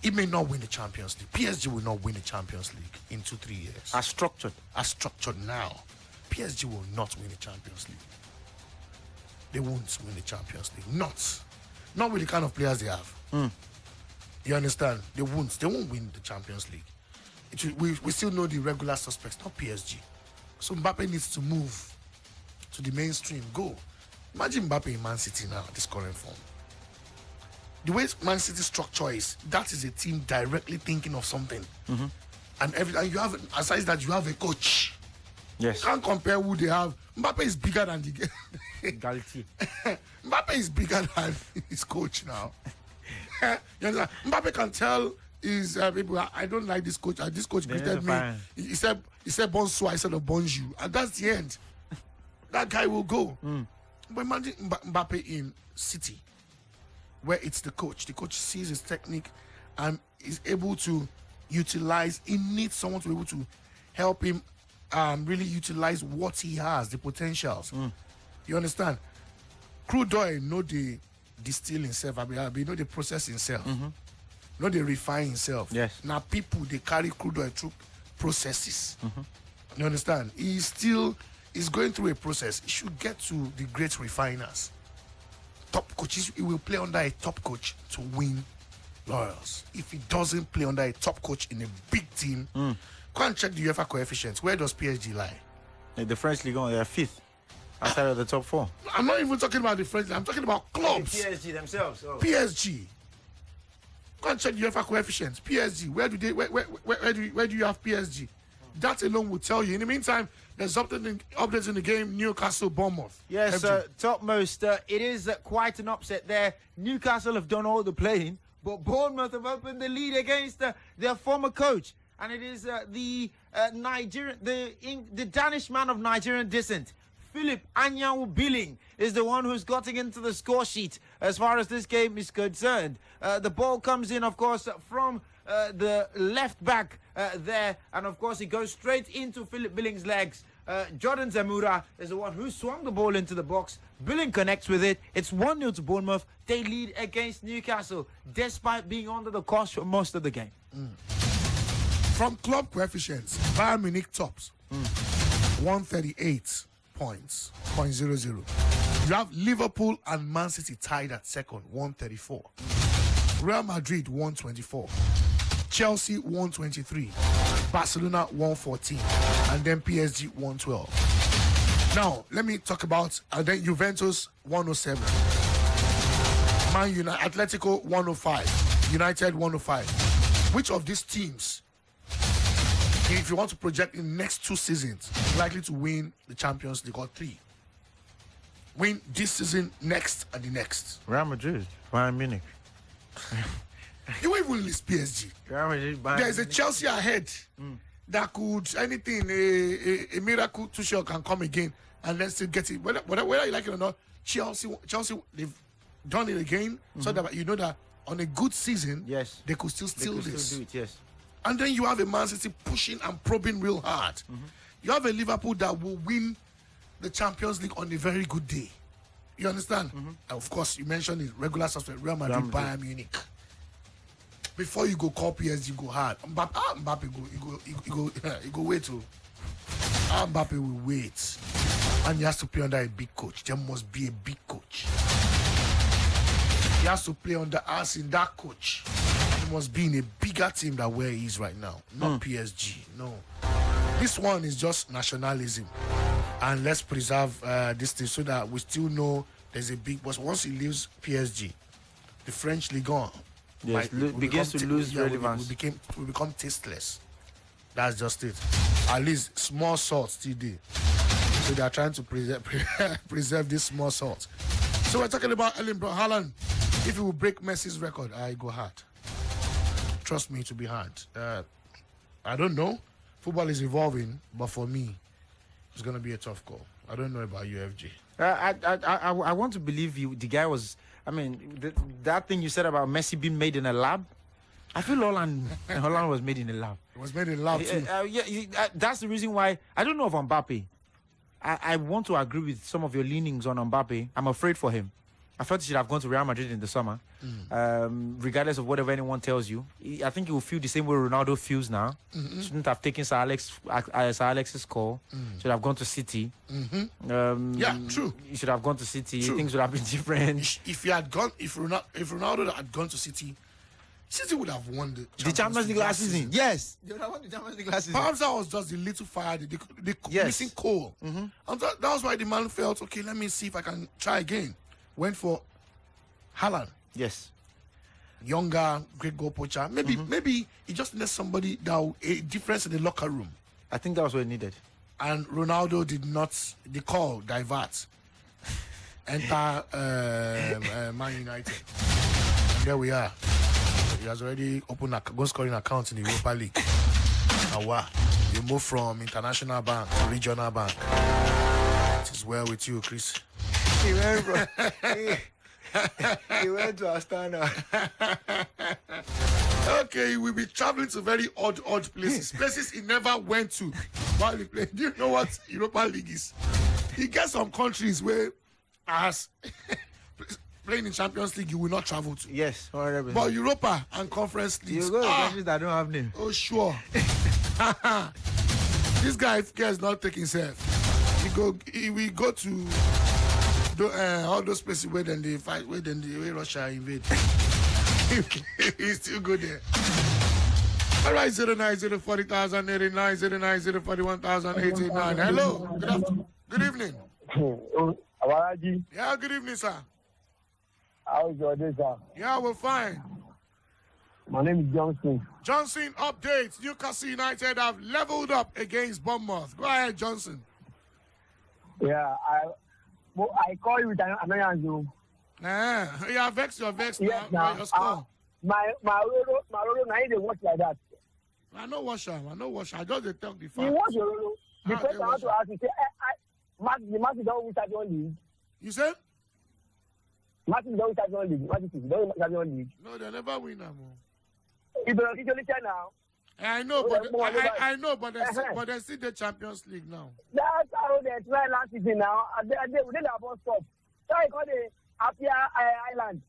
He may not win the Champions League. PSG will not win the Champions League in 2-3 years. As structured now, PSG will not win the Champions League. They won't win the Champions League. Not with the kind of players they have. You understand? They won't win the Champions League. We still know the regular suspects, not PSG. So Mbappe needs to move to the mainstream. Go. Imagine Mbappe in Man City now, this current form. The way Man City structure is, that is a team directly thinking of something. And you have, aside that, you have a coach. Yes. You can't compare who they have. Mbappe is bigger than the Galtier. Mbappe is bigger than his coach now. You understand? Mbappe can tell his people, I don't like this coach. This coach greeted me. He said bonsoir instead of bonjour. And that's the end. That guy will go. But imagine Mbappe in City, where it's the coach. The coach sees his technique and is able to utilize. He needs someone to be able to help him really utilize what he has, the potentials. You understand? Crude oil, know the distill himself. I mean, know the process himself. Know the refine himself. Yes. Now people, they carry crude oil through processes. You understand? He's going through a process. He should get to the great refiners. Top coaches, he will play under a top coach to win laurels. If he doesn't play under a top coach in a big team, go and check the UEFA coefficients. Where does PSG lie? The French League, they are 5th outside of the top 4. I'm not even talking about the French League. I'm talking about clubs. PSG themselves. PSG. Go and check the UEFA coefficients. PSG. Where do you have PSG? That alone will tell you. In the meantime, there's updates in the game. Newcastle, Bournemouth. Yes, topmost. It is quite an upset there. Newcastle have done all the playing, but Bournemouth have opened the lead against their former coach, and it is the Danish man of Nigerian descent, Philip Anyanwu Billing, is the one who's gotten into the score sheet as far as this game is concerned. The ball comes in, of course, from the left back there, and of course it goes straight into Philip Billing's legs. Jordan Zamora is the one who swung the ball into the box. Billing connects with it. It's 1-0 to Bournemouth. They lead against Newcastle, despite being under the cosh for most of the game. From club coefficients, Bayern Munich tops 138 points, 0.00. You have Liverpool and Man City tied at second, 134. Real Madrid, 124. Chelsea, 123. Barcelona, 114. And then PSG, 112. Now, let me talk about then Juventus, 107. Man United, Atletico, 105. United, 105. Which of these teams, if you want to project in the next 2 seasons, likely to win the Champions League, or 3? Win this season, next, and the next. Real Madrid, Bayern Munich. You won't even list PSG. Real Madrid, Bayern There's a Munich. Chelsea ahead that could, anything, a miracle Tuchel can come again and then still get it. Whether you like it or not, Chelsea, they've done it again, so that you know that on a good season, yes, they could still steal they could this. Still do it, yes. And then you have a Man City pushing and probing real hard. You have a Liverpool that will win the Champions League on a very good day. You understand? And of course, you mentioned it, regular suspect, Real Madrid, Bayern Munich. Before you go call PSG, go hard. Mbappe go wait too. Mbappe will wait. And he has to play under a big coach. There must be a big coach. He has to play under us in that coach. He must be in a bigger team than where he is right now. Not PSG. No. This one is just nationalism. And let's preserve this thing so that we still know there's a big boss. Once he leaves PSG, the French Ligue 1 begins to lose relevance. We become tasteless. That's just it. At least small salt still there. So they are trying to preserve this small salt. So we're talking about Erling Braut Haaland. If he will break Messi's record, I go hard. Trust me, to be hard. I don't know. Football is evolving, but for me, it's going to be a tough call. I don't know about UFG. I want to believe the guy was. I mean, that thing you said about Messi being made in a lab. I feel Holland was made in a lab. It was made in a lab too. That's the reason why I don't know of Mbappe. I want to agree with some of your leanings on Mbappe. I'm afraid for him. I felt he should have gone to Real Madrid in the summer. Regardless of whatever anyone tells you. I think he will feel the same way Ronaldo feels now. Shouldn't have taken Sir Alex's call. Should have gone to City. Yeah, true. He should have gone to City. True. Things would have been different. If Ronaldo had gone to City, City would have won the Champions League last season. Yes, they would have won the Champions League last season. Perhaps that was just the little fire, the missing coal. And that was why the man felt, okay, let me see if I can try again. Went for Haaland. Yes. Younger, great goal poacher. Maybe he just needs somebody that a difference in the locker room. I think that was what he needed. And Ronaldo did not, the call divert. Enter Man United. And there we are. He has already opened a goal scoring account in the Europa League. And wow, you move from international bank to regional bank. It is well with you, Chris. He went to Astana. Okay, we'll be traveling to very odd places he never went to while he played. Do you know what Europa League is? He gets some countries where, as playing in Champions League, you will not travel to. Yes, 100%. But Europa and Conference Leagues, you go to countries that don't have name. Oh, sure. This guy, if care is not taking himself, he will go to all those places where then they fight, where Russia invade. He still go there. All right, 09040,000, 89, 09041,889. Hello, good evening. Awaraji. Yeah, good evening, sir. How's your day, sir? Yeah, we're fine. My name is Johnson. Johnson, updates. Newcastle United have leveled up against Bournemouth. Go ahead, Johnson. Yeah, I call you with an annoyance. Yeah, vex your vex. Yes, now. My Roro, now they watch like that. I know watch him. I just they talk the fact. You watch your Roro. The first I want to ask you, say, the match is done with Champions League. You said? Match is done with Champions League. Match is done with Champions League. No, they never win them. You don't usually say now. I know, but they still the Champions League now. That's how they tried last season now. They didn't have one stop. So I call the Apia Island.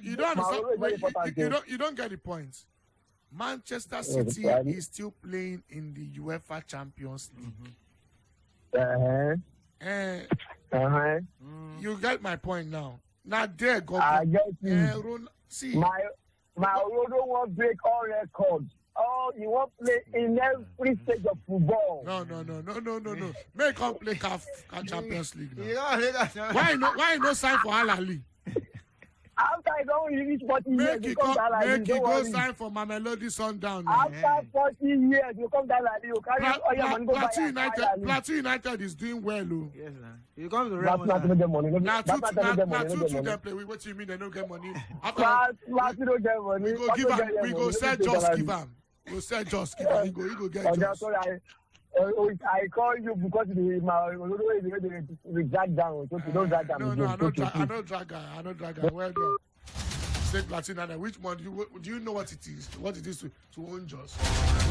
You don't understand. You don't get the points. Manchester City is still playing in the UEFA Champions League. You get my point now. Now there, go. I get you. See, my Ronaldo won't break all records. Oh, he won't play in every stage of football. No. Make him play CAF Champions League now. Why no sign for Al Ahly? After I don't reach 40 years, Make he go sign for Mamelodi Sundown. After 40 years, you come down like you carry all your money go buy Plateau United is doing well, oh. Yes, sir. You come to That's not to get money. Now two them play. What you mean they don't get money? Plateau don't get money. We go sell just give him. We sell just give him. He go get just. I call you because we drag down. So you don't drag down. No, I don't drag guy. Well done. Say Platinum. Which one do you know what it is? What it is to own just?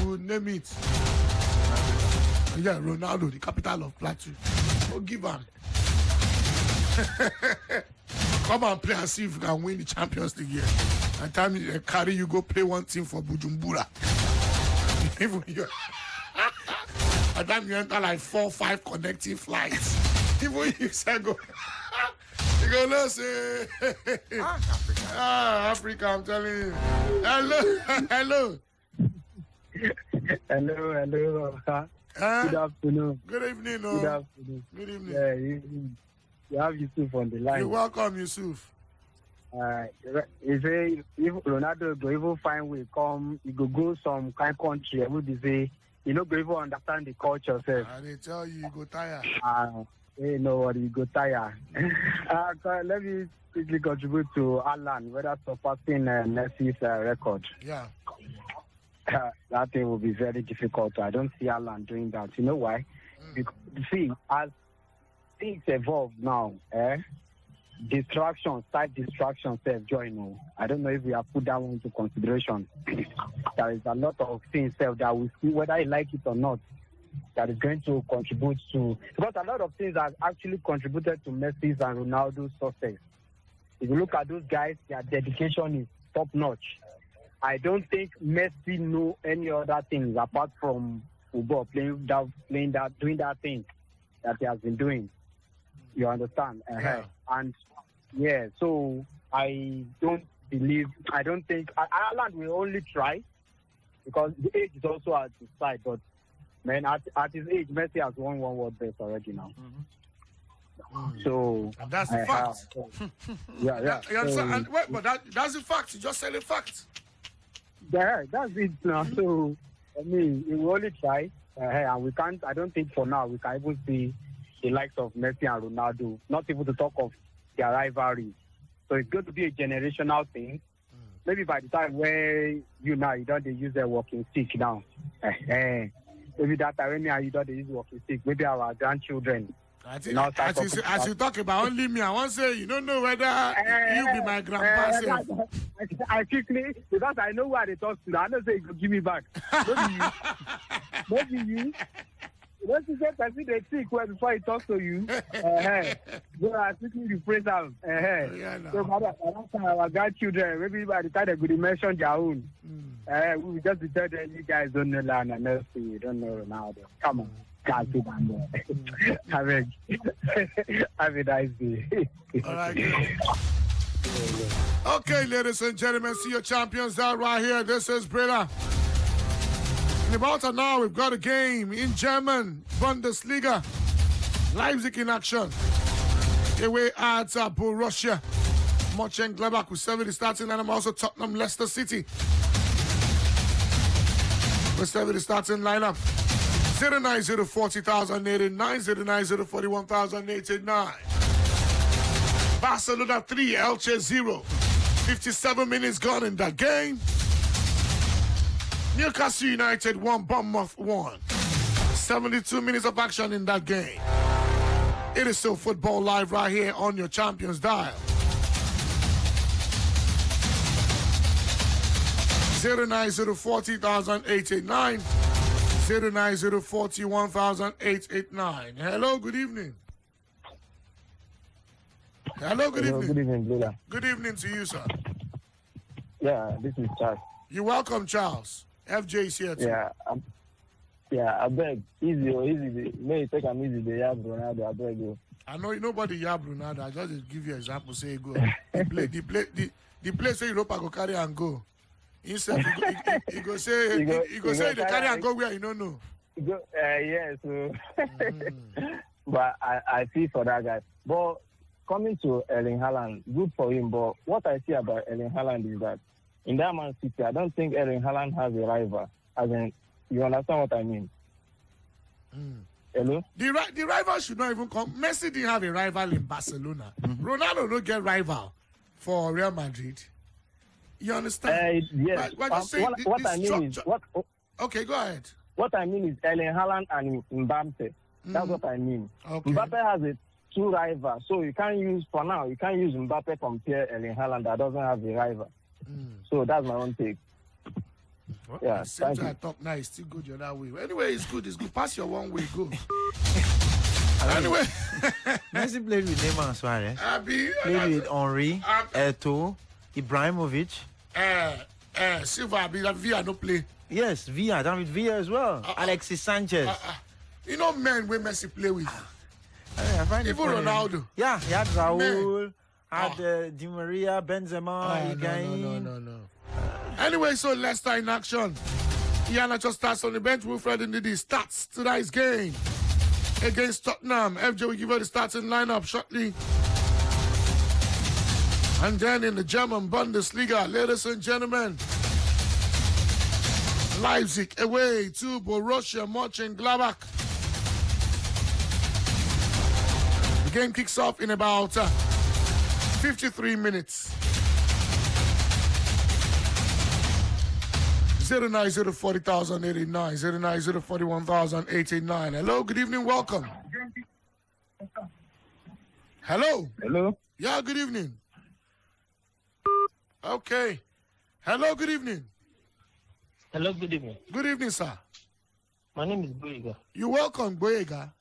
We'll name it. Yeah, Ronaldo, the capital of Plateau. Go give him. Come and play and see if you can win the Champions League here. And time you carry you go play one team for Bujumbura. Even you. At time you enter like 4-5 connecting flights. Even you say go. You gonna say Africa, I'm telling you. Hello. Good afternoon. Good evening. Good afternoon. Good evening. Yeah, you have Yusuf on the line. You're welcome, Yusuf. He say if Ronaldo go even find way come, he go some kind country. I would say you know go even understand the culture self. They tell you go tired. Hey, no worry, you go tired. Let me quickly contribute to Alan, whether surpassing Messi's record. Yeah. That thing will be very difficult. I don't see Alan doing that. You know why? Because, see, as things evolve now, side distractions self-join. I don't know if we have put that one into consideration. There is a lot of things that we see, whether you like it or not, that is going to contribute to, because a lot of things have actually contributed to Messi's and Ronaldo's success. If you look at those guys, their dedication is top-notch. I don't think Messi know any other things apart from football, doing that thing that he has been doing. You understand? And yeah, so I don't think Ireland will only try because the age is also at his side. But man, at his age, Messi has won one World Best already now. So and that's the fact. Yeah. You understand? But that's the fact. You just say the fact. Yeah, that's it now. So I mean, we will only try, and we can't. I don't think for now we can even see the likes of Messi and Ronaldo. Not even to talk of their rivalry. So it's going to be a generational thing. Maybe by the time where you don't use a walking stick now. Maybe that time when you don't use walking stick. Maybe our grandchildren. As you talk about only me, I want to say you don't know whether you be my grandpa. I quickly, because I know where they talk to. I don't say you give me back. Maybe you. Once you say person they sick well before he talks to you, so I quickly rephrase them. So by that time our grandchildren, maybe by the time they could mention their own, we will just be telling them, you guys don't know Lionel Messi, you don't know Ronaldo. Come on. Can't do that. Have a nice day. All right. Okay, ladies and gentlemen, see your champions out right here. This is Brila. In about an hour, we've got a game in German Bundesliga. Leipzig in action. Away at Borussia Mönchengladbach with 70 starting lineup. Also Tottenham, Leicester City. With 70 starting lineup. 09040,089, 09041,089. Barcelona 3, Elche 0. 57 minutes gone in that game. Newcastle United 1, Bournemouth 1. 72 minutes of action in that game. It is still football live right here on your Champions Dial. 09040,089, 09041,889. Hello, good evening. Hello, good evening. Good evening, Brila. Good evening to you, sir. Yeah, this is Charles. You're welcome, Charles. FJ is here too. Yeah, I beg. Easy. May take him easy. They have Ronaldo. I beg you. I know nobody have Ronaldo. I just give you an example. Say go. The place say Europa go carry and go. Instead, he go say the carry and go where you don't know. Yeah. So, but I feel for that guy. But coming to Erling Haaland, good for him. But what I see about Erling Haaland is that in that Man City, I don't think Erling Haaland has a rival. As in, you understand what I mean? Hello? The rival should not even come. Messi didn't have a rival in Barcelona. Ronaldo don't get rival for Real Madrid. You understand? Yes. What I mean is Okay, go ahead. What I mean is Erling Haaland and Mbappe. That's what I mean. Okay. Mbappe has two rivals, so you can't use Mbappe compare Erling Haaland that doesn't have a rival. So that's my own take. Yeah, thank you. I talk nice, still good the other way. Anyway, it's good. Pass your one way, go. Anyway, Messi played with Neymar as well. Played with Henry, Eto'o, Ibrahimovic. Silva, Villa no play. Yes, Villa. David Villa as well. Alexis Sanchez. You know men where Messi play with. Even Ronaldo. Yeah, he had Raul, had Di Maria, Benzema, No. Anyway, so Leicester in action. Iana just starts on the bench. Wilfred Ndidi starts tonight's game against Tottenham. FJ will give her the starting lineup shortly. And then in the German Bundesliga, ladies and gentlemen, Leipzig away to Borussia Mönchengladbach. The game kicks off in about 53 minutes. 09040,089, 09041,089. Hello, good evening, welcome. Hello. Yeah, good evening. Okay. Hello, good evening. Hello, good evening. Good evening, sir. My name is Boyega. You're welcome, Boyega.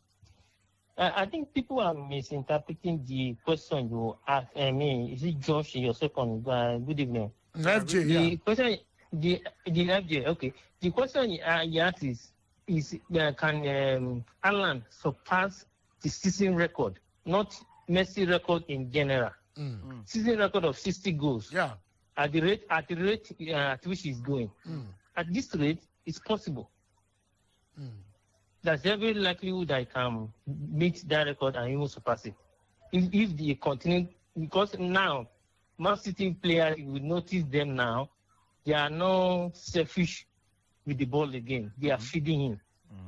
I think people are misinterpreting the question you asked me. Is it Josh, your second? Good evening. FJ, the question, the FJ, okay. The question he asked is can Alan surpass the season record, not Messi record in general? Season record of 60 goals. Yeah. At the rate at which he's going. At this rate, it's possible. There's every likelihood that I can meet that record and even surpass it. If they continue, because now, Man City players, you will notice them now, they are not selfish with the ball again. They are feeding him.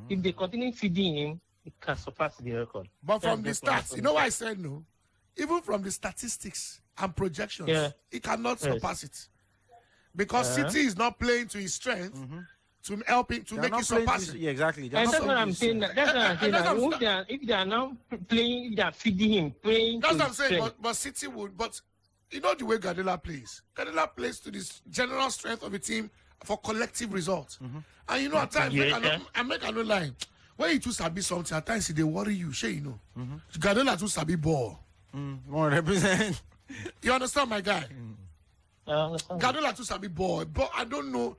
If they continue feeding him, it can surpass the record. But from the stats, you know why I said no? Even from the statistics and projections, it cannot surpass it. Because City is not playing to his strength to help him to make it surpass it. Yeah, exactly. And that's what I'm saying. That's what I'm saying. If they are now playing, if they are feeding him, playing. That's what I'm saying. But City would. But you know the way Guardiola plays. Guardiola plays to this general strength of the team for collective results. And you know at times, I make a no line. When you too sabi something, at times they worry you. Sure, you know. Guardiola too sabi ball. 100%. You understand, my guy? Guardiola too sabi ball, but I don't know.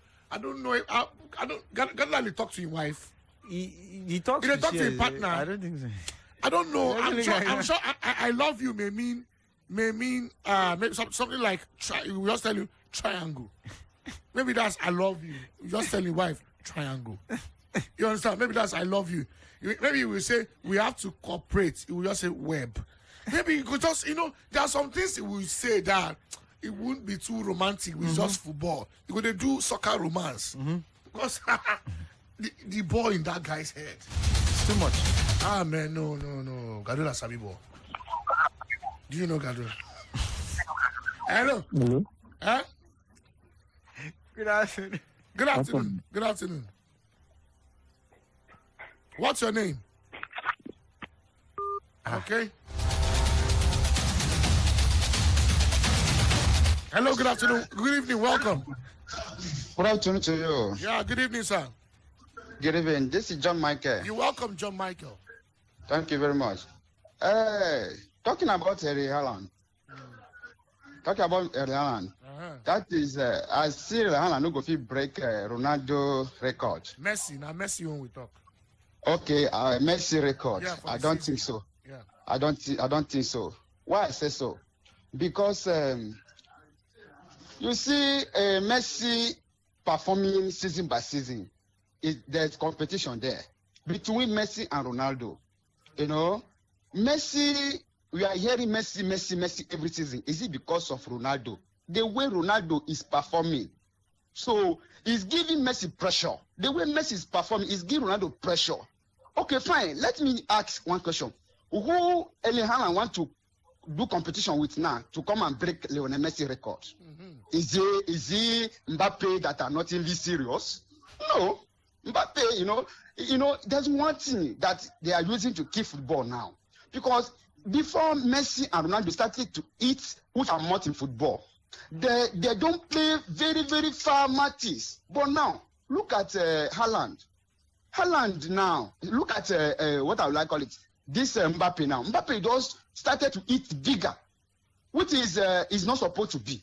Guardiola talk to your wife. He talks to your partner. I don't think so. I don't know. I'm sure I love you may mean maybe something like we just tell you triangle. Maybe that's I love you. You just tell your wife triangle. You understand? Maybe that's I love you. Maybe you will say we have to cooperate. You will just say web. Maybe you could just, there are some things you will say that it wouldn't be too romantic with just football. You could do soccer romance. Because the ball in that guy's head. It's too much. Ah, man, no. Guardiola sabi ball. Do you know Guardiola? Hello? Huh? Good afternoon. Good afternoon. What's your name? Okay. Hello, good afternoon. Good evening, welcome. Good afternoon to you. Yeah, good evening, sir. Good evening. This is John Michael. You're welcome, John Michael. Thank you very much. Talking about Erling Haaland. That is, I see Haaland no go fit break Ronaldo record. Messi, now Messi when we talk. Okay, Messi record. Yeah, I don't think so. Yeah. I don't think so. Why I say so? Because you see Messi performing season by season. There's competition there between Messi and Ronaldo. You know, Messi, we are hearing Messi every season. Is it because of Ronaldo? The way Ronaldo is performing. So he's giving Messi pressure. The way Messi is performing is giving Ronaldo pressure. Okay, fine. Let me ask one question. Who Erling Haaland want to do competition with now to come and break Lionel Messi record? Is he Mbappe that are not really serious? No. Mbappe, you know, there's one thing that they are using to keep football now. Because before Messi and Ronaldo started to eat which are not in football, they don't play very, very far matches. But now, look at Haaland. Haaland now, look at what I would like to call it, this Mbappe now. Mbappe just started to eat bigger, which is not supposed to be.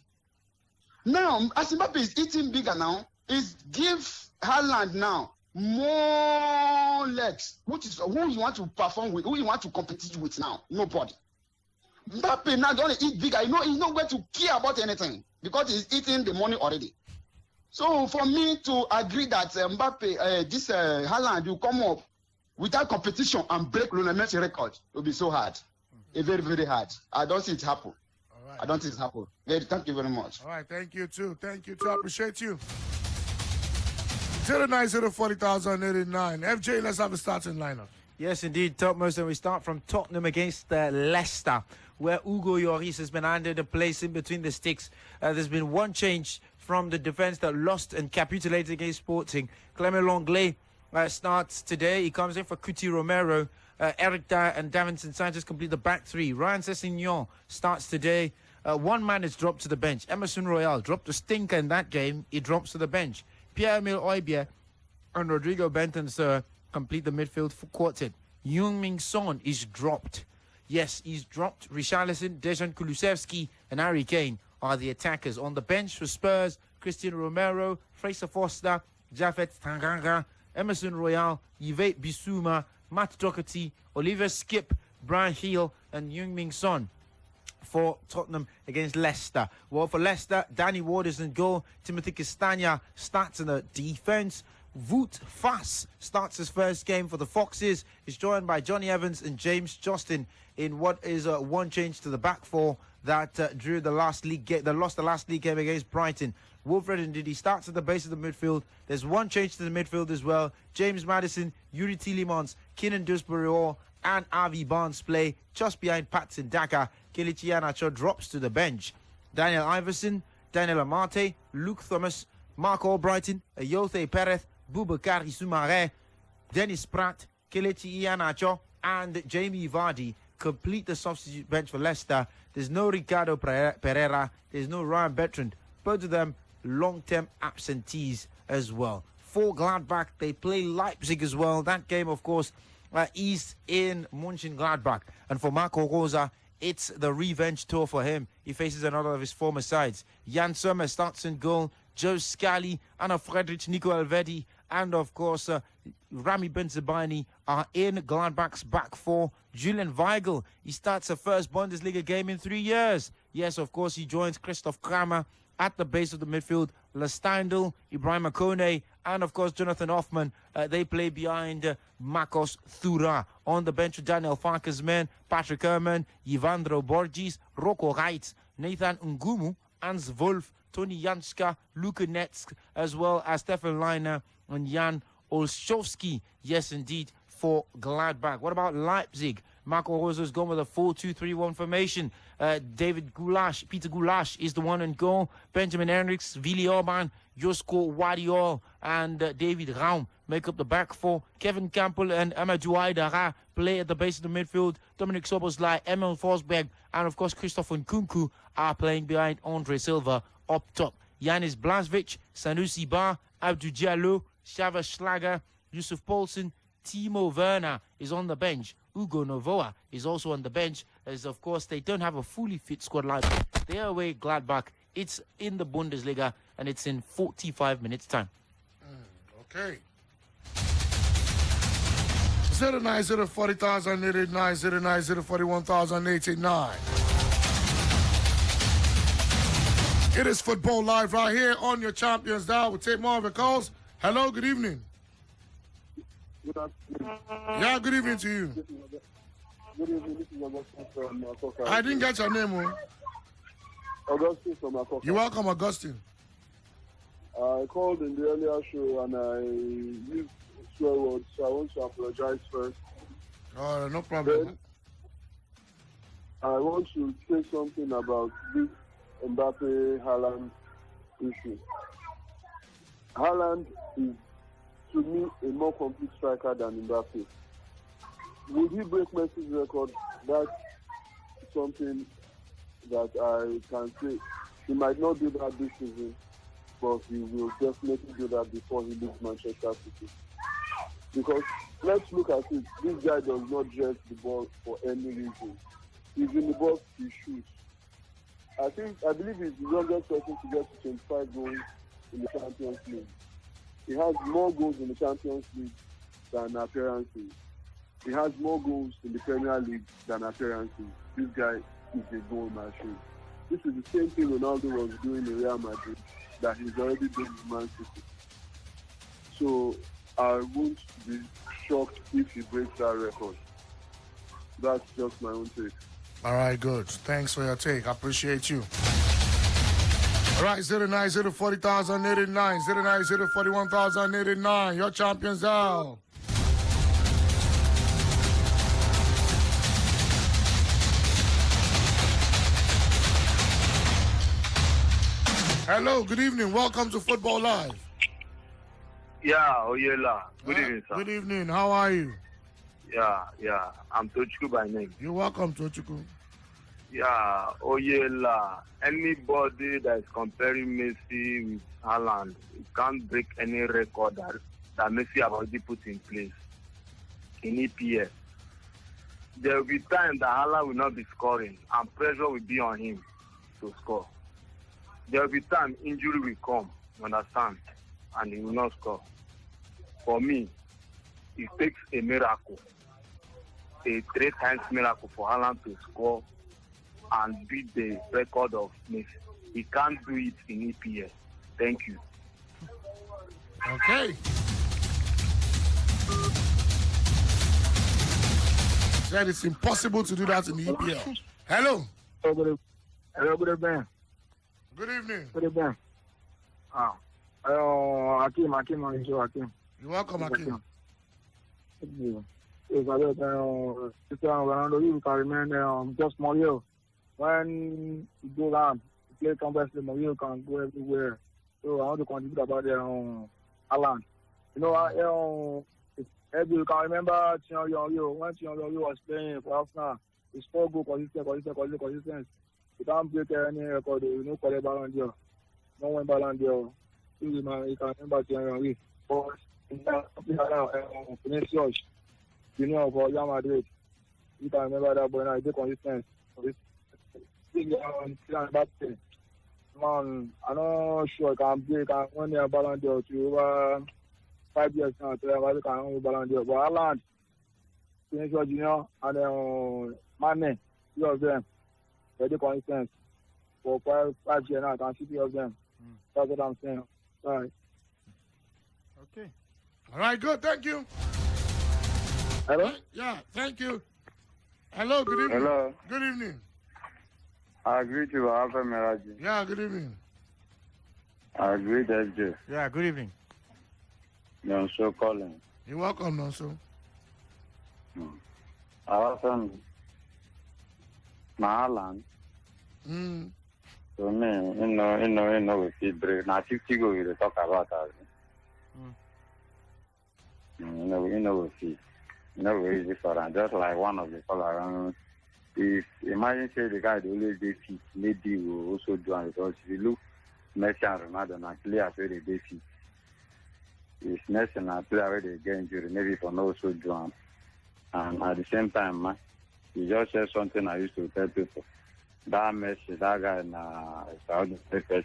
Now, as Mbappe is eating bigger now, is give Haaland now more legs, which is who you want to perform with, who you want to compete with now. Nobody. Mbappe now don't eat bigger. He's not going to care about anything because he's eating the money already. So for me to agree that Mbappe, this Haaland will come up without competition and break Lionel Messi record, it will be so hard. Very, very hard. I don't see it happen. All right. I don't see it happen. Thank you very much. All right, thank you too. Thank you too. I appreciate you. 09040,089. FJ, let's have a starting lineup. Yes, indeed, topmost, and we start from Tottenham against Leicester, where Hugo Lloris has been handed a place in between the sticks. There's been one change from the defense that lost and capitulated against Sporting. Clement Lenglet starts today. He comes in for Cuti Romero. Eric Dyer and Davinson Sanchez complete the back three. Ryan Sessegnon starts today. One man is dropped to the bench. Emerson Royal dropped a stinker in that game. He drops to the bench. Pierre-Emile Højbjerg and Rodrigo Bentancur complete the midfield quartet. Heung-min Son is dropped. Yes, he's dropped. Richarlison, Dejan Kulusevski and Harry Kane are the attackers. On the bench for Spurs, Cristiano Romero, Fraser Forster, Japhet Tanganga, Emerson Royal, Yvette Bissouma, Matt Doherty, Oliver Skip, Brian Hill and Heung-min Son for Tottenham against Leicester. Well, for Leicester, Danny Ward is in goal. Timothy Castagna starts in the defense. Wout Fass starts his first game for the Foxes. He's joined by Johnny Evans and James Justin in what is one change to the back four that drew the last league game. That lost the last league game against Brighton. Wilfred Ndidi starts at the base of the midfield. There's one change to the midfield as well. James Maddison, Yuri Tielemans, Keenan Dewsbury-Hall and Avi Barnes play just behind Patson Daka. Kelechi Iheanacho drops to the bench. Daniel Iverson, Daniel Amate, Luke Thomas, Mark Albrighton, Ayothe Perez, Boubacar Soumaré, Dennis Pratt, Kelechi Iheanacho and Jamie Vardy complete the substitute bench for Leicester. There's no Ricardo Pereira. There's no Ryan Bertrand. Both of them long-term absentees as well. For Gladbach, they play Leipzig as well. That game, of course, is in Mönchengladbach. And for Marco Rosa, it's the revenge tour for him. He faces another of his former sides. Jan Sommer starts in goal. Joe Scally, Anna Friedrich, Nico Elvedi, and of course, Rami Benzebaini are in Gladbach's back four. Julian Weigl, he starts a first Bundesliga game in 3 years. Yes, of course, he joins Christoph Kramer at the base of the midfield. Lestindl, Ibrahim Kone, and of course, Jonathan Hoffman. They play behind Marcos Thura. On the bench, Daniel Farker's men, Patrick Herman, Ivandro Borgis, Rocco Reitz, Nathan Ngumu, Hans Wolf, Tony Janska, Luka Netsk, as well as Stefan Leiner and Jan Olszewski. Yes, indeed, for Gladbach. What about Leipzig? Marco Rosa's gone with a 4-2-3-1 formation. Peter Goulash is the one in goal. Benjamin Henrichs, Willi Orban, Josko Wadiol, and David Raum make up the back four. Kevin Campbell and Amadou Aïdara play at the base of the midfield. Dominic Soboslai, Emil Forsberg, and of course Christopher Nkunku are playing behind Andre Silva up top. Yanis Blasvic, Sanusi Ba, Abdou Diallo, Shava Schlager, Yusuf Poulsen, Timo Werner is on the bench. Hugo Novoa is also on the bench, as of course they don't have a fully fit squad like they are away Gladbach It's in the Bundesliga, and it's in 45 minutes' time. Okay. 09040,889, 09041,889. It is Football Live right here on your Champions Dial. We'll take more of your calls. Hello, good evening. Good afternoon. Yeah, good evening to you. Good evening. This is Augustine from Makoka. I didn't get your name, Augustine from Makoka. You're welcome, Augustine. I called in the earlier show and I used swear words, so I want to apologize first. Oh, no problem. Then, I want to say something about this Mbappe-Haaland issue. Haaland is, to me, a more complete striker than Mbappe. Would he break Messi's record? That's something that I can say. He might not do that this season, but he will definitely do that before he leaves Manchester City. Because let's look at it. This guy does not dress the ball for any reason. He's in the box, he shoots. I believe he's the youngest person to get to 25 goals in the Champions League. He has more goals in the Champions League than appearances. He has more goals in the Premier League than appearances. This guy is a goal machine. This is the same thing Ronaldo was doing in Real Madrid that he's already doing in Man City. So I won't be shocked if he breaks that record. That's just my own take. All right, good. Thanks for your take. I appreciate you. All right, 09040,889, 09041,889. Your Champions Dial. Hello, good evening. Welcome to Football Live. Yeah, Oyela. Good evening, sir. Good evening. How are you? Yeah. I'm Tochku by name. You're welcome, Tochku. Yeah, Oyela. Anybody that is comparing Messi with Haaland, it can't break any record that Messi have already put in place in EPS. There will be time that Haaland will not be scoring and pressure will be on him to score. There will be time injury will come, you understand, and he will not score. For me, it takes a miracle, a 3 times miracle for Haaland to score and beat the record of Messi. He can't do it in EPS. Thank you. Okay. Said it's impossible to do that in the EPL. Hello. Hello, good evening. Good evening. Good evening. Hakim on the show, Hakim. You're welcome, Hakim. Yes, I bet Ronaldo, you can remember just Mario. When you go around, you play conversely, Mario can go everywhere. So I want to contribute about Haaland. You know, if you can remember Chinyonyo, when Chinyonyo was playing for Arsenal, it's 4 goals consistent. You can't break any record, you know, for the Ballon d'Or. No one Ballon d'Or. You can remember Chinyonyo. But in that, Vinicius, you know, for Real Madrid, you can remember that, but now it's consistent. Man, I'm not sure I can break and win the Ballon d'Or to over 5 years now. I can win the Ballon d'Or. But Haaland, Vinicius Junior, and Mane, 2 of them, very consistent. For 5 years now, I can see 3 of them. That's what I'm saying. All right. Okay. All right, good. Thank you. Hello? Yeah, thank you. Hello, good evening. Hello. Good evening. I agree to Alpha Meraji. Yeah, good evening. I agree to SJ. Yeah, good evening. Nonso calling. You're welcome, Nonso. Awesome. Haaland. So me, you know, we see break. Now 50 go we talk about that. You know, we see. You know, we different. Just like one of the call around. If imagine say the guy that always dey fit, maybe will also do it because if you look Messi and Ronaldo na players where they dey fit. If Messi na player where they get injury, maybe for no also do it. And at the same time, man, he just said something I used to tell people. that Messi, that guy, na extraordinary person.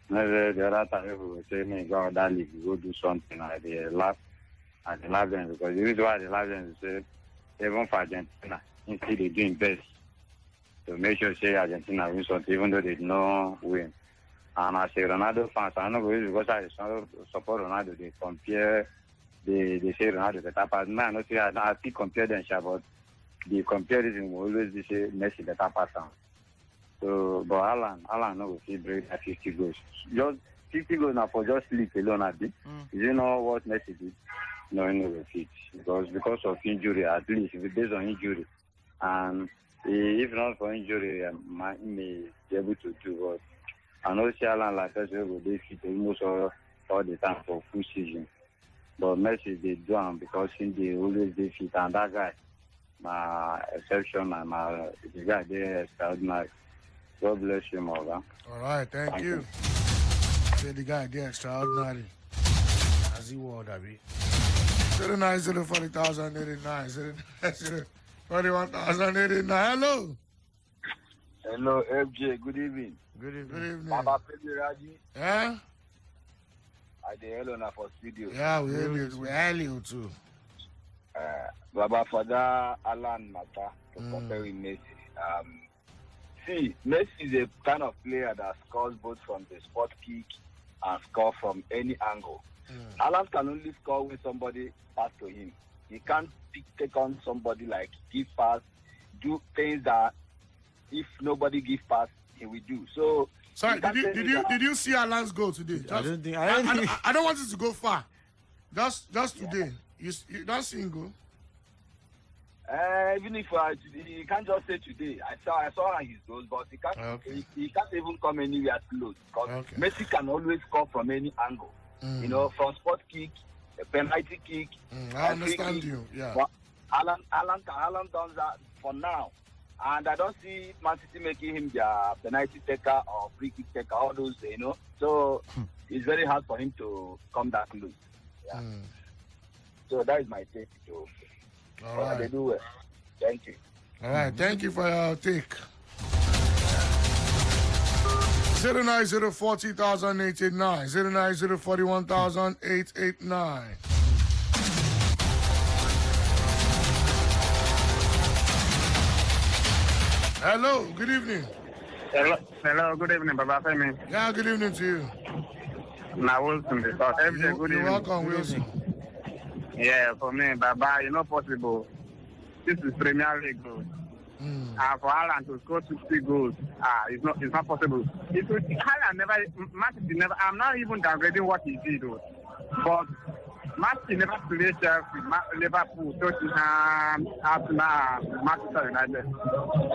Maybe the other time people will say, "Me go that league, go do something." They laugh them because the reason why they laugh them is say even for Argentina, instead they doing best to make sure say Argentina win something, even though they did not win. And I say Ronaldo fans, I know because I support Ronaldo. They compare, they say Ronaldo better pass. Man, I know say I still compare them, but the comparison will always be say Messi better pass. So, but Alan no will see break at 50 goals. Just 50 goals now for just league alone, I think. You know what Messi did? No, he will fit because of injury. At least if it's based on injury, and if not for injury, he may be able to do. But I know Alan like us will be fit almost all the time for full season. But Messi they do him because they always be fit, and that guy, my exception, and the guy there extraordinary. God bless you, Morgan. All right, thank you. Say the guy there extraordinary. As he was, David. 09040,089, 09041,089. Hello. Hello, FJ. Good evening. Good evening. Baba Raji. Yeah? I did hello now for studio. Yeah, we hail you too. Baba Father Alan Mata to compare with Messi. See, Messi is a kind of player that scores both from the spot kick and score from any angle. Alan can only score when somebody pass to him. He can't take on somebody like give pass, do things that if nobody give pass, he will do. So sorry, did you see Alan's goal today? I don't think I don't want it to go far. Just today. You don't see him go. Even if you can't just say today, I saw his goals, but he can't. He can't even come anywhere close because Messi can always score from any angle. You know, from spot kick, a penalty kick. I understand you. Yeah. But Alan does that for now, and I don't see Man City making him their penalty taker or free kick taker. All those, you know. So it's very hard for him to come that close. Yeah. So that is my take. All right. They do well. Thank you. All right. Thank you for your take. 09040,889, 09041,889. Hello, good evening. Hello, good evening, Baba Femi. Yeah, good evening to you. Now, Wilson, good evening. You're welcome, Wilson. Yeah, for me, Baba, you know, possible. This is Premier League goals. For Haaland to score 60 goals, it's not possible. Haaland never. I'm not even downgrading what he did, though. But Matthew never played Chelsea, Liverpool, Tottenham, Arsenal, Manchester United.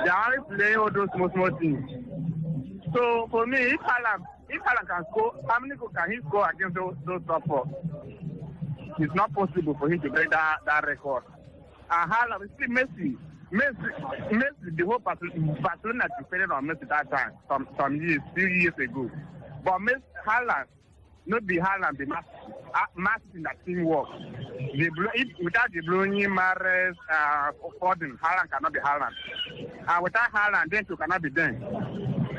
They only play all those small teams. So for me, if Haaland can score, how many goals can he score against those top four? It's not possible for him to break that record. And Haaland, see Messi, the whole Barcelona depended on Messi that time, some years, few years ago. But Messi, Haaland, not be Haaland, the master in that teamwork. Without De Bruyne, Mahrez, Foden, Haaland cannot be Haaland. And without Haaland, then you cannot be them.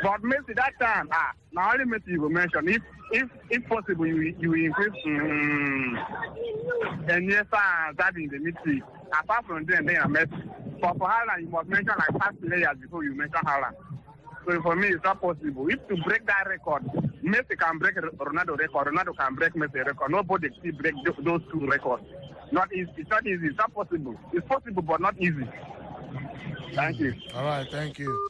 But Messi that time, now only Messi you will mention. If possible, you increase Iniesta that in the midfield. Apart from them, they are Messi. But for Haaland, you must mention like 5 players before you mention Haaland. So for me, it's not possible. If to break that record, Messi can break Ronaldo record. Ronaldo can break Messi record. Nobody can break those two records. Not easy. It's not easy. It's not possible. It's possible, but not easy. Thank you. All right. Thank you.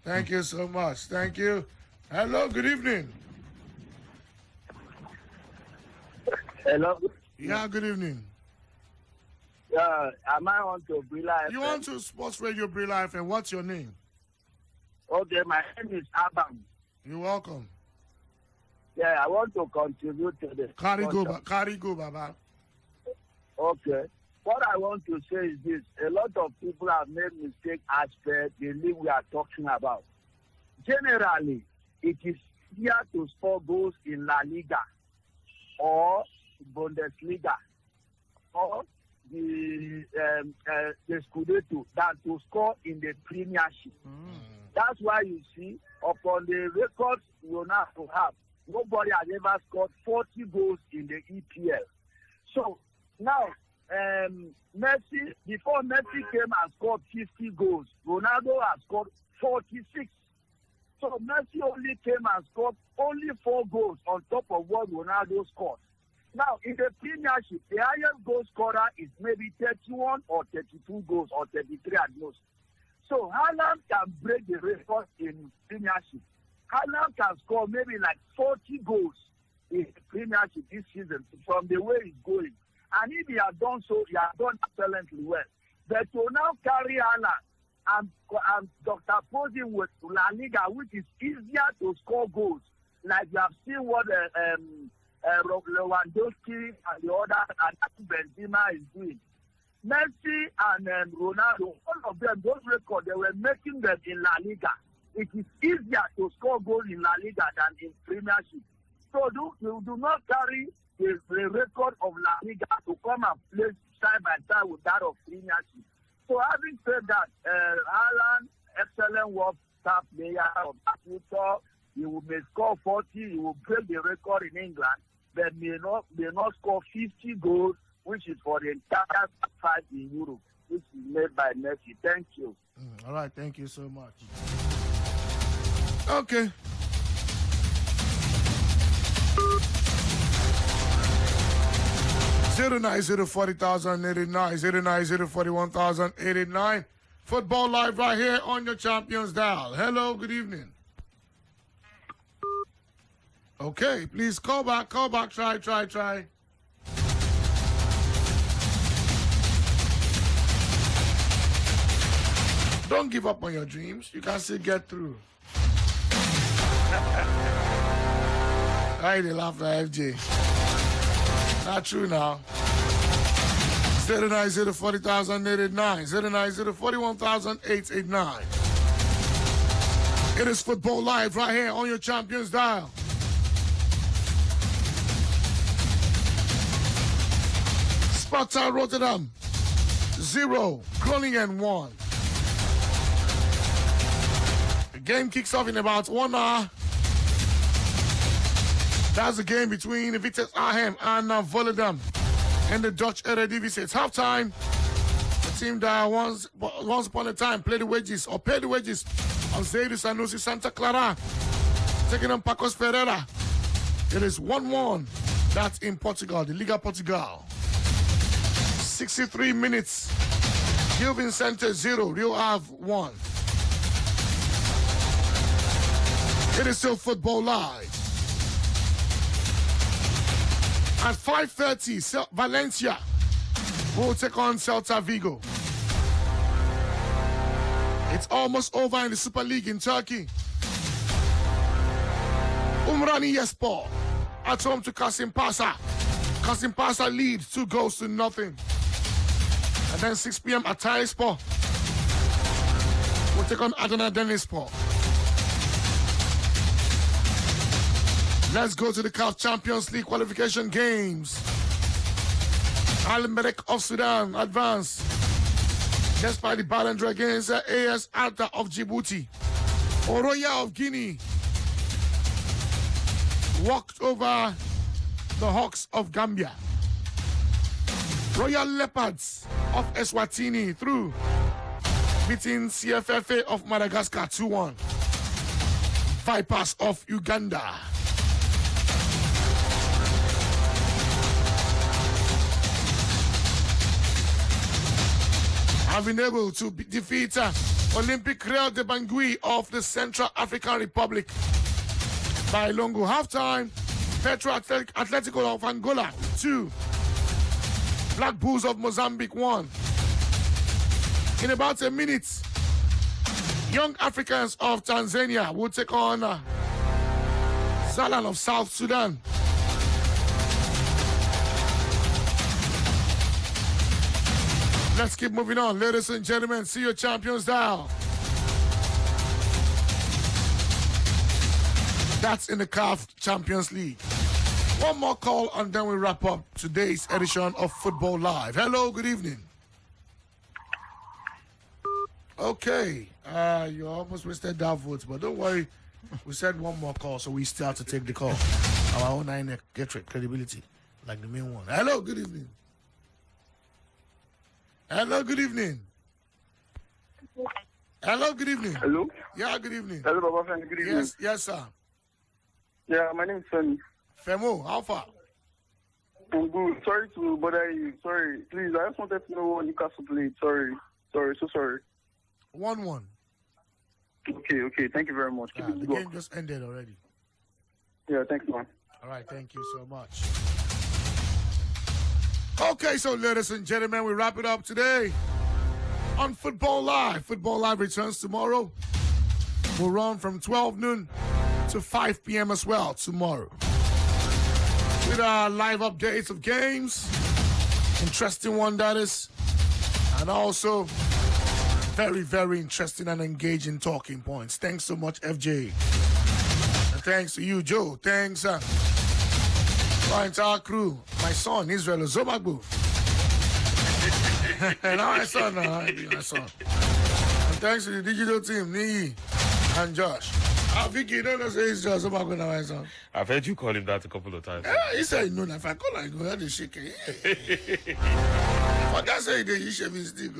Thank you so much. Thank you. Hello. Good evening. Hello. Yeah. Good evening. Am I on to Brila FM? You on to Sports Radio Brila FM. What's your name? Okay, my name is Adam. You're welcome. Yeah, I want to contribute to the Carry go, Baba. Okay. What I want to say is this. A lot of people have made mistakes as per the league we are talking about. Generally, it is easier to score goals in La Liga or Bundesliga or the Scudetto than to score in the Premiership. That's why you see, upon the records Ronaldo have, nobody has ever scored 40 goals in the EPL. So now, Messi, before Messi came and scored 50 goals, Ronaldo has scored 46. So Messi only came and scored only 4 goals on top of what Ronaldo scored. Now, in the Premiership, the highest goal scorer is maybe 31 or 32 goals or 33 at most. So Haaland can break the record in Premiership. Haaland can score maybe like 40 goals in the Premiership this season from the way he's going. And if he has done so, he has done excellently well. But to now carry Haaland and Dr. Posing with La Liga, which is easier to score goals, like you have seen what Lewandowski and the other and Benzema is doing. Messi and Ronaldo, all of them, those records, they were making them in La Liga. It is easier to score goals in La Liga than in Premiership. So you do not carry the record of La Liga to come and play side by side with that of Premiership. So having said that, Haaland, excellent world star player of the future. He may score 40, he will break the record in England, but may not score 50 goals, which is for the entire fight in Europe, which is made by Messi. Thank you. All right, thank you so much. Okay. Zero 40,089, 41,089. Football Live right here on your Champions Dial. Hello, good evening. Okay, please call back, try. Don't give up on your dreams. You can still get through. I laugh at FJ. Not true now. 090 40,089, 090 41,889. It is Football Live right here on your Champions Dial. Sparta Rotterdam 0, Groningen 1. The game kicks off in about 1 hour. That's the game between Vitesse Arnhem and Volendam in the Dutch Eredivisie. It's halftime. The team that once upon a time played the wages or paid the wages of Zaidu Sanusi Santa Clara, taking on Pacos Ferreira. It is 1-1. That's in Portugal, the Liga Portugal. 63 minutes. Gil Vicente 0, Rio Ave 1. It is still Football Live. At 5:30, Valencia will take on Celta Vigo. It's almost over in the Super League in Turkey. Umrani Yespor at home to Kasim Pasa. Kasim Pasa leads 2-0. And then 6 p.m. at Tayspor will take on Adana Demirspor. Let's go to the CAF Champions League qualification games. Al Merrek of Sudan advance despite the balance against AS Alta of Djibouti. Oroya of Guinea walked over the Hawks of Gambia. Royal Leopards of Eswatini through, beating CFFA of Madagascar 2-1. Vipers of Uganda have been able to defeat Olympic Real de Bangui of the Central African Republic by Longo. Halftime, Petro Atletico of Angola 2, Black Bulls of Mozambique 1. In about a minute, Young Africans of Tanzania will take on Zalan of South Sudan. Let's keep moving on, ladies and gentlemen. See your Champions Dial. That's in the CAF Champions League. One more call and then we wrap up today's edition of Football Live. Hello, good evening. Okay. You almost wasted that vote, but don't worry. We said one more call, so we still have to take the call. Our own nine get credibility, like the main one. Hello, good evening. Hello, good evening. Hello, good evening. Hello? Yeah, good evening. Hello, Baba Fan. Good evening. Yes, sir. Yeah, my name is Femi. Femo, how far? I'm good. Sorry to bother you. Sorry. Please, I just wanted to know what Newcastle played. Sorry. So sorry. 1-1. Okay. Thank you very much. Keep it The going. game just ended already. Yeah, thanks, man. All right, thank you so much. Okay, so ladies and gentlemen, we wrap it up today on Football Live. Football Live returns tomorrow. We'll run from 12 noon to 5 p.m. as well tomorrow, with our live updates of games, interesting one that is, and also very, very interesting and engaging talking points. Thanks so much, FJ. And thanks to you, Joe. Thanks to our entire crew. My son, Israel Zomagbu. And my son. And thanks to the digital team, Nii and Josh. Vicky, you don't know say it's just Zomagbu now, my son. I've heard you call him that a couple of times. Yeah, he said no. If I call him, I go ahead and shake it. But that's how he shave his stick.